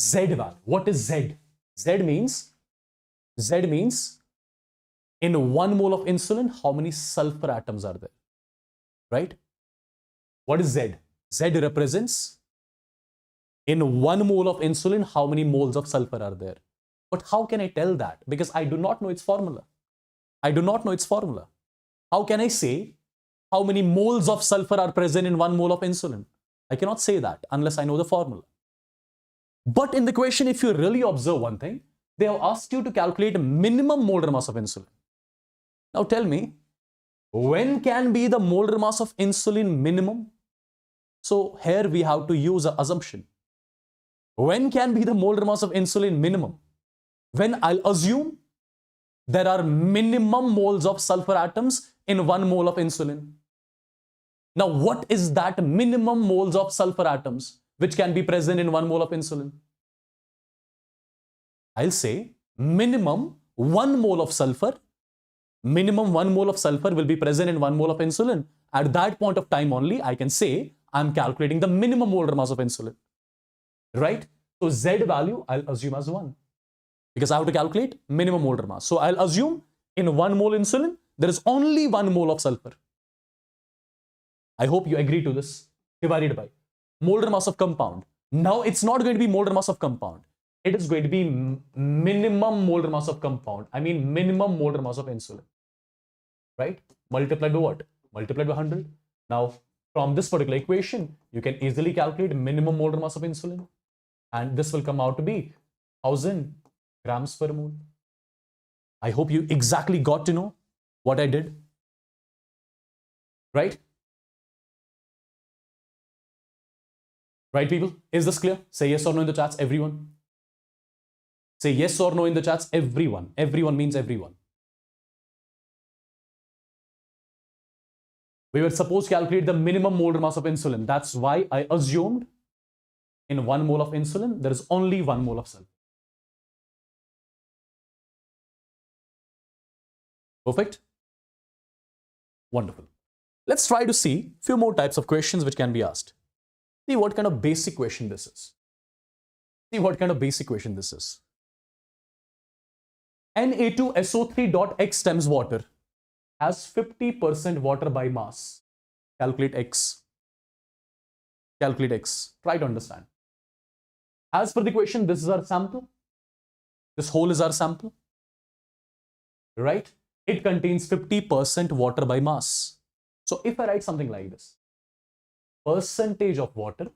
[SPEAKER 1] Z value. What is Z? Z means Z means in 1 mole of insulin, how many sulfur atoms are there, right? What is Z? Z represents in 1 mole of insulin, how many moles of sulfur are there? But how can I tell that? Because I do not know its formula. I do not know its formula. How can I say how many moles of sulfur are present in 1 mole of insulin? I cannot say that unless I know the formula. But in the question, if you really observe one thing, they have asked you to calculate minimum molar mass of insulin. Now tell me, when can be the molar mass of insulin minimum? So here we have to use an assumption. When can be the molar mass of insulin minimum? When I'll assume there are minimum moles of sulfur atoms in 1 mole of insulin. Now, what is that minimum moles of sulfur atoms which can be present in 1 mole of insulin? I'll say minimum 1 mole of sulfur. Minimum 1 mole of sulfur will be present in 1 mole of insulin. At that point of time only, I can say I'm calculating the minimum molar mass of insulin. Right? So Z value I'll assume as 1. Because I have to calculate minimum molar mass. So I'll assume in 1 mole insulin, there is only 1 mole of sulfur. I hope you agree to this. Divided by molar mass of compound. Now it's not going to be molar mass of compound. It is going to be minimum molar mass of compound. I mean minimum molar mass of insulin. Right? Multiplied by what? Multiplied by 100. Now from this particular equation, you can easily calculate minimum molar mass of insulin. And this will come out to be 1000 grams per mole. I hope you exactly got to know what I did. Right? Right, people? Is this clear? Say yes or no in the chats, everyone. Say yes or no in the chats, everyone. Everyone means everyone. We were supposed to calculate the minimum molar mass of insulin. That's why I assumed in 1 mole of insulin, there is only 1 mole of sulfur. Perfect? Wonderful. Let's try to see a few more types of questions which can be asked. See what kind of basic question this is. See what kind of basic question this is. Na2SO3.X times water has 50% water by mass. Calculate X. Calculate X. Try to understand. As per the question, this is our sample. This whole is our sample. Right? It contains 50% water by mass. So if I write something like this, percentage of water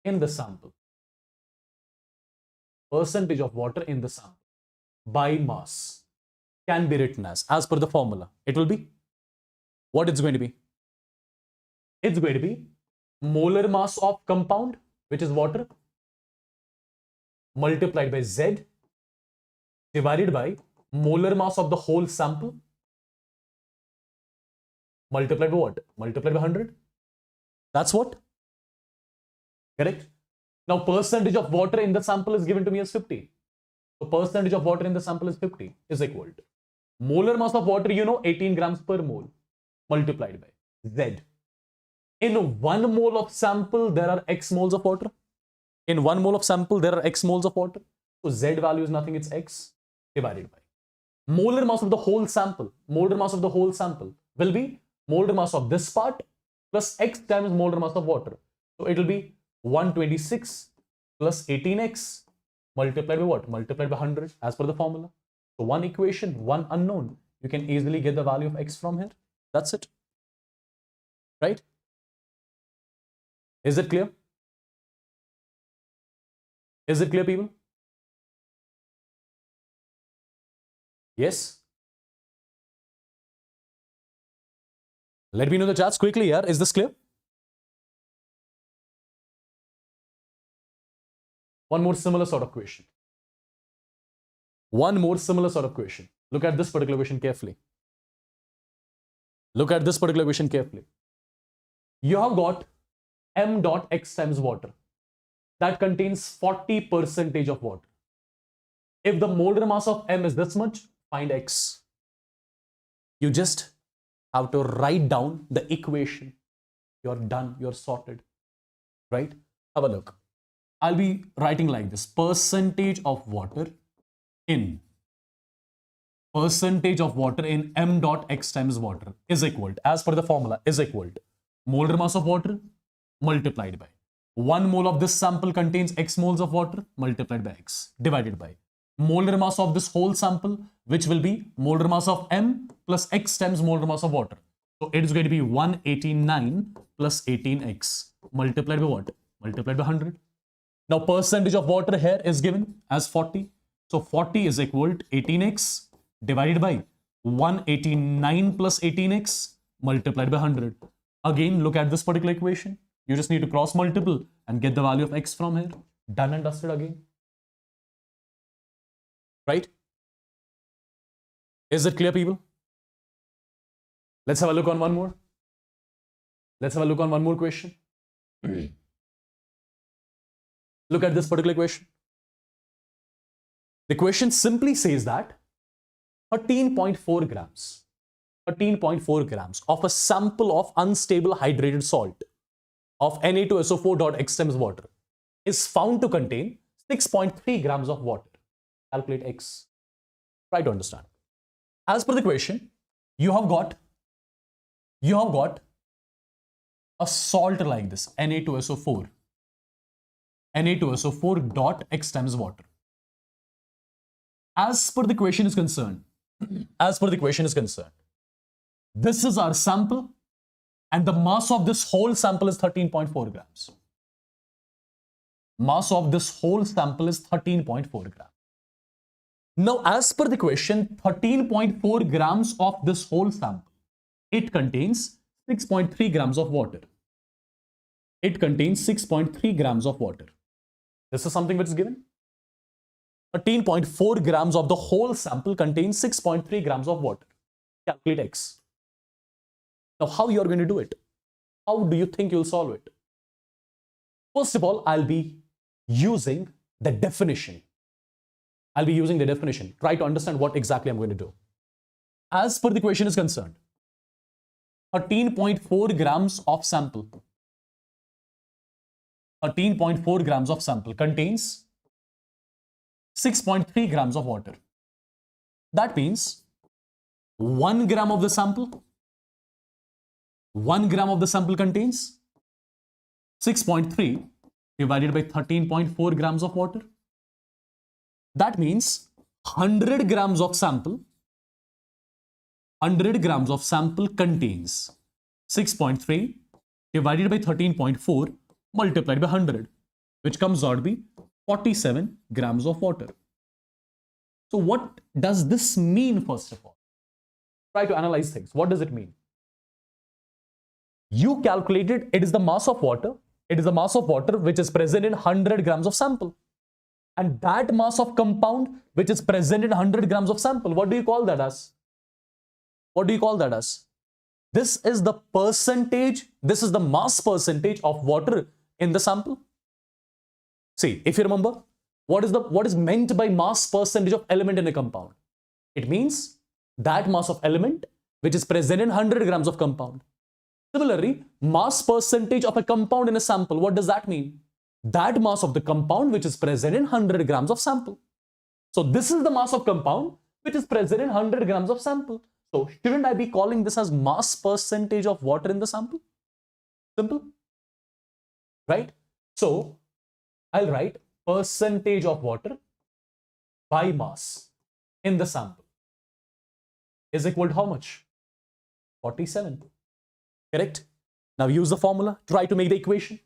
[SPEAKER 1] in the sample, percentage of water in the sample by mass can be written as per the formula. It will be, what it's going to be? It's going to be molar mass of compound, which is water, multiplied by Z, divided by molar mass of the whole sample, multiplied by what? Multiplied by 100. That's what? Correct? Now, percentage of water in the sample is given to me as 50. So, percentage of water in the sample is 50 is equal to molar mass of water, you know, 18 grams per mole, multiplied by Z. In 1 mole of sample, there are X moles of water. In 1 mole of sample, there are X moles of water. So, Z value is nothing, it's X divided by molar mass of the whole sample. Molar mass of the whole sample will be molar mass of this part plus X times molar mass of water. So it will be 126 plus 18X multiplied by what? Multiplied by 100 as per the formula. So one equation, one unknown. You can easily get the value of X from here. That's it. Right? Is it clear? Is it clear, people? Yes? Let me know in the chats quickly here. Is this clear? One more similar sort of question. One more similar sort of question. Look at this particular question carefully. Look at this particular question carefully. You have got m dot x times water that contains 40% of water. If the molar mass of m is this much, find x. You just have to write down the equation. You're done. You're sorted. Right? Have a look. I'll be writing like this. Percentage of water in percentage of water in m dot x times water is equal to, as per the formula, is equal to molar mass of water multiplied by 1 mole of this sample contains x moles of water multiplied by x divided by molar mass of this whole sample, which will be molar mass of m plus x times molar mass of water. So it is going to be 189 plus 18x multiplied by what? Multiplied by 100. Now percentage of water here is given as 40. So 40 is equal to 18x divided by 189 plus 18x multiplied by 100. Again, look at this particular equation. You just need to cross multiple and get the value of x from here. Done and dusted again. Right? Is it clear, people? Let's have a look on one more. Let's have a look on one more question. Look at this particular question. The question simply says that 13.4 grams of a sample of unstable hydrated salt of Na2SO4.x times water is found to contain 6.3 grams of water. Calculate x. Try to understand. As per the question, you have got a salt like this, Na2SO4 dot x times water. As per the question is concerned, this is our sample and the mass of this whole sample is 13.4 grams. Mass of this whole sample is 13.4 grams. Now, as per the question, 13.4 grams of this whole sample, it contains 6.3 grams of water. It contains 6.3 grams of water. This is something which is given. 13.4 grams of the whole sample contains 6.3 grams of water. Calculate x. Now, how you are going to do it? How do you think you'll solve it? First of all, I'll be using the definition. Try to understand what exactly I'm going to do. As per the question is concerned, 13.4 grams of sample. 13.4 grams of sample contains 6.3 grams of water. That means 1 gram of the sample contains 6.3 divided by 13.4 grams of water. That means 100 grams of sample contains 6.3 divided by 13.4 multiplied by 100, which comes out to be 47 grams of water. So what does this mean, first of all? Try to analyze things. What does it mean? You calculated it is the mass of water. It is the mass of water which is present in 100 grams of sample. And that mass of compound which is present in 100 grams of sample, what do you call that as? This is the percentage, this is the mass percentage of water in the sample. See, if you remember, what is meant by mass percentage of element in a compound? It means that mass of element which is present in 100 grams of compound. Similarly, mass percentage of a compound in a sample, what does that mean? That mass of the compound which is present in 100 grams of sample. So this is the mass of compound which is present in 100 grams of sample. So shouldn't I be calling this as mass percentage of water in the sample? Simple, right? So I'll write percentage of water by mass in the sample is equal to how much? 47. Correct? Now use the formula. Try to make the equation.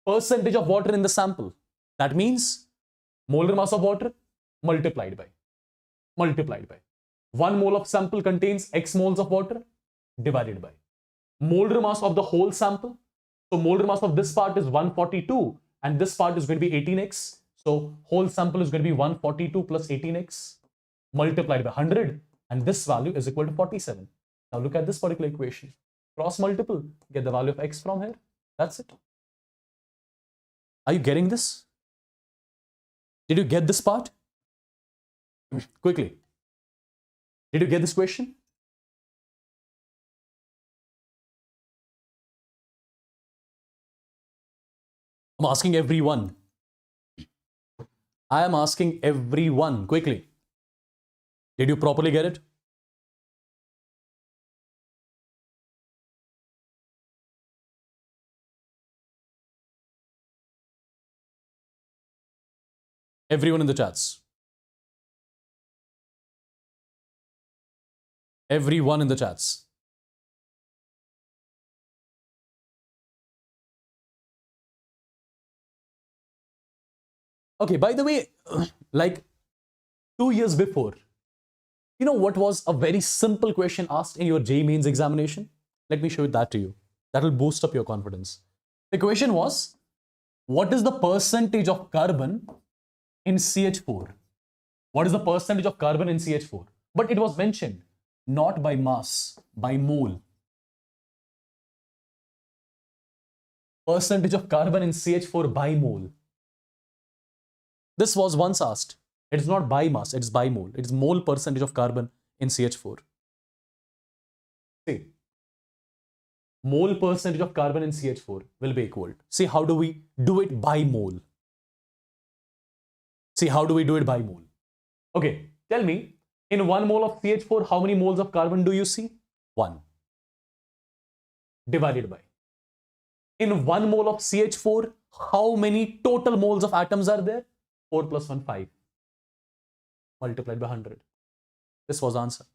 [SPEAKER 1] Percentage of water in the sample. That means molar mass of water multiplied by 1 mole of sample contains x moles of water divided by molar mass of the whole sample. So molar mass of this part is 142 and this part is going to be 18x. So whole sample is going to be 142 plus 18x multiplied by 100 and this value is equal to 47. Now look at this particular equation. Cross multiple, get the value of x from here. That's it. Are you getting this? Did you get this part? Quickly. Did you get this question? I'm asking everyone. I am asking everyone quickly. Did you properly get it? Everyone in the chats. Everyone in the chats. Okay, by the way, like 2 years before, you know what was a very simple question asked in your JEE Mains examination? Let me show that to you. That will boost up your confidence. The question was, what is the percentage of carbon in CH4? What is the percentage of carbon in CH4? But it was mentioned not by mass, by mole. Percentage of carbon in CH4 by mole. This was once asked. It is not by mass, it is by mole. It is mole percentage of carbon in CH4. See, mole percentage of carbon in CH4 will be equal. See, how do we do it by mole? See, how do we do it by mole? Okay, tell me, in 1 mole of CH4, how many moles of carbon do you see? 1. Divided by. In 1 mole of CH4, how many total moles of atoms are there? 4 plus 1, 5. Multiplied by 100. This was the answer.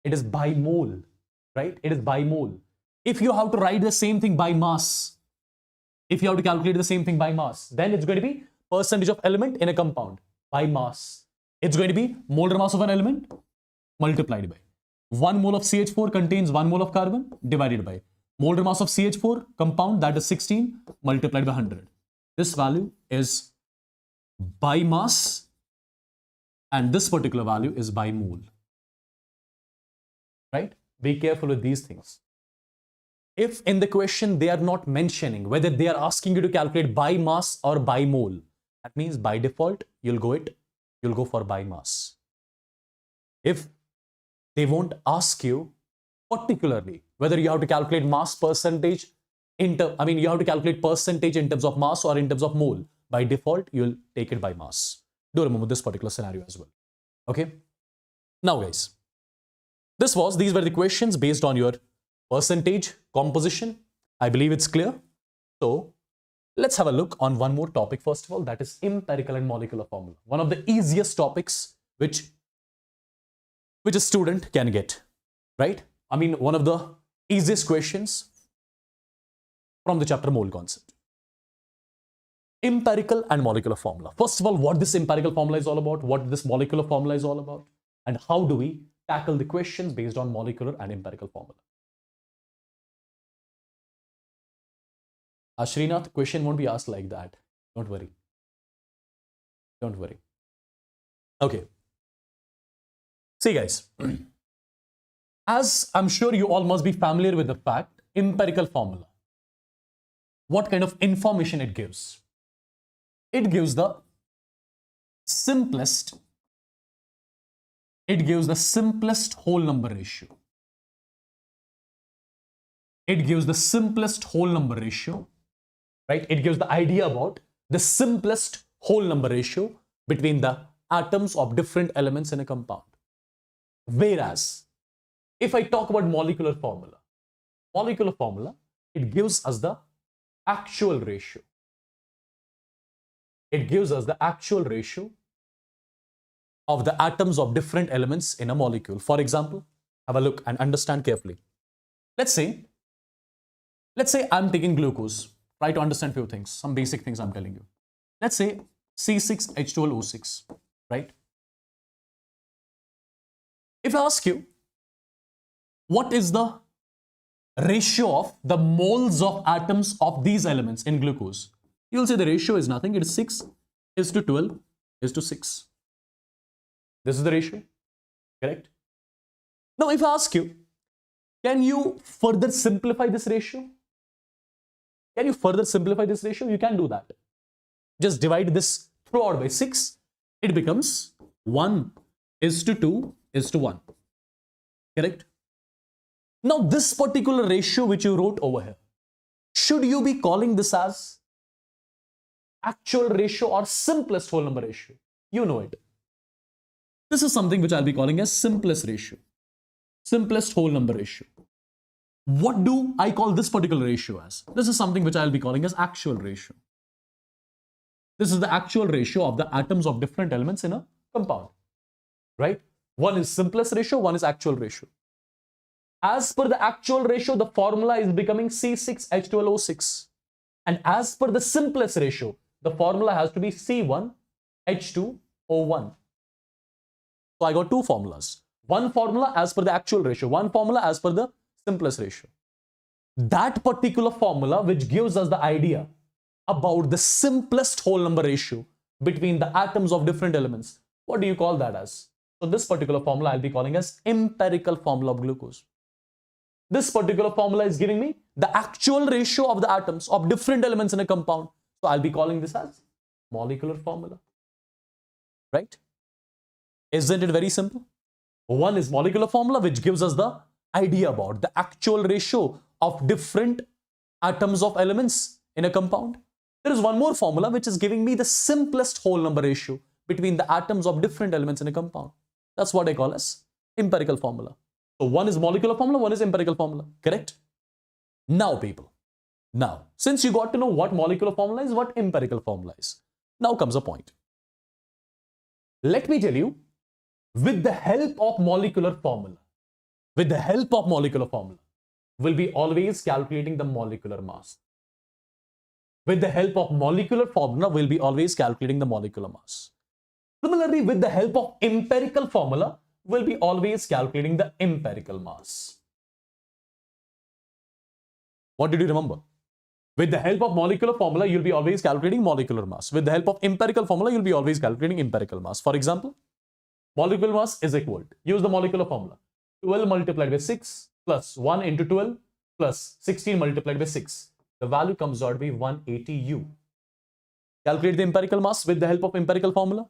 [SPEAKER 1] It is by mole, right? It is by mole. If you have to write the same thing by mass, if you have to calculate the same thing by mass, then it's going to be percentage of element in a compound by mass. It's going to be molar mass of an element multiplied by 1 mole of CH4 contains 1 mole of carbon divided by molar mass of CH4 compound, that is 16, multiplied by 100. This value is by mass and this particular value is by mole. Right? Be careful with these things. If in the question they are not mentioning whether they are asking you to calculate by mass or by mole, that means by default you'll go for by mass. If they won't ask you particularly whether you have to calculate mass percentage you have to calculate percentage in terms of mass or in terms of mole, by default you'll take it by mass. Do remember this particular scenario as well. Okay. Now guys, these were the questions based on your percentage composition. I believe it's clear. So let's have a look on one more topic first of all, that is empirical and molecular formula. One of the easiest topics which a student can get, right? I mean, one of the easiest questions from the chapter mole concept. Empirical and molecular formula. First of all, what this empirical formula is all about, what this molecular formula is all about, and how do we tackle the questions based on molecular and empirical formula. Srinath, question won't be asked like that. Don't worry. Don't worry. Okay. See guys, as I'm sure you all must be familiar with the fact, empirical formula, what kind of information it gives? It gives the simplest whole number ratio. It gives the simplest whole number ratio, right? It gives the idea about the simplest whole number ratio between the atoms of different elements in a compound. Whereas, if I talk about molecular formula, it gives us the actual ratio. It gives us the actual ratio of the atoms of different elements in a molecule. For example, have a look and understand carefully. Let's say I'm taking glucose. Try to understand few things, some basic things I'm telling you. Let's say C6H12O6, right? If I ask you, what is the ratio of the moles of atoms of these elements in glucose? You'll say the ratio is nothing, it is 6:12:6. This is the ratio, correct? Now, if I ask you, can you further simplify this ratio? You can do that. Just divide this throughout by 6. It becomes 1:2:1. Correct? Now, this particular ratio which you wrote over here, should you be calling this as actual ratio or simplest whole number ratio? You know it. This is something which I'll be calling as simplest ratio, simplest whole number ratio. What do I call this particular ratio as? This is something which I'll be calling as actual ratio. This is the actual ratio of the atoms of different elements in a compound, right? One is simplest ratio, one is actual ratio. As per the actual ratio, the formula is becoming C6H12O6. And as per the simplest ratio, the formula has to be C1H2O1. So I got two formulas. One formula as per the actual ratio, one formula as per the simplest ratio. That particular formula which gives us the idea about the simplest whole number ratio between the atoms of different elements, what do you call that as? So this particular formula I'll be calling as empirical formula of glucose. This particular formula is giving me the actual ratio of the atoms of different elements in a compound. So I'll be calling this as molecular formula, right? Isn't it very simple? One is molecular formula which gives us the idea about the actual ratio of different atoms of elements in a compound. There is one more formula which is giving me the simplest whole number ratio between the atoms of different elements in a compound. That's what I call as empirical formula. So one is molecular formula, one is empirical formula, correct? Now people, now since you got to know what molecular formula is, what empirical formula is, now comes a point. Let me tell you, with the help of molecular formula, we'll be always calculating the molecular mass. With the help of molecular formula, we'll be always calculating the molecular mass. Similarly, with the help of empirical formula, we'll be always calculating the empirical mass. What did you remember? With the help of molecular formula, you'll be always calculating molecular mass. With the help of empirical formula, you'll be always calculating empirical mass. For example, molecular mass is equal to, use the molecular formula, 12 multiplied by 6 plus 1 into 12 plus 16 multiplied by 6. The value comes out to be 180 U. Calculate the empirical mass with the help of empirical formula.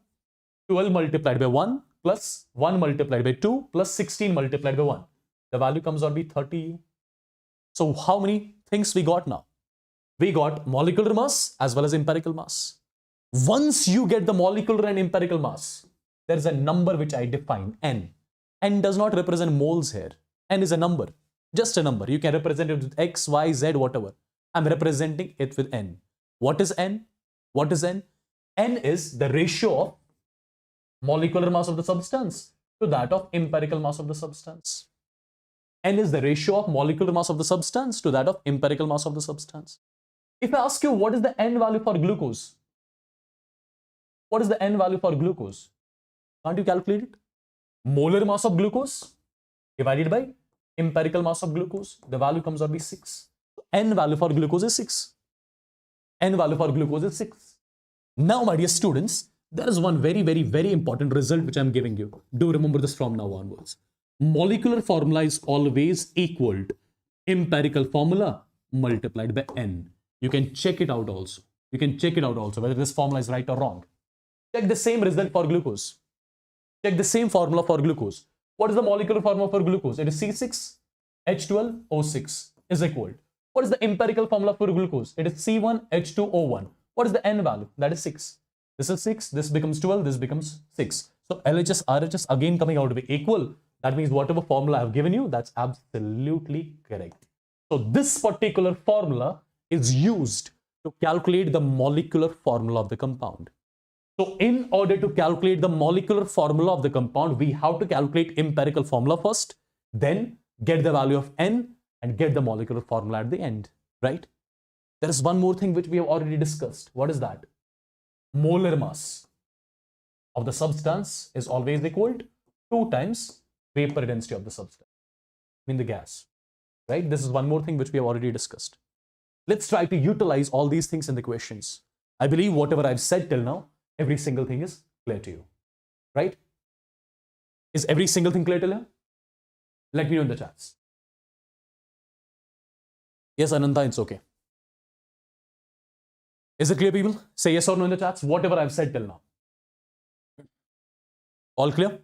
[SPEAKER 1] 12 multiplied by 1 plus 1 multiplied by 2 plus 16 multiplied by 1. The value comes out to be 30 U. So how many things we got now? We got molecular mass as well as empirical mass. Once you get the molecular and empirical mass, there is a number which I define, N. N does not represent moles here. N is a number, just a number. You can represent it with X, Y, Z, whatever. I'm representing it with N. What is N? What is N? N is the ratio of molecular mass of the substance to that of empirical mass of the substance. N is the ratio of molecular mass of the substance to that of empirical mass of the substance. If I ask you what is the N value for glucose? What is the N value for glucose? Can't you calculate it? Molar mass of glucose divided by empirical mass of glucose. The value comes out to be 6. N value for glucose is 6. N value for glucose is 6. Now, my dear students, there is one very, very, very important result which I am giving you. Do remember this from now onwards. Molecular formula is always equal to empirical formula multiplied by N. You can check it out also. You can check it out also whether this formula is right or wrong. Check the same result for glucose. Check the same formula for glucose. What is the molecular formula for glucose? It is C6H12O6 is equal to. What is the empirical formula for glucose? It is C1H2O1. What is the N value? That is 6. This is 6. This becomes 12. This becomes 6. So LHS, RHS again coming out to be equal. That means whatever formula I have given you, that's absolutely correct. So this particular formula is used to calculate the molecular formula of the compound. So in order to calculate the molecular formula of the compound, we have to calculate empirical formula first, then get the value of N and get the molecular formula at the end, right? There is one more thing which we have already discussed. What is that? Molar mass of the substance is always equal to 2 times vapor density of the substance, I mean the gas, right? This is one more thing which we have already discussed. Let's try to utilize all these things in the questions. I believe whatever I've said till now, every single thing is clear to you, right? Is every single thing clear till now? Let me know in the chats. Yes, Ananta, it's okay. Is it clear, people? Say yes or no in the chats, whatever I've said till now. All clear?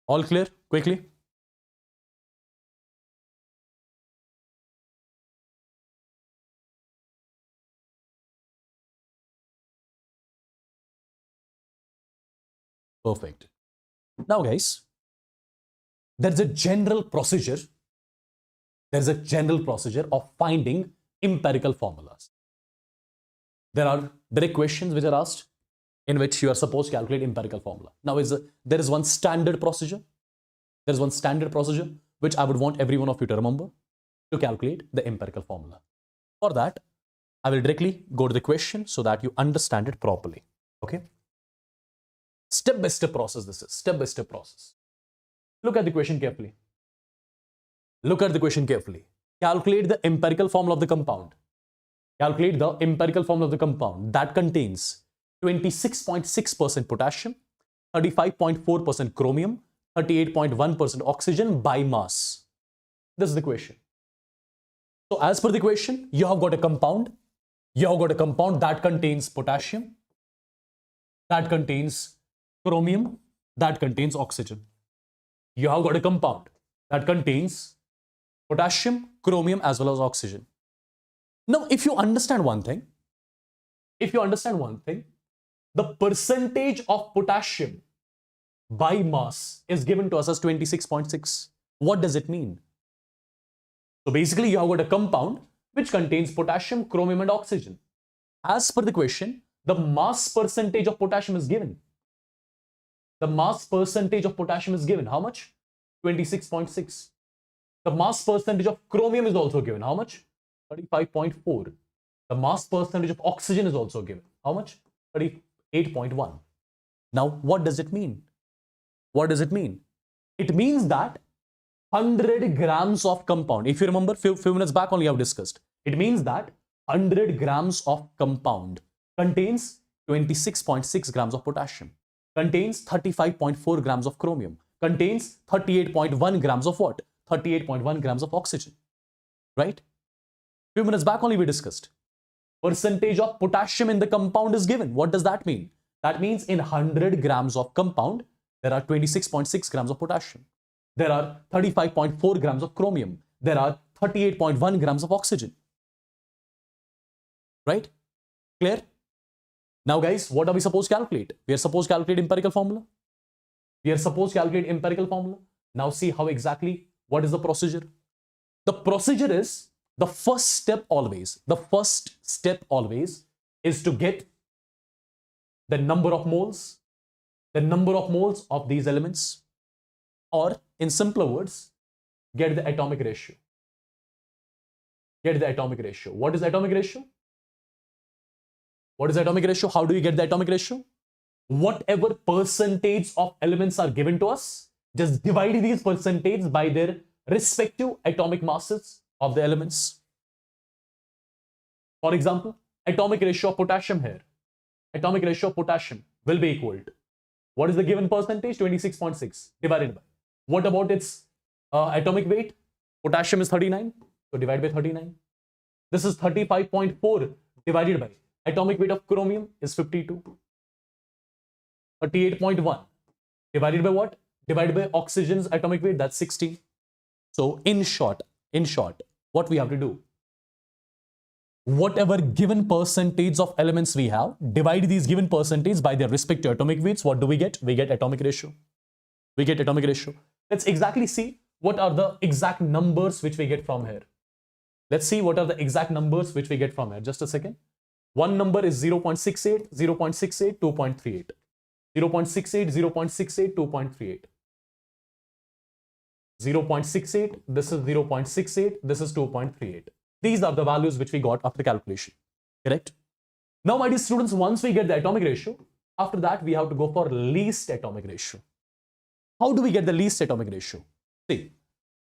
[SPEAKER 1] All clear? Quickly. Perfect. Now guys, there's a general procedure. There's a general procedure of finding empirical formulas. There are direct questions which are asked in which you are supposed to calculate empirical formula. Now there is one standard procedure. There is one standard procedure which I would want every one of you to remember to calculate the empirical formula. For that, I will directly go to the question so that you understand it properly. Okay? Step-by-step process this is. Step-by-step process. Look at the question carefully. Look at the question carefully. Calculate the empirical formula of the compound. Calculate the empirical formula of the compound that contains 26.6% potassium, 35.4% chromium, 38.1% oxygen by mass. This is the question. So as per the question, you have got a compound. You have got a compound that contains potassium, that contains chromium, that contains oxygen. You have got a compound that contains potassium, chromium as well as oxygen. Now, if you understand one thing, the percentage of potassium by mass is given to us as 26.6. What does it mean? So basically, you have got a compound which contains potassium, chromium and oxygen. As per the question, the mass percentage of potassium is given. The mass percentage of potassium is given. How much? 26.6. The mass percentage of chromium is also given. How much? 35.4. The mass percentage of oxygen is also given. How much? 38.1. Now, what does it mean? What does it mean? It means that 100 grams of compound, if you remember few minutes back only I have discussed, it means that 100 grams of compound contains 26.6 grams of potassium, contains 35.4 grams of chromium, contains 38.1 grams of what? 38.1 grams of oxygen, right? Few minutes back only we discussed. Percentage of potassium in the compound is given. What does that mean? That means in 100 grams of compound, there are 26.6 grams of potassium. There are 35.4 grams of chromium. There are 38.1 grams of oxygen. Right? Clear? Now guys, what are we supposed to calculate? We are supposed to calculate empirical formula. We are supposed to calculate empirical formula. Now see how exactly, what is the procedure? The procedure is, the first step always is to get the number of moles of these elements, or in simpler words, get the atomic ratio. Get the atomic ratio. What is the atomic ratio? What is the atomic ratio? How do we get the atomic ratio? Whatever percentage of elements are given to us, just divide these percentages by their respective atomic masses of the elements. For example, atomic ratio of potassium here. Atomic ratio of potassium will be equal to, what is the given percentage? 26.6 divided by. What about its atomic weight? Potassium is 39, so divide by 39. This is 35.4 divided by. Atomic weight of chromium is 52. 38.1 divided by what? Divided by oxygen's atomic weight, that's 60. So in short, what we have to do? Whatever given percentage of elements we have, divide these given percentage by their respective atomic weights. What do we get? We get atomic ratio. We get atomic ratio. Let's exactly see what are the exact numbers which we get from here. Let's see what are the exact numbers which we get from here. Just a second. One number is 0.68, 0.68, 2.38. 0.68, 0.68, 2.38. 0.68, this is 0.68, this is 2.38. These are the values which we got after the calculation, correct? Now, my dear students, once we get the atomic ratio, after that we have to go for least atomic ratio. How do we get the least atomic ratio? See,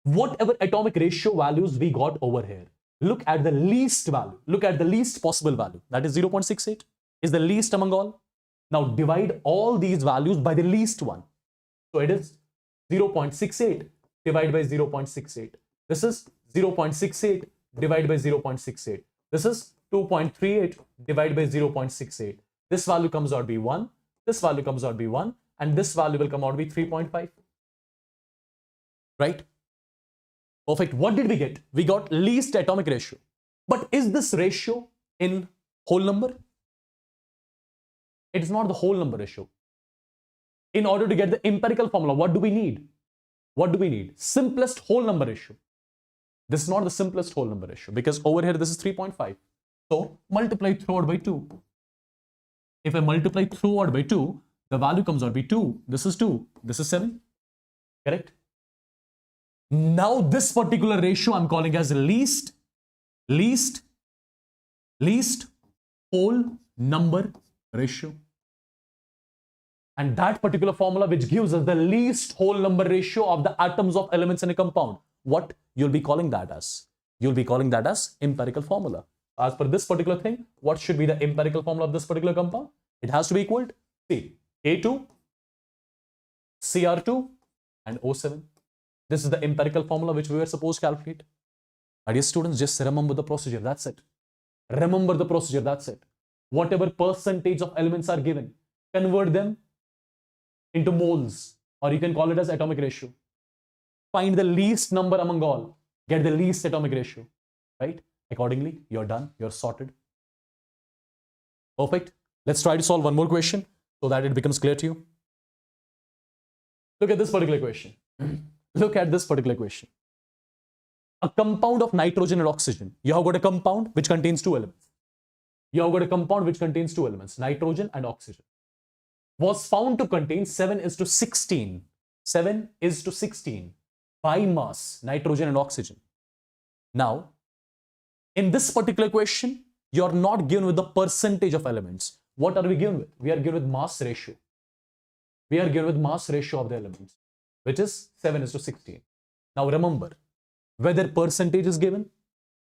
[SPEAKER 1] whatever atomic ratio values we got over here, look at the least value, look at the least possible value, that is 0.68, is the least among all. Now divide all these values by the least one. So it is 0.68 divided by 0.68. This is 0.68 divided by 0.68. This is 2.38 divided by 0.68. This value comes out to be 1. This value comes out to be 1. And this value will come out to be 3.5. Right? Perfect. What did we get? We got least atomic ratio. But is this ratio in whole number? It is not the whole number ratio. In order to get the empirical formula, what do we need? What do we need? Simplest whole number ratio. This is not the simplest whole number ratio because over here this is 3.5. So multiply throughout by 2. If I multiply throughout by 2, the value comes out to be 2. This is 2. This is 7. Correct? Now this particular ratio I'm calling as least whole number ratio. And that particular formula which gives us the least whole number ratio of the atoms of elements in a compound. What you'll be calling that as? You'll be calling that as empirical formula. As per this particular thing, what should be the empirical formula of this particular compound? It has to be equal to, see, A2, Cr2 and O7. This is the empirical formula which we were supposed to calculate. My dear students, just remember the procedure, that's it. Remember the procedure, that's it. Whatever percentage of elements are given, convert them into moles, or you can call it as atomic ratio. Find the least number among all, get the least atomic ratio, right? Accordingly, you're done, you're sorted. Perfect. Let's try to solve one more question so that it becomes clear to you. Look at this particular question. Look at this particular question. A compound of nitrogen and oxygen. You have got a compound which contains two elements. You have got a compound which contains two elements, nitrogen and oxygen. Was found to contain 7:16. 7:16 by mass, nitrogen and oxygen. Now, in this particular question, you're not given with the percentage of elements. What are we given with? We are given with mass ratio. We are given with mass ratio of the elements, which is 7:16. Now remember, whether percentage is given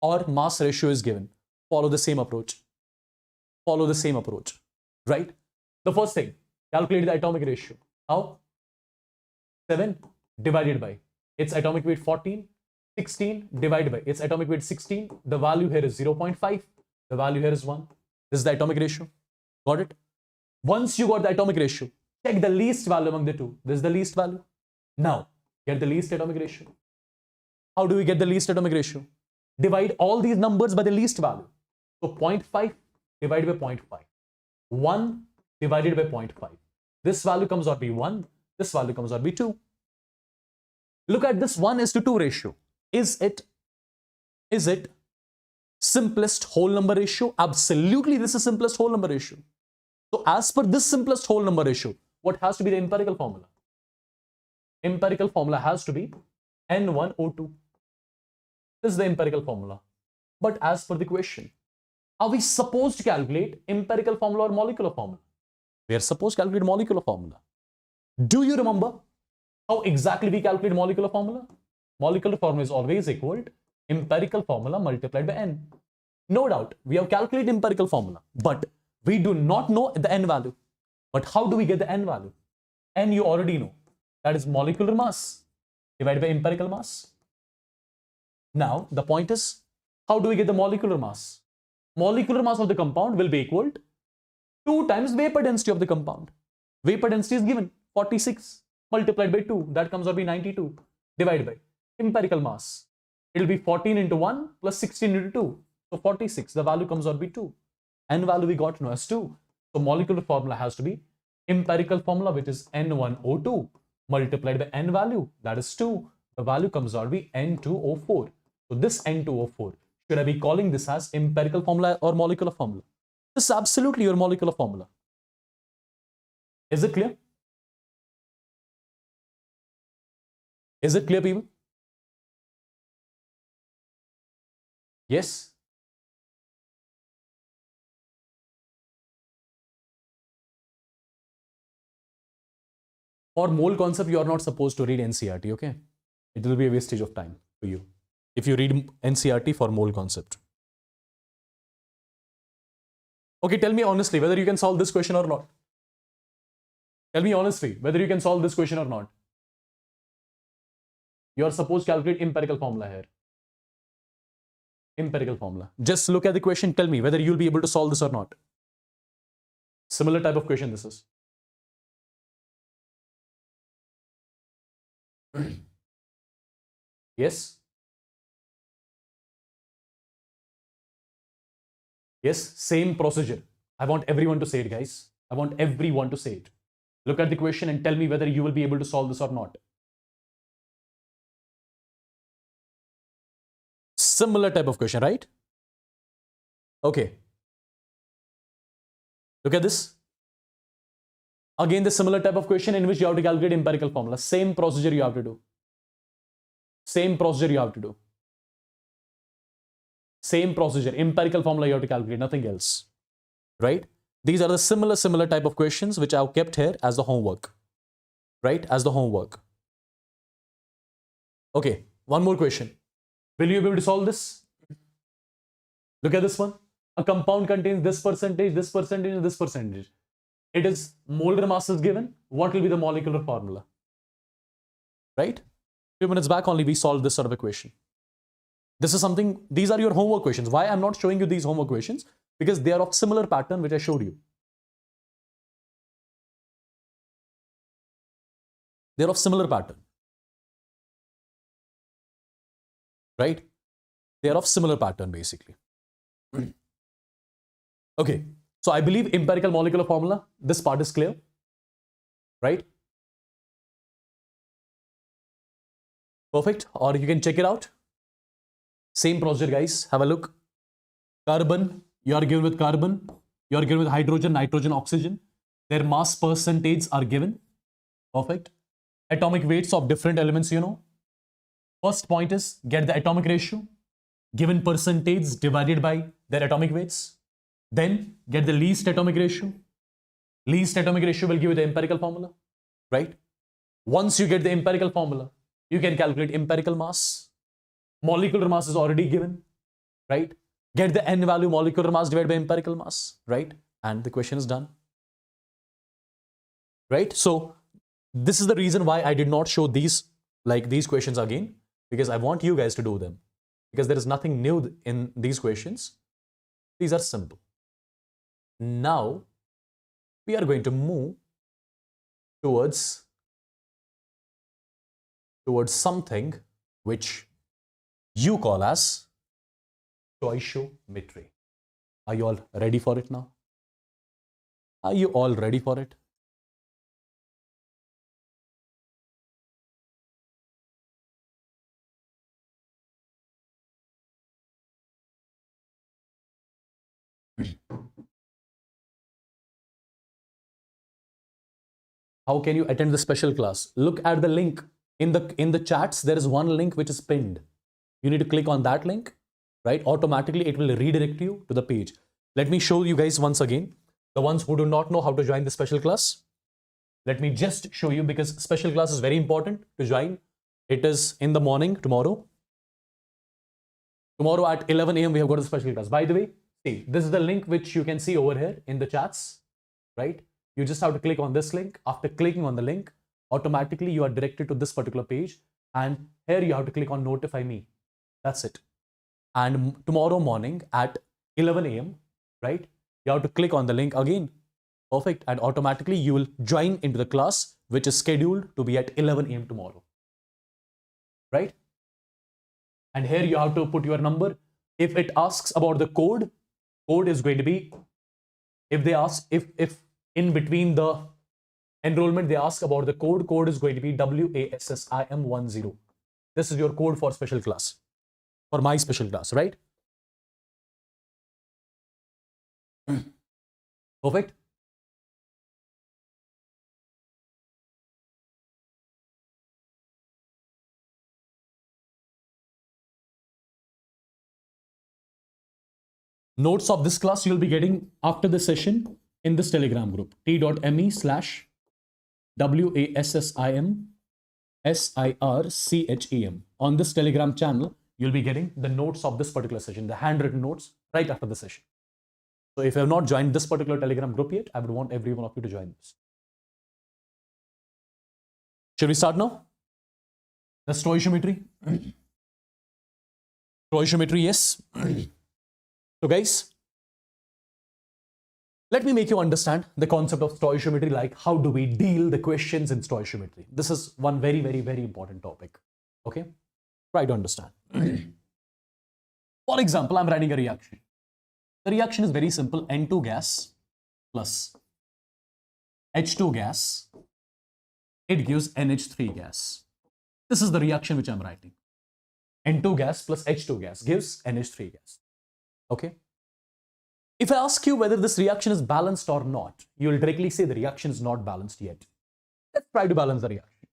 [SPEAKER 1] or mass ratio is given, follow the same approach. Follow the same approach, right? The first thing, calculate the atomic ratio. How? 7 divided by its atomic weight 14, 16 divided by its atomic weight 16. The value here is 0.5. The value here is 1. This is the atomic ratio. Got it? Once you got the atomic ratio, check the least value among the two. This is the least value. Now, get the least atomic ratio. How do we get the least atomic ratio? Divide all these numbers by the least value. So 0.5 divided by 0.5. 1 divided by 0.5. This value comes out to be 1. This value comes out to be 2. Look at this 1:2 ratio. Is it simplest whole number ratio? Absolutely, this is simplest whole number ratio. So as per this simplest whole number ratio, what has to be the empirical formula? Empirical formula has to be N1O2. This is the empirical formula. But as per the question, are we supposed to calculate empirical formula or molecular formula? We are supposed to calculate molecular formula. Do you remember how exactly we calculate molecular formula? Molecular formula is always equal to empirical formula multiplied by N. No doubt, we have calculated empirical formula, but we do not know the N value. But how do we get the N value? N you already know. That is molecular mass divided by empirical mass. Now, the point is, how do we get the molecular mass? Molecular mass of the compound will be equal to 2 times vapor density of the compound. Vapor density is given 46 multiplied by 2. That comes out to be 92 divided by empirical mass. It will be 14 into 1 plus 16 into 2. So 46. The value comes out to be 2. N value we got to know as 2. So molecular formula has to be empirical formula, which is N1O2 multiplied by N value. That is 2. The value comes out to be N2O4. So this N2O4, should I be calling this as empirical formula or molecular formula? This is absolutely your molecular formula. Is it clear? Is it clear, people? Yes? For mole concept, you are not supposed to read NCERT, okay? It will be a wastage of time for you if you read NCERT for mole concept. Okay, tell me honestly whether you can solve this question or not. Tell me honestly whether you can solve this question or not. You are supposed to calculate empirical formula here. Empirical formula. Just look at the question, tell me whether you'll be able to solve this or not. Similar type of question this is. Yes? Yes, same procedure. I want everyone to say it, guys. I want everyone to say it. Look at the question and tell me whether you will be able to solve this or not. Similar type of question, right? Okay. Look at this. Again, the similar type of question in which you have to calculate empirical formula. Same procedure you have to do. Same procedure you have to do. Same procedure. Empirical formula you have to calculate, nothing else. Right? These are the similar type of questions which I have kept here as the homework. Right? As the homework. Okay. One more question. Will you be able to solve this? Look at this one. A compound contains this percentage, this percentage, and this percentage. It is molar mass is given. What will be the molecular formula? Right? 2 minutes back only we solved this sort of a question. This is something, these are your homework questions. Why I'm not showing you these homework questions? Because they are of similar pattern which I showed you. They're of similar pattern. Right? They are of similar pattern basically. Okay. So I believe empirical molecular formula, this part is clear. Right? Perfect. Or you can check it out. Same procedure, guys. Have a look. Carbon, you are given with carbon. You are given with hydrogen, nitrogen, oxygen. Their mass percentage are given. Perfect. Atomic weights of different elements, you know. First point is get the atomic ratio. Given percentage divided by their atomic weights. Then get the least atomic ratio. Least atomic ratio will give you the empirical formula. Right? Once you get the empirical formula, you can calculate empirical mass. Molecular mass is already given, right? Get the n value molecular mass divided by empirical mass, right? And the question is done, right? So this is the reason why I did not show these questions again, because I want you guys to do them, because there is nothing new in these questions. These are simple. Now we are going to move towards something which you call as stoichiometry. Are you all ready for it now? Are you all ready for it? How can you attend the special class? Look at the link in the chats. There is one link which is pinned. You need to click on that link, right? Automatically it will redirect you to the page. Let me show you guys once again. The ones who do not know how to join the special class, let me just show you, because special class is very important to join. It is in the morning tomorrow. Tomorrow at 11 a.m. we have got a special class. By the way, see, this is the link which you can see over here in the chats, right? You just have to click on this link. After clicking on the link, automatically you are directed to this particular page, and here you have to click on notify me. That's it. And tomorrow morning at 11 a.m, right? You have to click on the link again. Perfect. And automatically you will join into the class which is scheduled to be at 11 a.m. tomorrow. Right? And here you have to put your number. If it asks about the code is going to be, if they ask, if in between the enrollment they ask about the code is going to be WASSIM10. This is your code for special class, for my special class, right? Perfect. Notes of this class you'll be getting after the session in this Telegram group, t.me/WASSIMSIRCHEM. On this Telegram channel, you'll be getting the notes of this particular session, the handwritten notes right after the session. So if you have not joined this particular Telegram group yet, I would want every one of you to join this. Should we start now? The stoichiometry. Stoichiometry, yes. So guys, let me make you understand the concept of stoichiometry, like how do we deal the questions in stoichiometry. This is one very, very, very important topic. Okay? Try to understand. For example, I'm writing a reaction. The reaction is very simple. N2 gas plus H2 gas it gives NH3 gas. This is the reaction which I'm writing. N2 gas plus H2 gas gives NH3 gas. Okay. If I ask you whether this reaction is balanced or not, you will directly say the reaction is not balanced yet. Let's try to balance the reaction.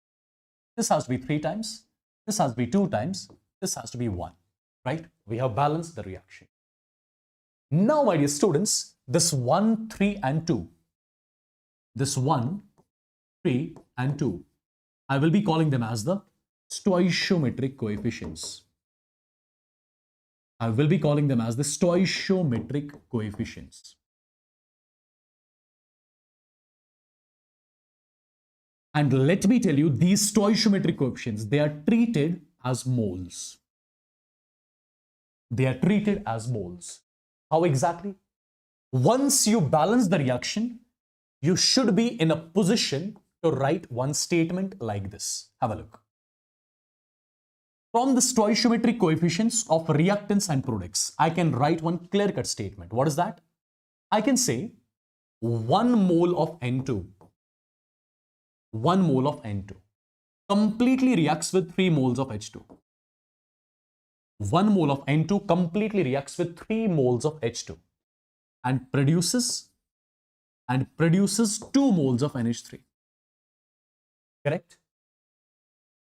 [SPEAKER 1] This has to be 3 times. This has to be 2 times. This has to be 1. Right? We have balanced the reaction. Now, my dear students, this 1, 3 and 2. This 1, 3 and 2. I will be calling them as the stoichiometric coefficients. I will be calling them as the stoichiometric coefficients. And let me tell you, these stoichiometric coefficients, they are treated as moles. They are treated as moles. How exactly? Once you balance the reaction, you should be in a position to write one statement like this. Have a look. From the stoichiometric coefficients of reactants and products, I can write one clear-cut statement. What is that? I can say 1 mole of N2, 1 mole of N2 completely reacts with 3 moles of H2. 1 mole of N2 completely reacts with 3 moles of H2 and produces 2 moles of NH3. Correct?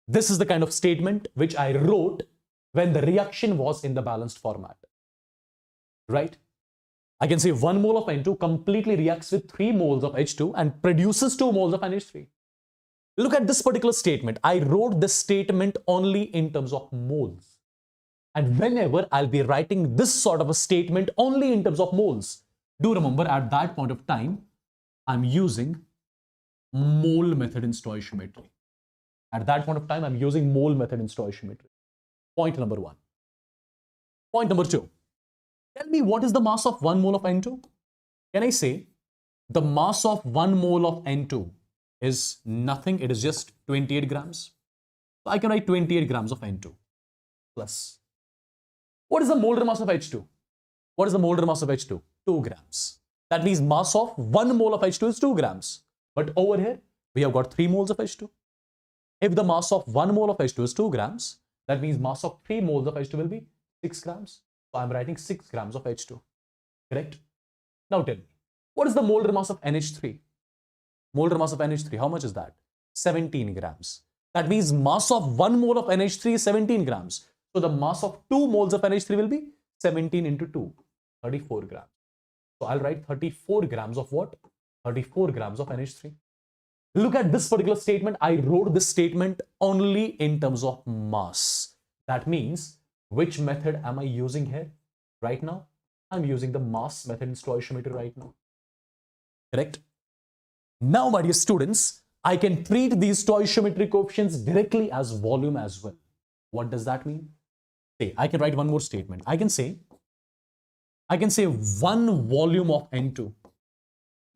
[SPEAKER 1] This is the kind of statement which I wrote when the reaction was in the balanced format. Right? I can say 1 mole of N2 completely reacts with 3 moles of H2 and produces 2 moles of NH3. Look at this particular statement. I wrote this statement only in terms of moles. And whenever I'll be writing this sort of a statement only in terms of moles, do remember at that point of time, I'm using mole method in stoichiometry. At that point of time, I'm using mole method in stoichiometry. Point number 1. Point number 2. Tell me what is the mass of 1 mole of N2? Can I say the mass of 1 mole of N2 is nothing. It is just 28 grams. So I can write 28 grams of N2 plus. What is the molar mass of H2? What is the molar mass of H2? 2 grams. That means mass of 1 mole of H2 is 2 grams. But over here, we have got 3 moles of H2. If the mass of 1 mole of H2 is 2 grams, that means mass of 3 moles of H2 will be 6 grams. So I'm writing 6 grams of H2. Correct? Now tell me, what is the molar mass of NH3? Molar mass of NH3, how much is that? 17 grams. That means mass of 1 mole of NH3 is 17 grams. So the mass of 2 moles of NH3 will be 17 into 2, 34 grams. So I'll write 34 grams of what? 34 grams of NH3. Look at this particular statement. I wrote this statement only in terms of mass. That means, which method am I using here right now? I'm using the mass method in stoichiometry right now. Correct? Now, my dear students, I can treat these stoichiometric coefficients directly as volume as well. What does that mean? Say, I can write one more statement. I can say 1 volume of N2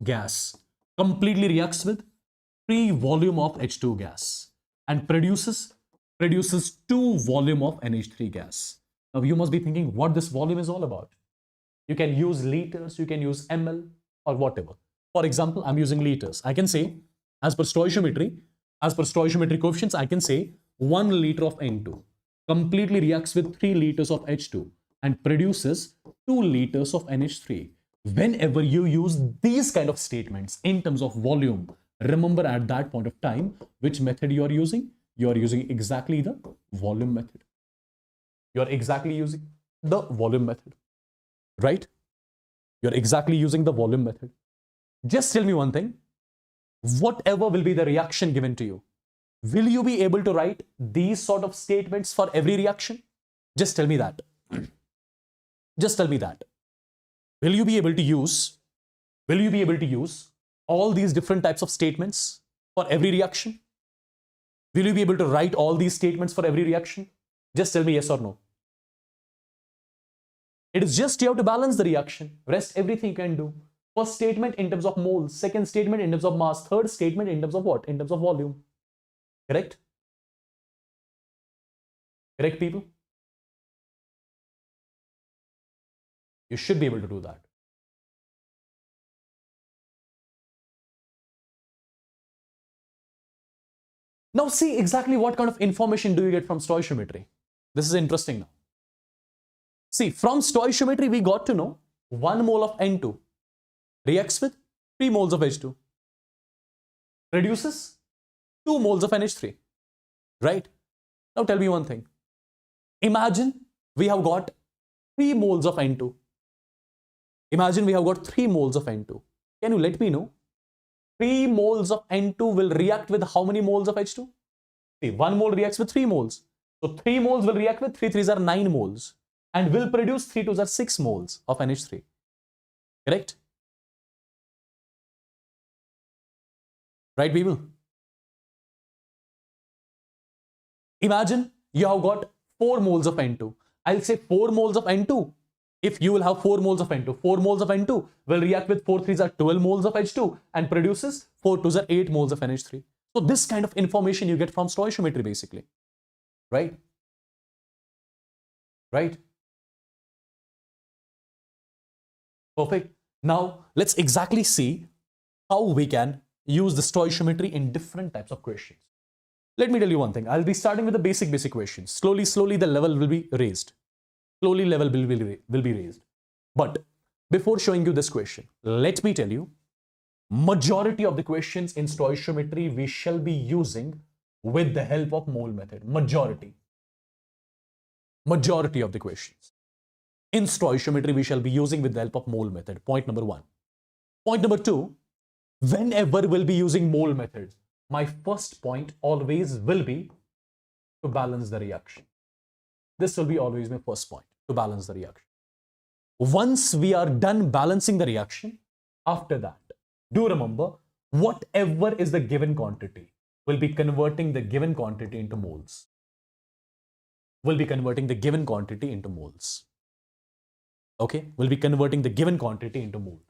[SPEAKER 1] gas completely reacts with 3 volume of H2 gas and produces 2 volume of NH3 gas. Now you must be thinking what this volume is all about. You can use liters, you can use ml or whatever. For example, I'm using liters. I can say, as per stoichiometry coefficients, I can say 1 liter of N2 completely reacts with 3 liters of H2 and produces 2 liters of NH3. Whenever you use these kind of statements in terms of volume, remember at that point of time, which method you are using? You are using exactly the volume method. You are exactly using the volume method, right? You're exactly using the volume method. Just tell me one thing. Whatever will be the reaction given to you, will you be able to write these sort of statements for every reaction? Just tell me that. Just tell me that. Will you be able to use all these different types of statements for every reaction? Will you be able to write all these statements for every reaction? Just tell me yes or no. It is just you have to balance the reaction. Rest everything you can do. First statement in terms of moles, second statement in terms of mass, third statement in terms of what? In terms of volume. Correct? Correct, people? You should be able to do that. Now see exactly what kind of information do you get from stoichiometry. This is interesting now. See, from stoichiometry we got to know 1 mole of N2 reacts with 3 moles of H2, produces 2 moles of NH3, right? Now tell me one thing. Imagine we have got 3 moles of N2. Imagine we have got 3 moles of N2. Can you let me know? 3 moles of N2 will react with how many moles of H2? See, 1 mole reacts with 3 moles. So 3 moles will react with 3 3s are 9 moles and will produce 3 2s are 6 moles of NH3. Correct? Right, people? Imagine you have got 4 moles of N2. I'll say 4 moles of N2. If you will have 4 moles of N2, 4 moles of N2 will react with 4 3s are 12 moles of H2 and produces 4 2s are 8 moles of NH3. So this kind of information you get from stoichiometry basically. Right? Right? Perfect. Now let's exactly see how we can use the stoichiometry in different types of questions. Let me tell you one thing. I'll be starting with the basic questions. Slowly the level will be raised. Slowly level will be raised. But before showing you this question, let me tell you, majority of the questions in stoichiometry we shall be using with the help of mole method. Majority of the questions in stoichiometry we shall be using with the help of mole method. Point number 1. Point number 2, whenever we'll be using mole method, my first point always will be to balance the reaction. This will be always my first point, to balance the reaction. Once we are done balancing the reaction, after that, do remember, whatever is the given quantity, we'll be converting the given quantity into moles. We'll be converting the given quantity into moles. Okay, we'll be converting the given quantity into mole.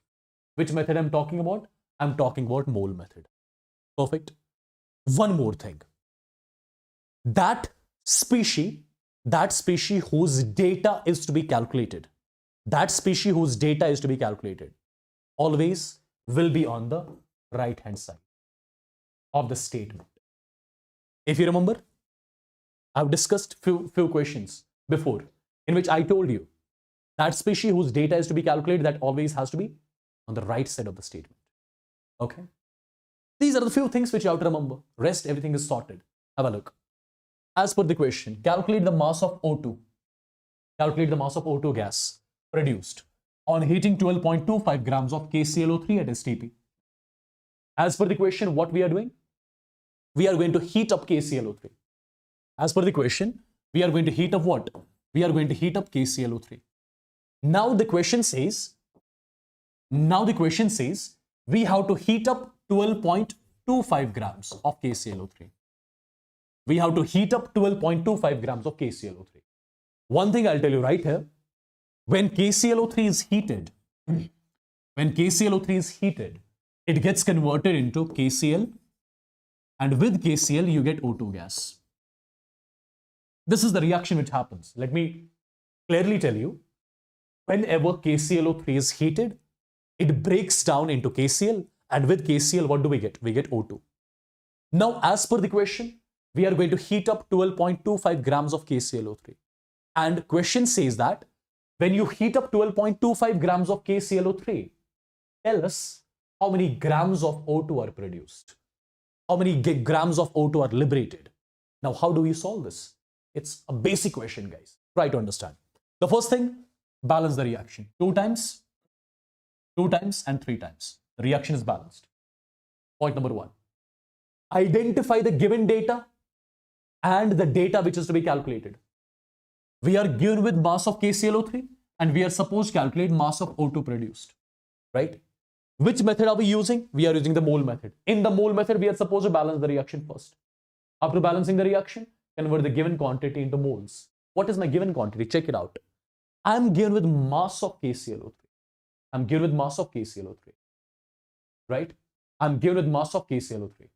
[SPEAKER 1] Which method I'm talking about? I'm talking about mole method. Perfect. One more thing. That species whose data is to be calculated, always will be on the right hand side of the statement. If you remember, I've discussed few questions before in which I told you that species whose data is to be calculated, that always has to be on the right side of the statement. Okay. These are the few things which you have to remember. Rest, everything is sorted. Have a look. As per the question, calculate the mass of O2. Calculate the mass of O2 gas produced on heating 12.25 grams of KClO3 at STP. As per the question, what we are doing? We are going to heat up KClO3. As per the question, we are going to heat up what? We are going to heat up KClO3. Now the question says, we have to heat up 12.25 grams of KClO3. We have to heat up 12.25 grams of KClO3. One thing I'll tell you right here, when KClO3 is heated, it gets converted into KCl, and with KCl you get O2 gas. This is the reaction which happens. Let me clearly tell you, whenever KClO3 is heated, it breaks down into KCl, and with KCl, what do we get? We get O2. Now, as per the question, we are going to heat up 12.25 grams of KClO3. And question says that when you heat up 12.25 grams of KClO3, tell us how many grams of O2 are produced. How many grams of O2 are liberated. Now, how do we solve this? It's a basic question, guys. Try to understand. The first thing, balance the reaction. 2 times, and 3 times. The reaction is balanced. Point number 1. Identify the given data and the data which is to be calculated. We are given with mass of KClO3 and we are supposed to calculate mass of O2 produced. Right? Which method are we using? We are using the mole method. In the mole method, we are supposed to balance the reaction first. After balancing the reaction, convert the given quantity into moles. What is my given quantity? Check it out. I am given with mass of KClO3. I'm given with mass of KClO3. Right? I'm given with mass of KClO3.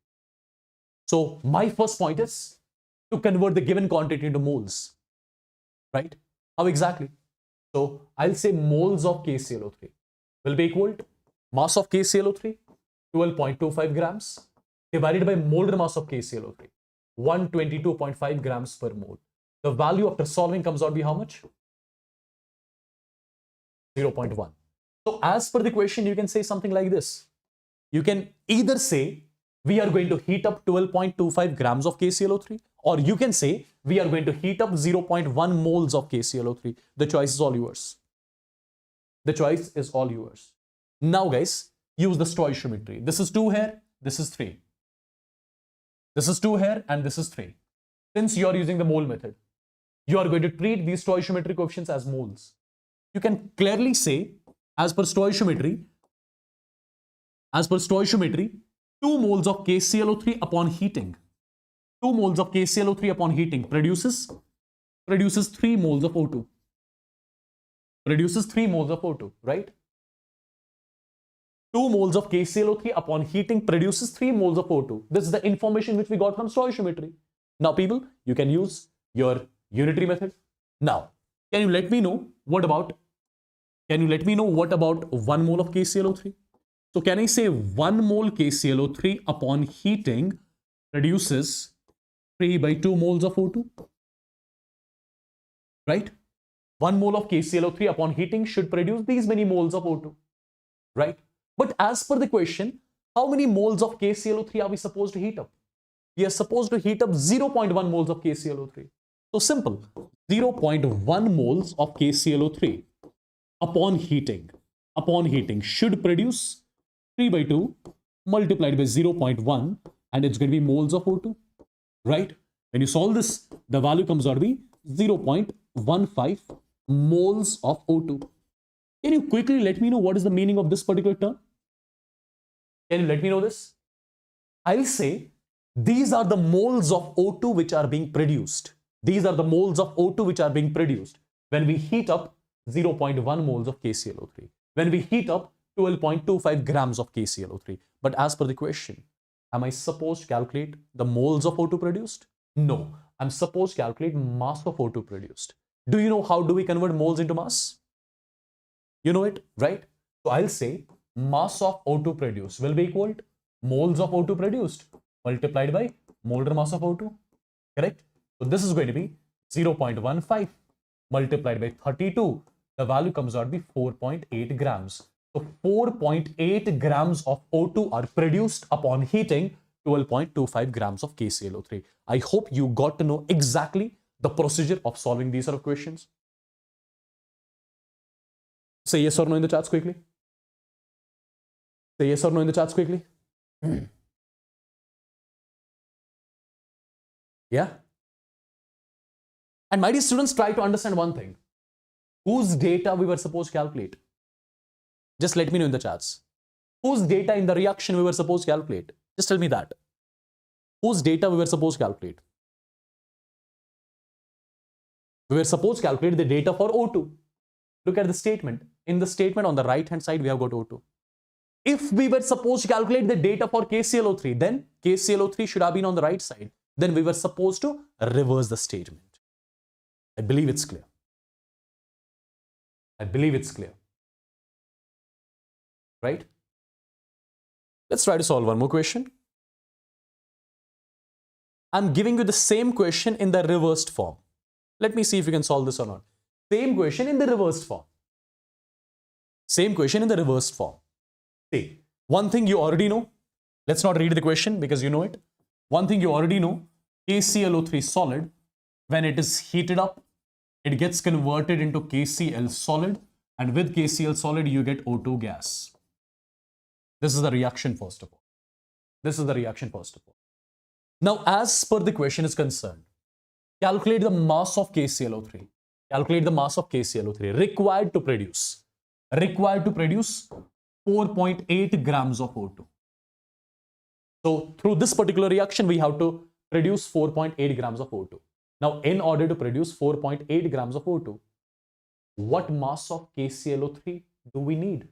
[SPEAKER 1] So my first point is to convert the given quantity into moles. Right? How exactly? So I'll say moles of KClO3 will be equal to mass of KClO3, 12.25 grams, divided by molar mass of KClO3. 122.5 grams per mole. The value after solving comes out to be how much? 0.1. So as per the question, you can say something like this. You can either say we are going to heat up 12.25 grams of KClO3, or you can say we are going to heat up 0.1 moles of KClO3. The choice is all yours. The choice is all yours. Now guys, use the stoichiometry. This is 2 here, this is 3. This is 2 here and this is 3. Since you are using the mole method, you are going to treat these stoichiometric coefficients as moles. You can clearly say, as per stoichiometry, 2 moles of KClO3 upon heating, 2 moles of KClO3 upon heating produces 3 moles of O2. Produces 3 moles of O2, right? 2 moles of KClO3 upon heating produces 3 moles of O2. This is the information which we got from stoichiometry. Now people, you can use your unitary method. Now, can you let me know what about 1 mole of KClO3? So can I say 1 mole KClO3 upon heating produces 3/2 moles of O2? Right? 1 mole of KClO3 upon heating should produce these many moles of O2. Right? But as per the question, how many moles of KClO3 are we supposed to heat up? We are supposed to heat up 0.1 moles of KClO3. So simple, 0.1 moles of KClO3 upon heating should produce 3/2 multiplied by 0.1, and it's going to be moles of O2, right? When you solve this, the value comes out to be 0.15 moles of O2. Can you quickly let me know what is the meaning of this particular term? Can you let me know this? I'll say these are the moles of O2 which are being produced. These are the moles of O2 which are being produced when we heat up 0.1 moles of KClO3. When we heat up 12.25 grams of KClO3. But as per the question, am I supposed to calculate the moles of O2 produced? No, I'm supposed to calculate mass of O2 produced. Do you know how do we convert moles into mass? You know it, right? So I'll say mass of O2 produced will be equal to moles of O2 produced multiplied by molar mass of O2, correct? So this is going to be 0.15 multiplied by 32. The value comes out to be 4.8 grams. So 4.8 grams of O2 are produced upon heating 12.25 grams of KClO3. I hope you got to know exactly the procedure of solving these sort of questions. Say yes or no in the chats quickly. Say yes or no in the chats quickly. Yeah. And my dear students, try to understand one thing. Whose data we were supposed to calculate? Just let me know in the chats. Whose data in the reaction we were supposed to calculate? Just tell me that. Whose data we were supposed to calculate? We were supposed to calculate the data for O2. Look at the statement. In the statement on the right hand side, we have got O2. If we were supposed to calculate the data for KClO3, then KClO3 should have been on the right side. Then we were supposed to reverse the statement. I believe it's clear. I believe it's clear. Right? Let's try to solve one more question. I'm giving you the same question in the reversed form. Let me see if you can solve this or not. Same question in the reversed form. Same question in the reversed form. See, one thing you already know. Let's not read the question because you know it. One thing you already know. KClO3 solid, when it is heated up, it gets converted into KCl solid, and with KCl solid, you get O2 gas. This is the reaction first of all. This is the reaction first of all. Now, as per the question is concerned, calculate the mass of KClO3. Calculate the mass of KClO3 required to produce 4.8 grams of O2. So through this particular reaction, we have to produce 4.8 grams of O2. Now, in order to produce 4.8 grams of O2, what mass of KClO3 do we need?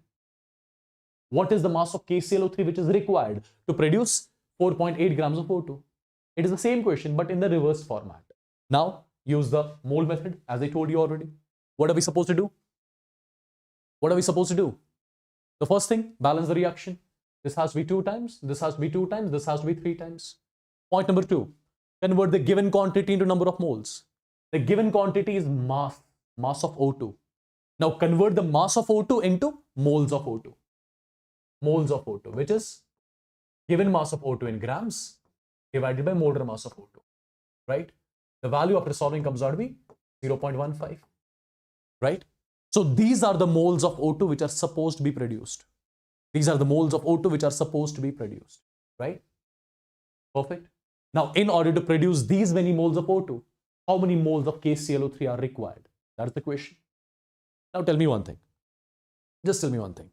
[SPEAKER 1] What is the mass of KClO3 which is required to produce 4.8 grams of O2? It is the same question, but in the reverse format. Now, use the mole method, as I told you already. What are we supposed to do? What are we supposed to do? The first thing, balance the reaction. This has to be 2 times, this has to be 2 times, this has to be 3 times. Point number 2, Convert the given quantity into number of moles. The given quantity is mass of O2. Now convert the mass of O2 into moles of O2. Moles of O2, which is given mass of O2 in grams divided by molar mass of O2, right? The value after solving comes out to be 0.15, right? So these are the moles of O2 which are supposed to be produced. These are the moles of O2 which are supposed to be produced, right? Perfect. Now, in order to produce these many moles of O2, how many moles of KClO3 are required? That's the question. Now tell me one thing. Just tell me one thing.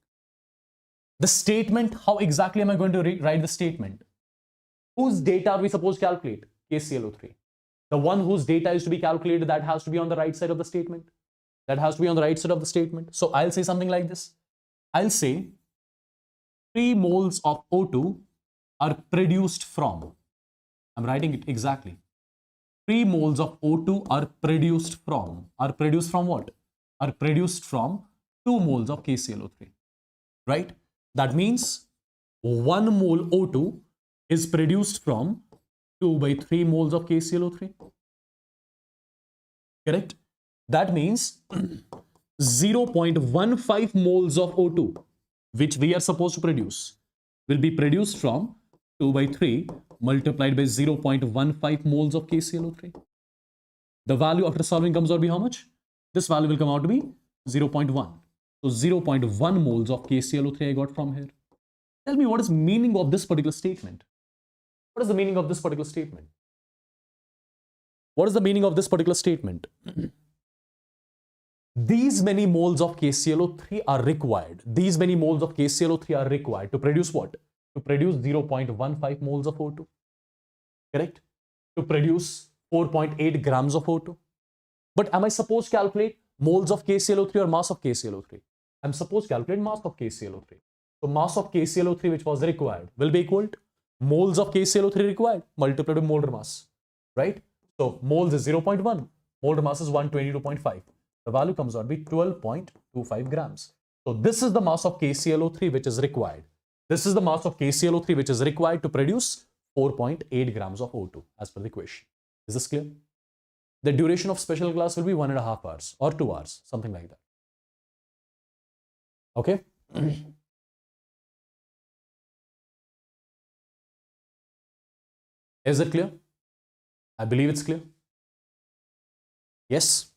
[SPEAKER 1] The statement, how exactly am I going to write the statement? Whose data are we supposed to calculate? KClO3. The one whose data is to be calculated, that has to be on the right side of the statement. That has to be on the right side of the statement. So I'll say something like this. I'll say 3 moles of O2 are produced from, I'm writing it exactly. 3 moles of O2 are produced from what? Are produced from 2 moles of KClO3, right? That means 1 mole O2 is produced from 2 by 3 moles of KClO3. Correct? That means 0.15 moles of O2, which we are supposed to produce, will be produced from 2 by 3 multiplied by 0.15 moles of KClO3. The value after solving comes out to be how much? This value will come out to be 0.1. So 0.1 moles of KClO3 I got from here. Tell me, what is meaning of this particular statement? What is the meaning of this particular statement? What is the meaning of this particular statement? These many moles of KClO3 are required. These many moles of KClO3 are required to produce what? To produce 0.15 moles of O2. Correct? To produce 4.8 grams of O2. But am I supposed to calculate moles of KClO3 or mass of KClO3? I'm supposed to calculate mass of KClO3. So mass of KClO3 which was required will be equal to moles of KClO3 required multiplied by molar mass. Right? So moles is 0.1. Molar mass is 122.5. The value comes out to be 12.25 grams. So this is the mass of KClO3 which is required. This is the mass of KClO3 which is required to produce 4.8 grams of O2 as per the equation. Is this clear? The duration of special class will be 1.5 hours or 2 hours, something like that. Okay? Is it clear? I believe it's clear. Yes.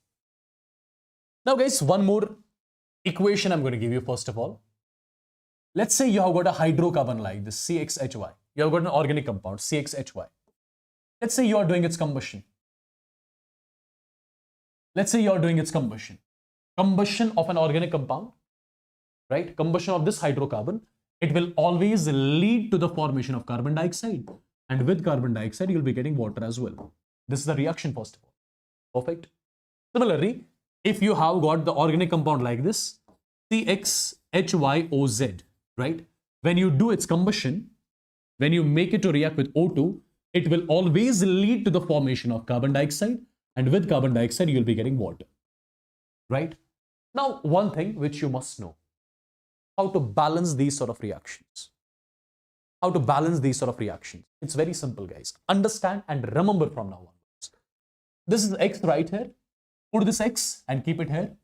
[SPEAKER 1] Now guys, one more equation I'm going to give you first of all. Let's say you have got a hydrocarbon like this, CXHY. You have got an organic compound, CXHY. Let's say you are doing its combustion. Let's say you are doing its combustion. Combustion of an organic compound, right? Combustion of this hydrocarbon, it will always lead to the formation of carbon dioxide. And with carbon dioxide, you'll be getting water as well. This is the reaction first of all. Perfect. Similarly, if you have got the organic compound like this, CXHYOZ, right? When you do its combustion, when you make it to react with O2, it will always lead to the formation of carbon dioxide, and with carbon dioxide, you'll be getting water, right? Now, one thing which you must know, how to balance these sort of reactions. How to balance these sort of reactions. It's very simple, guys. Understand and remember from now on. This is X right here. Put this X and keep it here.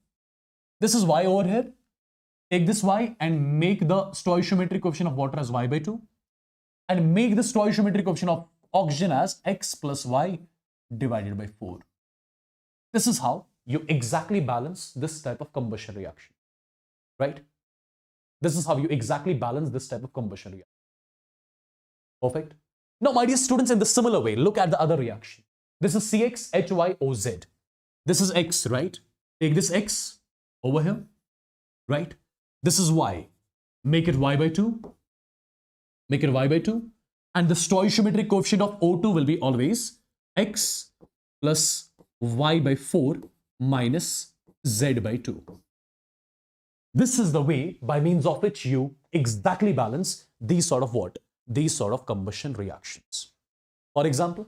[SPEAKER 1] This is Y over here. Take this Y and make the stoichiometric coefficient of water as Y by 2. And make the stoichiometric coefficient of oxygen as X plus Y divided by 4. This is how you exactly balance this type of combustion reaction. Right? This is how you exactly balance this type of combustion reaction. Perfect. Now, my dear students, in the similar way, look at the other reaction. This is CXHYOZ. This is X, right? Take this X over here, right? This is Y. Make it Y by 2. Make it Y by 2. And the stoichiometric coefficient of O2 will be always X plus Y by 4 minus Z by 2. This is the way by means of which you exactly balance these sort of what? These sort of combustion reactions. For example,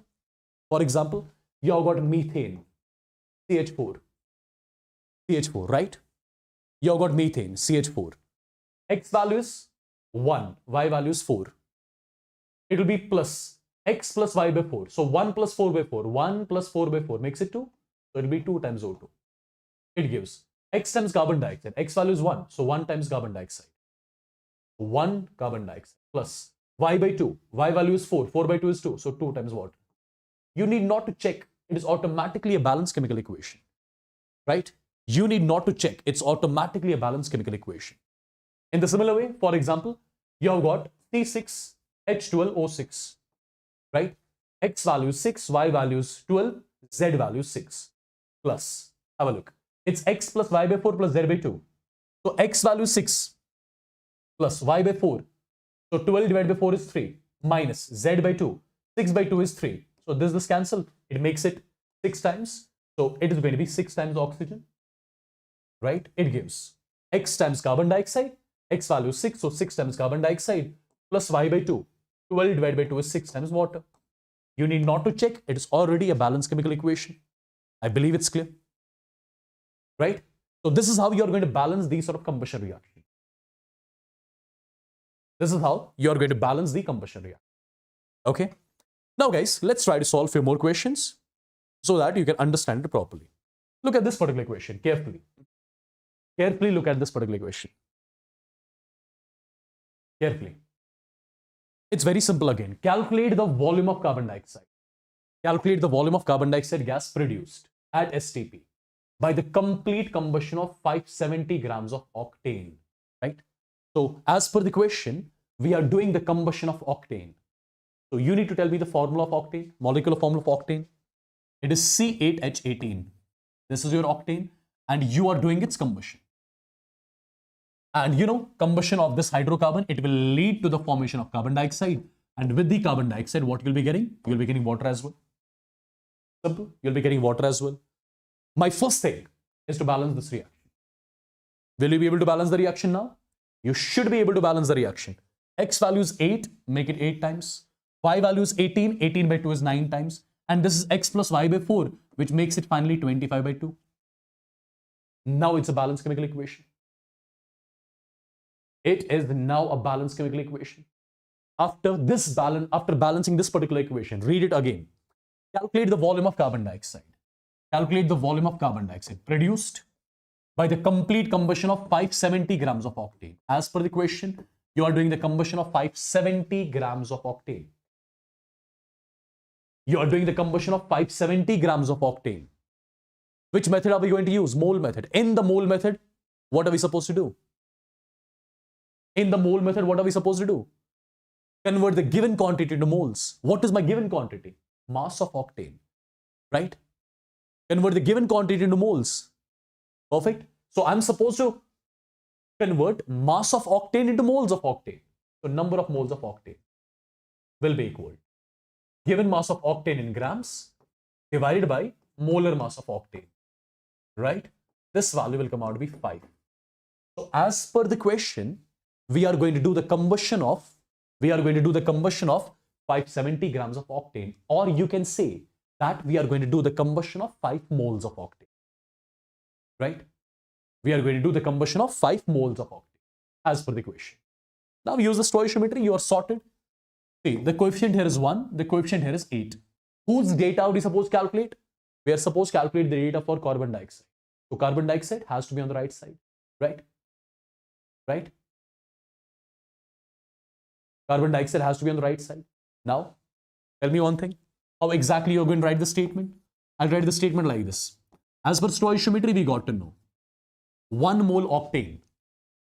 [SPEAKER 1] you have got methane, CH4, right? You have got methane, CH4. X value is 1, Y value is 4. It will be plus x plus y by 4. So 1 plus 4 by 4. 1 plus 4 by 4 makes it 2. So it will be 2 times O2. It gives x times carbon dioxide. X value is 1. So 1 times carbon dioxide. 1 carbon dioxide plus y by 2. Y value is 4. 4 by 2 is 2. So 2 times water. You need not to check. It is automatically a balanced chemical equation. Right? You need not to check. It's automatically a balanced chemical equation. In the similar way, for example, you have got C6H12O6. Right? X value is 6, Y value is 12, Z value is 6. Plus, have a look. It's x plus y by 4 plus z by 2. So x value is 6 plus y by 4. So 12 divided by 4 is 3 minus z by 2. 6 by 2 is 3. So this cancel. It makes it 6 times. So it is going to be 6 times oxygen. Right? It gives x times carbon dioxide. X value is 6. So 6 times carbon dioxide plus y by 2. 12 divided by 2 is 6 times water. You need not to check. It is already a balanced chemical equation. I believe it's clear. Right? So this is how you are going to balance these sort of combustion reaction. This is how you are going to balance the combustion reaction. Okay? Now guys, let's try to solve a few more questions so that you can understand it properly. Look at this particular equation carefully. Carefully look at this particular equation. Carefully. It's very simple again. Calculate the volume of carbon dioxide. Calculate the volume of carbon dioxide gas produced at STP by the complete combustion of 570 grams of octane. Right? So as per the question, we are doing the combustion of octane. So you need to tell me the formula of octane, molecular formula of octane. It is C8H18. This is your octane and you are doing its combustion. And you know, combustion of this hydrocarbon, it will lead to the formation of carbon dioxide. And with the carbon dioxide, what you'll be getting? You'll be getting water as well. Simple. You'll be getting water as well. My first thing is to balance this reaction. Will you be able to balance the reaction now? You should be able to balance the reaction. X value is 8, make it 8 times. Y value is 18, 18 by 2 is 9 times. And this is x plus y by 4, which makes it finally 25 by 2. Now it's a balanced chemical equation. It is now a balanced chemical equation. After balancing this particular equation, read it again. Calculate the volume of carbon dioxide. Calculate the volume of carbon dioxide produced by the complete combustion of 570 grams of octane. As per the question, you are doing the combustion of 570 grams of octane. You are doing the combustion of 570 grams of octane. Which method are we going to use? Mole method. In the mole method, what are we supposed to do? In the mole method, what are we supposed to do? Convert the given quantity into moles. What is my given quantity? Mass of octane. Right? Convert the given quantity into moles. Perfect. So I'm supposed to convert mass of octane into moles of octane. So number of moles of octane will be equal. Given mass of octane in grams divided by molar mass of octane. Right? This value will come out to be 5. So as per the question, we are going to do the combustion of 570 grams of octane, or you can say that we are going to do the combustion of 5 moles of octane. Right? We are going to do the combustion of 5 moles of octane as per the question. Now use the stoichiometry, you are sorted. See, the coefficient here is 1, the coefficient here is 8. Whose data are we supposed to calculate? We are supposed to calculate the data for carbon dioxide. So carbon dioxide has to be on the right side. Right? Right? Carbon dioxide has to be on the right side. Now, tell me one thing. How exactly you're going to write the statement? I'll write the statement like this. As per stoichiometry, we got to know 1 mole octane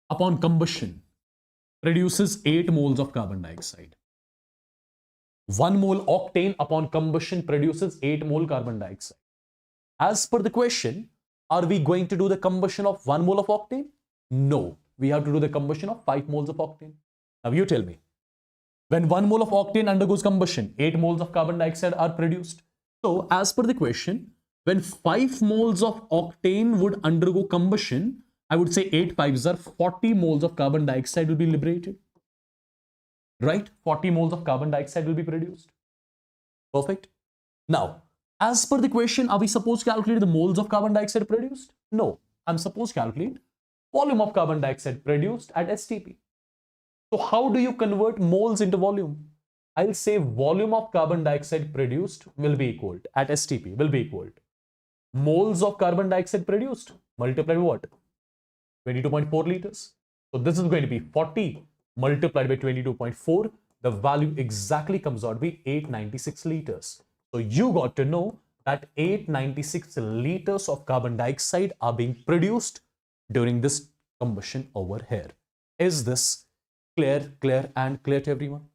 [SPEAKER 1] upon combustion produces 8 moles of carbon dioxide. 1 mole octane upon combustion produces 8 mole carbon dioxide. As per the question, are we going to do the combustion of 1 mole of octane? No. We have to do the combustion of 5 moles of octane. Now you tell me. When 1 mole of octane undergoes combustion, 8 moles of carbon dioxide are produced. So, as per the question, when 5 moles of octane would undergo combustion, I would say 8 5s are 40 moles of carbon dioxide will be liberated. Right? 40 moles of carbon dioxide will be produced. Perfect. Now, as per the question, are we supposed to calculate the moles of carbon dioxide produced? No. I'm supposed to calculate volume of carbon dioxide produced at STP. So how do you convert moles into volume? I'll say volume of carbon dioxide produced will be equal to, at STP will be equal to moles of carbon dioxide produced multiplied by what? 22.4 liters. So this is going to be 40 multiplied by 22.4. The value exactly comes out to be 896 liters. So you got to know that 896 liters of carbon dioxide are being produced during this combustion over here. Is this clear to everyone?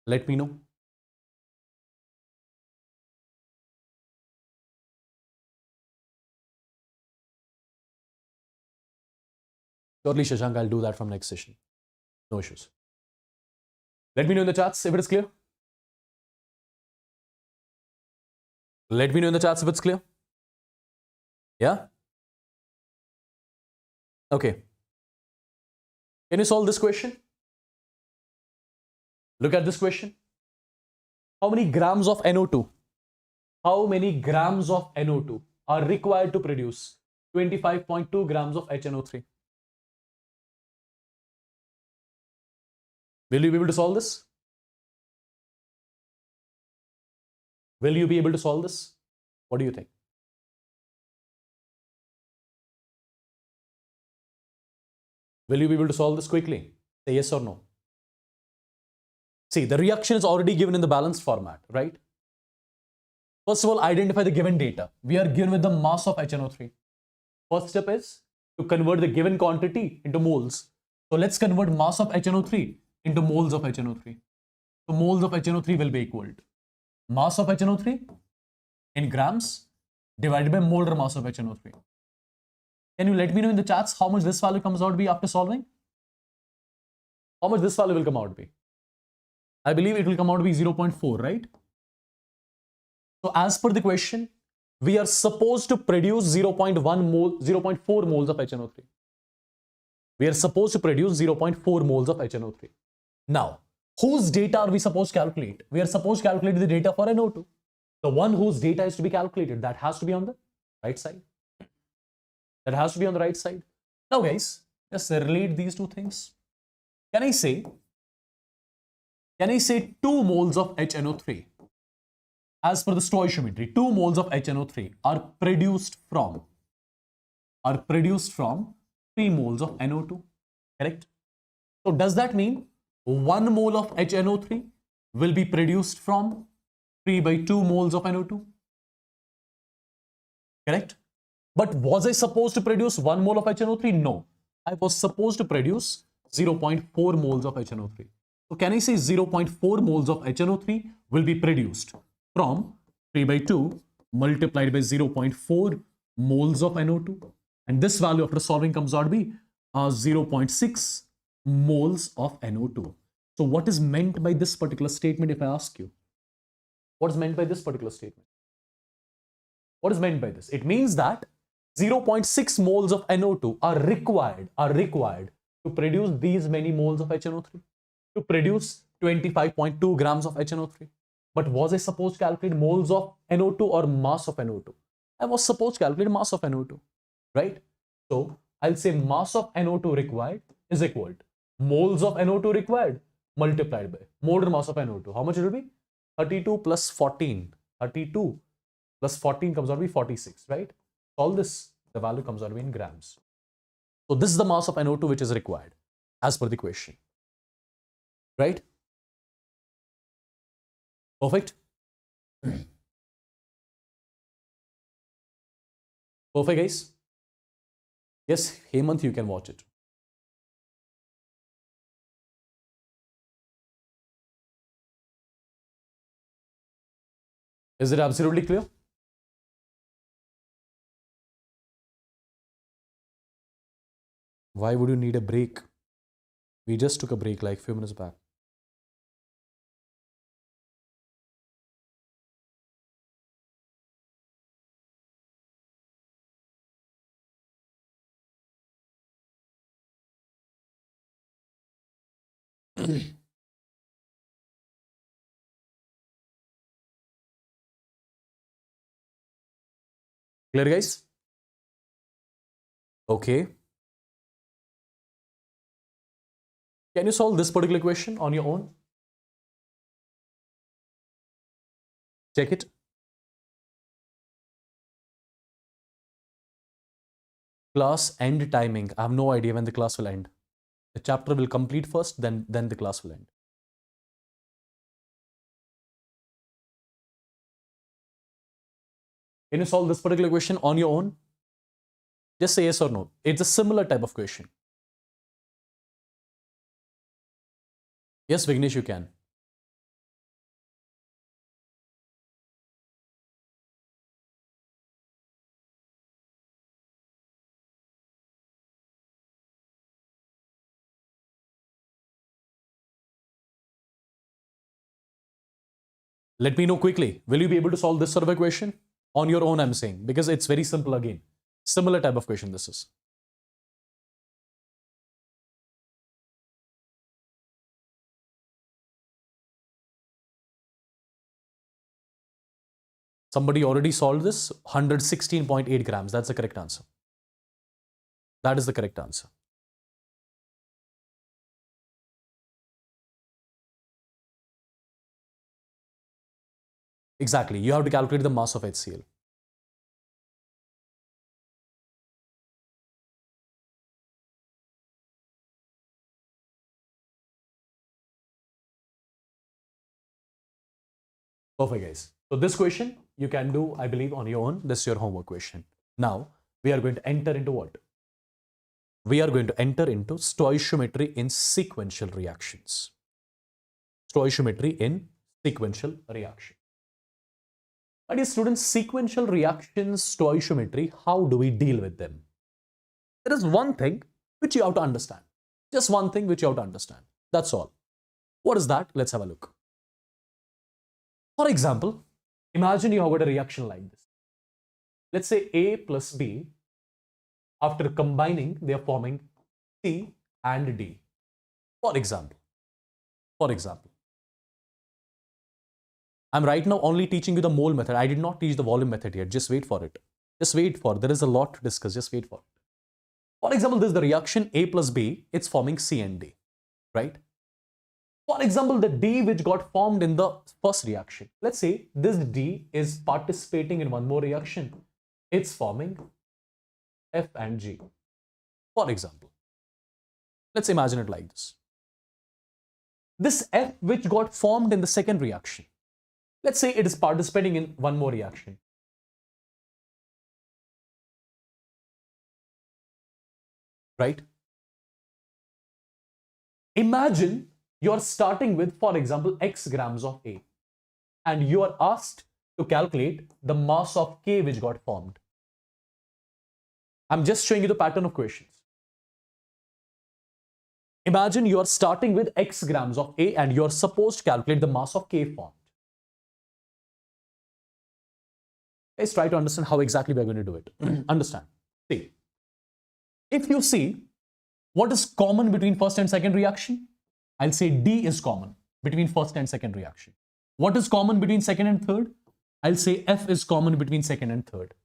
[SPEAKER 1] Let me know. Surely, Shashank, I'll do that from next session. No issues. Let me know in the chats if it is clear. Let me know in the chats if it's clear. Yeah? Okay. Can you solve this question? Look at this question. How many grams of NO2? How many grams of NO2 are required to produce 25.2 grams of HNO3? Will you be able to solve this? Will you be able to solve this? What do you think? Will you be able to solve this quickly? Say yes or no. See, the reaction is already given in the balanced format, right? First of all, identify the given data. We are given with the mass of HNO3. First step is to convert the given quantity into moles. So let's convert mass of HNO3 into moles of HNO3. So moles of HNO3 will be equal to mass of HNO3 in grams divided by molar mass of HNO3. Can you let me know in the chats how much this value comes out to be after solving? How much this value will come out to be? I believe it will come out to be 0.4, right? So as per the question, we are supposed to produce 0.4 moles of HNO3. We are supposed to produce 0.4 moles of HNO3. Now, whose data are we supposed to calculate? We are supposed to calculate the data for NO2. The one whose data is to be calculated, that has to be on the right side. That has to be on the right side. Now guys, just relate these two things. Can I say 2 moles of HNO3? As per the stoichiometry, 2 moles of HNO3 are produced from 3 moles of NO2, correct? So does that mean 1 mole of HNO3 will be produced from 3 by 2 moles of NO2? Correct? But was I supposed to produce 1 mole of HNO3? No. I was supposed to produce 0.4 moles of HNO3. So can I say 0.4 moles of HNO3 will be produced from 3 by 2 multiplied by 0.4 moles of NO2? And this value after solving comes out to be 0.6 moles of NO2. So what is meant by this particular statement if I ask you? What is meant by this particular statement? What is meant by this? It means that 0.6 moles of NO2 are required to produce these many moles of HNO3, to produce 25.2 grams of HNO3. But was I supposed to calculate moles of NO2 or mass of NO2? I was supposed to calculate mass of NO2, right? So I'll say mass of NO2 required is equal to moles of NO2 required multiplied by molar mass of NO2. How much it will be? 32 plus 14. 32 plus 14 comes out to be 46, right? Solve this, the value comes out to be in grams. So this is the mass of NO2 which is required as per the question, right? Perfect. Perfect, guys. Yes, Hemant, you can watch it. Is it absolutely clear? Why would you need a break? We just took a break like a few minutes back. Clear, guys? Okay. Can you solve this particular question on your own? Check it. Class end timing. I have no idea when the class will end. The chapter will complete first, then the class will end. Can you solve this particular question on your own? Just say yes or no. It's a similar type of question. Yes, Vignesh, you can. Let me know quickly. Will you be able to solve this sort of a question? On your own, I'm saying, because it's very simple again. Similar type of question this is. Somebody already solved this. 116.8 grams. That's the correct answer. That is the correct answer. Exactly. You have to calculate the mass of HCl. Perfect, guys. So this question you can do, I believe, on your own. This is your homework question. Now, we are going to enter into what? We are going to enter into stoichiometry in sequential reactions. Stoichiometry in sequential reaction. My dear students, sequential reactions, stoichiometry, how do we deal with them? There is one thing which you have to understand. Just one thing which you have to understand. That's all. What is that? Let's have a look. For example, imagine you have got a reaction like this. Let's say A plus B, after combining, they are forming C and D. For example, I'm right now only teaching you the mole method. I did not teach the volume method yet. Just wait for it. Just wait for it. There is a lot to discuss. Just wait for it. For example, this is the reaction A plus B. It's forming C and D, right? For example, the D which got formed in the first reaction. Let's say this D is participating in one more reaction. It's forming F and G. For example, let's imagine it like this. This F which got formed in the second reaction. Let's say it is participating in one more reaction. Right? Imagine you're starting with, for example, X grams of A, and you are asked to calculate the mass of K which got formed. I'm just showing you the pattern of questions. Imagine you are starting with X grams of A and you are supposed to calculate the mass of K formed. Let's try to understand how exactly we're going to do it. Understand. See, if you see what is common between first and second reaction, I'll say D is common between first and second reaction. What is common between second and third? I'll say F is common between second and third.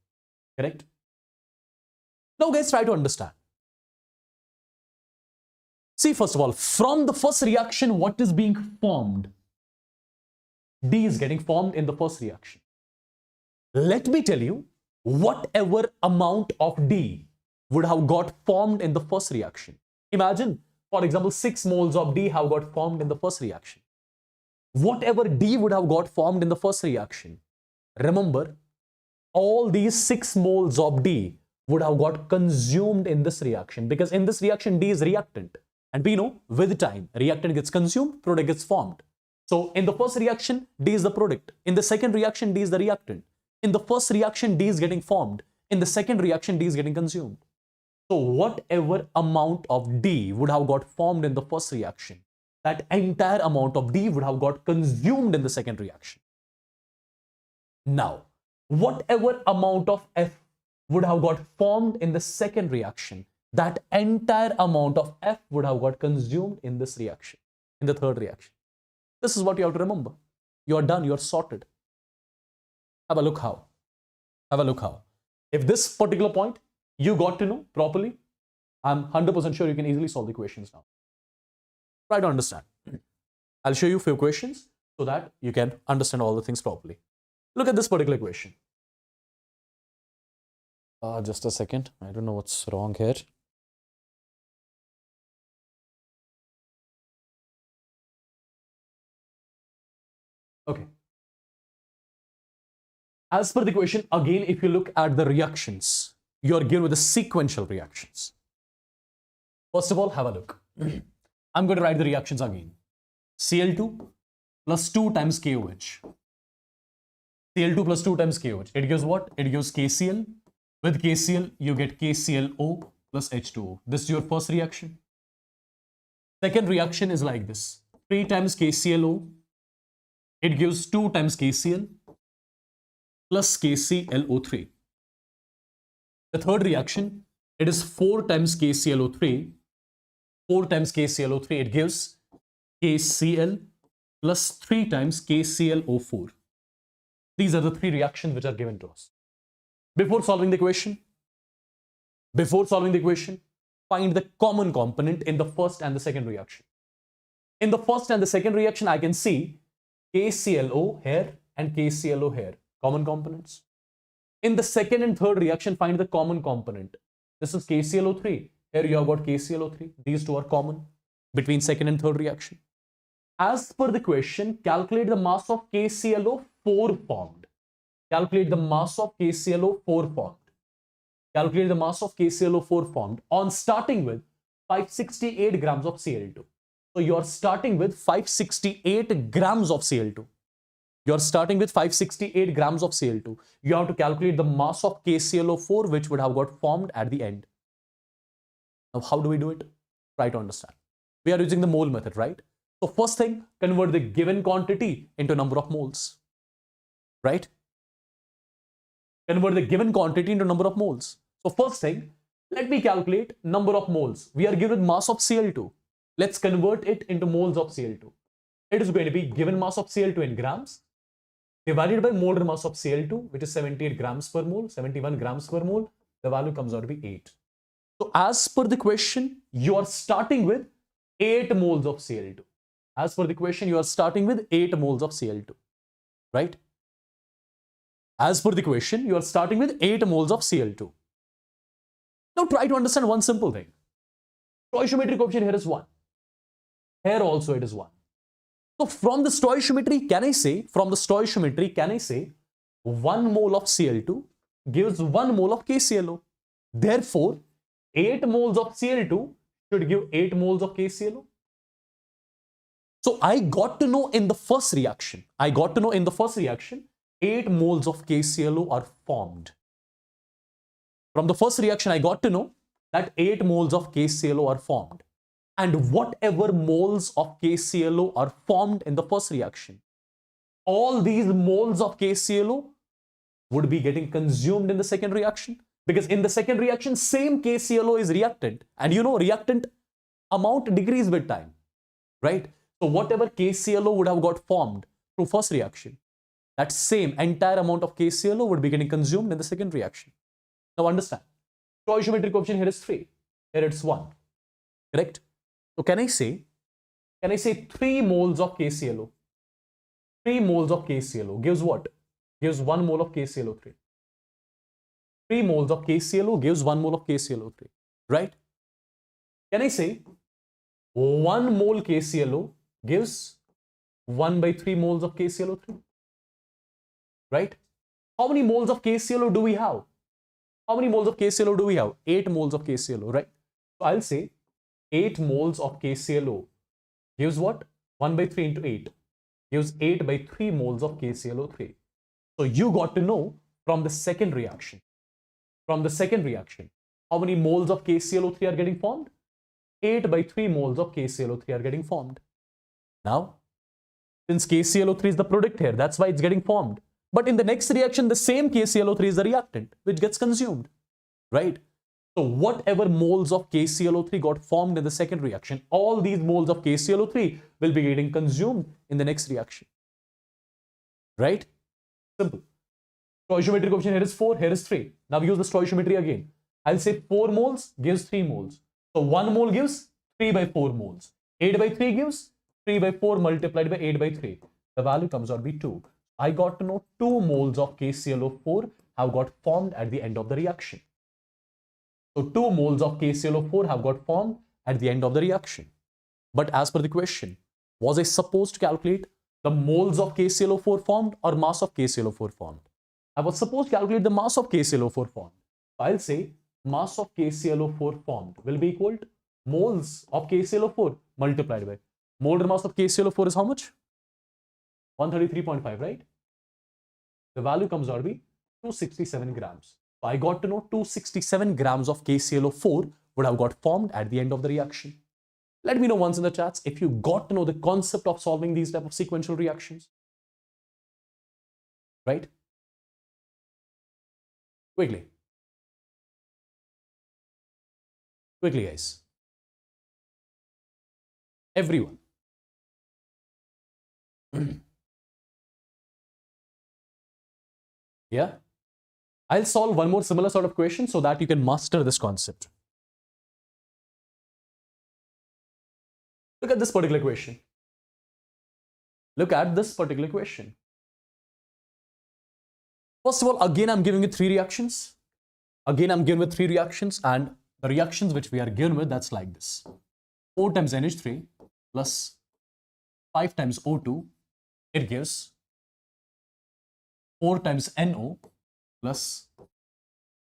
[SPEAKER 1] Correct? Now guys, try to understand. See, first of all, from the first reaction, what is being formed? D is getting formed in the first reaction. Let me tell you, whatever amount of D would have got formed in the first reaction. Imagine, for example, 6 moles of D have got formed in the first reaction. Whatever D would have got formed in the first reaction, remember, all these 6 moles of D would have got consumed in this reaction, because in this reaction, D is reactant. And we know, with time, reactant gets consumed, product gets formed. So, in the first reaction, D is the product. In the second reaction, D is the reactant. In the first reaction, D is getting formed. In the second reaction, D is getting consumed. So whatever amount of D would have got formed in the first reaction, that entire amount of D would have got consumed in the second reaction. Now, whatever amount of F would have got formed in the second reaction, that entire amount of F would have got consumed in this reaction, in the third reaction. This is what you have to remember. You are done, you are sorted. Have a look how. Have a look how. If this particular point you got to know properly, I'm 100% sure you can easily solve the questions now. Try to understand. I'll show you a few questions so that you can understand all the things properly. Look at this particular question. Just a second. I don't know what's wrong here. Okay. As per the question, again, if you look at the reactions, you are given with the sequential reactions. First of all, have a look. I'm going to write the reactions again. Cl2 plus 2 times KOH. Cl2 plus 2 times KOH. It gives what? It gives KCl. With KCl, you get KClO plus H2O. This is your first reaction. Second reaction is like this. 3 times KClO. It gives 2 times KCl plus KClO3. The third reaction, it is 4 times KClO3. 4 times KClO3, it gives KCl plus 3 times KClO4. These are the three reactions which are given to us. Before solving the question, find the common component in the first and the second reaction. In the first and the second reaction, I can see KClO here and KClO here, common components. In the second and third reaction, find the common component. This is KClO3. Here you have got KClO3. These two are common between second and third reaction. As per the question, calculate the mass of KClO4 formed. Calculate the mass of KClO4 formed. Calculate the mass of KClO4 formed on starting with 568 grams of Cl2. So you are starting with 568 grams of Cl2. You are starting with 568 grams of Cl2. You have to calculate the mass of KClO4 which would have got formed at the end. Now, how do we do it? Try to understand. We are using the mole method, right? So first thing, convert the given quantity into number of moles, right? Convert the given quantity into number of moles. So first thing, let me calculate number of moles. We are given mass of Cl2. Let's convert it into moles of Cl2. It is going to be given mass of Cl2 in grams divided by molar mass of Cl2, which is 78 grams per mole, 71 grams per mole. The value comes out to be 8. So as per the question, you are starting with 8 moles of Cl2. As per the question, you are starting with 8 moles of Cl2, right? As per the question, you are starting with 8 moles of Cl2. Now try to understand one simple thing. Stoichiometry coefficient here is 1. Here also it is 1. So from the stoichiometry, can I say 1 mole of Cl2 gives 1 mole of KClO. Therefore, 8 moles of Cl2 should give 8 moles of KClO. So I got to know in the first reaction, 8 moles of KClO are formed. From the first reaction, I got to know that 8 moles of KClO are formed. And whatever moles of KClO are formed in the first reaction, all these moles of KClO would be getting consumed in the second reaction. Because in the second reaction, same KClO is reactant. And you know, reactant amount decreases with time, right? So whatever KClO would have got formed through first reaction, that same entire amount of KClO would be getting consumed in the second reaction. Now understand, stoichiometric coefficient here is 3, here it's 1, correct? So can I say 3 moles of KClO? 3 moles of KClO gives what? Gives 1 mole of KClO3. 3 moles of KClO gives 1 mole of KClO3, right? Can I say 1 mole KClO gives 1 by 3 moles of KClO3, right? How many moles of KClO do we have? 8 moles of KClO, right? So I'll say 8 moles of KClO gives what? 1 by 3 into 8 gives 8 by 3 moles of KClO3. So you got to know from the second reaction, how many moles of KClO3 are getting formed? 8 by 3 moles of KClO3 are getting formed. Now, since KClO3 is the product here, that's why it's getting formed. But in the next reaction, the same KClO3 is the reactant, which gets consumed, right? So whatever moles of KClO3 got formed in the second reaction, all these moles of KClO3 will be getting consumed in the next reaction, right? Simple. Stoichiometric coefficient here is 4, here is 3. Now use the stoichiometry again. I'll say 4 moles gives 3 moles. So 1 mole gives 3 by 4 moles. 8 by 3 gives 3 by 4 multiplied by 8 by 3. The value comes out to be 2. I got to know 2 moles of KClO4 have got formed at the end of the reaction. So 2 moles of KClO4 have got formed at the end of the reaction. But as per the question, was I supposed to calculate the moles of KClO4 formed or mass of KClO4 formed? I was supposed to calculate the mass of KClO4 formed. I'll say mass of KClO4 formed will be equal to moles of KClO4 multiplied by molar mass of KClO4 is how much? 133.5, right? The value comes out to be 267 grams. So I got to know 267 grams of KClO4 would have got formed at the end of the reaction. Let me know once in the chats if you got to know the concept of solving these type of sequential reactions. Right? Quickly. Quickly, guys. Everyone. Yeah? I'll solve one more similar sort of question so that you can master this concept. Look at this particular question. Look at this particular question. First of all, again, I'm giving you 3 reactions. Again, I'm given with 3 reactions, and the reactions which we are given with, that's like this. 4 times NH3 plus 5 times O2, it gives 4 times NO plus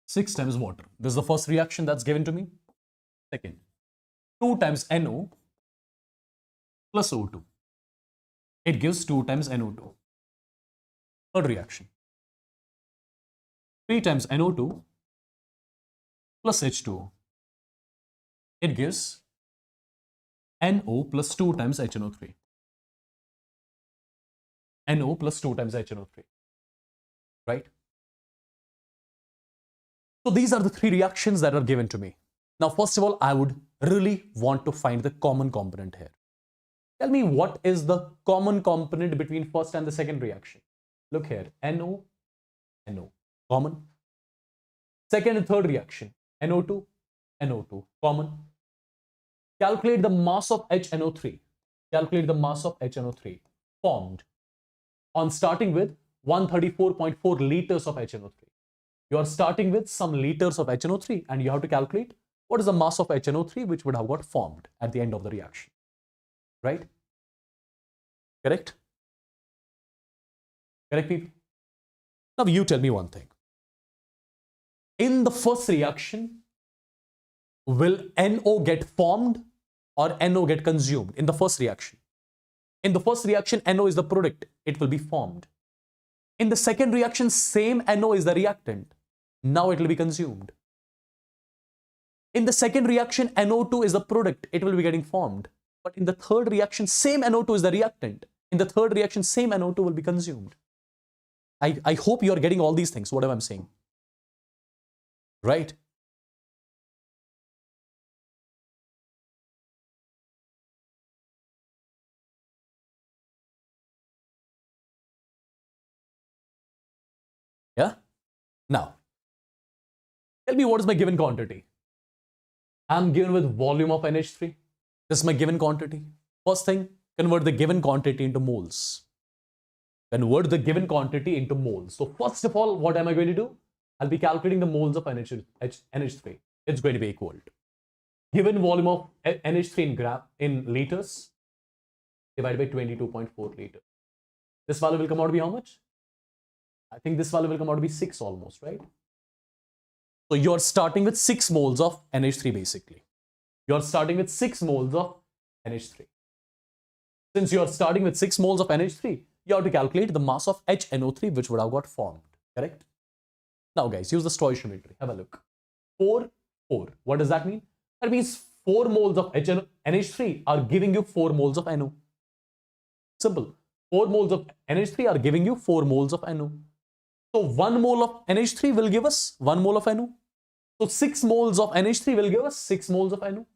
[SPEAKER 1] 6 times water. This is the first reaction that's given to me. Second, 2 times NO plus O2. It gives 2 times NO2. Third reaction. 3 times NO2 plus H2O. It gives NO plus 2 times HNO3. NO plus 2 times HNO3. Right? So these are the 3 reactions that are given to me. Now, first of all, I would really want to find the common component here. Tell me what is the common component between first and the second reaction. Look here, NO, NO, common. Second and third reaction, NO2, NO2, common. Calculate the mass of HNO3. Calculate the mass of HNO3 formed on starting with 134.4 liters of HNO3. You are starting with some liters of HNO3 and you have to calculate what is the mass of HNO3 which would have got formed at the end of the reaction. Right? Correct? Correct, people? Now you tell me one thing. In the first reaction, will NO get formed or NO get consumed? In the first reaction. In the first reaction, NO is the product. It will be formed. In the second reaction, same NO is the reactant. Now it will be consumed. In the second reaction, NO2 is the product. It will be getting formed. But in the third reaction, same NO2 is the reactant. In the third reaction, same NO2 will be consumed. I hope you are getting all these things, whatever I'm saying. Right? Yeah? Now, tell me what is my given quantity. I'm given with volume of NH3. This is my given quantity. First thing, convert the given quantity into moles. Convert the given quantity into moles. So first of all, what am I going to do? I'll be calculating the moles of NH3. It's going to be equal to given volume of NH3 in liters divided by 22.4 liters. This value will come out to be how much? I think this value will come out to be 6 almost, right? So you're starting with 6 moles of NH3 basically. You're starting with 6 moles of NH3. Since you're starting with 6 moles of NH3, you have to calculate the mass of HNO3 which would have got formed, correct? Now guys, use the stoichiometry. Have a look. 4, 4. What does that mean? That means 4 moles of NH3 are giving you 4 moles of NO. Simple. 4 moles of NH3 are giving you 4 moles of NO. So 1 mole of NH3 will give us 1 mole of NO. So 6 moles of NH3 will give us 6 moles of NO.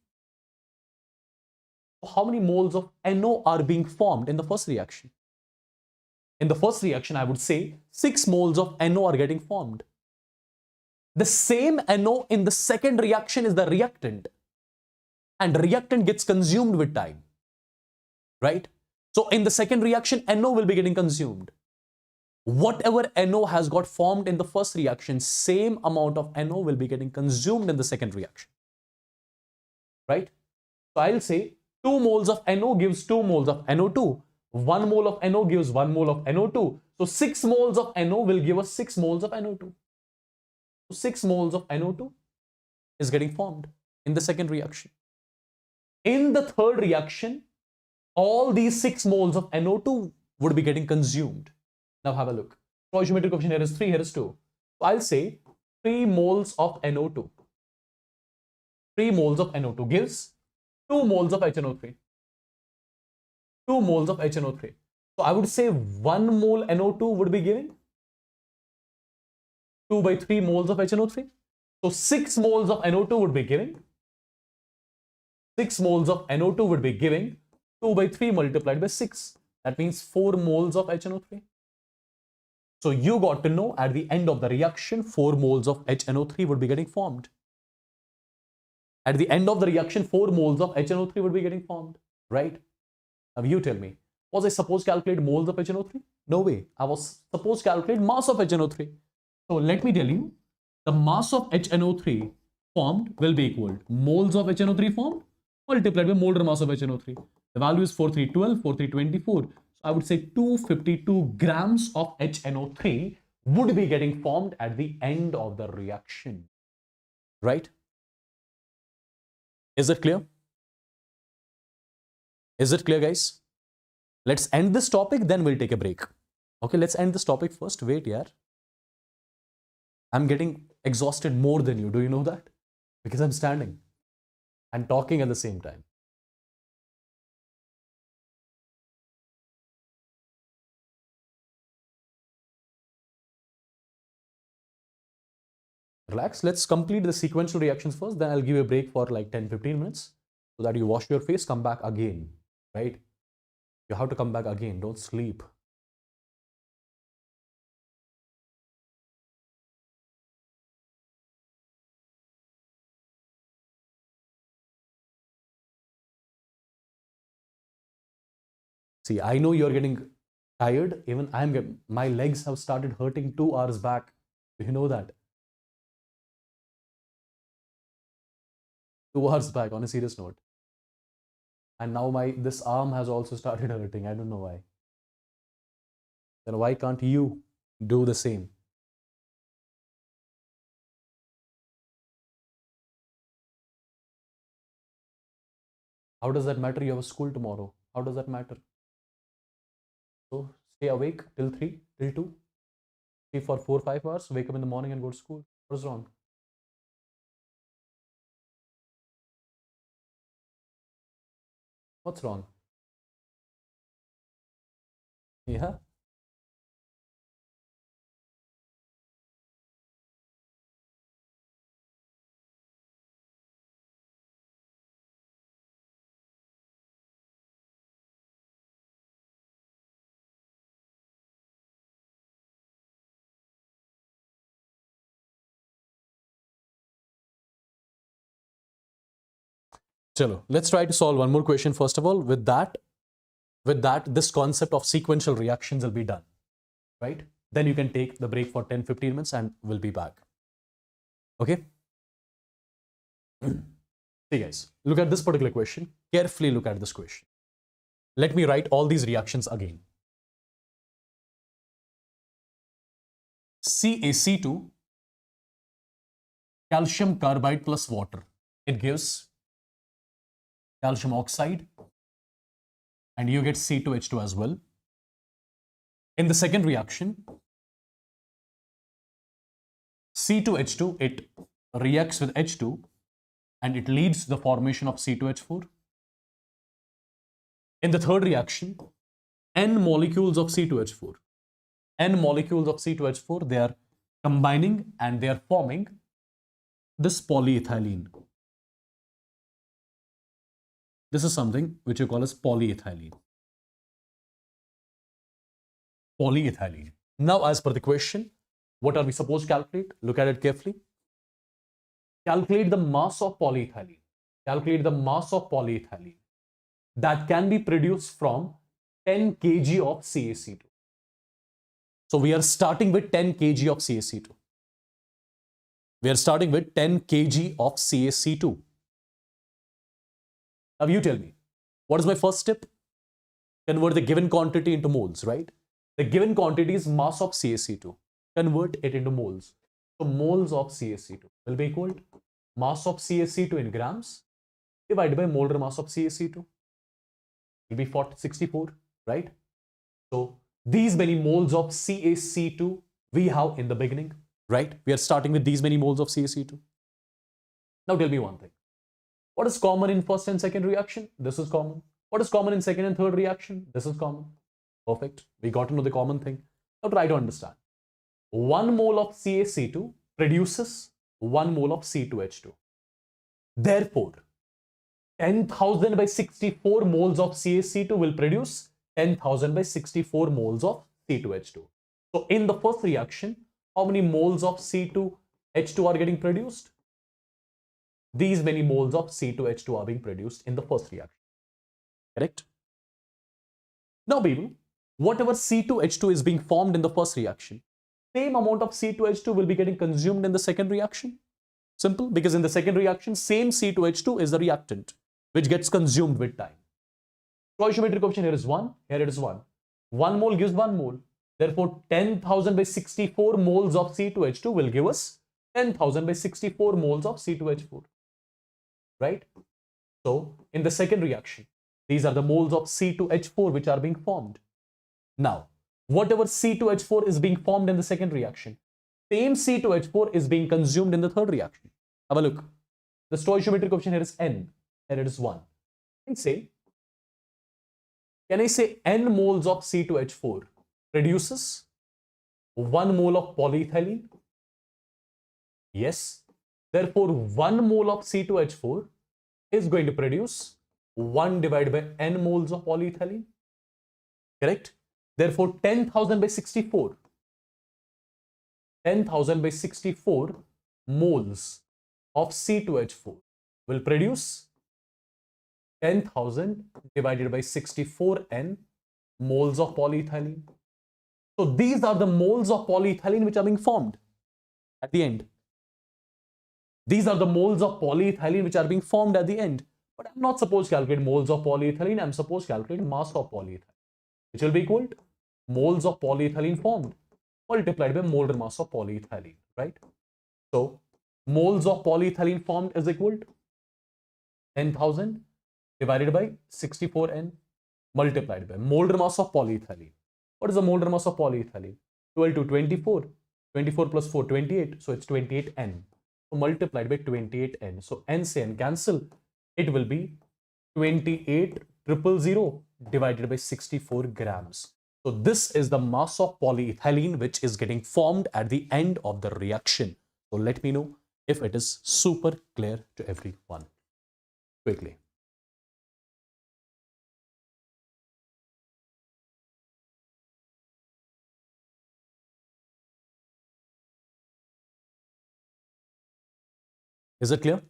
[SPEAKER 1] So how many moles of NO are being formed in the first reaction? In the first reaction, I would say 6 moles of NO are getting formed. The same NO in the second reaction is the reactant. And reactant gets consumed with time. Right? So in the second reaction, NO will be getting consumed. whatever NO has got formed in the first reaction, same amount of NO will be getting consumed in the second reaction, right? So I'll say 2 moles of NO gives 2 moles of NO2. 1 mole of NO gives 1 mole of NO2. So 6 moles of NO will give us 6 moles of NO2. So 6 moles of NO2 is getting formed in the second reaction. In the third reaction, all these 6 moles of NO2 would be getting consumed. Now have a look. Stoichiometric coefficient here is 3, here is 2. So I'll say 3 moles of NO2. 3 moles of NO2 gives 2 moles of HNO3. 2 moles of HNO3. So I would say 1 mole NO2 would be giving 2 by 3 moles of HNO3. So 6 moles of NO2 would be giving 6 moles of NO2 would be giving 2 by 3 multiplied by 6. That means 4 moles of HNO3. So you got to know at the end of the reaction, 4 moles of HNO3 would be getting formed. At the end of the reaction, 4 moles of HNO3 would be getting formed, right? Now you tell me, was I supposed to calculate moles of HNO3? No way. I was supposed to calculate mass of HNO3. So let me tell you, the mass of HNO3 formed will be equal to moles of HNO3 formed multiplied by molar mass of HNO3. The value is 4312, 4324. So I would say 252 grams of HNO3 would be getting formed at the end of the reaction, right? Is it clear? Is it clear, guys? Let's end this topic, then we'll take a break. Okay, let's end this topic first. Wait, yeah. I'm getting exhausted more than you. Do you know that? Because I'm standing and talking at the same time. Relax. Let's complete the sequential reactions first. Then I'll give you a break for like 10-15 minutes so that you wash your face, come back again, right? You have to come back again. Don't sleep. See, I know you're getting tired. Even my legs have started hurting 2 hours back. Do you know that? 2 hours back, on a serious note. And now this arm has also started hurting. I don't know why. Then why can't you do the same? How does that matter? You have a school tomorrow. How does that matter? So stay awake till 3, till 2. Sleep for 4-5 hours. Wake up in the morning and go to school. What's wrong? What's wrong? Yeah. Chalo, let's try to solve one more question first of all. With that, this concept of sequential reactions will be done, right? Then you can take the break for 10-15 minutes and we'll be back. Okay? See guys, look at this particular question. Carefully look at this question. Let me write all these reactions again. CaC2, calcium carbide plus water. It gives calcium oxide and you get C2H2 as well. In the second reaction, C2H2, it reacts with H2 and it leads to the formation of C2H4. In the third reaction, N molecules of C2H4. N molecules of C2H4, they are combining and they are forming this polyethylene. This is something which you call as polyethylene. Polyethylene. Now, as per the question, what are we supposed to calculate? Look at it carefully. Calculate the mass of polyethylene. Calculate the mass of polyethylene that can be produced from 10 kg of CaC2. So we are starting with 10 kg of CaC2. We are starting with 10 kg of CaC2. Now you tell me, what is my first step? Convert the given quantity into moles, right? The given quantity is mass of CaC2. Convert it into moles. So moles of CaC2 will be equal to mass of CaC2 in grams divided by molar mass of CaC2. It will be 64, right? So these many moles of CaC2 we have in the beginning, right? We are starting with these many moles of CaC2. Now tell me one thing. What is common in first and second reaction? This is common. What is common in second and third reaction? This is common. Perfect. We got to know the common thing. Now try to understand. 1 mole of CaC2 produces 1 mole of C2H2. Therefore, 10,000 by 64 moles of CaC2 will produce 10,000 by 64 moles of C2H2. So in the first reaction, how many moles of C2H2 are getting produced? These many moles of C2H2 are being produced in the first reaction. Correct? Now people, whatever C2H2 is being formed in the first reaction, same amount of C2H2 will be getting consumed in the second reaction. Simple, because in the second reaction, same C2H2 is the reactant, which gets consumed with time. Stoichiometry coefficient here is 1, here it is 1. 1 mole gives 1 mole. Therefore, 10,000 by 64 moles of C2H2 will give us 10,000 by 64 moles of C2H4. Right? So, in the second reaction, these are the moles of C2H4 which are being formed. Now, whatever C2H4 is being formed in the second reaction, same C2H4 is being consumed in the third reaction. Have a look. The stoichiometric coefficient here is n, and it is 1. Can I say n moles of C2H4 produces 1 mole of polyethylene? Yes. Therefore, 1 mole of C2H4 is going to produce 1 divided by n moles of polyethylene. Correct? Therefore, 10,000 by 64. 10,000 by 64 moles of C2H4 will produce 10,000 divided by 64n moles of polyethylene. So these are the moles of polyethylene which are being formed at the end. These are the moles of polyethylene which are being formed at the end. But I'm not supposed to calculate moles of polyethylene. I'm supposed to calculate mass of polyethylene, which will be equal to moles of polyethylene formed multiplied by molar mass of polyethylene, right? So moles of polyethylene formed is equal to 10,000 divided by 64n multiplied by molar mass of polyethylene. What is the molar mass of polyethylene? 12 to 24. 24 plus 4, 28. So it's 28n. So multiplied by 28n. So n se n cancel. It will be 28,000 divided by 64 grams. So this is the mass of polyethylene which is getting formed at the end of the reaction. So let me know if it is super clear to everyone. Quickly. Is it clear?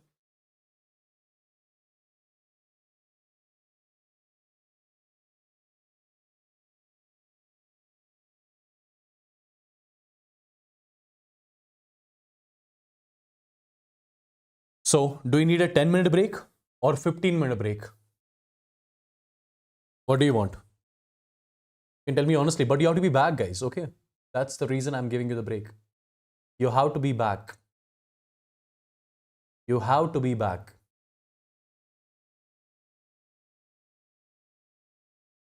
[SPEAKER 1] So do you need a 10-minute break or 15-minute break? What do you want? You can tell me honestly, but you have to be back, guys, okay? That's the reason I'm giving you the break. You have to be back. You have to be back.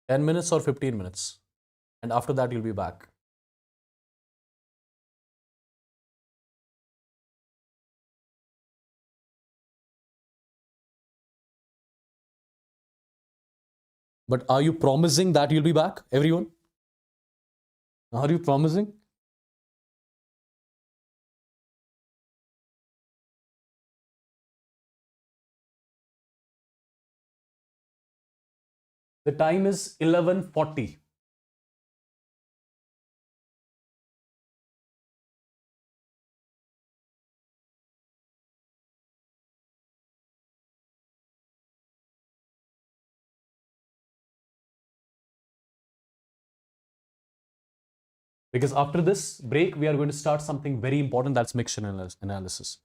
[SPEAKER 1] 10 minutes or 15 minutes. And after that, you'll be back. But are you promising that you'll be back, everyone? Are you promising? The time is 11:40. Because after this break, we are going to start something very important, that's mixture analysis.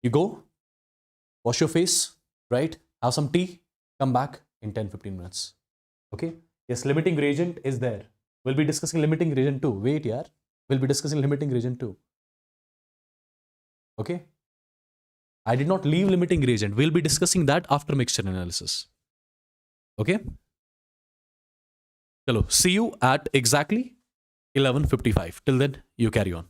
[SPEAKER 1] You go, wash your face, right? Have some tea, come back in 10-15 minutes. Okay? Yes, limiting reagent is there. We'll be discussing limiting reagent too. Wait, yaar. We'll be discussing limiting reagent too. Okay? I did not leave limiting reagent. We'll be discussing that after mixture analysis. Okay? Chalo, see you at exactly 11:55. Till then, you carry on.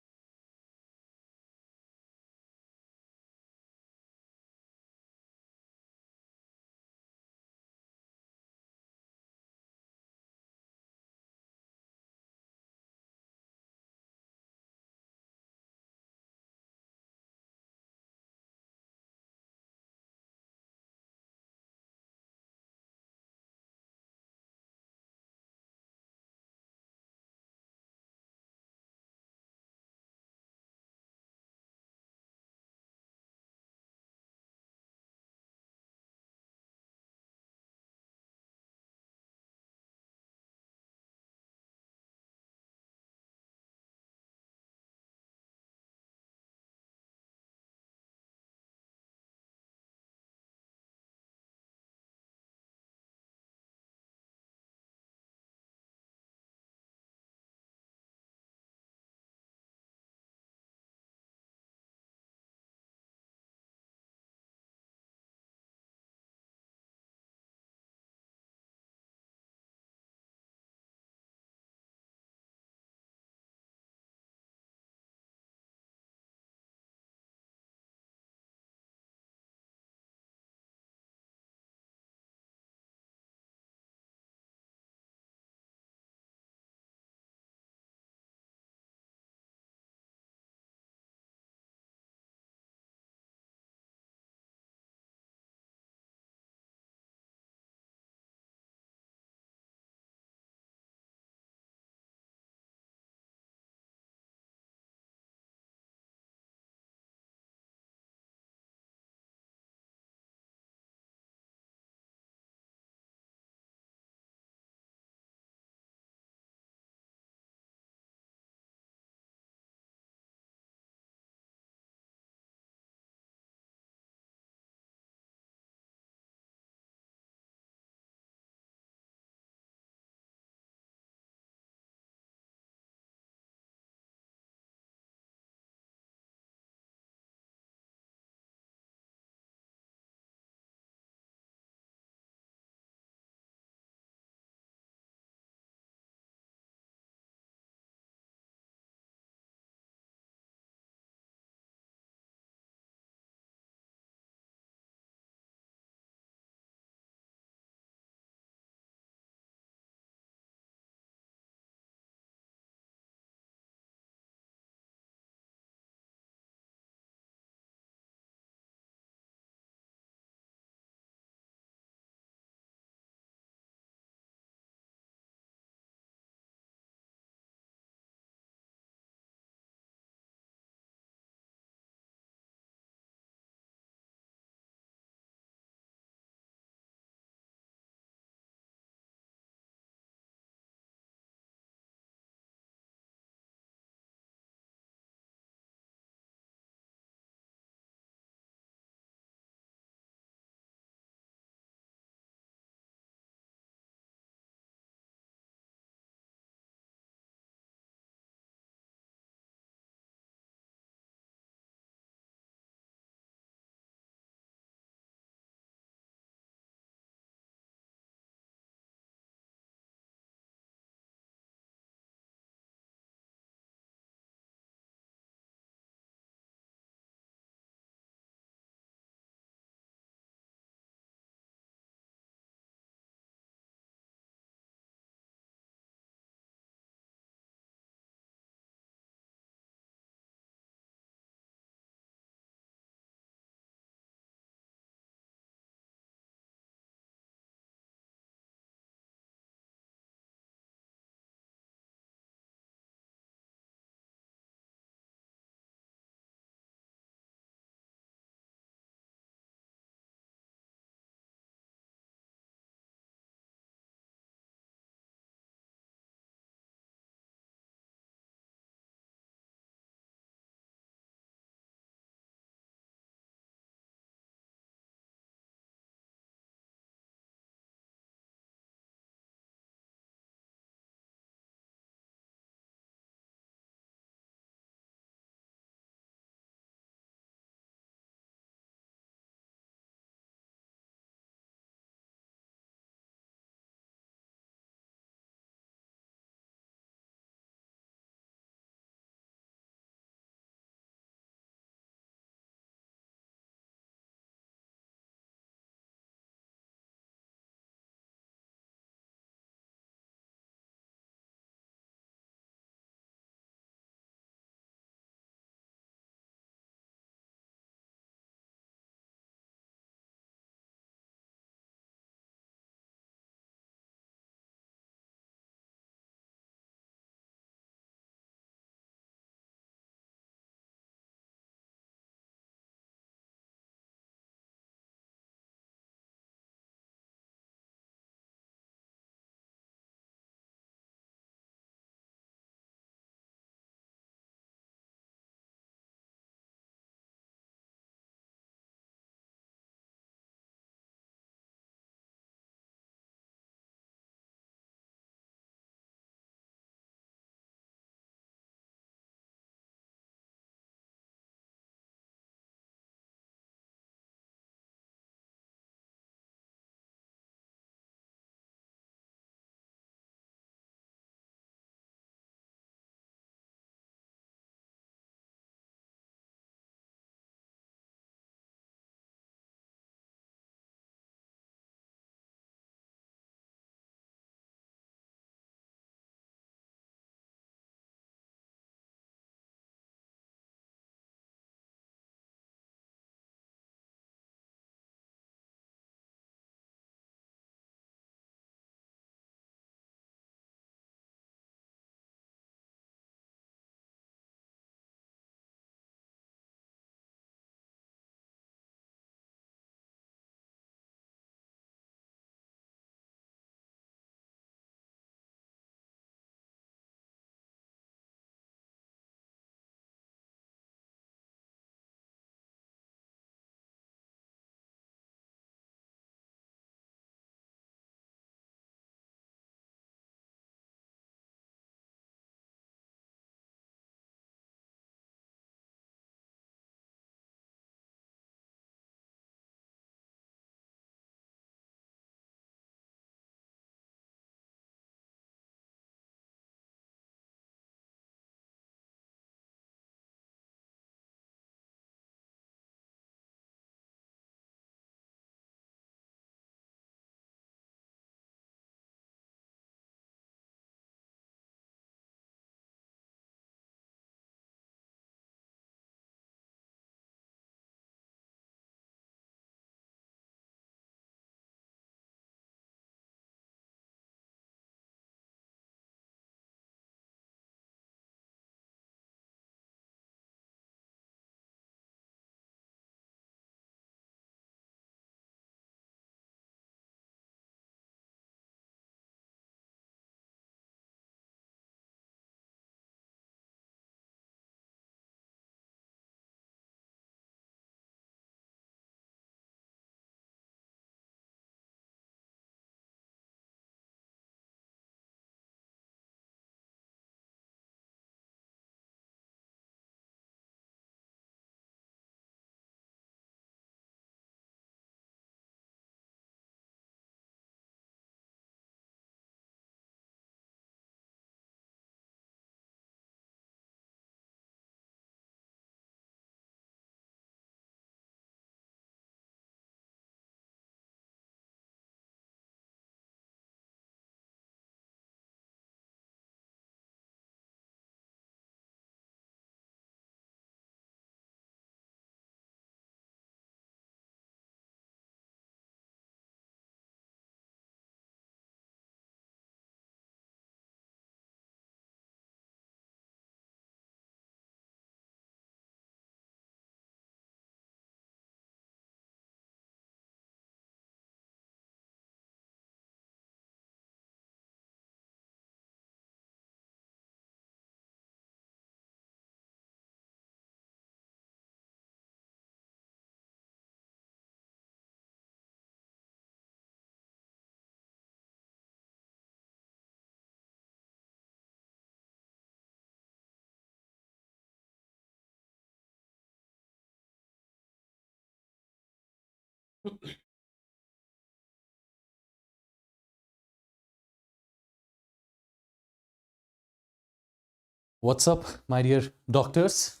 [SPEAKER 1] What's up, my dear doctors?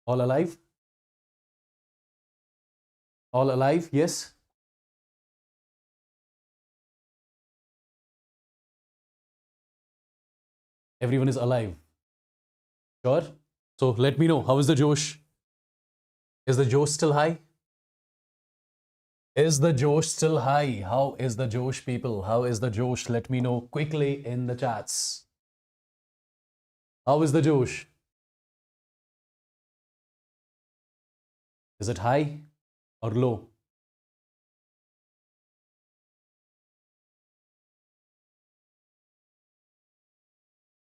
[SPEAKER 1] All alive? All alive? Yes? Everyone is alive. Sure? So let me know, how is the Josh? Is the Josh still high? Is the Josh still high? How is the Josh, people? How is the Josh? Let me know quickly in the chats. How is the Josh? Is it high or low?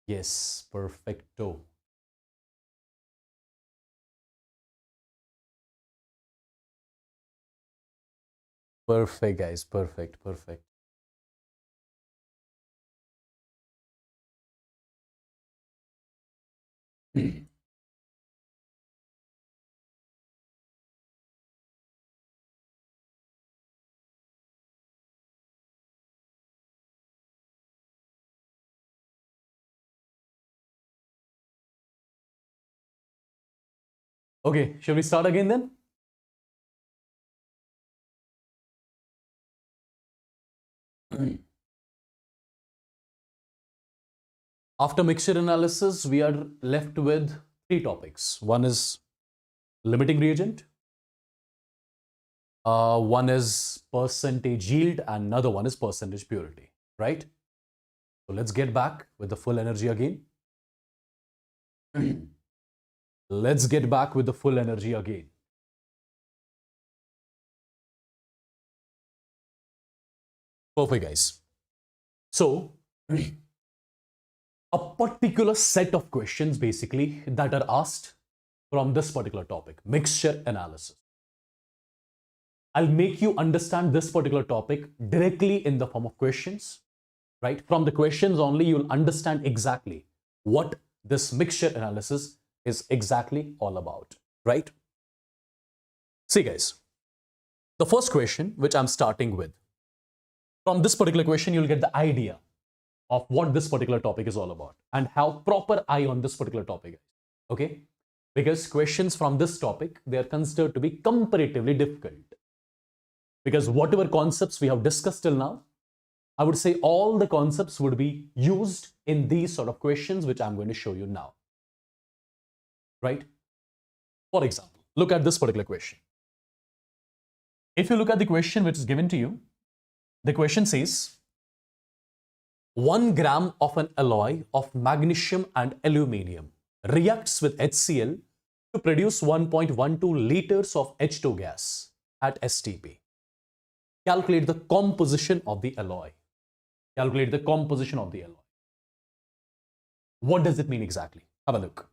[SPEAKER 1] Yes, perfecto. Perfect, guys. Perfect, perfect. Okay, shall we start again then? After mixture analysis, we are left with three topics. One is limiting reagent, one is percentage yield, and another one is percentage purity, right? So let's get back with the full energy again. Let's get back with the full energy again. Perfect, guys. So, a particular set of questions basically that are asked from this particular topic, mixture analysis. I'll make you understand this particular topic directly in the form of questions, right? From the questions only, you'll understand exactly what this mixture analysis is exactly all about, right? See, guys, the first question which I'm starting with, from this particular question, you'll get the idea of what this particular topic is all about and how proper eye on this particular topic is, okay? Because questions from this topic, they are considered to be comparatively difficult. Because whatever concepts we have discussed till now, I would say all the concepts would be used in these sort of questions, which I'm going to show you now, right? For example, look at this particular question. If you look at the question which is given to you, the question says, 1 gram of an alloy of magnesium and aluminium reacts with HCl to produce 1.12 liters of H2 gas at STP. Calculate the composition of the alloy. Calculate the composition of the alloy. What does it mean exactly? Have a look.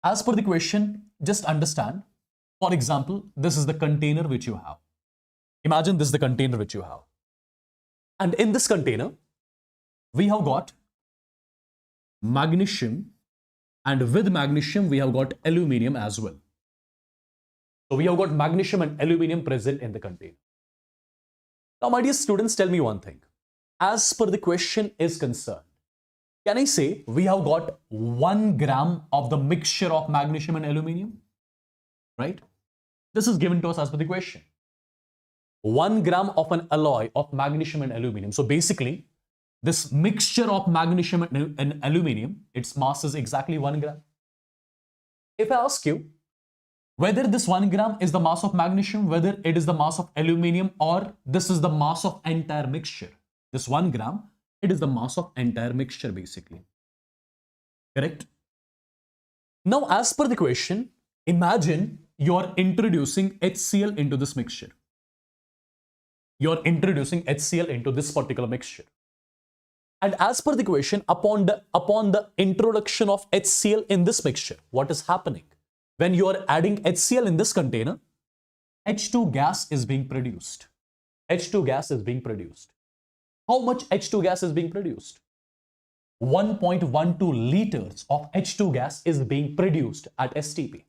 [SPEAKER 1] As per the question, just understand, for example, this is the container which you have. Imagine this is the container which you have. And in this container, we have got magnesium, and with magnesium, we have got aluminium as well. So we have got magnesium and aluminium present in the container. Now, my dear students, tell me one thing. As per the question is concerned, can I say we have got 1 gram of the mixture of magnesium and aluminium? Right? This is given to us as per the question. 1 gram of an alloy of magnesium and aluminium. So basically, this mixture of magnesium and aluminium, its mass is exactly 1 gram. If I ask you whether this 1 gram is the mass of magnesium, whether it is the mass of aluminium, or this is the mass of entire mixture, this 1 gram, it is the mass of entire mixture basically. Correct? Now, as per the question, imagine you're introducing HCl into this mixture. You're introducing HCl into this particular mixture. And as per the question, upon the introduction of HCl in this mixture, what is happening? When you are adding HCl in this container, H2 gas is being produced. H2 gas is being produced. How much H2 gas is being produced? 1.12 liters of H2 gas is being produced at STP.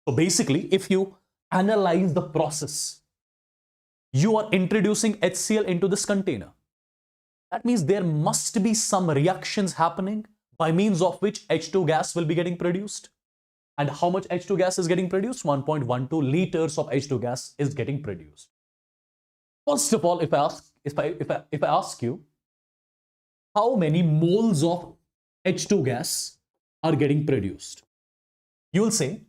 [SPEAKER 1] So basically, if you analyze the process. You are introducing HCl into this container. That means there must be some reactions happening by means of which H2 gas will be getting produced. And how much H2 gas is getting produced? 1.12 liters of H2 gas is getting produced. First of all, if I ask you, how many moles of H2 gas are getting produced? You will say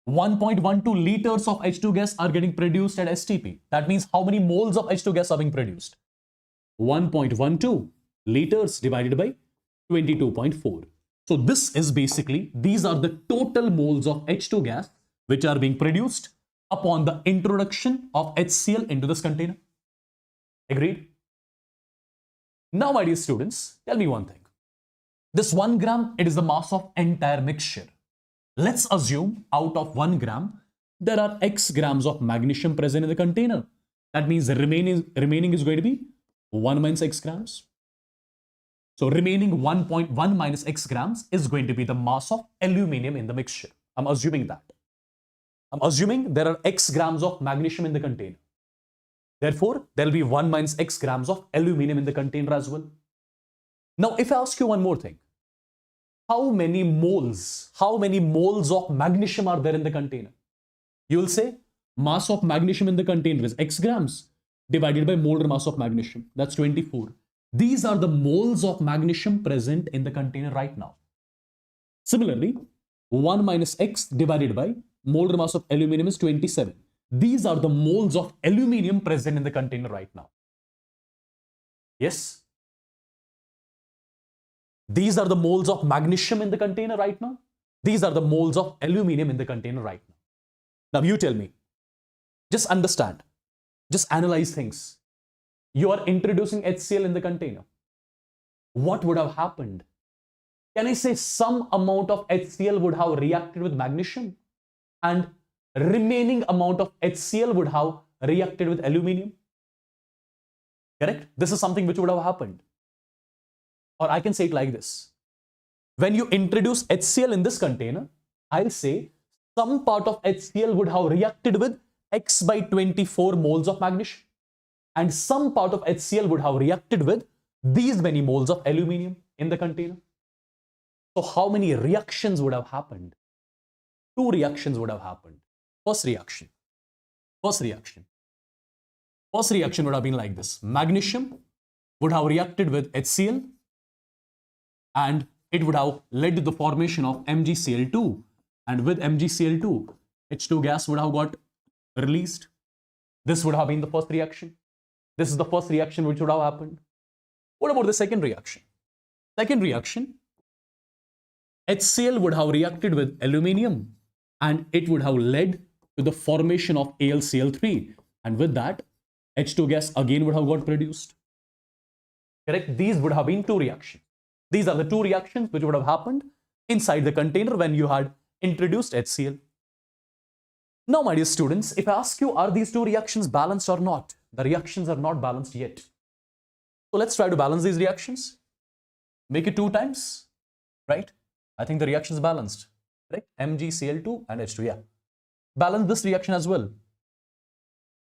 [SPEAKER 1] 1.12 liters of H2 gas are getting produced at STP. That means how many moles of H2 gas are being produced? 1.12 liters divided by 22.4. So this is basically, these are the total moles of H2 gas which are being produced upon the introduction of HCl into this container. Agreed? Now, my dear students, tell me one thing. This 1 gram, it is the mass of entire mixture. Let's assume out of 1 gram, there are X grams of magnesium present in the container. That means the remaining is going to be 1 minus X grams. So remaining 1.1 minus X grams is going to be the mass of aluminium in the mixture. I'm assuming that. I'm assuming there are X grams of magnesium in the container. Therefore, there will be 1 minus X grams of aluminium in the container as well. Now, if I ask you one more thing, how many moles of magnesium are there in the container? You will say mass of magnesium in the container is X grams divided by molar mass of magnesium. That's 24. These are the moles of magnesium present in the container right now. Similarly, 1 minus X divided by molar mass of aluminium is 27. These are the moles of aluminium present in the container right now. Yes? These are the moles of magnesium in the container right now. These are the moles of aluminium in the container right now. Now you tell me, just understand, just analyze things. You are introducing HCl in the container. What would have happened? Can I say some amount of HCl would have reacted with magnesium and remaining amount of HCl would have reacted with aluminium? Correct? This is something which would have happened. Or I can say it like this. When you introduce HCl in this container, I'll say some part of HCl would have reacted with X by 24 moles of magnesium. And some part of HCl would have reacted with these many moles of aluminium in the container. So how many reactions would have happened? 2 reactions would have happened. First reaction would have been like this. Magnesium would have reacted with HCl and it would have led to the formation of MgCl2. And with MgCl2, H2 gas would have got released. This would have been the first reaction. This is the first reaction which would have happened. What about the second reaction? Second reaction, HCl would have reacted with aluminium and it would have led to the formation of AlCl3. And with that, H2 gas again would have got produced. Correct? These would have been 2 reactions. These are the 2 reactions which would have happened inside the container when you had introduced HCl. Now, my dear students, if I ask you, are these 2 reactions balanced or not? The reactions are not balanced yet. So let's try to balance these reactions. Make it 2 times, right? I think the reaction is balanced, right? MgCl2 and H2, yeah. Balance this reaction as well.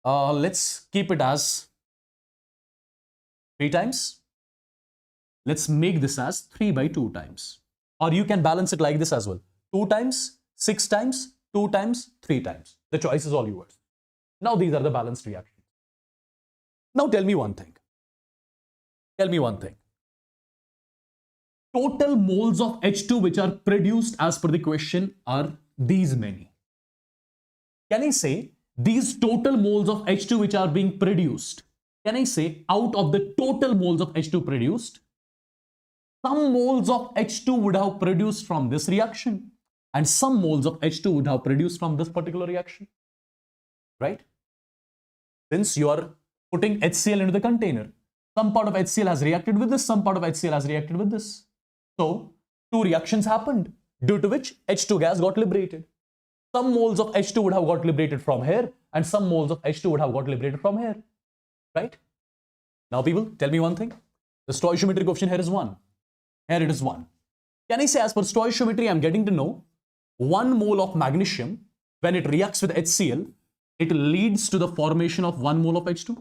[SPEAKER 1] Let's keep it as 3 times. Let's make this as 3 by 2 times. Or you can balance it like this as well. 2 times, 6 times, 2 times, 3 times. The choice is all yours. Now these are the balanced reactions. Now tell me one thing. Total moles of H2 which are produced as per the question are these many. Can I say these total moles of H2 which are being produced? Can I say out of the total moles of H2 produced, some moles of H2 would have produced from this reaction and some moles of H2 would have produced from this particular reaction, right? Since you are putting HCl into the container, some part of HCl has reacted with this, some part of HCl has reacted with this. So 2 reactions happened, due to which H2 gas got liberated. Some moles of H2 would have got liberated from here and some moles of H2 would have got liberated from here, right? Now people, tell me one thing. The stoichiometry coefficient here is 1. Here it is 1. Can I say as per stoichiometry, I'm getting to know 1 mole of magnesium, when it reacts with HCl, it leads to the formation of 1 mole of H2.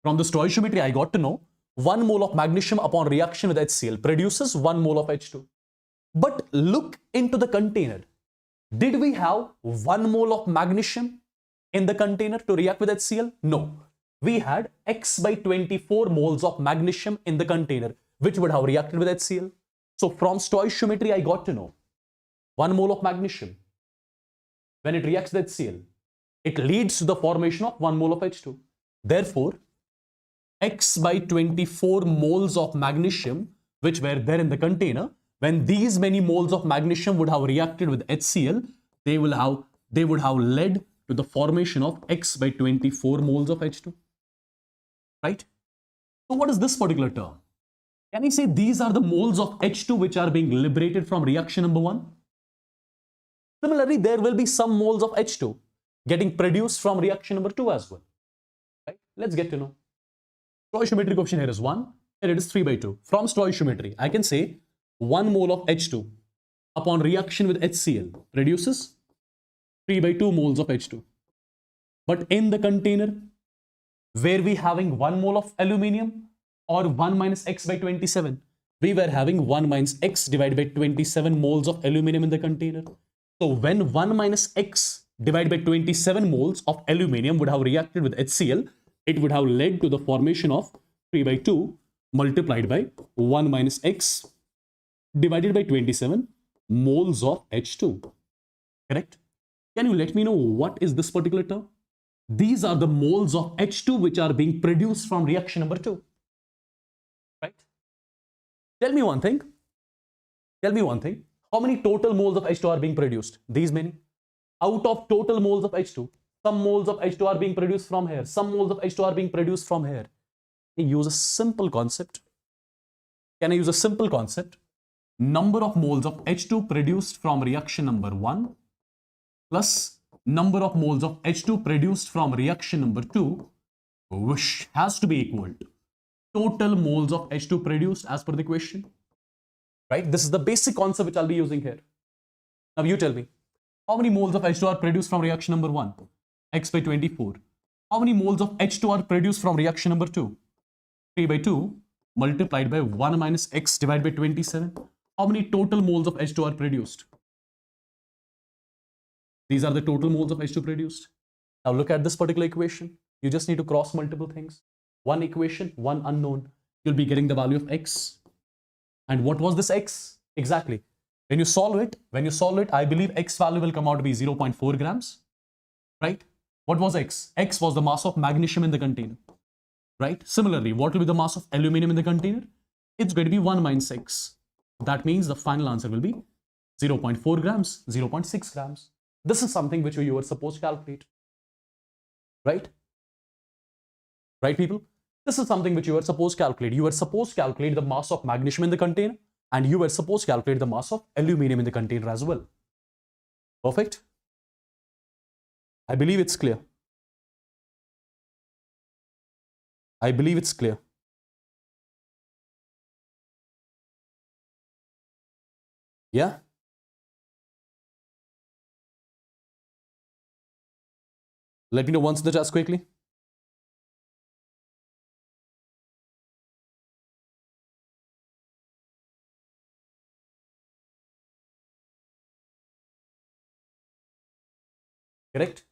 [SPEAKER 1] From the stoichiometry, I got to know 1 mole of magnesium upon reaction with HCl produces 1 mole of H2. But look into the container. Did we have 1 mole of magnesium in the container to react with HCl? No. We had X by 24 moles of magnesium in the container, which would have reacted with HCl. So from stoichiometry, I got to know 1 mole of magnesium, when it reacts with HCl, it leads to the formation of 1 mole of H2. Therefore, X by 24 moles of magnesium, which were there in the container, when these many moles of magnesium would have reacted with HCl, they would have led to the formation of X by 24 moles of H2. Right? So what is this particular term? Can I say these are the moles of H2 which are being liberated from reaction number 1? Similarly, there will be some moles of H2 getting produced from reaction number 2 as well. Right? Let's get to know. Stoichiometry coefficient here is 1, here it is 3 by 2. From stoichiometry, I can say 1 mole of H2 upon reaction with HCl produces 3 by 2 moles of H2. But in the container, were we having 1 mole of aluminium or 1 minus X by 27? We were having 1 minus X divided by 27 moles of aluminium in the container. So when 1 minus X divided by 27 moles of aluminium would have reacted with HCl, it would have led to the formation of 3 by 2 multiplied by 1 minus X divided by 27 moles of H2. Correct? Can you let me know what is this particular term? These are the moles of H2 which are being produced from reaction number 2. Right? Tell me one thing. Tell me one thing. How many total moles of H2 are being produced? These many. Out of total moles of H2, some moles of H2 are being produced from here. Some moles of H2 are being produced from here. Can I use a simple concept? Can I use a simple concept? Number of moles of H2 produced from reaction number 1 plus number of moles of H2 produced from reaction number 2, which has to be equal to total moles of H2 produced as per the question. Right? This is the basic concept which I'll be using here. Now you tell me, how many moles of H2 are produced from reaction number 1? X by 24. How many moles of H2 are produced from reaction number 2? 3 by 2 multiplied by 1 minus X divided by 27. How many total moles of H2 are produced? These are the total moles of H2 produced. Now look at this particular equation. You just need to cross multiple things. One equation, one unknown. You'll be getting the value of X. And what was this X? Exactly. When you solve it, I believe X value will come out to be 0.4 grams. Right? What was X? X was the mass of magnesium in the container. Right? Similarly, what will be the mass of aluminum in the container? It's going to be 1 minus X. That means the final answer will be 0.4 grams, 0.6 grams. This is something which you were supposed to calculate. Right? Right, people? This is something which you were supposed to calculate. You were supposed to calculate the mass of magnesium in the container, and you were supposed to calculate the mass of aluminum in the container as well. Perfect? I believe it's clear. I believe it's clear. Yeah? Let me know once the task quickly. Correct?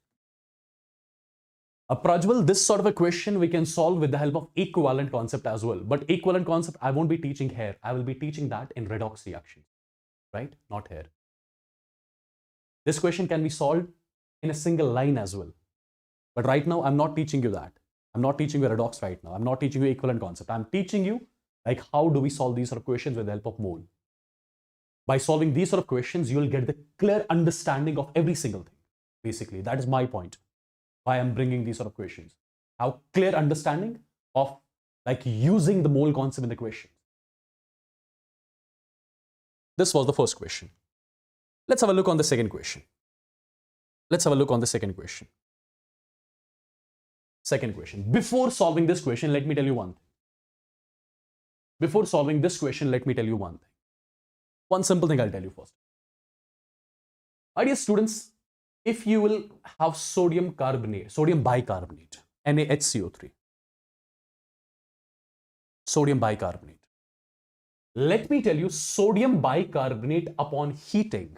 [SPEAKER 1] Prajwal, this sort of a question we can solve with the help of equivalent concept as well. But equivalent concept I won't be teaching here. I will be teaching that in redox reaction. Right? Not here. This question can be solved in a single line as well. But right now, I'm not teaching you that. I'm not teaching you redox right now. I'm not teaching you equivalent concept. I'm teaching you like how do we solve these sort of questions with the help of mole. By solving these sort of questions, you will get the clear understanding of every single thing. Basically, that is my point. Why I'm bringing these sort of questions. How clear understanding of like using the mole concept in the question. This was the first question. Let's have a look on the second question. Let's have a look on the second question. Second question. Before solving this question, let me tell you one thing. Before solving this question, let me tell you one thing. One simple thing I'll tell you first. My dear students, if you will have sodium carbonate, sodium bicarbonate, NaHCO3, sodium bicarbonate. Let me tell you, sodium bicarbonate upon heating,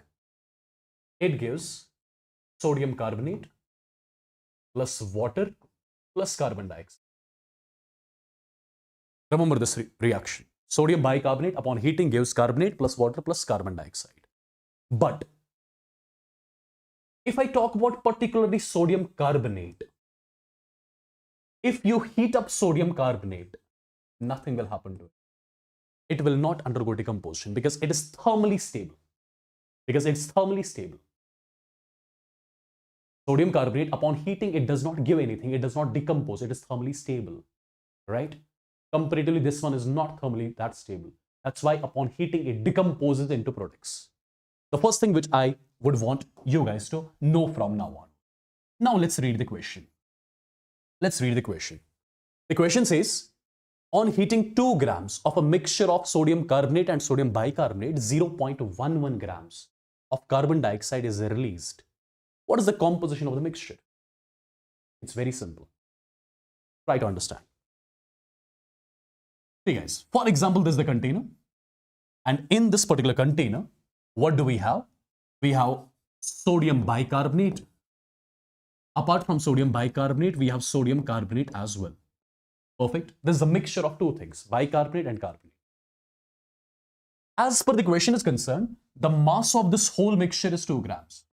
[SPEAKER 1] it gives sodium carbonate plus water plus carbon dioxide. Remember this reaction. Sodium bicarbonate upon heating gives carbonate plus water plus carbon dioxide. But if I talk about particularly sodium carbonate, if you heat up sodium carbonate, nothing will happen to it. It will not undergo decomposition because it is thermally stable. Sodium carbonate, upon heating, it does not give anything. It does not decompose. It is thermally stable, right? Comparatively, this one is not thermally that stable. That's why upon heating, it decomposes into products. The first thing which I would want you guys to know from now on. Now let's read the question. The question says, on heating 2 grams of a mixture of sodium carbonate and sodium bicarbonate, 0.11 grams of carbon dioxide is released. What is the composition of the mixture? It's very simple. Try to understand. Okay, guys, for example, this is the container. And in this particular container, what do we have? We have sodium bicarbonate. Apart from sodium bicarbonate, we have sodium carbonate as well. Perfect. This is a mixture of two things, bicarbonate and carbonate. As per the question is concerned, the mass of this whole mixture is 2 grams.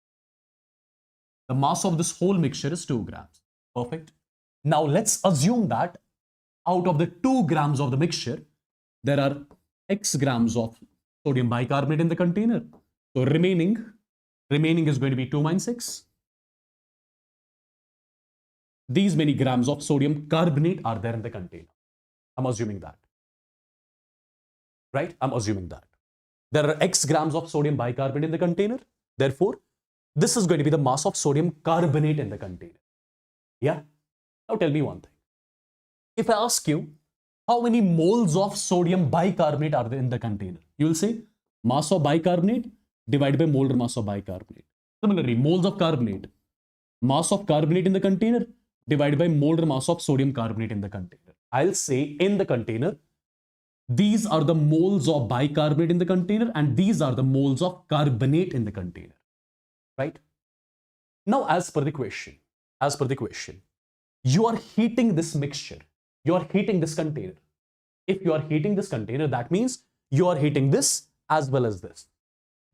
[SPEAKER 1] The mass of this whole mixture is 2 grams. Perfect. Now let's assume that out of the 2 grams of the mixture, there are X grams of sodium bicarbonate in the container. So remaining is going to be 2 minus 6. These many grams of sodium carbonate are there in the container. I'm assuming that. Right? I'm assuming that. There are X grams of sodium bicarbonate in the container. Therefore, this is going to be the mass of sodium carbonate in the container. Yeah? Now tell me one thing. If I ask you, how many moles of sodium bicarbonate are there in the container? You will say, mass of bicarbonate divided by molar mass of bicarbonate. Similarly, moles of carbonate, mass of carbonate in the container divided by molar mass of sodium carbonate in the container. I'll say in the container, these are the moles of bicarbonate in the container and these are the moles of carbonate in the container. Right? Now, as per the question, you are heating this mixture. You are heating this container. If you are heating this container, that means you are heating this as well as this.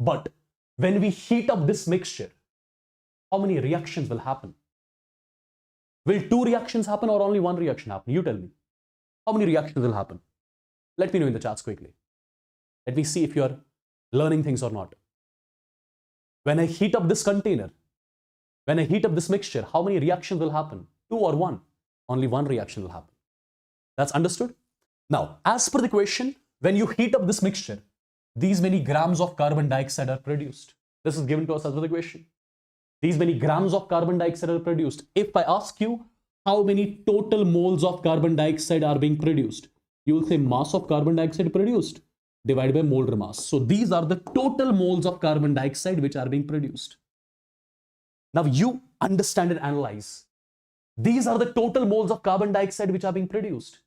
[SPEAKER 1] But when we heat up this mixture, how many reactions will happen? Will 2 reactions happen or only 1 reaction happen? You tell me. How many reactions will happen? Let me know in the chats quickly. Let me see if you are learning things or not. When I heat up this container, when I heat up this mixture, how many reactions will happen? 2 or 1? Only 1 reaction will happen. That's understood? Now, as per the question, when you heat up this mixture, these many grams of carbon dioxide are produced. This is given to us as per the question. These many grams of carbon dioxide are produced. If I ask you how many total moles of carbon dioxide are being produced, you will say mass of carbon dioxide produced divided by molar mass. So these are the total moles of carbon dioxide which are being produced. Now you understand and analyze. These are the total moles of carbon dioxide which are being produced.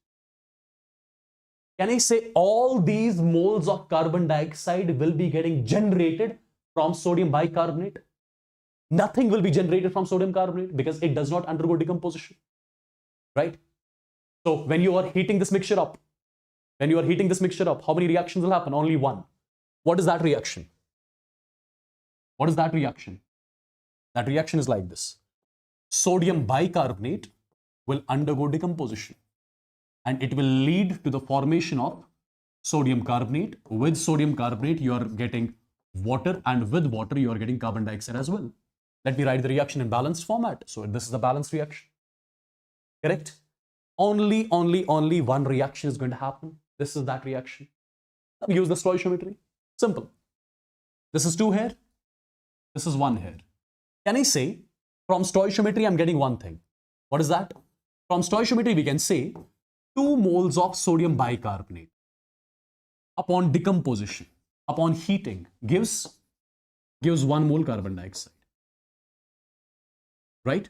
[SPEAKER 1] Can I say all these moles of carbon dioxide will be getting generated from sodium bicarbonate? Nothing will be generated from sodium carbonate because it does not undergo decomposition. Right? So when you are heating this mixture up, how many reactions will happen? Only 1. What is that reaction? That reaction is like this. Sodium bicarbonate will undergo decomposition and it will lead to the formation of sodium carbonate. With sodium carbonate, you are getting water, and with water, you are getting carbon dioxide as well. Let me write the reaction in balanced format. So this is the balanced reaction. Correct? Only 1 reaction is going to happen. This is that reaction. Now use the stoichiometry. Simple. This is 2 here. This is 1 here. Can I say from stoichiometry I'm getting one thing? What is that? From stoichiometry we can say 2 moles of sodium bicarbonate upon decomposition, upon heating gives 1 mole carbon dioxide. right?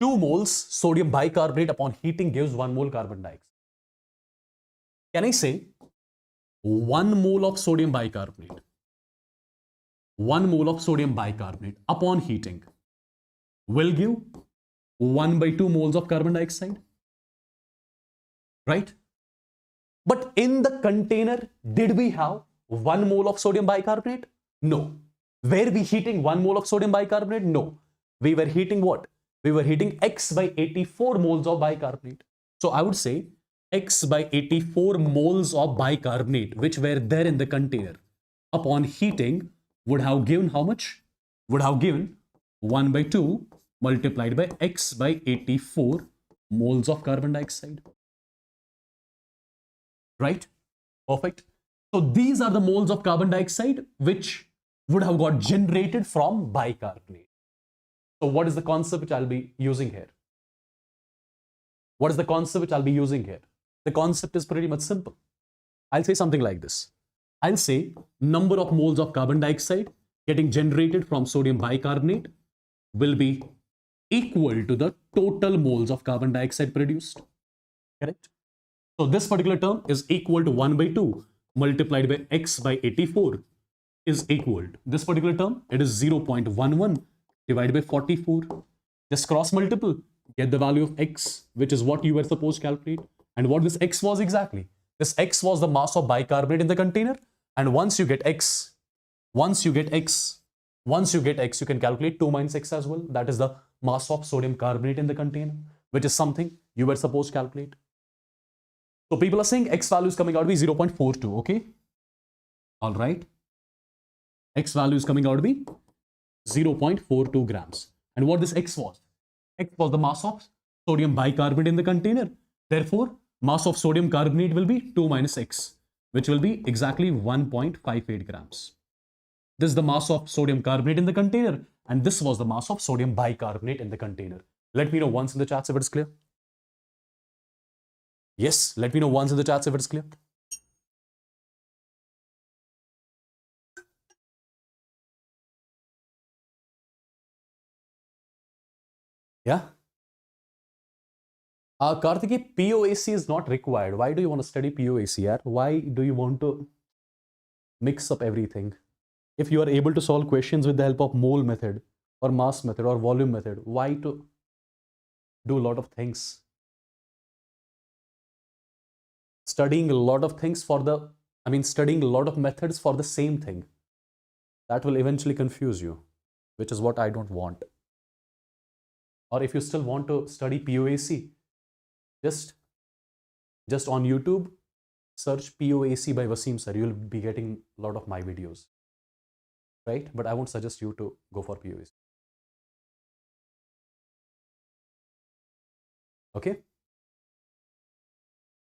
[SPEAKER 1] 2 moles sodium bicarbonate upon heating gives 1 mole carbon dioxide. Can I say 1 mole of sodium bicarbonate, 1 mole of sodium bicarbonate upon heating will give 1/2 moles of carbon dioxide, right? But in the container, did we have 1 mole of sodium bicarbonate? No. Were we heating 1 mole of sodium bicarbonate? No. We were heating what? We were heating X by 84 moles of bicarbonate. So I would say X by 84 moles of bicarbonate, which were there in the container, upon heating would have given how much? Would have given 1/2 multiplied by X by 84 moles of carbon dioxide. Right? Perfect. So these are the moles of carbon dioxide which would have got generated from bicarbonate. So what is the concept which I'll be using here? What is the concept which I'll be using here? The concept is pretty much simple. I'll say something like this. I'll say number of moles of carbon dioxide getting generated from sodium bicarbonate will be equal to the total moles of carbon dioxide produced. Correct? So this particular term is equal to 1/2 multiplied by X by 84 is equal to this particular term. It is 0.11 divided by 44. Just cross multiple, get the value of X, which is what you were supposed to calculate. And what this X was exactly? This X was the mass of bicarbonate in the container. And once you get X, you can calculate 2 minus X as well. That is the mass of sodium carbonate in the container, which is something you were supposed to calculate. So people are saying X value is coming out to be 0.42, okay? All right. X value is coming out to be 0.42 grams. And what this X was? X was the mass of sodium bicarbonate in the container. Therefore, mass of sodium carbonate will be 2 minus X, which will be exactly 1.58 grams. This is the mass of sodium carbonate in the container. And this was the mass of sodium bicarbonate in the container. Let me know once in the chats if it's clear. Yes, let me know once in the chats if it's clear. Yeah. Karthiki, POAC is not required. Why do you want to study POAC? Yaar? Why do you want to mix up everything? If you are able to solve questions with the help of mole method or mass method or volume method, why to do a lot of things? Studying a lot of things studying a lot of methods for the same thing. That will eventually confuse you, which is what I don't want. Or if you still want to study POAC, just on YouTube, search POAC by Wassim sir. You'll be getting a lot of my videos, right? But I won't suggest you to go for POAC. Okay?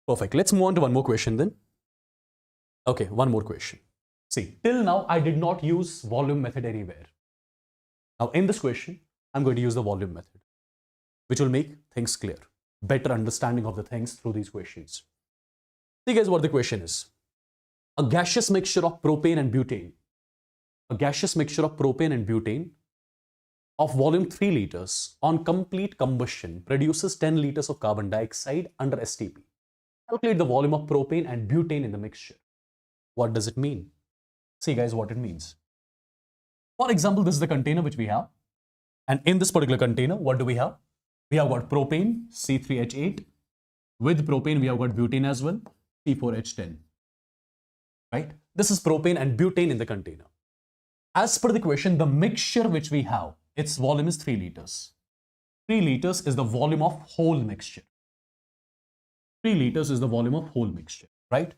[SPEAKER 1] Perfect. Let's move on to one more question then. Okay, one more question. See, till now I did not use volume method anywhere. Now in this question, I'm going to use the volume method, which will make things clear. Better understanding of the things through these questions. See guys what the question is. A gaseous mixture of propane and butane. A gaseous mixture of propane and butane of volume 3 liters on complete combustion produces 10 liters of carbon dioxide under STP. Calculate the volume of propane and butane in the mixture. What does it mean? See guys what it means. For example, this is the container which we have. And in this particular container, what do we have? We have got propane, C3H8. With propane, we have got butane as well, C4H10. Right? This is propane and butane in the container. As per the question, the mixture which we have, its volume is 3 liters. 3 liters is the volume of whole mixture. 3 liters is the volume of whole mixture, right?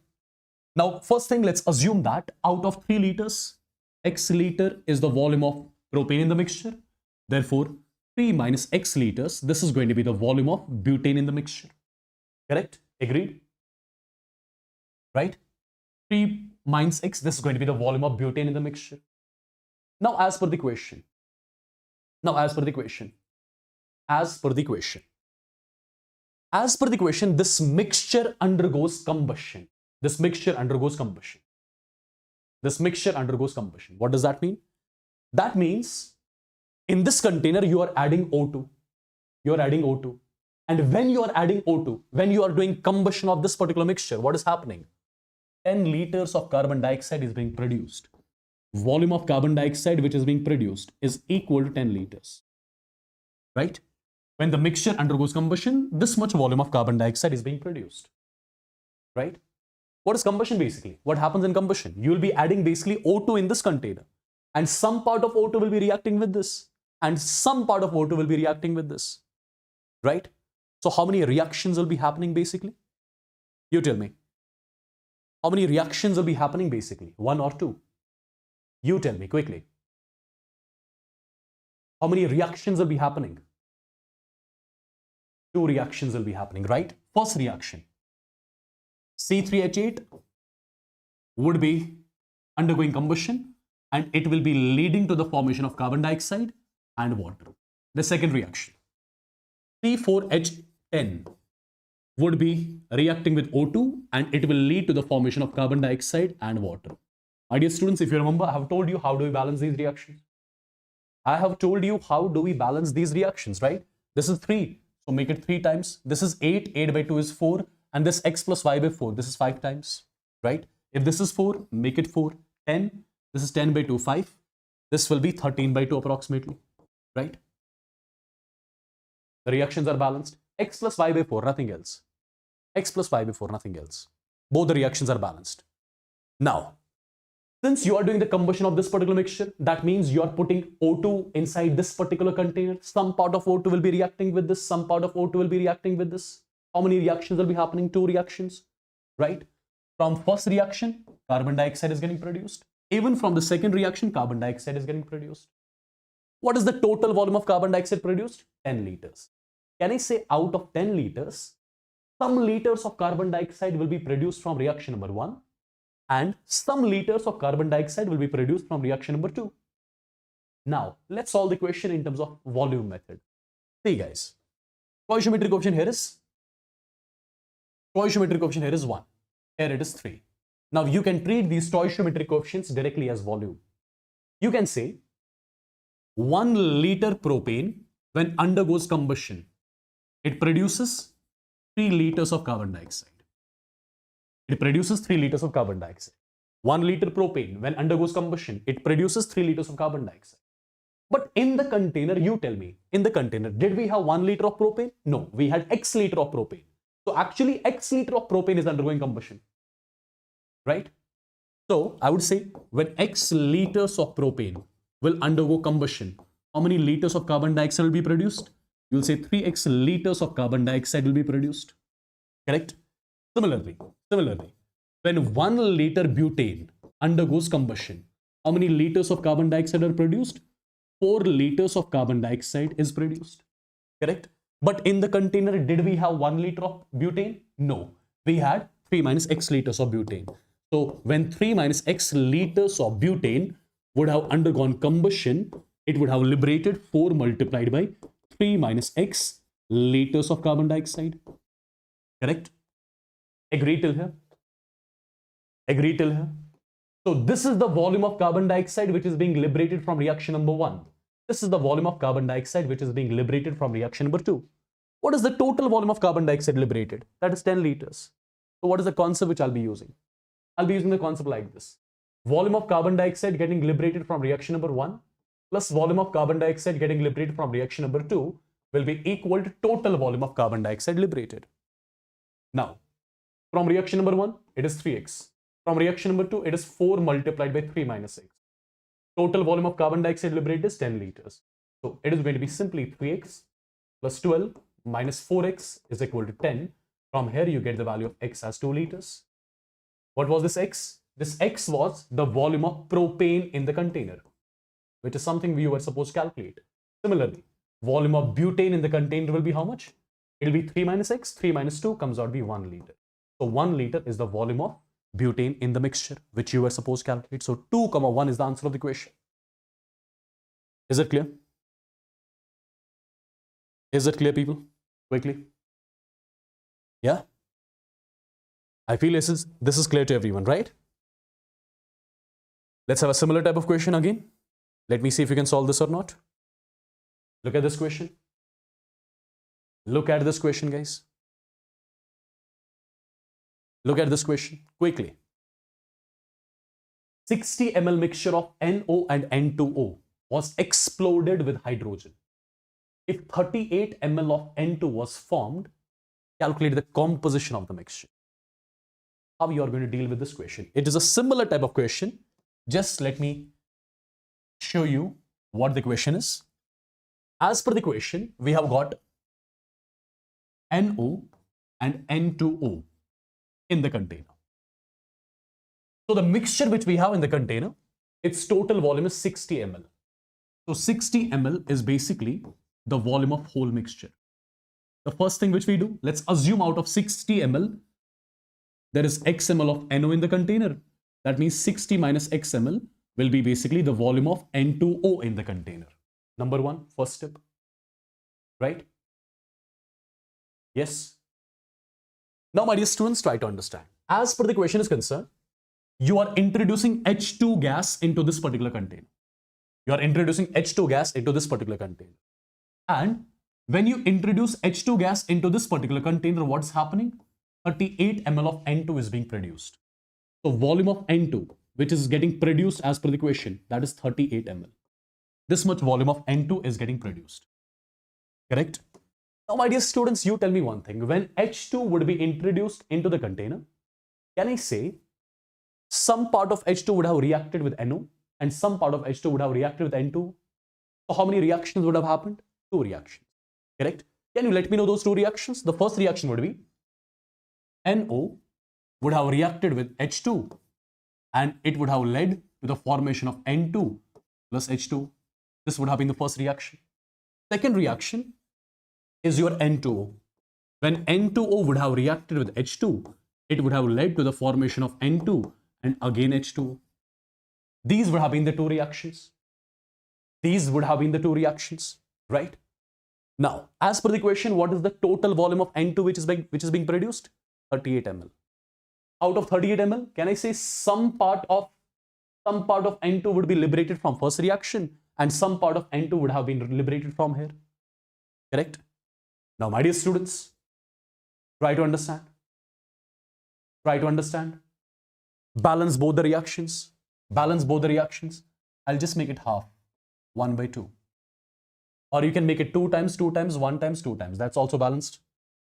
[SPEAKER 1] Now, first thing, let's assume that out of 3 liters, X liter is the volume of propane in the mixture. Therefore, 3 minus X liters, this is going to be the volume of butane in the mixture. Correct? Agreed? Right? 3 minus X, this is going to be the volume of butane in the mixture. Now, as per the question, this mixture undergoes combustion. What does that mean? That means in this container, you are adding O2. you're adding O2. And when you are adding O2, when you are doing combustion of this particular mixture, what is happening? 10 liters of carbon dioxide is being produced. Volume of carbon dioxide which is being produced is equal to 10 liters. Right? When the mixture undergoes combustion, this much volume of carbon dioxide is being produced. Right? What is combustion basically? What happens in combustion? You will be adding basically O2 in this container. And some part of O2 will be reacting with this. And some part of O2 will be reacting with this. Right? So how many reactions will be happening basically? You tell me. How many reactions will be happening basically? 1 or 2? You tell me quickly. How many reactions will be happening? 2 reactions will be happening, right? First reaction. C3H8 would be undergoing combustion and it will be leading to the formation of carbon dioxide and water. The second reaction. C4H10 would be reacting with O2 and it will lead to the formation of carbon dioxide and water. My dear students, if you remember, I have told you how do we balance these reactions. I have told you how do we balance these reactions, right? This is 3, so make it 3 times. This is 8, 8 by 2 is 4, and this x plus y by 4, this is 5 times, right? If this is 4, make it 4, 10, this is 10 by 2, 5. This will be 13 by 2 approximately, right? The reactions are balanced. X plus y by 4, nothing else. X plus y by 4, nothing else. Both the reactions are balanced. Now, since you are doing the combustion of this particular mixture, that means you are putting O2 inside this particular container. Some part of O2 will be reacting with this, some part of O2 will be reacting with this. How many reactions will be happening? 2 reactions, right? From first reaction, carbon dioxide is getting produced. Even from the second reaction, carbon dioxide is getting produced. What is the total volume of carbon dioxide produced? 10 liters. Can I say out of 10 liters, some liters of carbon dioxide will be produced from reaction number 1 and some liters of carbon dioxide will be produced from reaction number 2. Now, let's solve the question in terms of volume method. See guys, stoichiometry coefficient here is 1. Here it is 3. Now, you can treat these stoichiometric coefficients directly as volume. You can say 1 liter propane when undergoes combustion, it produces 3 liters of carbon dioxide. It produces 3 liters of carbon dioxide. 1 liter propane, when undergoes combustion, it produces 3 liters of carbon dioxide. But in the container, you tell me, in the container, did we have 1 liter of propane? No, we had X liter of propane. So actually, X liter of propane is undergoing combustion, right? So I would say when X liters of propane will undergo combustion, how many liters of carbon dioxide will be produced? You'll say 3x liters of carbon dioxide will be produced, correct? Similarly, when 1 liter butane undergoes combustion, how many liters of carbon dioxide are produced? 4 liters of carbon dioxide is produced, correct? But in the container, did we have 1 liter of butane? No, we had 3 minus x liters of butane. So when 3 minus x liters of butane would have undergone combustion, it would have liberated 4 multiplied by 3 minus x liters of carbon dioxide, correct? Agree till here? Agree till here? So this is the volume of carbon dioxide which is being liberated from reaction number 1. This is the volume of carbon dioxide which is being liberated from reaction number 2. What is the total volume of carbon dioxide liberated? That is 10 liters. So what is the concept which I'll be using? I'll be using the concept like this. Volume of carbon dioxide getting liberated from reaction number 1 plus volume of carbon dioxide getting liberated from reaction number 2 will be equal to total volume of carbon dioxide liberated. Now, from reaction number 1, it is 3x. From reaction number 2, it is 4 multiplied by 3 minus x. Total volume of carbon dioxide liberated is 10 liters. So it is going to be simply 3x plus 12 minus 4x is equal to 10. From here, you get the value of x as 2 liters. What was this x? This x was the volume of propane in the container, which is something we were supposed to calculate. Similarly, volume of butane in the container will be how much? It will be 3 minus x. 3 minus 2 comes out to be 1 liter. So 1 liter is the volume of butane in the mixture, which you were supposed to calculate. So 2, 1 is the answer of the question. Is it clear? Is it clear, people? Quickly. Yeah? I feel this is clear to everyone, right? Let's have a similar type of question again. Let me see if you can solve this or not. Look at this question. Look at this question, guys. Look at this question quickly. 60 ml mixture of NO and N2O was exploded with hydrogen. If 38 ml of N2 was formed, calculate the composition of the mixture. How you are going to deal with this question? It is a similar type of question. Just let me show you what the question is. As per the question, we have got NO and N2O in the container. So the mixture which we have in the container, its total volume is 60 ml. So 60 ml is basically the volume of whole mixture. The first thing which we do, let's assume out of 60 ml, there is x ml of NO in the container. That means 60 minus x ml will be basically the volume of N2O in the container. Number one, first step, right? Yes. Now, my dear students, try to understand. As per the question is concerned, you are introducing H2 gas into this particular container. You are introducing H2 gas into this particular container. And when you introduce H2 gas into this particular container, what's happening? 38 ml of N2 is being produced. So volume of N2, which is getting produced as per the question, that is 38 ml. This much volume of N2 is getting produced. Correct? Now, my dear students, you tell me one thing. When H2 would be introduced into the container, can I say some part of H2 would have reacted with NO and some part of H2 would have reacted with N2? So how many reactions would have happened? 2 reactions. Correct? Can you let me know those 2 reactions? The first reaction would be NO would have reacted with H2 and it would have led to the formation of N2 plus H2. This would have been the first reaction. Second reaction is your N2O. When N2O would have reacted with H2, it would have led to the formation of N2 and again H2O. These would have been the 2 reactions. These would have been the 2 reactions, right? Now, as per the question, what is the total volume of N2 which is being produced? 38 ml. Out of 38 ml, can I say some part of N2 would be liberated from first reaction and some part of N2 would have been liberated from here? Correct? Now, my dear students, try to understand. Try to understand. Balance both the reactions. Balance both the reactions. I'll just make it half. 1 by 2. Or you can make it 2 times, 2 times, 1 times, 2 times. That's also balanced.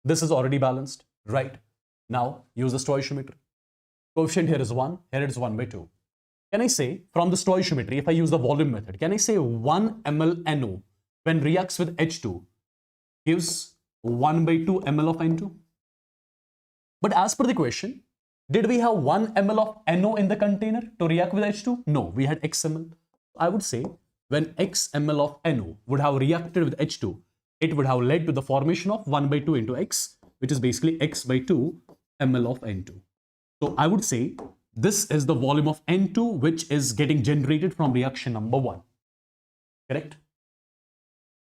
[SPEAKER 1] This is already balanced. Right. Now, use the stoichiometry. Coefficient here is 1. Here it is 1 by 2. Can I say, from the stoichiometry, if I use the volume method, can I say 1 ml NO when reacts with H2 gives 1 by 2 ml of N2? But as per the question, did we have 1 ml of NO in the container to react with H2? No, we had x ml. I would say when x ml of NO would have reacted with H2, it would have led to the formation of 1 by 2 into x, which is basically x by 2 ml of N2. So I would say this is the volume of N2 which is getting generated from reaction number 1. Correct?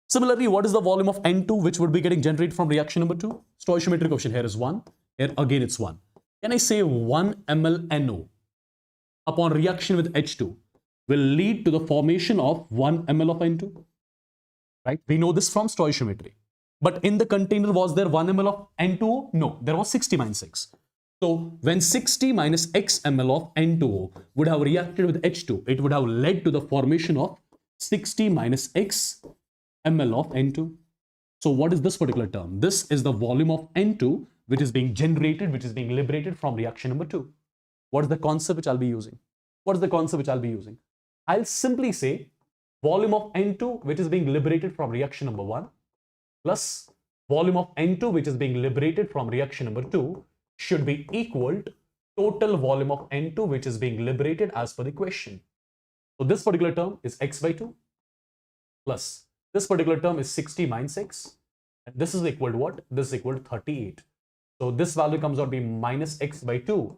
[SPEAKER 1] Similarly, what is the volume of N2 which would be getting generated from reaction number 2? Stoichiometric coefficient here is 1. Here again it's 1. Can I say 1 ml NO upon reaction with H2 will lead to the formation of 1 ml of N2? Right? We know this from stoichiometry. But in the container, was there 1 ml of N2O? No, there was 60 minus x. So when 60 minus x ml of N2O would have reacted with H2, it would have led to the formation of 60 minus x ml of N2. So what is this particular term? This is the volume of N2 which is being generated, which is being liberated from reaction number 2. What is the concept which I'll be using? What is the concept which I'll be using? I'll simply say volume of N2 which is being liberated from reaction number 1 plus volume of N2 which is being liberated from reaction number 2 should be equal to total volume of N2 which is being liberated as per the question. So this particular term is x by 2 plus this particular term is 60 minus x, and this is equal to what? This is equal to 38. So this value comes out to be minus x by 2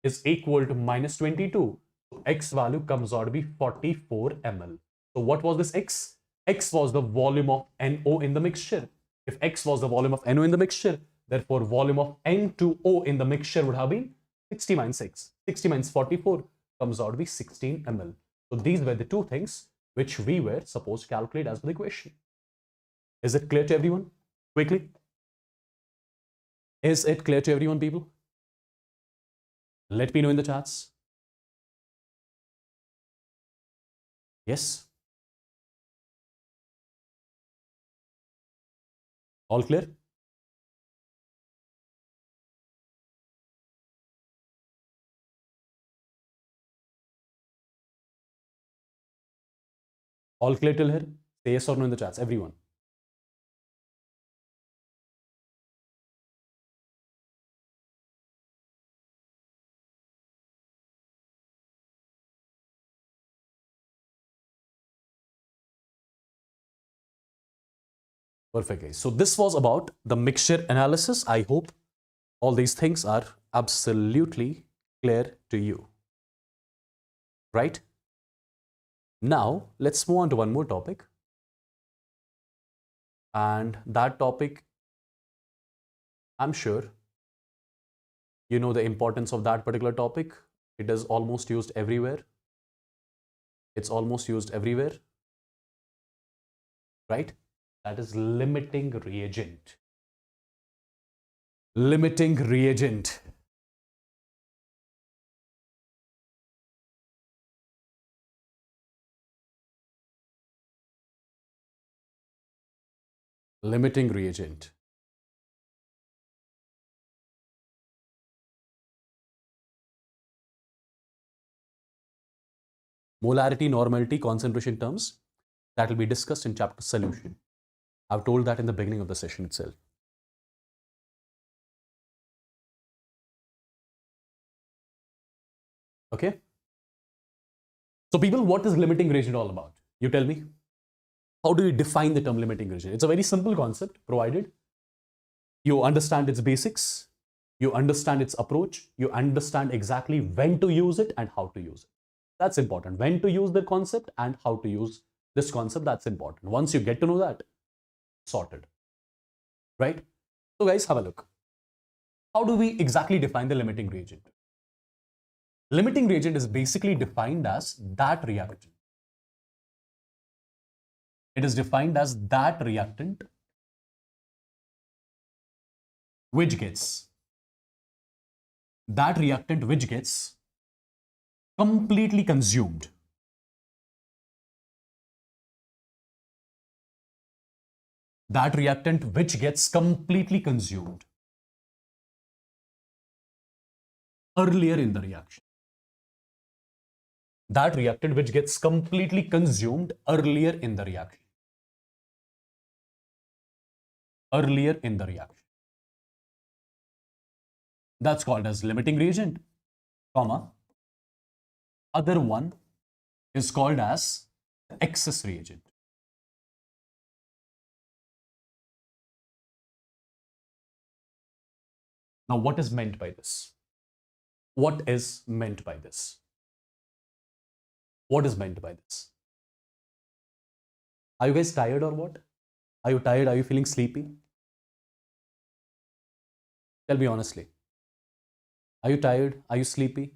[SPEAKER 1] is equal to minus 22. So x value comes out to be 44 ml. So what was this x? X was the volume of NO in the mixture. If x was the volume of NO in the mixture, therefore volume of N2O in the mixture would have been 60 minus x. 60 minus 44 comes out to be 16 ml. So these were the 2 things which we were supposed to calculate as per the question. Is it clear to everyone? Quickly. Is it clear to everyone, people? Let me know in the chats. Yes? All clear? All clear till here? Say yes or no in the chats, everyone. Perfect, guys. So this was about the mixture analysis. I hope all these things are absolutely clear to you. Right? Now, let's move on to one more topic. And that topic, I'm sure you know the importance of that particular topic. It is almost used everywhere. It's almost used everywhere. Right? That is limiting reagent. Limiting reagent. Limiting reagent. Molarity, normality, concentration terms that will be discussed in chapter solution. I've told that in the beginning of the session itself. Okay. So people, what is limiting reagent all about? You tell me. How do you define the term limiting reagent? It's a very simple concept, provided you understand its basics, you understand its approach, you understand exactly when to use it and how to use it. That's important. When to use the concept and how to use this concept, that's important. Once you get to know that, sorted. Right? So guys, have a look. How do we exactly define the limiting reagent? Limiting reagent is basically defined as that reactant. It is defined as that reactant which gets completely consumed. That reactant which gets completely consumed earlier in the reaction. That reactant which gets completely consumed earlier in the reaction. Earlier in the reaction. That's called as limiting reagent, comma. Other one is called as excess reagent. Now, what is meant by this? What is meant by this? What is meant by this? Are you guys tired or what? Are you tired? Are you feeling sleepy? Tell me honestly. Are you tired? Are you sleepy?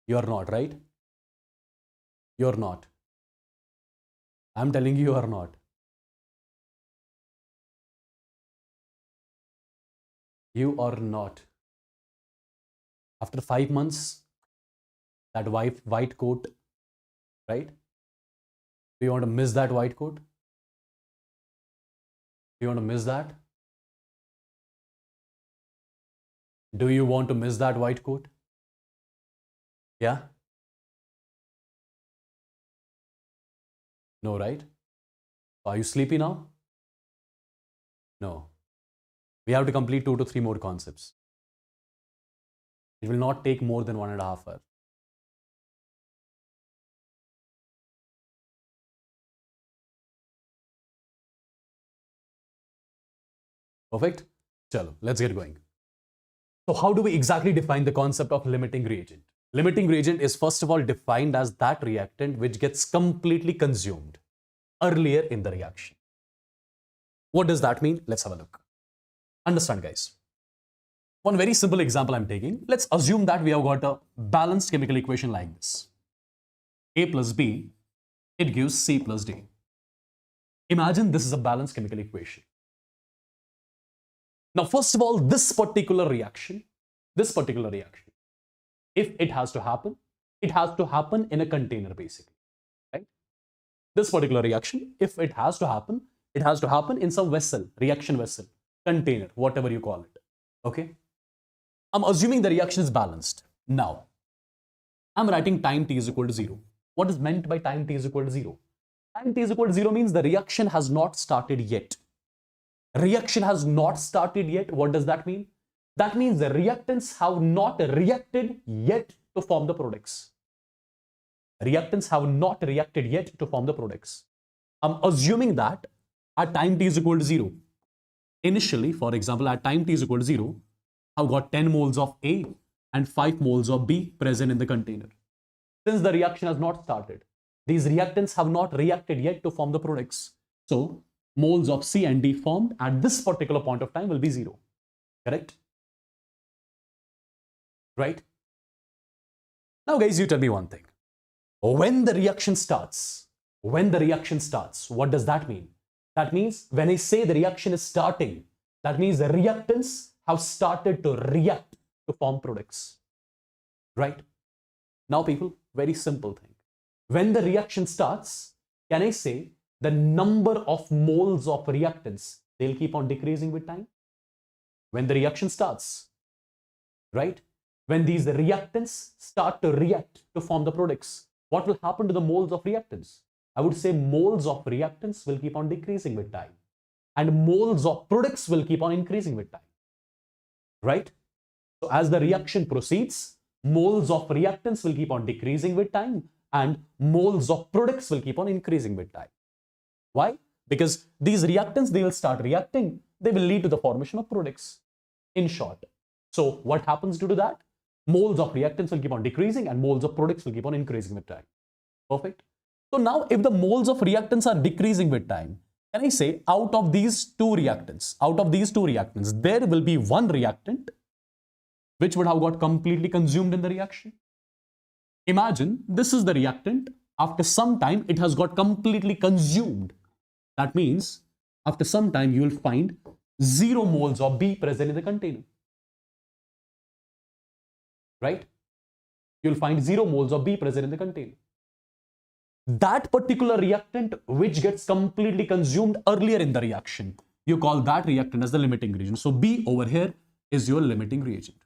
[SPEAKER 1] You're not, right? You're not. I'm telling you, you are not. You are not. After 5 months, that white coat, right? Do you want to miss that white coat? Do you want to miss that? Do you want to miss that white coat? Yeah? No, right? Are you sleepy now? No. We have to complete 2 to 3 more concepts. It will not take more than 1.5 hours. Perfect? Chalo, let's get going. So how do we exactly define the concept of limiting reagent? Limiting reagent is first of all defined as that reactant which gets completely consumed earlier in the reaction. What does that mean? Let's have a look. Understand, guys. One very simple example I'm taking. Let's assume that we have got a balanced chemical equation like this. A plus B, it gives C plus D. Imagine this is a balanced chemical equation. Now, first of all, this particular reaction, if it has to happen in a container basically, right? This particular reaction, if it has to happen in some vessel, reaction vessel, container, whatever you call it, okay? I'm assuming the reaction is balanced. Now, I'm writing time t is equal to 0. What is meant by time t is equal to 0? Time t is equal to 0 means the reaction has not started yet. Reaction has not started yet. What does that mean? That means the reactants have not reacted yet to form the products. Reactants have not reacted yet to form the products. I'm assuming that at time t is equal to 0. Initially, for example, at time t is equal to 0, I've got 10 moles of A and 5 moles of B present in the container. Since the reaction has not started, these reactants have not reacted yet to form the products. So, moles of C and D formed at this particular point of time will be 0. Correct? Right? Now, guys, you tell me one thing. When the reaction starts, what does that mean? That means when I say the reaction is starting, that means the reactants have started to react to form products. Right? Now, people, very simple thing. When the reaction starts, can I say the number of moles of reactants, they'll keep on decreasing with time? When the reaction starts, right? When these reactants start to react to form the products, what will happen to the moles of reactants? I would say moles of reactants will keep on decreasing with time, and moles of products will keep on increasing with time. Right? So as the reaction proceeds, moles of reactants will keep on decreasing with time, and moles of products will keep on increasing with time. Why? Because these reactants, they will start reacting. They will lead to the formation of products. In short. So what happens due to that? Moles of reactants will keep on decreasing and moles of products will keep on increasing with time. Perfect. So now if the moles of reactants are decreasing with time, can I say out of these two reactants, there will be one reactant which would have got completely consumed in the reaction. Imagine this is the reactant. After some time, it has got completely consumed. That means after some time, you will find 0 moles of B present in the container. Right? You'll find 0 moles of B present in the container. That particular reactant which gets completely consumed earlier in the reaction, you call that reactant as the limiting reagent. So B over here is your limiting reagent.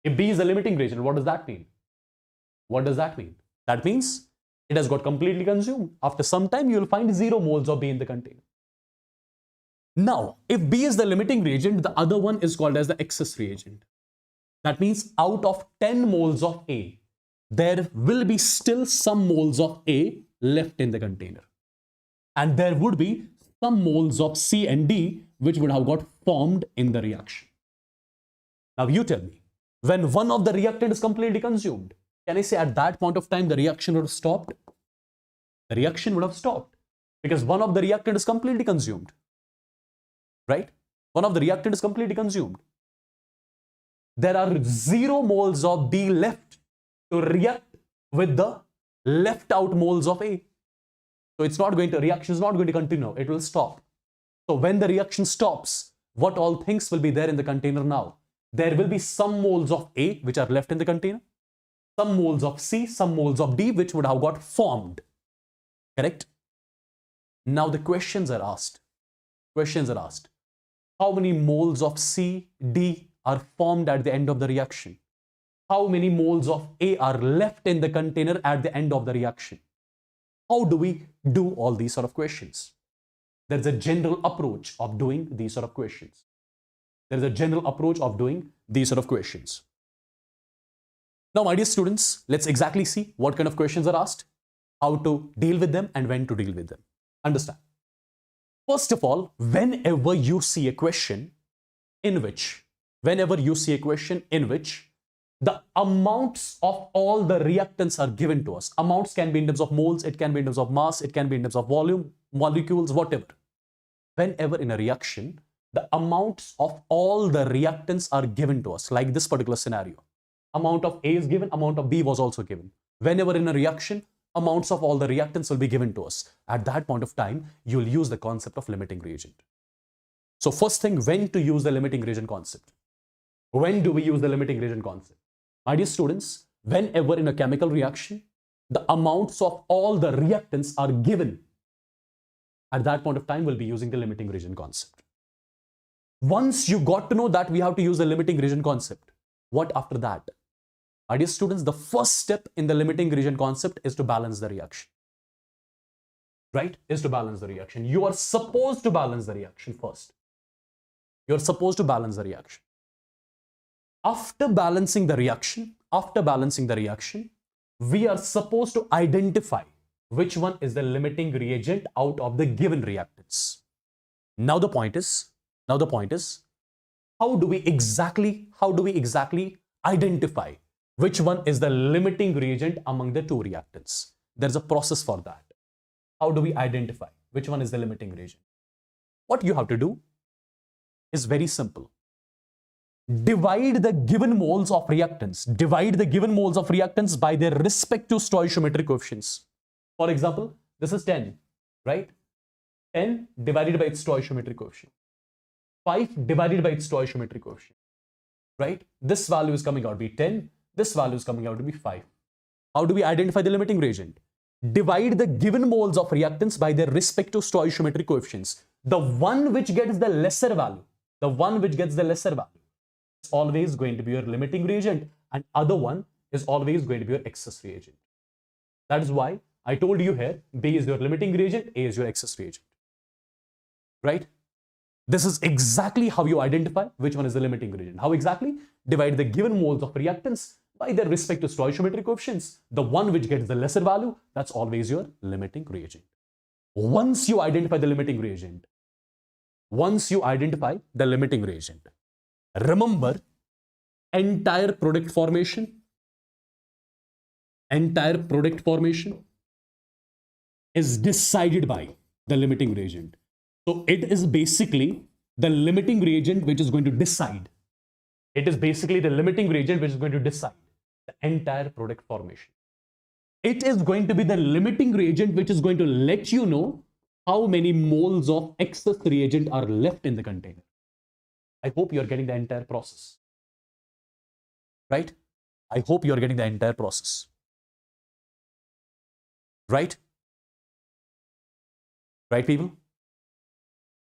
[SPEAKER 1] If B is the limiting reagent, what does that mean? What does that mean? That means it has got completely consumed. After some time, you will find 0 moles of B in the container. Now, if B is the limiting reagent, the other one is called as the excess reagent. That means out of 10 moles of A, there will be still some moles of A left in the container. And there would be some moles of C and D which would have got formed in the reaction. Now you tell me, when one of the reactant is completely consumed, can I say at that point of time the reaction would have stopped? The reaction would have stopped because one of the reactant is completely consumed. Right? One of the reactant is completely consumed. There are 0 moles of B left to react with the left out moles of A. So it's not going to, reaction is not going to continue. It will stop. So when the reaction stops, what all things will be there in the container now? There will be some moles of A which are left in the container, some moles of C, some moles of D which would have got formed. Correct? Now the questions are asked. How many moles of C, D are formed at the end of the reaction? How many moles of A are left in the container at the end of the reaction? How do we do all these sort of questions? There's a general approach of doing these sort of questions. Now, my dear students, let's exactly see what kind of questions are asked, how to deal with them, and when to deal with them. Understand? First of all, whenever you see a question in which the amounts of all the reactants are given to us. Amounts can be in terms of moles, it can be in terms of mass, it can be in terms of volume, molecules, whatever. Whenever in a reaction, the amounts of all the reactants are given to us, like this particular scenario. Amount of A is given, amount of B was also given. Whenever in a reaction, amounts of all the reactants will be given to us. At that point of time, you'll use the concept of limiting reagent. So first thing, when to use the limiting reagent concept. When do we use the limiting reagent concept? My dear students, whenever in a chemical reaction, the amounts of all the reactants are given, at that point of time, we'll be using the limiting reagent concept. Once you got to know that we have to use the limiting reagent concept, what after that? My dear students, the first step in the limiting reagent concept is to balance the reaction. Right? Is to balance the reaction. You are supposed to balance the reaction first. You're supposed to balance the reaction. After balancing the reaction, we are supposed to identify which one is the limiting reagent out of the given reactants. Now the point is, how do we exactly identify which one is the limiting reagent among the two reactants? There's a process for that. How do we identify which one is the limiting reagent? What you have to do is very simple. Divide the given moles of reactants by their respective stoichiometric coefficients. For example, this is 10, right? 10 divided by its stoichiometric coefficient. 5 divided by its stoichiometric coefficient, right? This value is coming out to be 10. This value is coming out to be 5. How do we identify the limiting reagent? Divide the given moles of reactants by their respective stoichiometric coefficients. The one which gets the lesser value, is always going to be your limiting reagent, and other one is always going to be your excess reagent. That is why I told you here, B is your limiting reagent, A is your excess reagent. Right? This is exactly how you identify which one is the limiting reagent. How exactly? Divide the given moles of reactants by their respective stoichiometric coefficients. The one which gets the lesser value, that's always your limiting reagent. Once you identify the limiting reagent, remember, entire product formation is decided by the limiting reagent. So it is basically the limiting reagent which is going to decide. The entire product formation. It is going to be the limiting reagent which is going to let you know how many moles of excess reagent are left in the container. I hope you are getting the entire process. Right? I hope you are getting the entire process. Right? Right, people?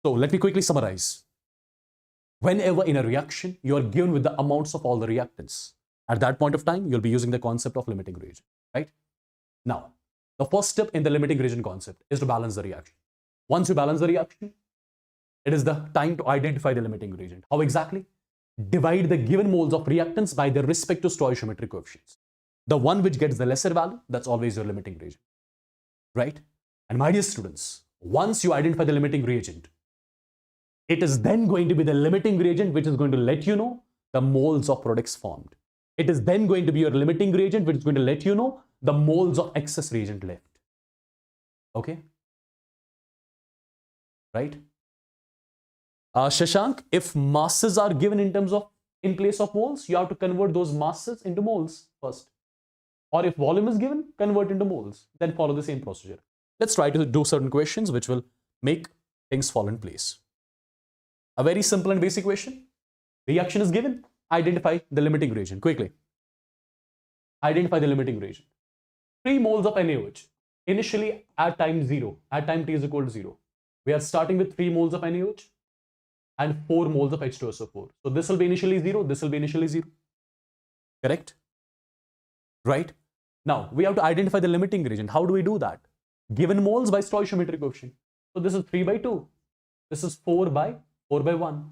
[SPEAKER 1] So let me quickly summarize. Whenever in a reaction, you are given with the amounts of all the reactants, at that point of time, you'll be using the concept of limiting reagent. Right? Now, the first step in the limiting reagent concept is to balance the reaction. Once you balance the reaction, it is the time to identify the limiting reagent. How exactly? Divide the given moles of reactants by their respective stoichiometric coefficients. The one which gets the lesser value, that's always your limiting reagent. Right? And my dear students, once you identify the limiting reagent, it is then going to be the limiting reagent which is going to let you know the moles of products formed. It is then going to be your limiting reagent which is going to let you know the moles of excess reagent left. Okay? Right? Shashank, if masses are given in place of moles, you have to convert those masses into moles first. Or if volume is given, convert into moles. Then follow the same procedure. Let's try to do certain questions which will make things fall in place. A very simple and basic question. Reaction is given. Identify the limiting reagent. Quickly. Identify the limiting reagent. 3 moles of NaOH. Initially at time 0. At time t is equal to 0. We are starting with 3 moles of NaOH. And 4 moles of H2SO4. So this will be initially 0, this will be initially 0. Correct? Right? Now, we have to identify the limiting reagent. How do we do that? Given moles by stoichiometric coefficient. So this is 3 by 2. This is 4 by 1.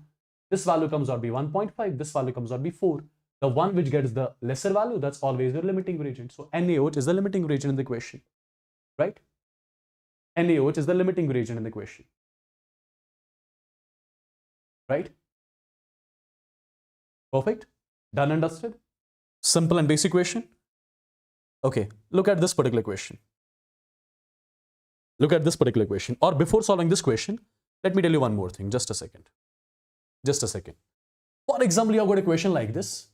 [SPEAKER 1] This value comes out to be 1.5. This value comes out to be 4. The one which gets the lesser value, that's always your limiting reagent. So NaOH is the limiting reagent in the question. Right? NaOH is the limiting reagent in the question. Right? Perfect. Done and dusted. Simple and basic question. Okay, look at this particular question. Or before solving this question, let me tell you one more thing. Just a second. For example, you have got a question like this.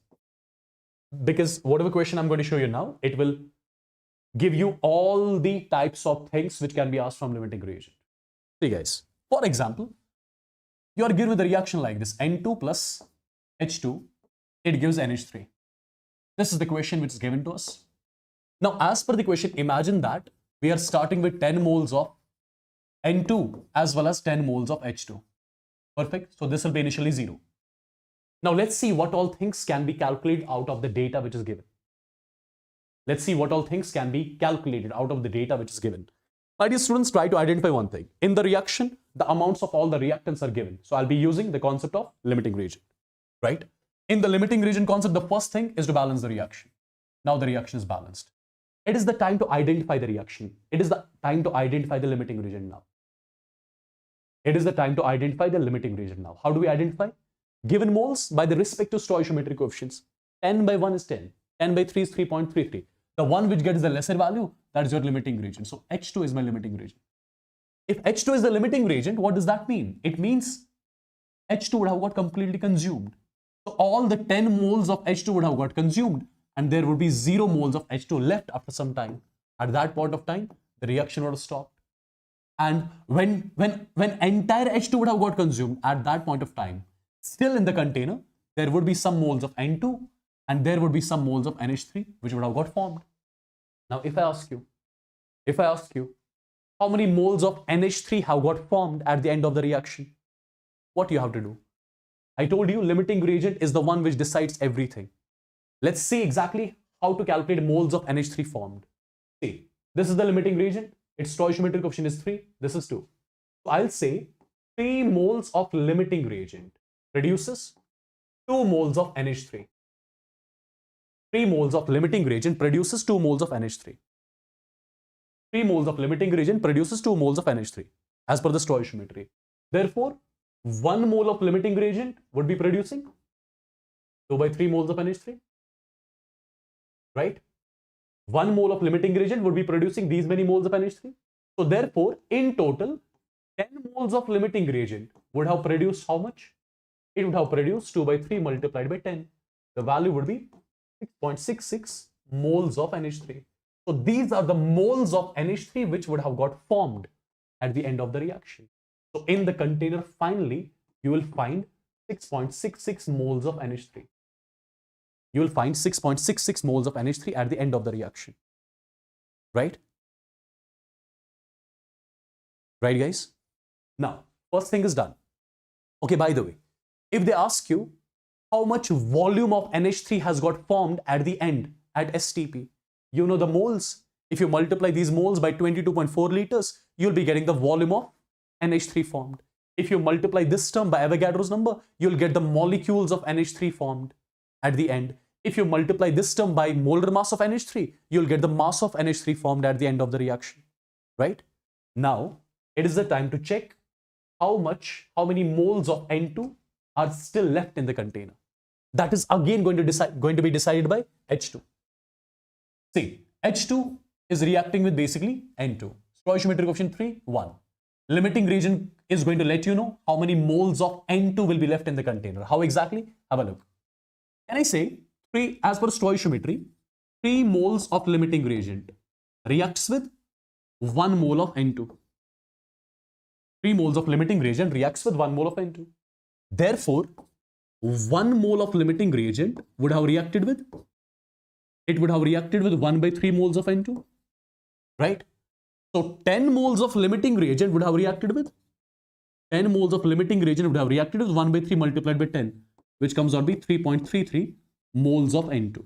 [SPEAKER 1] Because whatever question I'm going to show you now, it will give you all the types of things which can be asked from limiting reagent. See guys, for example, You are given with a reaction like this, N2 plus H2, it gives NH3. This is the question which is given to us. Now, as per the question, imagine that we are starting with 10 moles of N2 as well as 10 moles of H2. Perfect. So this will be initially 0. Now, let's see what all things can be calculated out of the data which is given. Let's see what all things can be calculated out of the data which is given. My dear students, try to identify one thing. In the reaction, the amounts of all the reactants are given. So I'll be using the concept of limiting reagent, right? In the limiting reagent concept, the first thing is to balance the reaction. Now the reaction is balanced. It is the time to identify the reaction. It is the time to identify the limiting reagent now. It is the time to identify the limiting reagent now. How do we identify? Given moles by the respective stoichiometry coefficients. 10 by 1 is 10. 10 by 3 is 3.33. The one which gets the lesser value, that is your limiting reagent. So H2 is my limiting reagent. If H2 is the limiting reagent, what does that mean? It means H2 would have got completely consumed. So all the 10 moles of H2 would have got consumed and there would be 0 moles of H2 left after some time. At that point of time, the reaction would have stopped. And when entire H2 would have got consumed at that point of time, still in the container, there would be some moles of N2 and there would be some moles of NH3 which would have got formed. Now, if I ask you, how many moles of NH3 have got formed at the end of the reaction? What you have to do? I told you limiting reagent is the one which decides everything. Let's see exactly how to calculate moles of NH3 formed. See, this is the limiting reagent. Its stoichiometric coefficient is 3. This is 2. So I'll say 3 moles of limiting reagent produces 2 moles of NH3. 3 moles of limiting reagent produces 2 moles of NH3. 3 moles of limiting reagent produces 2 moles of NH3 as per the stoichiometry. Therefore, 1 mole of limiting reagent would be producing 2 by 3 moles of NH3. Right? 1 mole of limiting reagent would be producing these many moles of NH3. So therefore, in total, 10 moles of limiting reagent would have produced how much? It would have produced 2 by 3 multiplied by 10. The value would be 6.66 moles of NH3. So these are the moles of NH3 which would have got formed at the end of the reaction. So in the container, finally, you will find 6.66 moles of NH3. You will find 6.66 moles of NH3 at the end of the reaction. Right? Right, guys? Now, first thing is done. Okay, by the way, if they ask you how much volume of NH3 has got formed at the end at STP, you know the moles. If you multiply these moles by 22.4 liters, you'll be getting the volume of NH3 formed. If you multiply this term by Avogadro's number, you'll get the molecules of NH3 formed at the end. If you multiply this term by molar mass of NH3, you'll get the mass of NH3 formed at the end of the reaction. Right? Now, it is the time to check how many moles of N2 are still left in the container. That is again going to be decided by H2. See, H2 is reacting with basically N2. Stoichiometric coefficient 3, 1. Limiting reagent is going to let you know how many moles of N2 will be left in the container. How exactly? Have a look. Can I say 3, as per stoichiometry, 3 moles of limiting reagent reacts with 1 mole of N2. 3 moles of limiting reagent reacts with 1 mole of N2. Therefore, 1 mole of limiting reagent would have reacted with 1 by 3 moles of N2. Right? So 10 moles of limiting reagent would have reacted with 1 by 3 multiplied by 10, which comes out to be 3.33 moles of N2.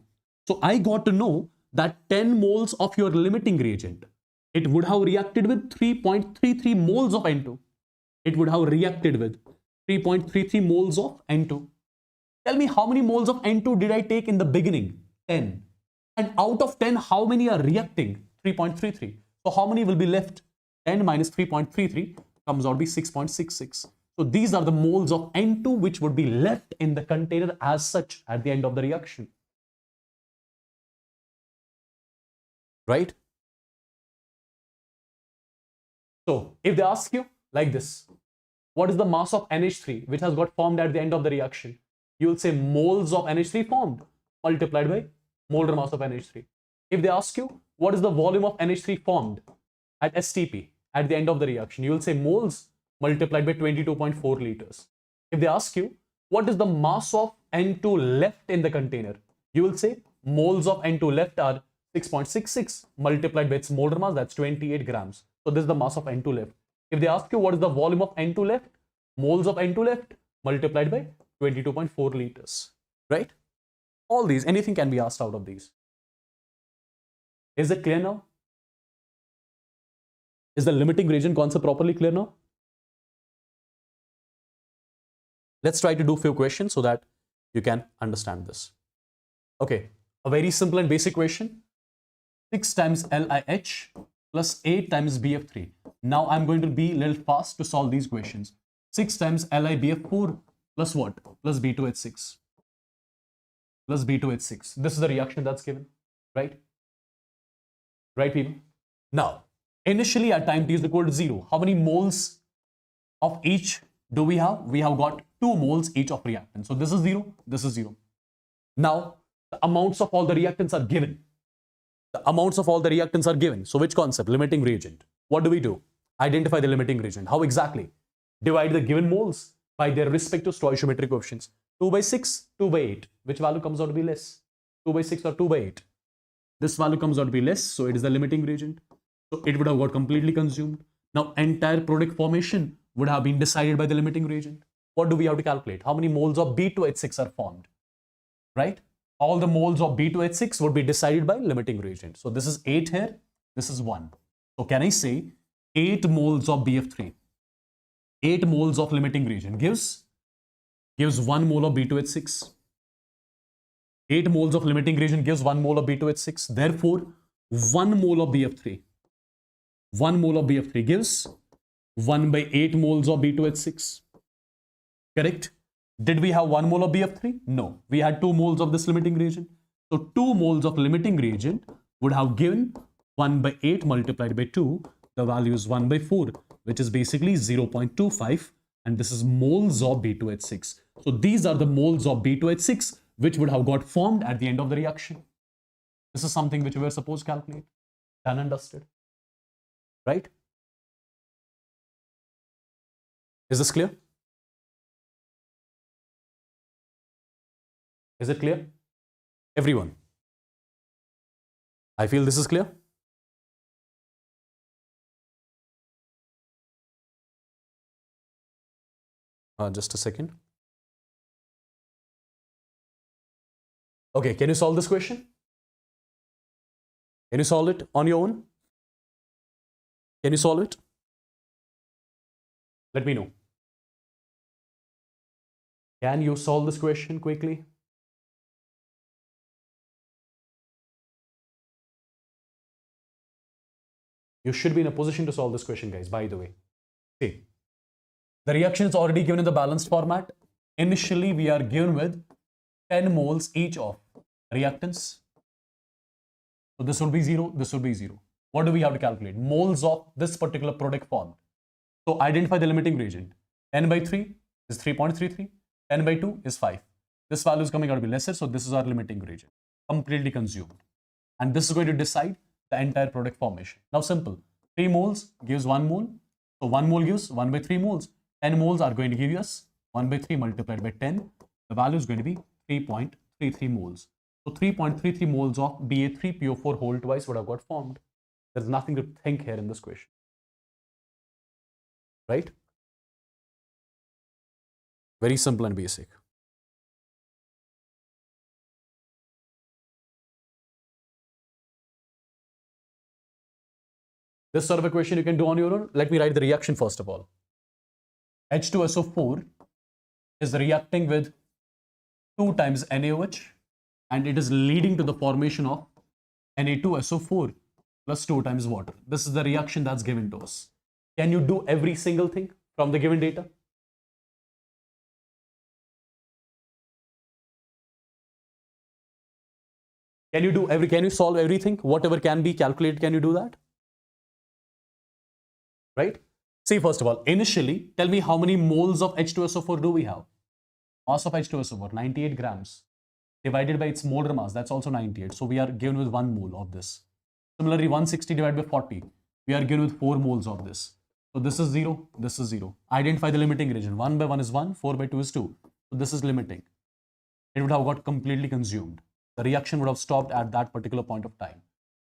[SPEAKER 1] So I got to know that 10 moles of your limiting reagent, it would have reacted with 3.33 moles of N2. It would have reacted with 3.33 moles of N2. Tell me how many moles of N2 did I take in the beginning? 10. And out of 10, how many are reacting? 3.33. So how many will be left? 10 minus 3.33 comes out to be 6.66. So these are the moles of N2 which would be left in the container as such at the end of the reaction. Right? So if they ask you like this, what is the mass of NH3 which has got formed at the end of the reaction? You will say moles of NH3 formed multiplied by molar mass of NH3. If they ask you what is the volume of NH3 formed at STP at the end of the reaction, you will say moles multiplied by 22.4 liters. If they ask you, what is the mass of N2 left in the container? You will say moles of N2 left are 6.66 multiplied by its molar mass, that's 28 grams. So this is the mass of N2 left. If they ask you what is the volume of N2 left, moles of N2 left multiplied by 22.4 liters, right? All these, anything can be asked out of these. Is it clear now? Is the limiting reagent concept properly clear now? Let's try to do a few questions so that you can understand this. Okay, a very simple and basic question. 6 times LiH plus 8 times BF3. Now I'm going to be a little fast to solve these questions. 6 times LiBF4 plus what? Plus B2H6. Plus B2H6. This is the reaction that's given, right? Right, people? Now, initially at time t is equal to 0, how many moles of each do we have? We have got 2 moles each of reactant. So this is 0, this is 0. Now, the amounts of all the reactants are given. The amounts of all the reactants are given. So which concept? Limiting reagent. What do? Identify the limiting reagent. How exactly? Divide the given moles by their respective stoichiometric coefficients. 2 by 6, 2 by 8. Which value comes out to be less? 2 by 6 or 2 by 8? This value comes out to be less, so it is the limiting reagent. So it would have got completely consumed. Now entire product formation would have been decided by the limiting reagent. What do we have to calculate? How many moles of B2H6 are formed? Right? All the moles of B2H6 would be decided by limiting reagent. So this is 8 here, this is 1. So can I say 8 moles of BF3, 8 moles of limiting reagent gives 1 mole of B2H6. 8 moles of limiting reagent gives 1 mole of B2H6. Therefore, 1 mole of BF3. 1 mole of BF3 gives 1 by 8 moles of B2H6. Correct? Did we have 1 mole of BF3? No. We had 2 moles of this limiting reagent. So 2 moles of limiting reagent would have given 1 by 8 multiplied by 2. The value is 1 by 4, which is basically 0.25. And this is moles of B2H6. So these are the moles of B2H6 which would have got formed at the end of the reaction. This is something which we were supposed to calculate. Done and dusted. Right? Is this clear? Is it clear? Everyone? I feel this is clear. Just a second. Okay, can you solve this question? Can you solve it on your own? Can you solve it? Let me know. Can you solve this question quickly? You should be in a position to solve this question, guys, by the way. See, the reaction is already given in the balanced format. Initially, we are given with 10 moles each of reactants. So this will be 0, this will be 0. What do we have to calculate? Moles of this particular product formed. So identify the limiting reagent. 10 by 3 is 3.33. 10 by 2 is 5. This value is coming out to be lesser, so this is our limiting reagent. Completely consumed. And this is going to decide the entire product formation. Now simple. 3 moles gives 1 mole. So 1 mole gives 1 by 3 moles. 10 moles are going to give us 1 by 3 multiplied by 10. The value is going to be 3.33 moles. So 3.33 moles of Ba3PO4 whole twice would have got formed. There's nothing to think here in this question. Right? Very simple and basic. This sort of a question you can do on your own. Let me write the reaction first of all. H2SO4 is reacting with 2 times NaOH and it is leading to the formation of Na2SO4 plus 2 times water. This is the reaction that's given to us. Can you do every single thing from the given data? Can you solve everything? Whatever can be calculated, can you do that? Right? See, first of all, initially, tell me how many moles of H2SO4 do we have? Mass of H2SO4, 98 grams. Divided by its molar mass, that's also 98. So we are given with 1 mole of this. Similarly, 160 divided by 40, we are given with 4 moles of this. So this is 0, this is 0. Identify the limiting region. 1 by 1 is 1, 4 by 2 is 2. So this is limiting. It would have got completely consumed. The reaction would have stopped at that particular point of time.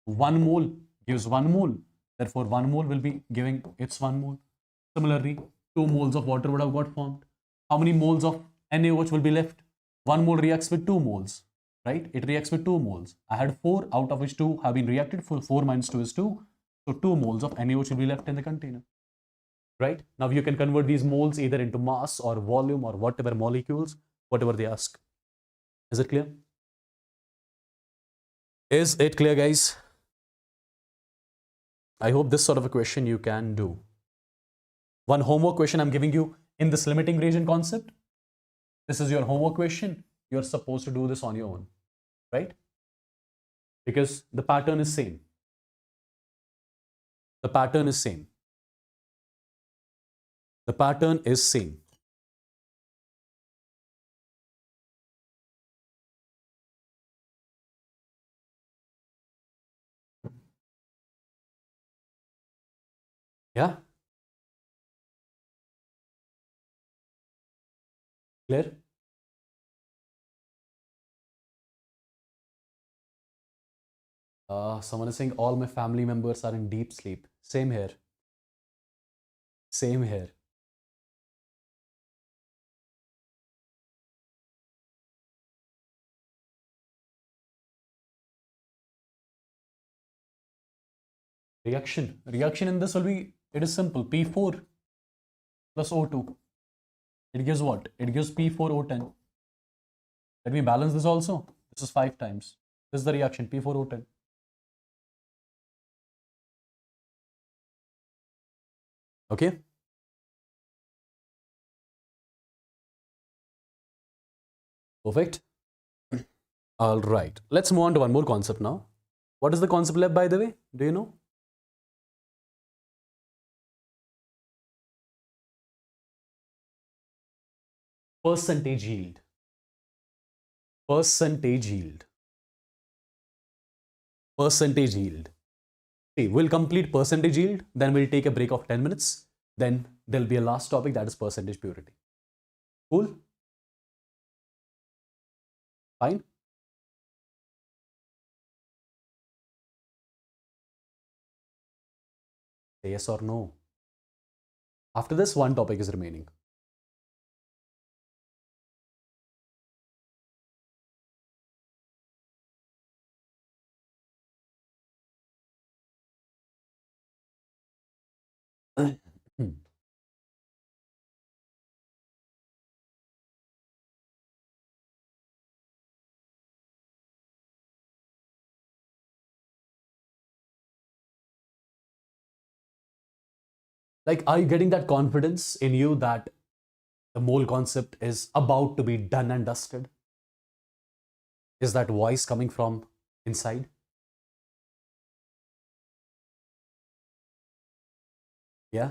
[SPEAKER 1] 1 mole gives 1 mole. Therefore, 1 mole will be giving its 1 mole. Similarly, 2 moles of water would have got formed. How many moles of NaOH will be left? 1 mole reacts with 2 moles, right? It reacts with 2 moles. I had 4, out of which 2 have been reacted. 4 minus 2 is 2. So 2 moles of NaOH will be left in the container, right? Now you can convert these moles either into mass or volume or whatever molecules, whatever they ask. Is it clear? Is it clear, guys? I hope this sort of a question you can do. One homework question I'm giving you in this limiting region concept. This is your homework question. You're supposed to do this on your own, right? Because the pattern is same. The pattern is same. The pattern is same. Yeah? Clear? Someone is saying all my family members are in deep sleep. Same here. Same here. Reaction in this will be, it is simple. P4 plus O2. It gives what? It gives P4O10. Let me balance this also. This is 5 times. This is the reaction, P4O10. Okay? Perfect. All right. Let's move on to one more concept now. What is the concept left, by the way? Do you know? Percentage yield. Percentage yield. Percentage yield. See, we'll complete percentage yield, then we'll take a break of 10 minutes. Then there'll be a last topic, that is percentage purity. Cool? Fine? Say yes or no. After this, one topic is remaining. Like, are you getting that confidence in you that the mole concept is about to be done and dusted? Is that voice coming from inside? Yeah?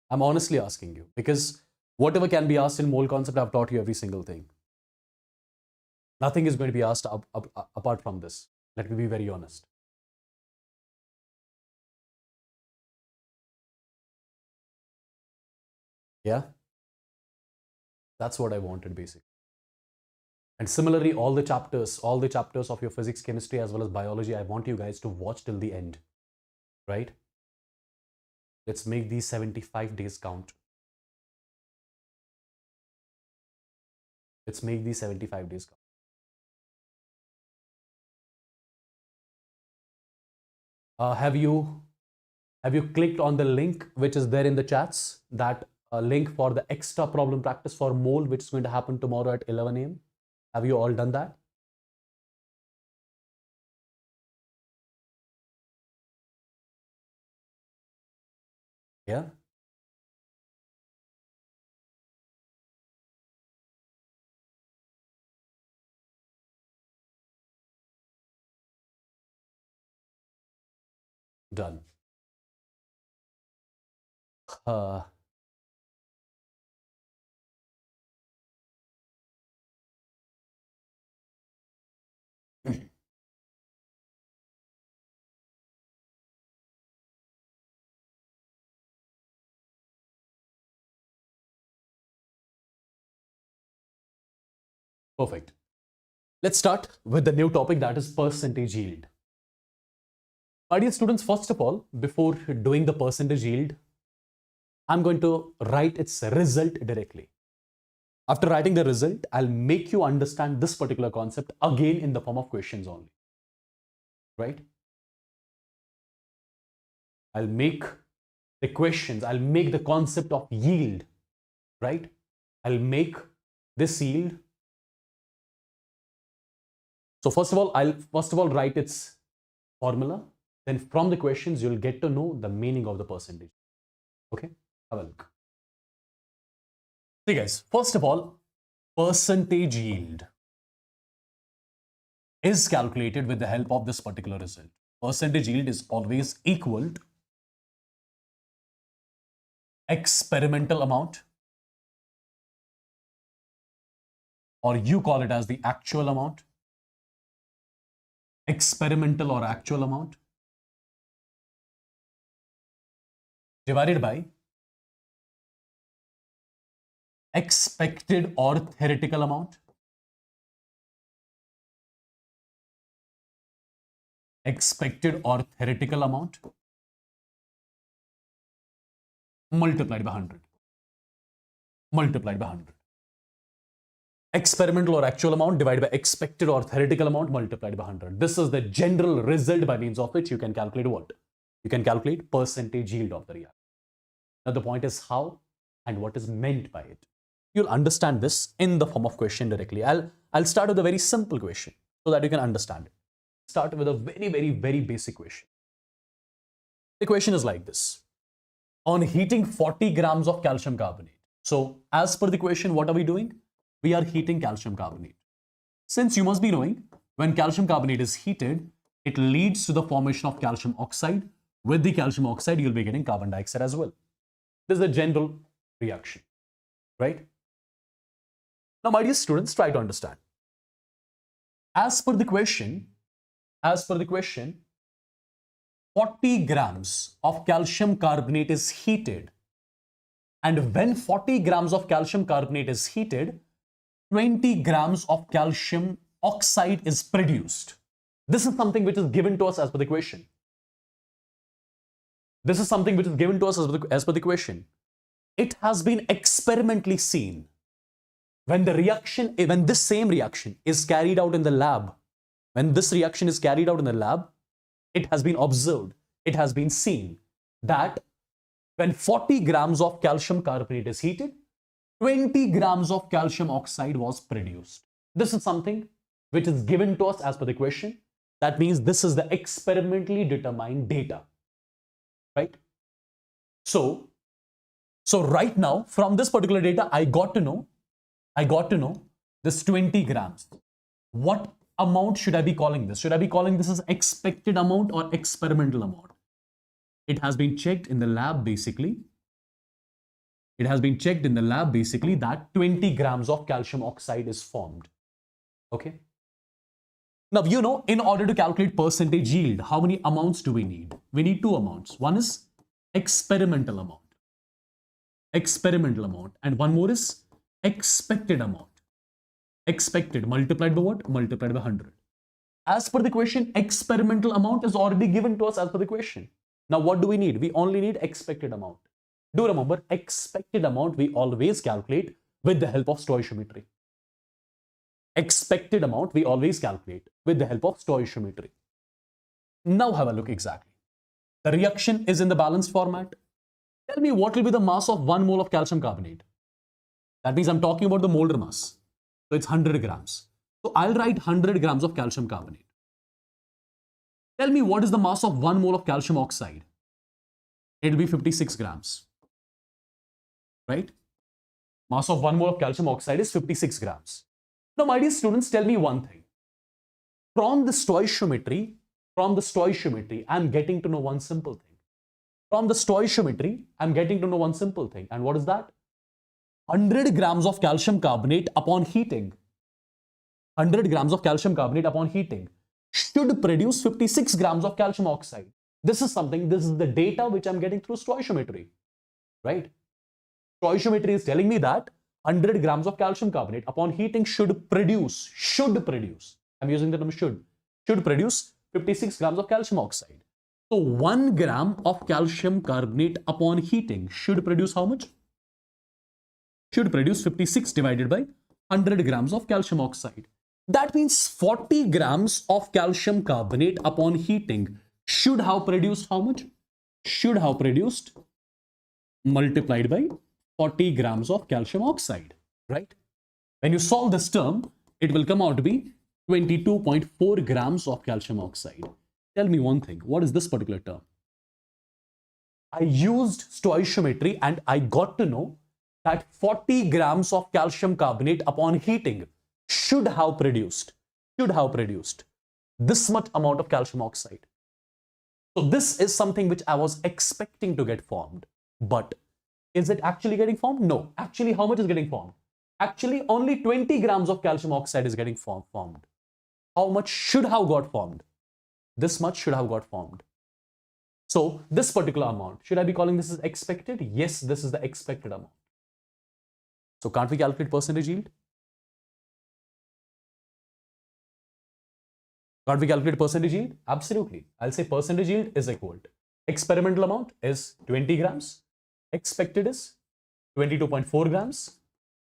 [SPEAKER 1] I'm honestly asking you because whatever can be asked in mole concept, I've taught you every single thing. Nothing is going to be asked apart from this. Let me be very honest. Yeah? That's what I wanted basically. And similarly, all the chapters of your physics, chemistry, as well as biology, I want you guys to watch till the end, right? Let's make these 75 days count. Let's make these 75 days count. Have you clicked on the link which is there in the chats? That link for the extra problem practice for mole, which is going to happen tomorrow at 11 a.m. Have you all done that? Yeah. Done. Uh, Perfect. Let's start with the new topic, that is percentage yield. My dear students, first of all, before doing the percentage yield, I'm going to write its result directly. After writing the result, I'll make you understand this particular concept again in the form of questions only. Right? I'll make the questions, I'll make the concept of yield, right? I'll make this yield. So first of all, I'll write its formula. Then from the questions, you'll get to know the meaning of the percentage. Okay, have a look. See guys, first of all, percentage yield is calculated with the help of this particular result. Percentage yield is always equal to experimental amount, or you call it as the actual amount, experimental or actual amount, divided by expected or theoretical amount, expected or theoretical amount, multiplied by 100. Multiplied by 100. Experimental or actual amount divided by expected or theoretical amount multiplied by 100. This is the general result by means of which you can calculate what? You can calculate percentage yield of the reaction. Now the point is how and what is meant by it. You'll understand this in the form of question directly. I'll start with a very simple question so that you can understand it. Start with a very basic question. The question is like this. On heating 40 grams of calcium carbonate. So as per the question, what are we doing? We are heating calcium carbonate. Since you must be knowing, when calcium carbonate is heated, it leads to the formation of calcium oxide. With the calcium oxide, you'll be getting carbon dioxide as well. This is a general reaction, right? Now, my dear students, try to understand. As per the question, 40 grams of calcium carbonate is heated. And when 40 grams of calcium carbonate is heated, 20 grams of calcium oxide is produced. This is something which is given to us as per the question. This is something which is given to us as per the question. It has been experimentally seen. When this same reaction is carried out in the lab, when this reaction is carried out in the lab, it has been observed, it has been seen that when 40 grams of calcium carbonate is heated, 20 grams of calcium oxide was produced. This is something which is given to us as per the question. That means this is the experimentally determined data, right? So right now, from this particular data, I got to know this 20 grams. What amount should I be calling this? Should I be calling this as expected amount or experimental amount? It has been checked in the lab basically. It has been checked in the lab basically that 20 grams of calcium oxide is formed. Okay. Now, you know, in order to calculate percentage yield, how many amounts do we need? We need two amounts. One is experimental amount. Experimental amount. And one more is expected amount. Expected multiplied by what? Multiplied by 100. As per the question, experimental amount is already given to us as per the question. Now what do we need? We only need expected amount. Do remember, expected amount we always calculate with the help of stoichiometry. Expected amount we always calculate with the help of stoichiometry. Now have a look exactly. The reaction is in the balanced format. Tell me what will be the mass of 1 mole of calcium carbonate. That means I'm talking about the molar mass. So it's 100 grams. So I'll write 100 grams of calcium carbonate. Tell me what is the mass of 1 mole of calcium oxide. It will be 56 grams. Right? Mass of 1 mole of calcium oxide is 56 grams. Now, my dear students, tell me one thing. From the stoichiometry, I'm getting to know one simple thing. From the stoichiometry, I'm getting to know one simple thing. And what is that? 100 grams of calcium carbonate upon heating. 100 grams of calcium carbonate upon heating should produce 56 grams of calcium oxide. This is the data which I'm getting through stoichiometry, right? Stoichiometry is telling me that 100 grams of calcium carbonate upon heating should produce, I'm using the term should produce 56 grams of calcium oxide. So 1 gram of calcium carbonate upon heating should produce how much? Should produce 56 divided by 100 grams of calcium oxide. That means 40 grams of calcium carbonate upon heating should have produced how much? Should have produced multiplied by 40 grams of calcium oxide, right? When you solve this term, it will come out to be 22.4 grams of calcium oxide. Tell me one thing, what is this particular term? I used stoichiometry and I got to know that 40 grams of calcium carbonate upon heating should have produced this much amount of calcium oxide. So this is something which I was expecting to get formed, but is it actually getting formed? No. Actually, how much is getting formed? Actually, only 20 grams of calcium oxide is getting formed. How much should have got formed? This much should have got formed. So this particular amount, should I be calling this as expected? Yes, this is the expected amount. So can't we calculate percentage yield? Can't we calculate percentage yield? Absolutely. I'll say percentage yield is equal to experimental amount is 20 grams. Expected is 22.4 grams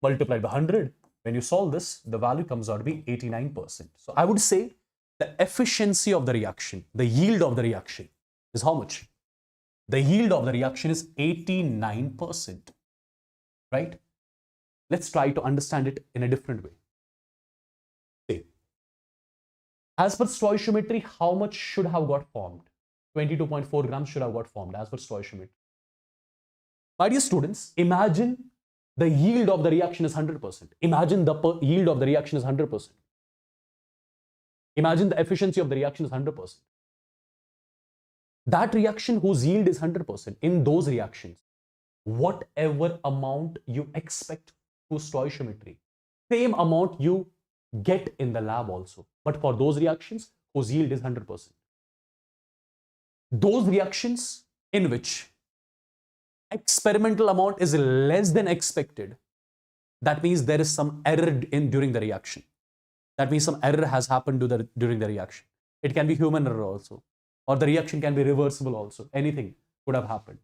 [SPEAKER 1] multiplied by 100. When you solve this, the value comes out to be 89%. So I would say the efficiency of the reaction, the yield of the reaction is how much? The yield of the reaction is 89%, right? Let's try to understand it in a different way. See, as per stoichiometry, how much should have got formed? 22.4 grams should have got formed as per stoichiometry. My dear students, imagine the yield of the reaction is 100%. Imagine the yield of the reaction is 100%. Imagine the efficiency of the reaction is 100%. That reaction whose yield is 100%, in those reactions, whatever amount you expect through stoichiometry, same amount you get in the lab also. But for those reactions whose yield is 100%. Those reactions in which experimental amount is less than expected, that means there is some error during the reaction. That means some error has happened during the reaction. It can be human error also, or the reaction can be reversible also. Anything could have happened.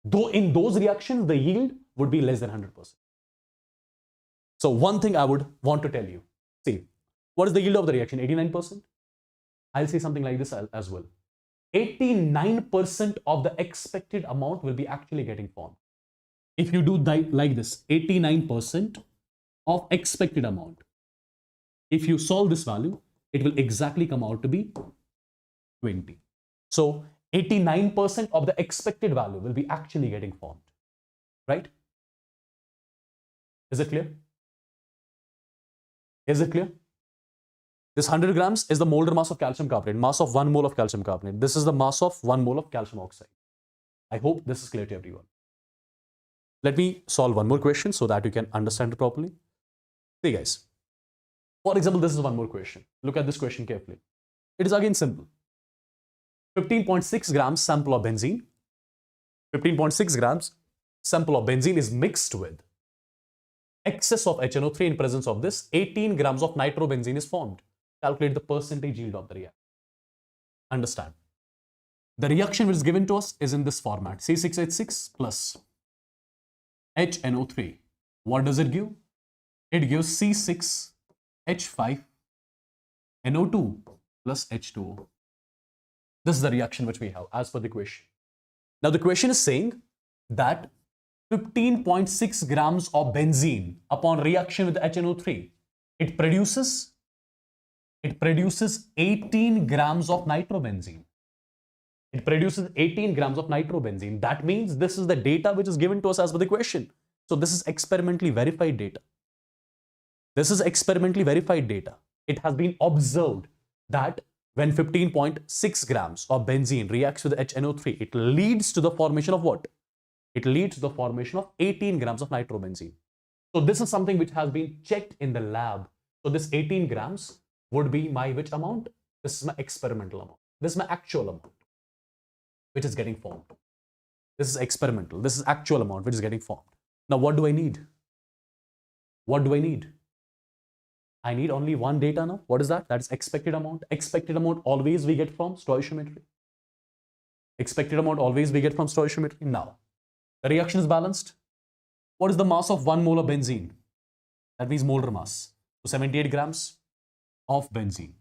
[SPEAKER 1] Though in those reactions, the yield would be less than 100%. So one thing I would want to tell you, see, what is the yield of the reaction? 89%? I'll say something like this as well. 89% of the expected amount will be actually getting formed. If you do like this, 89% of expected amount. If you solve this value, it will exactly come out to be 20. So 89% of the expected value will be actually getting formed, right? Is it clear? Is it clear? This 100 grams is the molar mass of calcium carbonate, mass of 1 mole of calcium carbonate. This is the mass of 1 mole of calcium oxide. I hope this is clear to everyone. Let me solve one more question so that you can understand it properly. See guys, for example, this is one more question. Look at this question carefully. It is again simple. 15.6 grams sample of benzene. 15.6 grams sample of benzene is mixed with excess of HNO3. In presence of this, 18 grams of nitrobenzene is formed. Calculate the percentage yield of the reaction. Understand. The reaction which is given to us is in this format. C6H6 plus HNO3. What does it give? It gives C6H5NO2 plus H2O. This is the reaction which we have as per the question. Now the question is saying that 15.6 grams of benzene upon reaction with HNO3, it produces 18 grams of nitrobenzene. It produces 18 grams of nitrobenzene. That means this is the data which is given to us as per the question. So this is experimentally verified data. This is experimentally verified data. It has been observed that when 15.6 grams of benzene reacts with HNO3, it leads to the formation of what? It leads to the formation of 18 grams of nitrobenzene. So this is something which has been checked in the lab. So this 18 grams would be my which amount? This is my experimental amount. This is my actual amount which is getting formed. This is experimental. This is actual amount which is getting formed. Now what do I need? What do I need? I need only one data now. What is that? That is expected amount. Expected amount always we get from stoichiometry. Expected amount always we get from stoichiometry. Now, the reaction is balanced. What is the mass of 1 mole of benzene? That means molar mass. So 78 grams of benzene.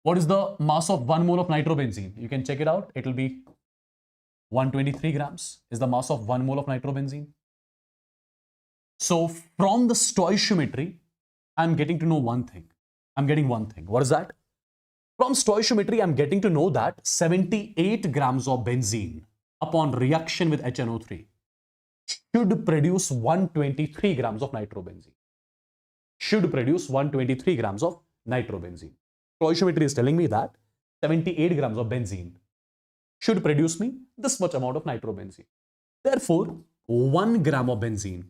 [SPEAKER 1] What is the mass of 1 mole of nitrobenzene? You can check it out. It will be 123 grams is the mass of 1 mole of nitrobenzene. So from the stoichiometry, I'm getting to know one thing. I'm getting one thing. What is that? From stoichiometry, I'm getting to know that 78 grams of benzene upon reaction with HNO3 should produce 123 grams of nitrobenzene. Should produce 123 grams of nitrobenzene. Stoichiometry is telling me that 78 grams of benzene should produce me this much amount of nitrobenzene. Therefore, 1 gram of benzene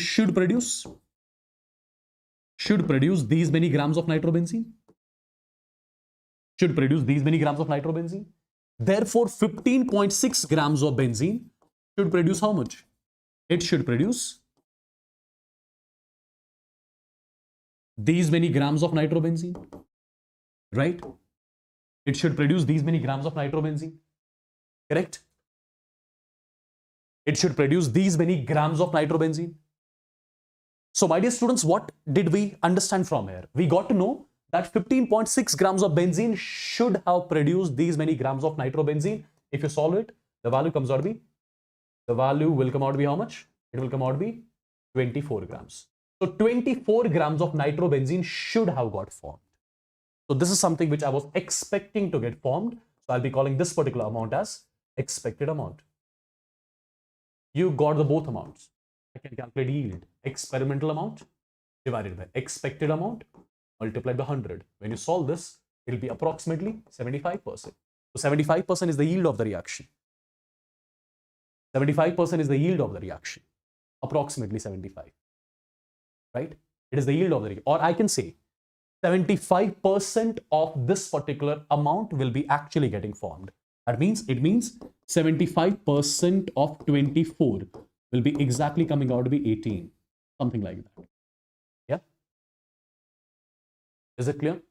[SPEAKER 1] should produce these many grams of nitrobenzene. Should produce these many grams of nitrobenzene. Therefore, 15.6 grams of benzene should produce how much? It should produce these many grams of nitrobenzene, right? It should produce these many grams of nitrobenzene, correct? It should produce these many grams of nitrobenzene. So my dear students, what did we understand from here? We got to know that 15.6 grams of benzene should have produced these many grams of nitrobenzene. If you solve it, the value will come out to be how much? It will come out to be 24 grams. So 24 grams of nitrobenzene should have got formed. So this is something which I was expecting to get formed. So I'll be calling this particular amount as expected amount. You got the both amounts. I can calculate yield. Experimental amount divided by expected amount multiplied by 100. When you solve this, it will be approximately 75%. So 75% is the yield of the reaction. 75% is the yield of the reaction. Approximately 75. Right? It is the yield of the reaction. Or I can say 75% of this particular amount will be actually getting formed. That means, it means 75% of 24 will be exactly coming out to be 18. Something like that. Yeah? Is it clear?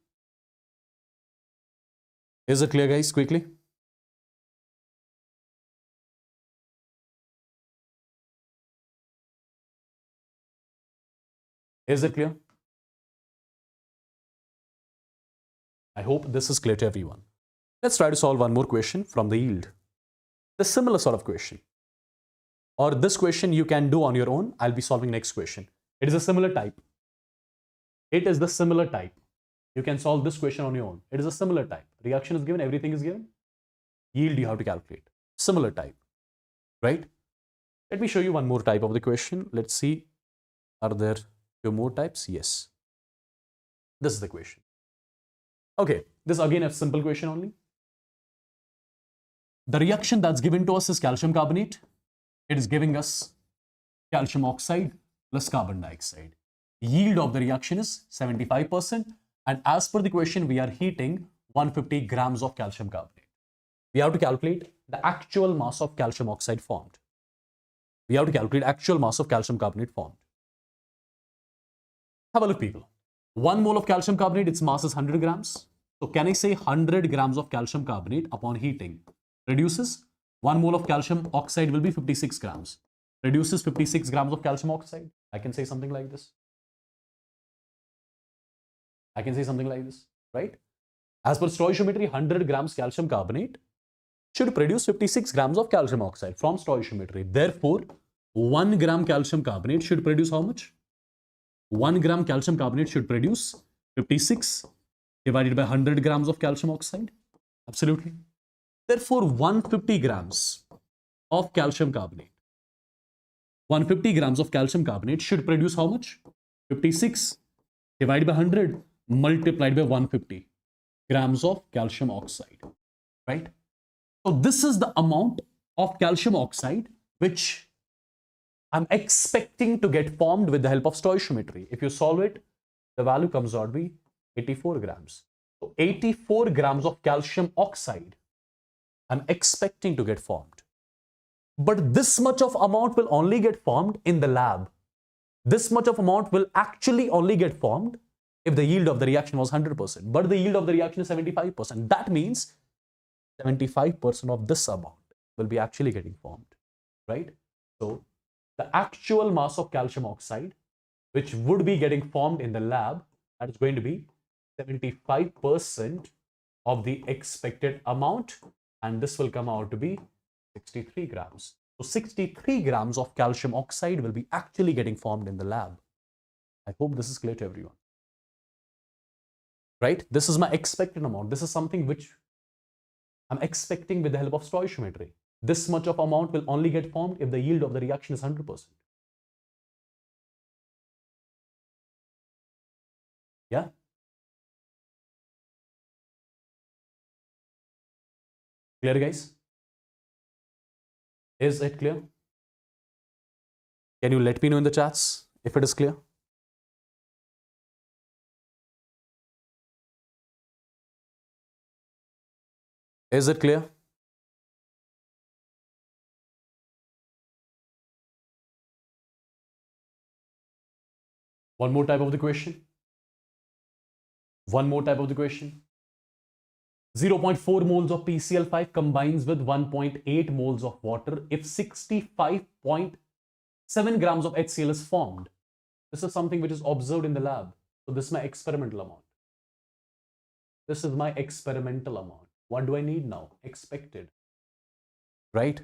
[SPEAKER 1] Is it clear, guys? Quickly. Is it clear? I hope this is clear to everyone. Let's try to solve one more question from the yield. The similar sort of question. Or this question you can do on your own. I'll be solving next question. It is a similar type. It is the similar type. You can solve this question on your own. It is a similar type. Reaction is given, everything is given. Yield you have to calculate. Similar type. Right? Let me show you one more type of the question. Let's see. Are there few more types? Yes. This is the question. Okay, this again a simple question only. The reaction that's given to us is calcium carbonate. It is giving us calcium oxide plus carbon dioxide. Yield of the reaction is 75%. And as per the question, we are heating 150 grams of calcium carbonate. We have to calculate the actual mass of calcium oxide formed. We have to calculate actual mass of calcium carbonate formed. Have a look, people. 1 mole of calcium carbonate, its mass is 100 grams. So can I say 100 grams of calcium carbonate upon heating reduces 1 mole of calcium oxide will be 56 grams. Reduces 56 grams of calcium oxide. I can say something like this. I can say something like this, right? As per stoichiometry, 100 grams calcium carbonate should produce 56 grams of calcium oxide from stoichiometry. Therefore, 1 gram calcium carbonate should produce how much? 1 gram calcium carbonate should produce 56 divided by 100 grams of calcium oxide. Absolutely. Therefore, 150 grams of calcium carbonate. 150 grams of calcium carbonate should produce how much? 56 divided by 100 multiplied by 150 grams of calcium oxide. Right? So this is the amount of calcium oxide which I'm expecting to get formed with the help of stoichiometry. If you solve it, the value comes out to be 84 grams. So 84 grams of calcium oxide I'm expecting to get formed. But this much of amount will only get formed in the lab. This much of amount will actually only get formed if the yield of the reaction was 100%. But the yield of the reaction is 75%. That means 75% of this amount will be actually getting formed, right? So the actual mass of calcium oxide, which would be getting formed in the lab, that is going to be 75% of the expected amount, and this will come out to be 63 grams. So 63 grams of calcium oxide will be actually getting formed in the lab. I hope this is clear to everyone. Right? This is my expected amount. This is something which I'm expecting with the help of stoichiometry. This much of amount will only get formed if the yield of the reaction is 100%. Yeah? Clear, guys? Is it clear? Can you let me know in the chats if it is clear? Is it clear? One more type of the question. One more type of the question. 0.4 moles of PCl5 combines with 1.8 moles of water if 65.7 grams of HCl is formed. This is something which is observed in the lab. So this is my experimental amount. This is my experimental amount. What do I need now? Expected. Right?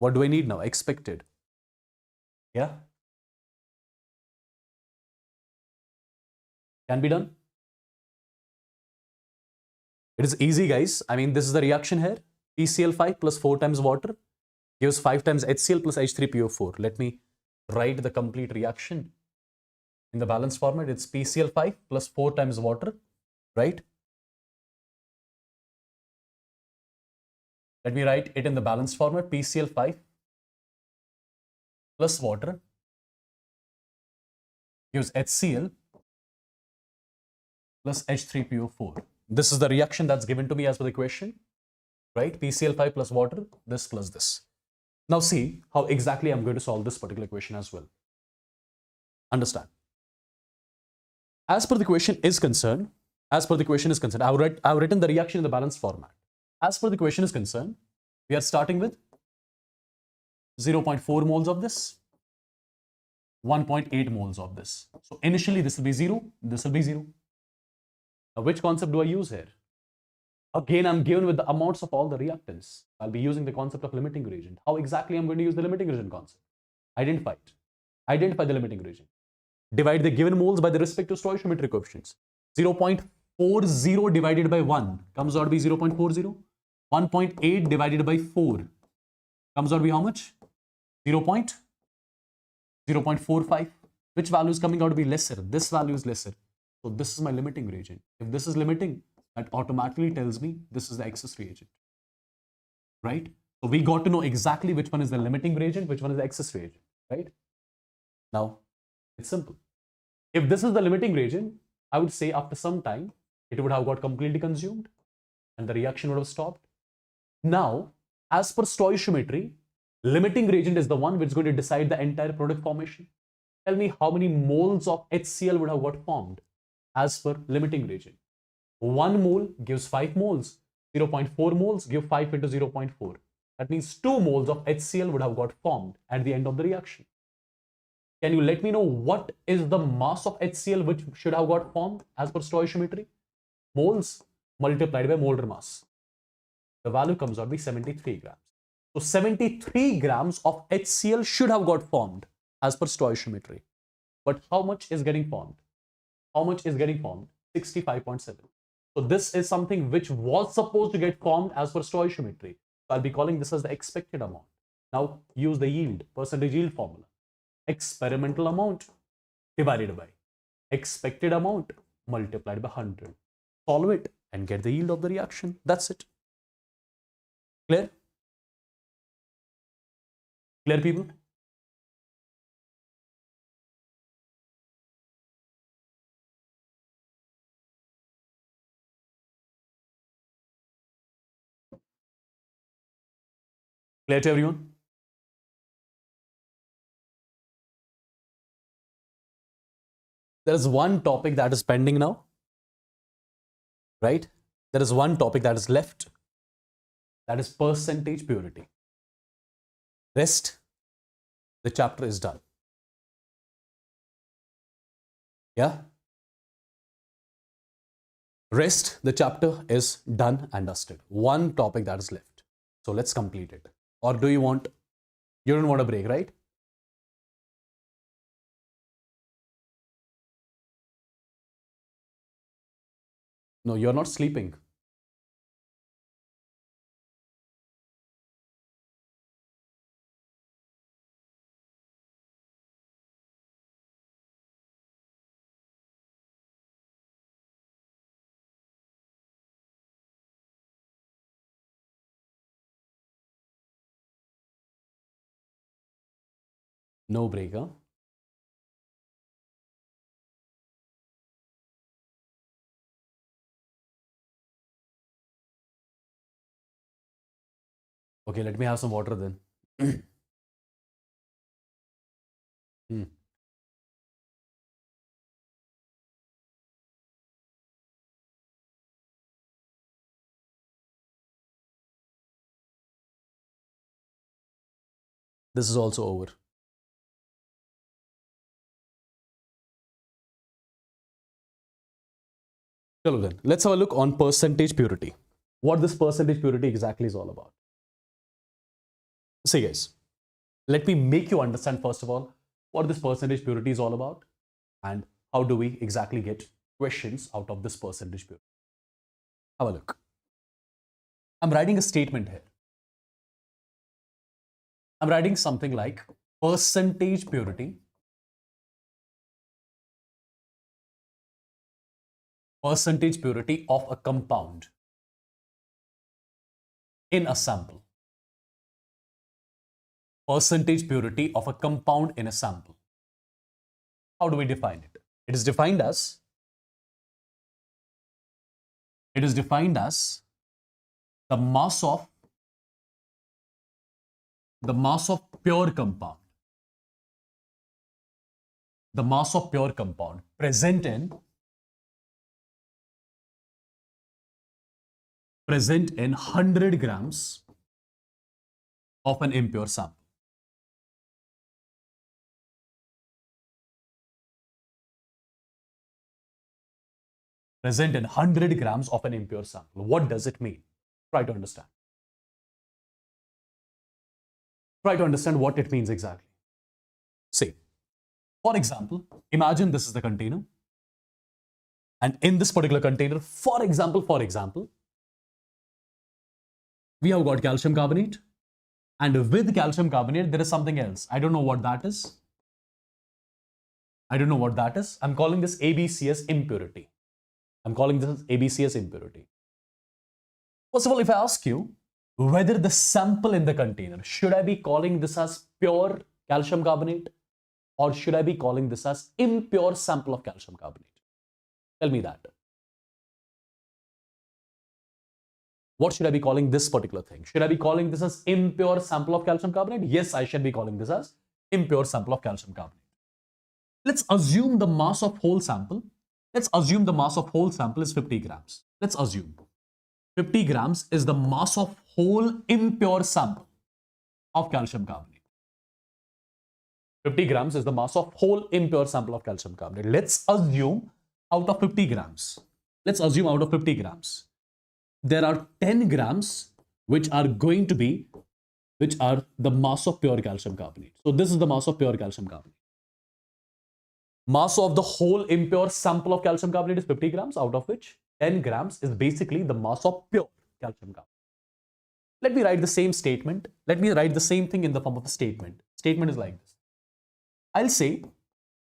[SPEAKER 1] What do I need now? Expected. Yeah? Can be done? It is easy, guys. I mean, this is the reaction here. PCl5 plus 4 times water gives 5 times HCl plus H3PO4. Let me write the complete reaction. In the balanced format, it's PCl5 plus 4 times water, right? Let me write it in the balanced format. PCl5 plus water gives HCl plus H3PO4. This is the reaction that's given to me as per the question, right? PCl5 plus water, this plus this. Now see how exactly I'm going to solve this particular question as well. Understand. As per the question is concerned, I've written the reaction in the balanced format. As per the question is concerned, we are starting with 0.4 moles of this, 1.8 moles of this. So initially this will be 0, this will be 0. Now which concept do I use here? Again, I'm given with the amounts of all the reactants. I'll be using the concept of limiting reagent. How exactly I'm going to use the limiting reagent concept? Identify it. Identify the limiting reagent. Divide the given moles by the respective stoichiometric coefficients. 0.40 divided by 1 comes out to be 0.40. 1.8 divided by 4 comes out to be how much? 0.45. Which value is coming out to be lesser? This value is lesser. So this is my limiting reagent. If this is limiting, that automatically tells me this is the excess reagent. Right? So we got to know exactly which one is the limiting reagent, which one is the excess reagent. Right? Now, it's simple. If this is the limiting reagent, I would say after some time, it would have got completely consumed and the reaction would have stopped. Now, as per stoichiometry, limiting reagent is the one which is going to decide the entire product formation. Tell me how many moles of HCl would have got formed as per limiting reagent. 1 mole gives 5 moles. 0.4 moles give 5 into 0.4. That means 2 moles of HCl would have got formed at the end of the reaction. Can you let me know what is the mass of HCl which should have got formed as per stoichiometry? Moles multiplied by molar mass. The value comes out to be 73 grams. So 73 grams of HCl should have got formed as per stoichiometry. But how much is getting formed? How much is getting formed? 65.7. So this is something which was supposed to get formed as per stoichiometry. So I'll be calling this as the expected amount. Now use the yield, percentage yield formula. Experimental amount divided by expected amount multiplied by 100. Solve it and get the yield of the reaction. That's it. Clear? Clear, people? Clear to everyone? There is one topic that is pending now, right? There is one topic that is left, that is percentage purity. Rest, the chapter is done. Yeah? Rest, the chapter is done and dusted. One topic that is left. So let's complete it. Or do you don't want a break, right? No, you're not sleeping. No break, huh? Okay, let me have some water then. Hmm. This is also over. Chalo then, let's have a look on percentage purity. What this percentage purity exactly is all about. See guys, let me make you understand first of all what this percentage purity is all about and how do we exactly get questions out of this percentage purity. Have a look. I'm writing a statement here. I'm writing something like percentage purity of a compound in a sample. Percentage purity of a compound in a sample. How do we define it? It is defined as the mass of pure compound. The mass of pure compound present in 100 grams of an impure sample. Present in 100 grams of an impure sample. What does it mean? Try to understand. Try to understand what it means exactly. Say, for example, imagine this is the container. And in this particular container, for example, we have got calcium carbonate. And with calcium carbonate, there is something else. I don't know what that is. I'm calling this ABCS impurity. First of all, if I ask you whether the sample in the container, should I be calling this as pure calcium carbonate or should I be calling this as impure sample of calcium carbonate? Tell me that. What should I be calling this particular thing? Should I be calling this as impure sample of calcium carbonate? Yes, I should be calling this as impure sample of calcium carbonate. Let's assume the mass of whole sample. Let's assume the mass of whole sample is 50 grams. Let's assume 50 grams is the mass of whole impure sample of calcium carbonate. 50 grams is the mass of whole impure sample of calcium carbonate. Let's assume out of 50 grams, there are 10 grams which are the mass of pure calcium carbonate. So this is the mass of pure calcium carbonate. Mass of the whole impure sample of calcium carbonate is 50 grams, out of which 10 grams is basically the mass of pure calcium carbonate. Let me write the same statement. Let me write the same thing in the form of a statement. Statement is like this. I'll say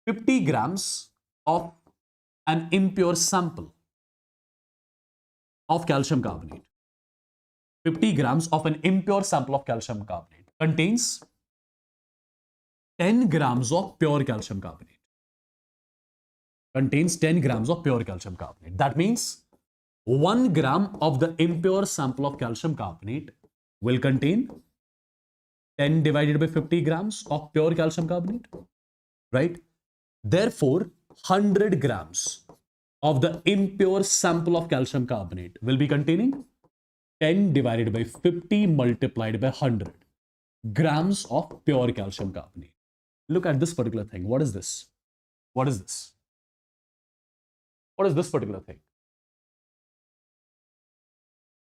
[SPEAKER 1] 50 grams of an impure sample of calcium carbonate. 50 grams of an impure sample of calcium carbonate contains 10 grams of pure calcium carbonate. Contains 10 grams of pure calcium carbonate. That means 1 gram of the impure sample of calcium carbonate will contain 10 divided by 50 grams of pure calcium carbonate, right? Therefore, 100 grams of the impure sample of calcium carbonate will be containing 10 divided by 50 multiplied by 100 grams of pure calcium carbonate. Look at this particular thing. What is this? What is this? What is this particular thing?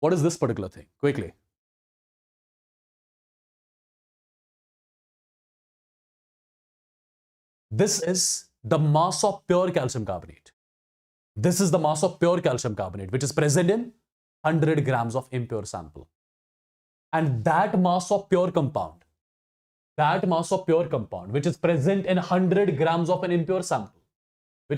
[SPEAKER 1] What is this particular thing? Quickly. This is the mass of pure calcium carbonate. This is the mass of pure calcium carbonate, which is present in 100 grams of impure sample. And that mass of pure compound, which is present in 100 grams of an impure sample, what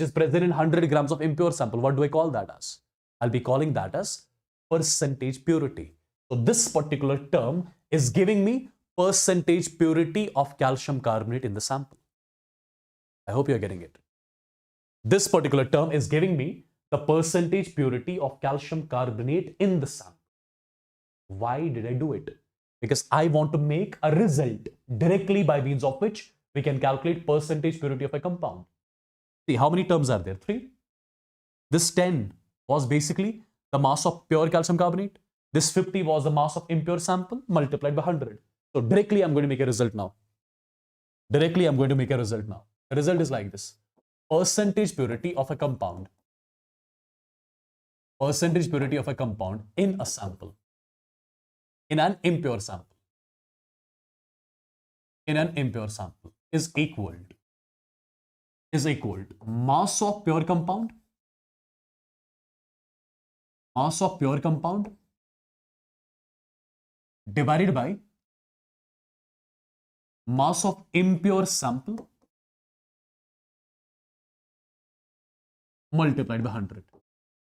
[SPEAKER 1] do I call that as? I'll be calling that as percentage purity. So this particular term is giving me percentage purity of calcium carbonate in the sample. I hope you're getting it. This particular term is giving me the percentage purity of calcium carbonate in the sample. Why did I do it? Because I want to make a result directly by means of which we can calculate percentage purity of a compound. See, how many terms are there? 3. This 10 was basically the mass of pure calcium carbonate. This 50 was the mass of impure sample multiplied by 100. So directly I'm going to make a result now. The result is like this. Percentage purity of a compound. Percentage purity of a compound in a sample. In an impure sample. Is equal to mass of pure compound. Divided by mass of impure sample multiplied by 100.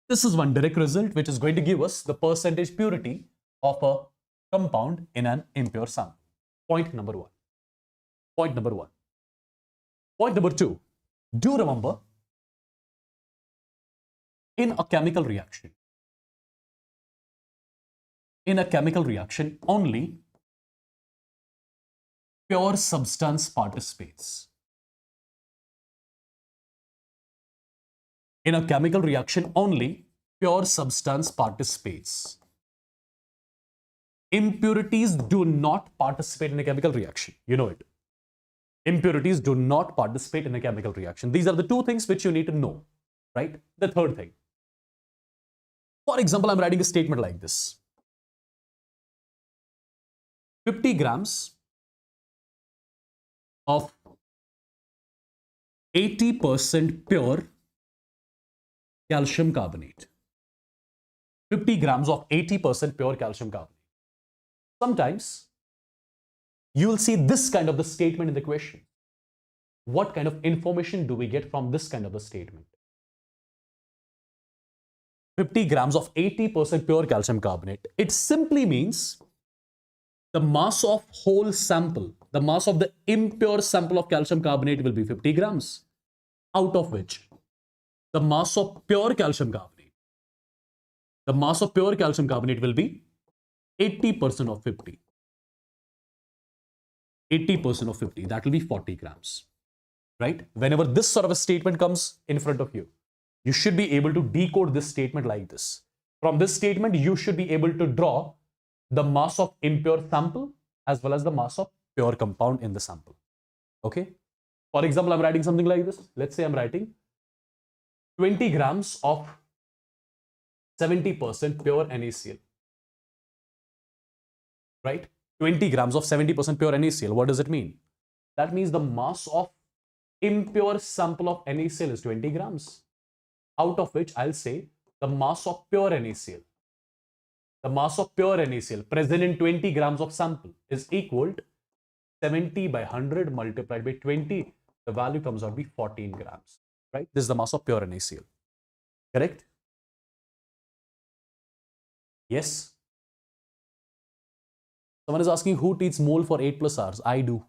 [SPEAKER 1] This is one direct result which is going to give us the percentage purity of a compound in an impure sample. Point number 1. Point number 2. Do remember, in a chemical reaction, only pure substance participates. In a chemical reaction, only pure substance participates. Impurities do not participate in a chemical reaction. You know it. Impurities do not participate in a chemical reaction. These are the 2 things which you need to know, right? The third thing. For example, I'm writing a statement like this. 50 grams of 80% pure calcium carbonate. 50 grams of 80% pure calcium carbonate. Sometimes you will see this kind of the statement in the question. What kind of information do we get from this kind of the statement? 50 grams of 80% pure calcium carbonate. It simply means the mass of whole sample, the mass of the impure sample of calcium carbonate will be 50 grams, out of which the mass of pure calcium carbonate, will be 80% of 50. 80% of 50, that will be 40 grams, right? Whenever this sort of a statement comes in front of you, you should be able to decode this statement like this. From this statement, you should be able to draw the mass of impure sample as well as the mass of pure compound in the sample. Okay? For example, I'm writing something like this. Let's say I'm writing 20 grams of 70% pure NaCl. Right? 20 grams of 70% pure NaCl. What does it mean? That means the mass of impure sample of NaCl is 20 grams. Out of which I'll say the mass of pure NaCl. The mass of pure NaCl present in 20 grams of sample is equal to 70 by 100 multiplied by 20. The value comes out to be 14 grams. Right? This is the mass of pure NaCl. Correct? Yes? Someone is asking who teaches mole for 8 plus hours. I do.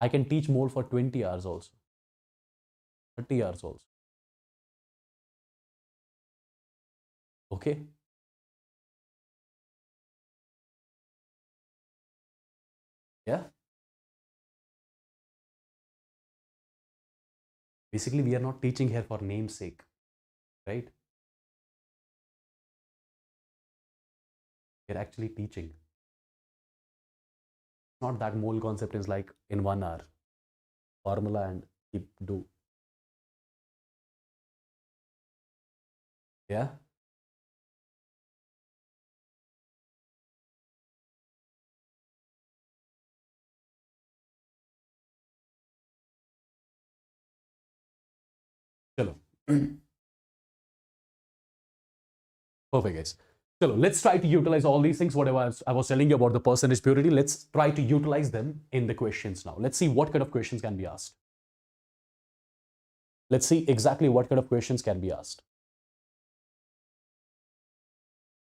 [SPEAKER 1] I can teach mole for 20 hours also. 30 hours also. Okay? Yeah? Basically, we are not teaching here for namesake, right? We're actually teaching. Not that mole concept is like in 1 hour, formula and keep do. Yeah. Chalo. Perfect, guys. Chalo, let's try to utilize all these things, whatever I was telling you about the percentage purity. Let's try to utilize them in the questions now. Let's see what kind of questions can be asked. Let's see exactly what kind of questions can be asked.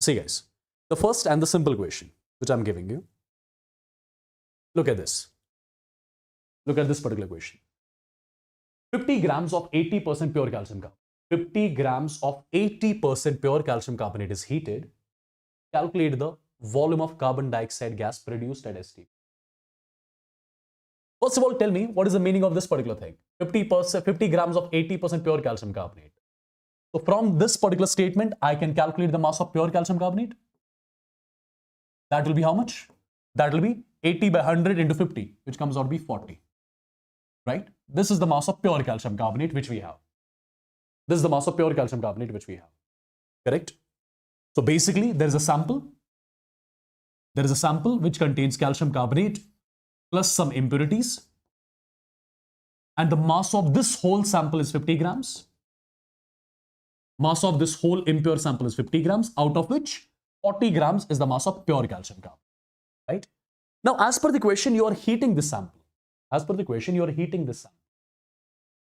[SPEAKER 1] See, guys, the first and the simple question which I'm giving you. Look at this. Look at this particular question. 50 grams of 80% pure calcium carbonate. 50 grams of 80% pure calcium carbonate is heated. Calculate the volume of carbon dioxide gas produced at STP. First of all, tell me what is the meaning of this particular thing. 50 grams of 80% pure calcium carbonate. So from this particular statement, I can calculate the mass of pure calcium carbonate. That will be how much? That will be 80 by 100 into 50, which comes out to be 40. Right? This is the mass of pure calcium carbonate which we have. This is the mass of pure calcium carbonate which we have. Correct? So basically, there is a sample. There is a sample which contains calcium carbonate plus some impurities. And the mass of this whole sample is 50 grams. Mass of this whole impure sample is 50 grams, out of which 40 grams is the mass of pure calcium carbonate. Right? Now, as per the question, you are heating this sample. As per the question, you are heating this sample.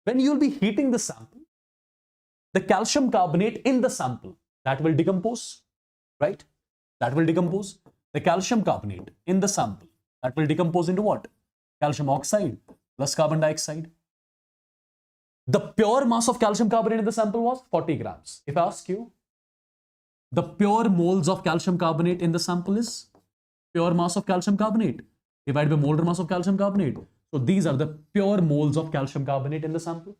[SPEAKER 1] When you will be heating the sample, the calcium carbonate in the sample, that will decompose, right? That will decompose. The calcium carbonate in the sample, that will decompose into what? Calcium oxide plus carbon dioxide. The pure mass of calcium carbonate in the sample was 40 grams. If I ask you, the pure moles of calcium carbonate in the sample is pure mass of calcium carbonate divided by molar mass of calcium carbonate. So these are the pure moles of calcium carbonate in the sample.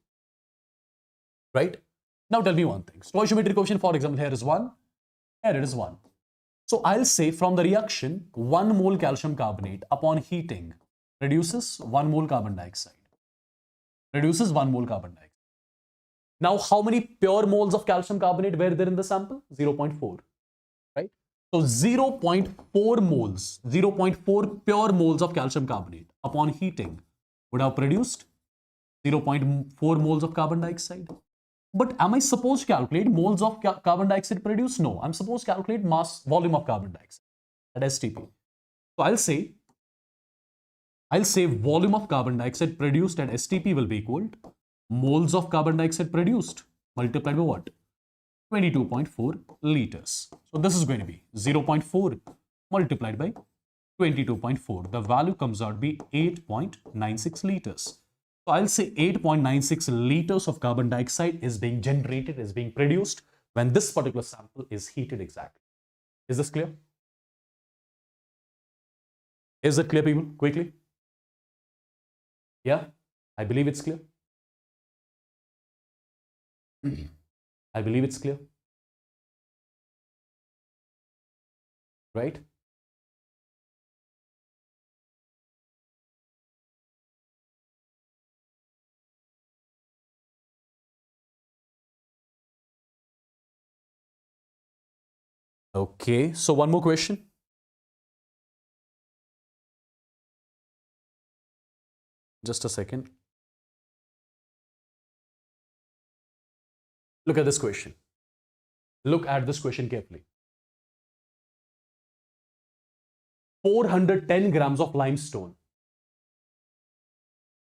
[SPEAKER 1] Right? Now tell me one thing. Stoichiometry coefficient, for example, here is 1. Here it is 1. So I'll say from the reaction, 1 mole calcium carbonate upon heating reduces 1 mole carbon dioxide. Reduces 1 mole carbon dioxide. Now, how many pure moles of calcium carbonate were there in the sample? 0.4. Right? So 0.4 moles, 0.4 pure moles of calcium carbonate upon heating would have produced 0.4 moles of carbon dioxide. But am I supposed to calculate moles of carbon dioxide produced? No, I'm supposed to calculate mass volume of carbon dioxide at STP. So I'll say volume of carbon dioxide produced at STP will be equal to moles of carbon dioxide produced multiplied by what? 22.4 liters. So this is going to be 0.4 multiplied by 22.4. The value comes out to be 8.96 liters. So I'll say 8.96 liters of carbon dioxide is being generated, is being produced when this particular sample is heated exactly. Is this clear? Is it clear, people? Quickly. Yeah, I believe it's clear. I believe it's clear. Right? Okay, so one more question. Just a second. Look at this question. Look at this question carefully. 410 grams of limestone.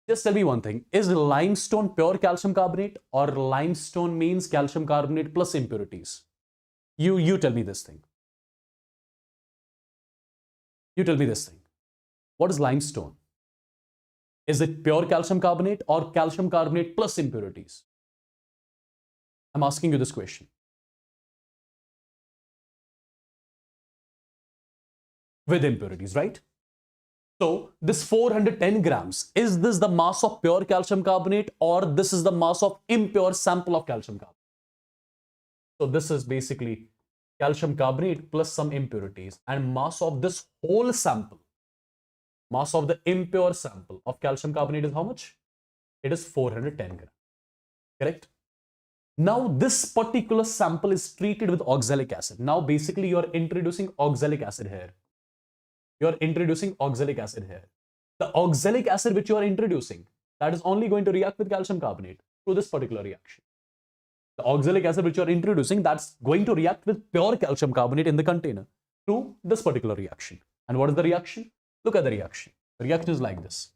[SPEAKER 1] Just tell me one thing. Is limestone pure calcium carbonate or limestone means calcium carbonate plus impurities? You tell me this thing. You tell me this thing. What is limestone? Is it pure calcium carbonate or calcium carbonate plus impurities? I'm asking you this question. With impurities, right? So this 410 grams, is this the mass of pure calcium carbonate or this is the mass of impure sample of calcium carbonate? So this is basically calcium carbonate plus some impurities, and mass of this whole sample, mass of the impure sample of calcium carbonate is how much? It is 410 grams, correct? Now this particular sample is treated with oxalic acid. Now basically you are introducing oxalic acid here. You are introducing oxalic acid here. The oxalic acid which you are introducing, that is only going to react with calcium carbonate through this particular reaction. The oxalic acid which you are introducing, that's going to react with pure calcium carbonate in the container through this particular reaction. And what is the reaction? Look at the reaction. The reaction is like this.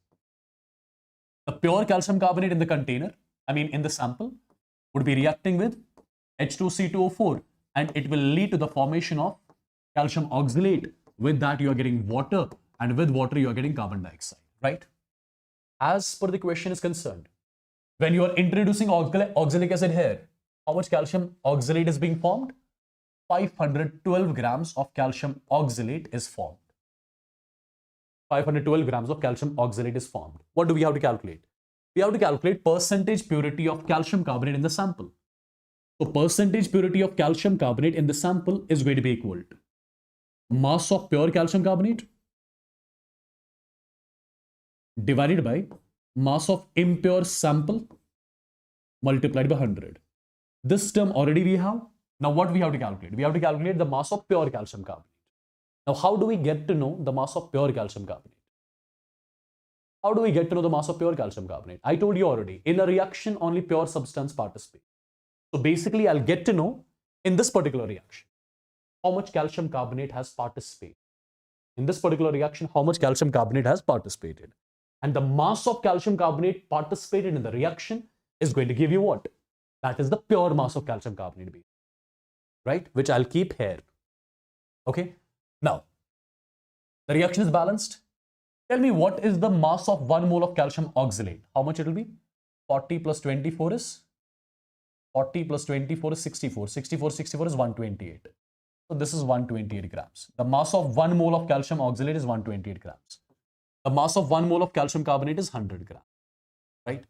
[SPEAKER 1] The pure calcium carbonate in the container, in the sample, would be reacting with H2C2O4, and it will lead to the formation of calcium oxalate. With that, you are getting water, and with water, you are getting carbon dioxide, right? As per the question is concerned, when you are introducing oxalic acid here, how much calcium oxalate is being formed? 512 grams of calcium oxalate is formed. 512 grams of calcium oxalate is formed. What do we have to calculate? We have to calculate percentage purity of calcium carbonate in the sample. So percentage purity of calcium carbonate in the sample is going to be equal to mass of pure calcium carbonate divided by mass of impure sample multiplied by 100. This term already we have. Now what we have to calculate? We have to calculate the mass of pure calcium carbonate. Now how do we get to know the mass of pure calcium carbonate? How do we get to know the mass of pure calcium carbonate? I told you already, in a reaction only pure substance participates. So basically I'll get to know in this particular reaction how much calcium carbonate has participated. In this particular reaction, how much calcium carbonate has participated. And the mass of calcium carbonate participated in the reaction is going to give you what? That is the pure mass of calcium carbonate, right? Which I'll keep here. Okay. Now, the reaction is balanced. Tell me what is the mass of 1 mole of calcium oxalate? How much it will be? 40 plus 24 is 40 plus 24 is 64. 64 is 128. So this is 128 grams. The mass of 1 mole of calcium oxalate is 128 grams. The mass of 1 mole of calcium carbonate is 100 grams. Right?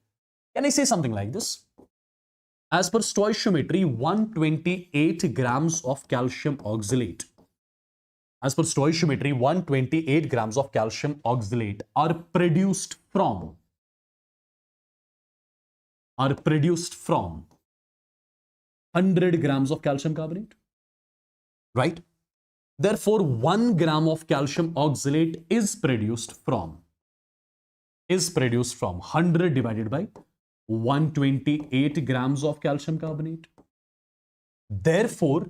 [SPEAKER 1] Can I say something like this? As per stoichiometry, 128 grams of calcium oxalate. As per stoichiometry, 128 grams of calcium oxalate are produced from 100 grams of calcium carbonate. Right? Therefore, 1 gram of calcium oxalate is produced from 100 divided by 128 grams of calcium carbonate. Therefore,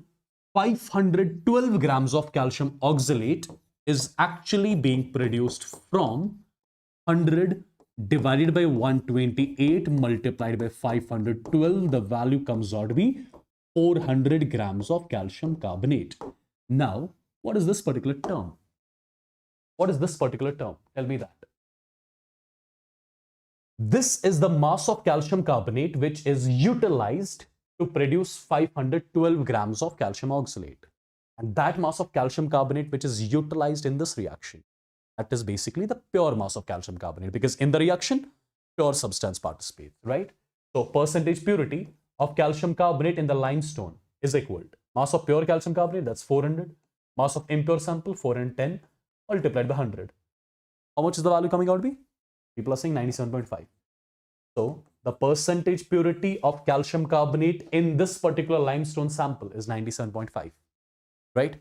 [SPEAKER 1] 512 grams of calcium oxalate is actually being produced from 100 divided by 128 multiplied by 512. The value comes out to be 400 grams of calcium carbonate. Now, what is this particular term? What is this particular term? Tell me that. This is the mass of calcium carbonate which is utilized to produce 512 grams of calcium oxalate. And that mass of calcium carbonate which is utilized in this reaction, that is basically the pure mass of calcium carbonate, because in the reaction, pure substance participates, right? So percentage purity of calcium carbonate in the limestone is equal to mass of pure calcium carbonate, that's 400, mass of impure sample 410 multiplied by 100. How much is the value coming out to be? People are saying 97.5. So the percentage purity of calcium carbonate in this particular limestone sample is 97.5, right?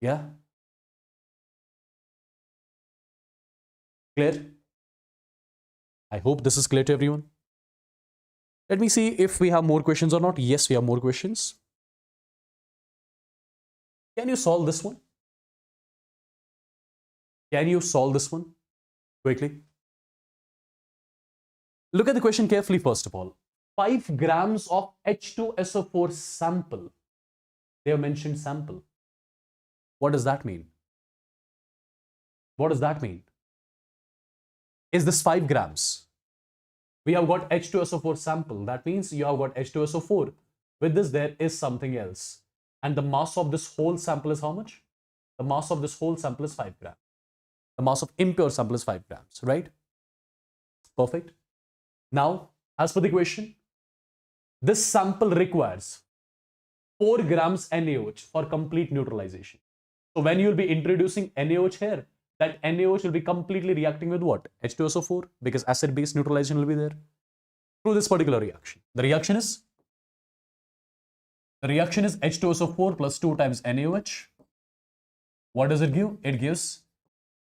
[SPEAKER 1] Yeah. Clear? I hope this is clear to everyone. Let me see if we have more questions or not. Yes, we have more questions. Can you solve this one? Can you solve this one quickly? Look at the question carefully first of all. 5 grams of H2SO4 sample. They have mentioned sample. What does that mean? What does that mean? Is this 5 grams? We have got H2SO4 sample. That means you have got H2SO4. With this, there is something else. And the mass of this whole sample is how much? The mass of this whole sample is 5 grams. The mass of impure sample is 5 grams, right? Perfect. Now, as per the question, this sample requires 4 grams NaOH for complete neutralization. So when you will be introducing NaOH here, that NaOH will be completely reacting with what? H2SO4, because acid-base neutralization will be there through this particular reaction. The reaction is H2SO4 plus 2 times NaOH. What does it give? It gives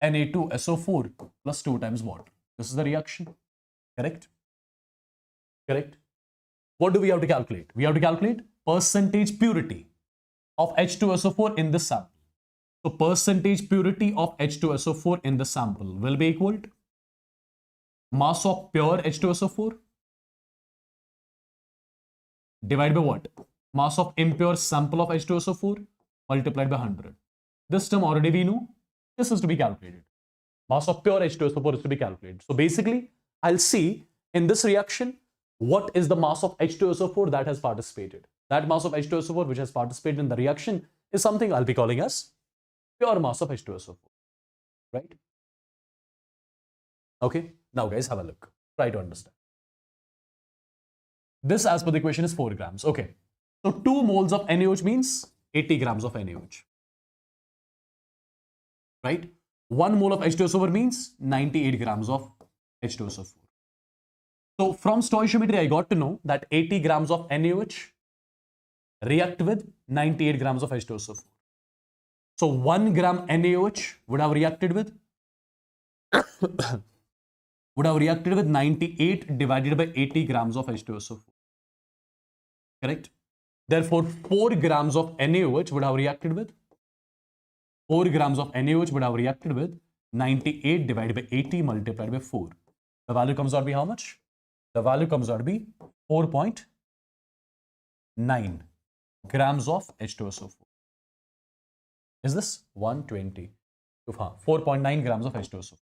[SPEAKER 1] Na2SO4 plus 2 times water. This is the reaction. Correct? Correct. What do we have to calculate? We have to calculate percentage purity of H2SO4 in this sample. So percentage purity of H2SO4 in the sample will be equal to mass of pure H2SO4 divided by what? Mass of impure sample of H2SO4 multiplied by 100. This term already we know. This is to be calculated. Mass of pure H2SO4 is to be calculated. So basically, I'll see in this reaction what is the mass of H2SO4 that has participated. That mass of H2SO4 which has participated in the reaction is something I'll be calling as pure mass of H2SO4. Right? Okay. Now guys, have a look. Try to understand. This as per the question is 4 grams. Okay. So 2 moles of NaOH means 80 grams of NaOH. Right? 1 mole of H2SO4 means 98 grams of H2SO4. So from stoichiometry, I got to know that 80 grams of NaOH react with 98 grams of H2SO4. So 1 gram NaOH would have reacted with 98 divided by 80 grams of H2SO4. Correct? Therefore, 4 grams of NaOH would have reacted with 98 divided by 80 multiplied by 4. The value comes out to be how much? The value comes out to be 4.9 grams of H2SO4. Is this 120? 4.9 grams of H2SO4.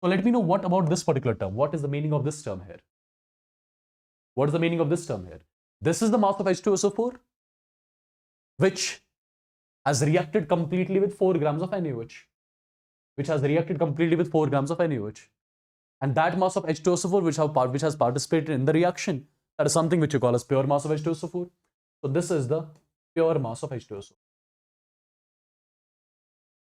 [SPEAKER 1] So let me know what about this particular term. What is the meaning of this term here? What is the meaning of this term here? This is the mass of H2SO4 which has reacted completely with 4 grams of NaOH. And that mass of H2SO4 which has participated in the reaction, that is something which you call as pure mass of H2SO4. So this is the pure mass of H2SO4.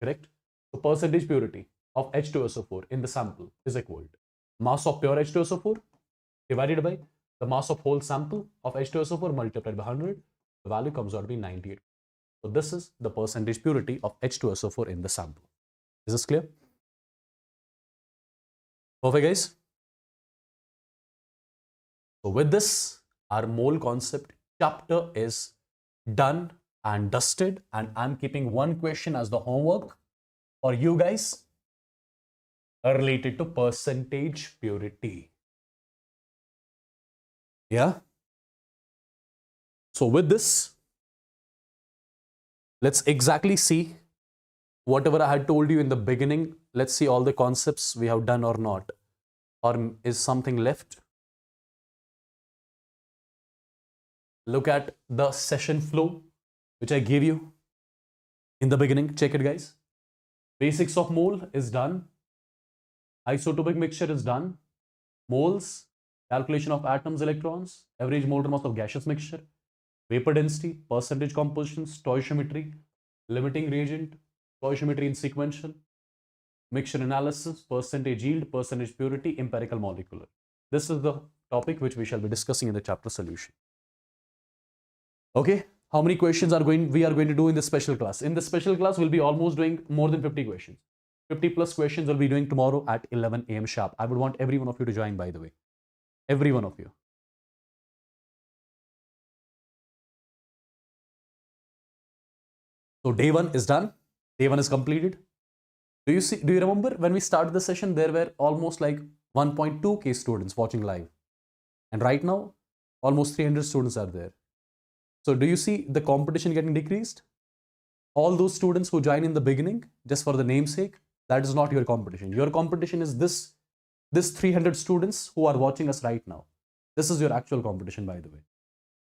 [SPEAKER 1] Correct? So percentage purity of H2SO4 in the sample is equal to mass of pure H2SO4 divided by the mass of whole sample of H2SO4 multiplied by 100. The value comes out to be 98. So this is the percentage purity of H2SO4 in the sample. Is this clear? Perfect, guys. So with this, our mole concept chapter is done and dusted, and I'm keeping one question as the homework for you guys related to percentage purity. Yeah. So with this, let's exactly see whatever I had told you in the beginning. Let's see all the concepts we have done or not, or is something left. Look at the session flow which I gave you in the beginning. Check it, guys. Basics of mole is done. Isotopic mixture is done. Moles, calculation of atoms, electrons, average molar mass of gaseous mixture, vapor density, percentage composition, stoichiometry, limiting reagent, stoichiometry in sequential, mixture analysis, percentage yield, percentage purity, empirical molecular. This is the topic which we shall be discussing in the chapter solution. Okay, how many questions we are going to do in this special class? In this special class, we'll be almost doing more than 50 questions. 50 plus questions we'll be doing tomorrow at 11 a.m. sharp. I would want every one of you to join, by the way. Every one of you. So day 1 is done. Day 1 is completed. Do you remember when we started the session, there were almost like 1.2k students watching live. And right now, almost 300 students are there. So do you see the competition getting decreased? All those students who join in the beginning, just for the namesake, that is not your competition. Your competition is this 300 students who are watching us right now. This is your actual competition, by the way.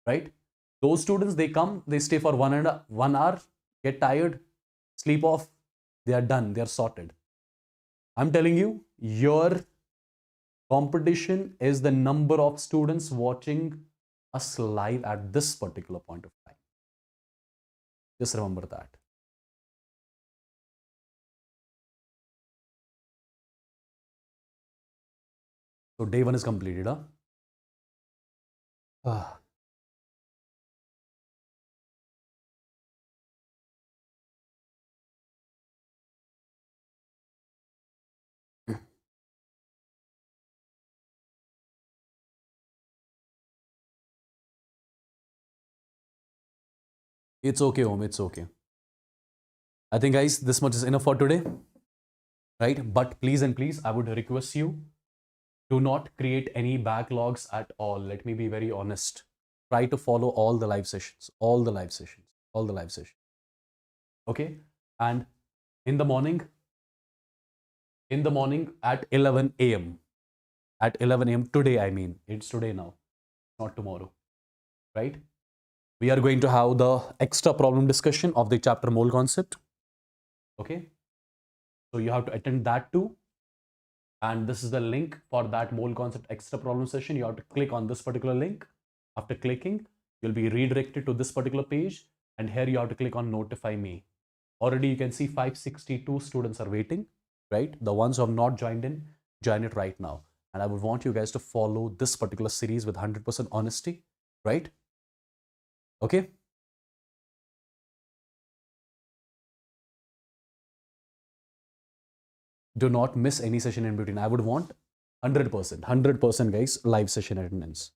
[SPEAKER 1] Right? Those students, they come, they stay for 1 hour, get tired, sleep off, they are done, they are sorted. I'm telling you, your competition is the number of students watching us live at this particular point of time. Just remember that. So day 1 is completed, huh? It's okay, Om, it's okay. I think, guys, this much is enough for today, right? But please and please, I would request you, do not create any backlogs at all. Let me be very honest. Try to follow all the live sessions, all the live sessions, all the live sessions. Okay? And in the morning at 11 a.m. At 11 a.m. today, I mean, it's today now, not tomorrow, right? We are going to have the extra problem discussion of the chapter mole concept. Okay? So you have to attend that too. And this is the link for that mole concept extra problem session. You have to click on this particular link. After clicking, you'll be redirected to this particular page. And here you have to click on notify me. Already you can see 562 students are waiting, right? The ones who have not joined in, join it right now. And I would want you guys to follow this particular series with 100% honesty, right? Okay? Do not miss any session in between. I would want 100% guys, live session attendance.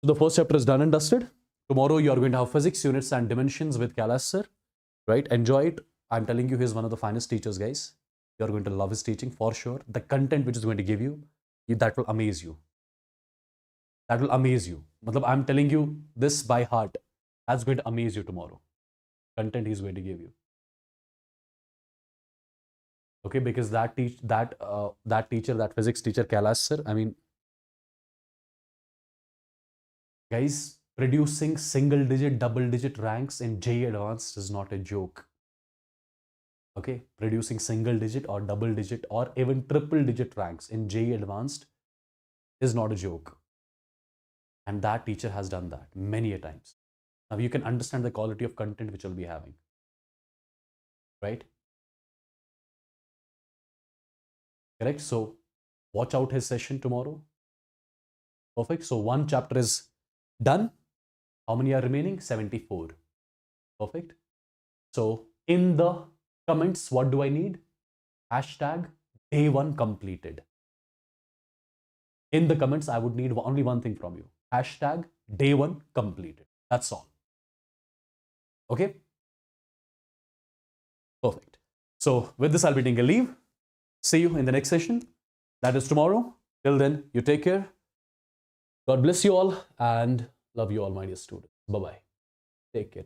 [SPEAKER 1] So the first chapter is done and dusted. Tomorrow you are going to have physics units and dimensions with Kailash sir, right? Enjoy it. I'm telling you, he's one of the finest teachers, guys. You're going to love his teaching for sure. The content which is going to give you, that will amaze you. That will amaze you. I'm telling you this by heart. That's going to amaze you tomorrow. Content he's going to give you. Okay, because that teacher, that physics teacher, Kailash sir, I mean, guys, producing single digit, double digit ranks in JEE Advanced is not a joke. Okay, producing single digit or double digit or even triple digit ranks in JEE Advanced is not a joke. And that teacher has done that many a times. Now you can understand the quality of content which you'll be having, right? Correct? So watch out his session tomorrow. Perfect. So one chapter is done. How many are remaining? 74. Perfect. So in the comments, what do I need? Hashtag day 1 completed. In the comments, I would need only one thing from you. Hashtag day 1 completed. That's all. Okay? Perfect. So with this, I'll be taking a leave. See you in the next session. That is tomorrow. Till then, you take care. God bless you all and love you all, my dear students. Bye-bye. Take care.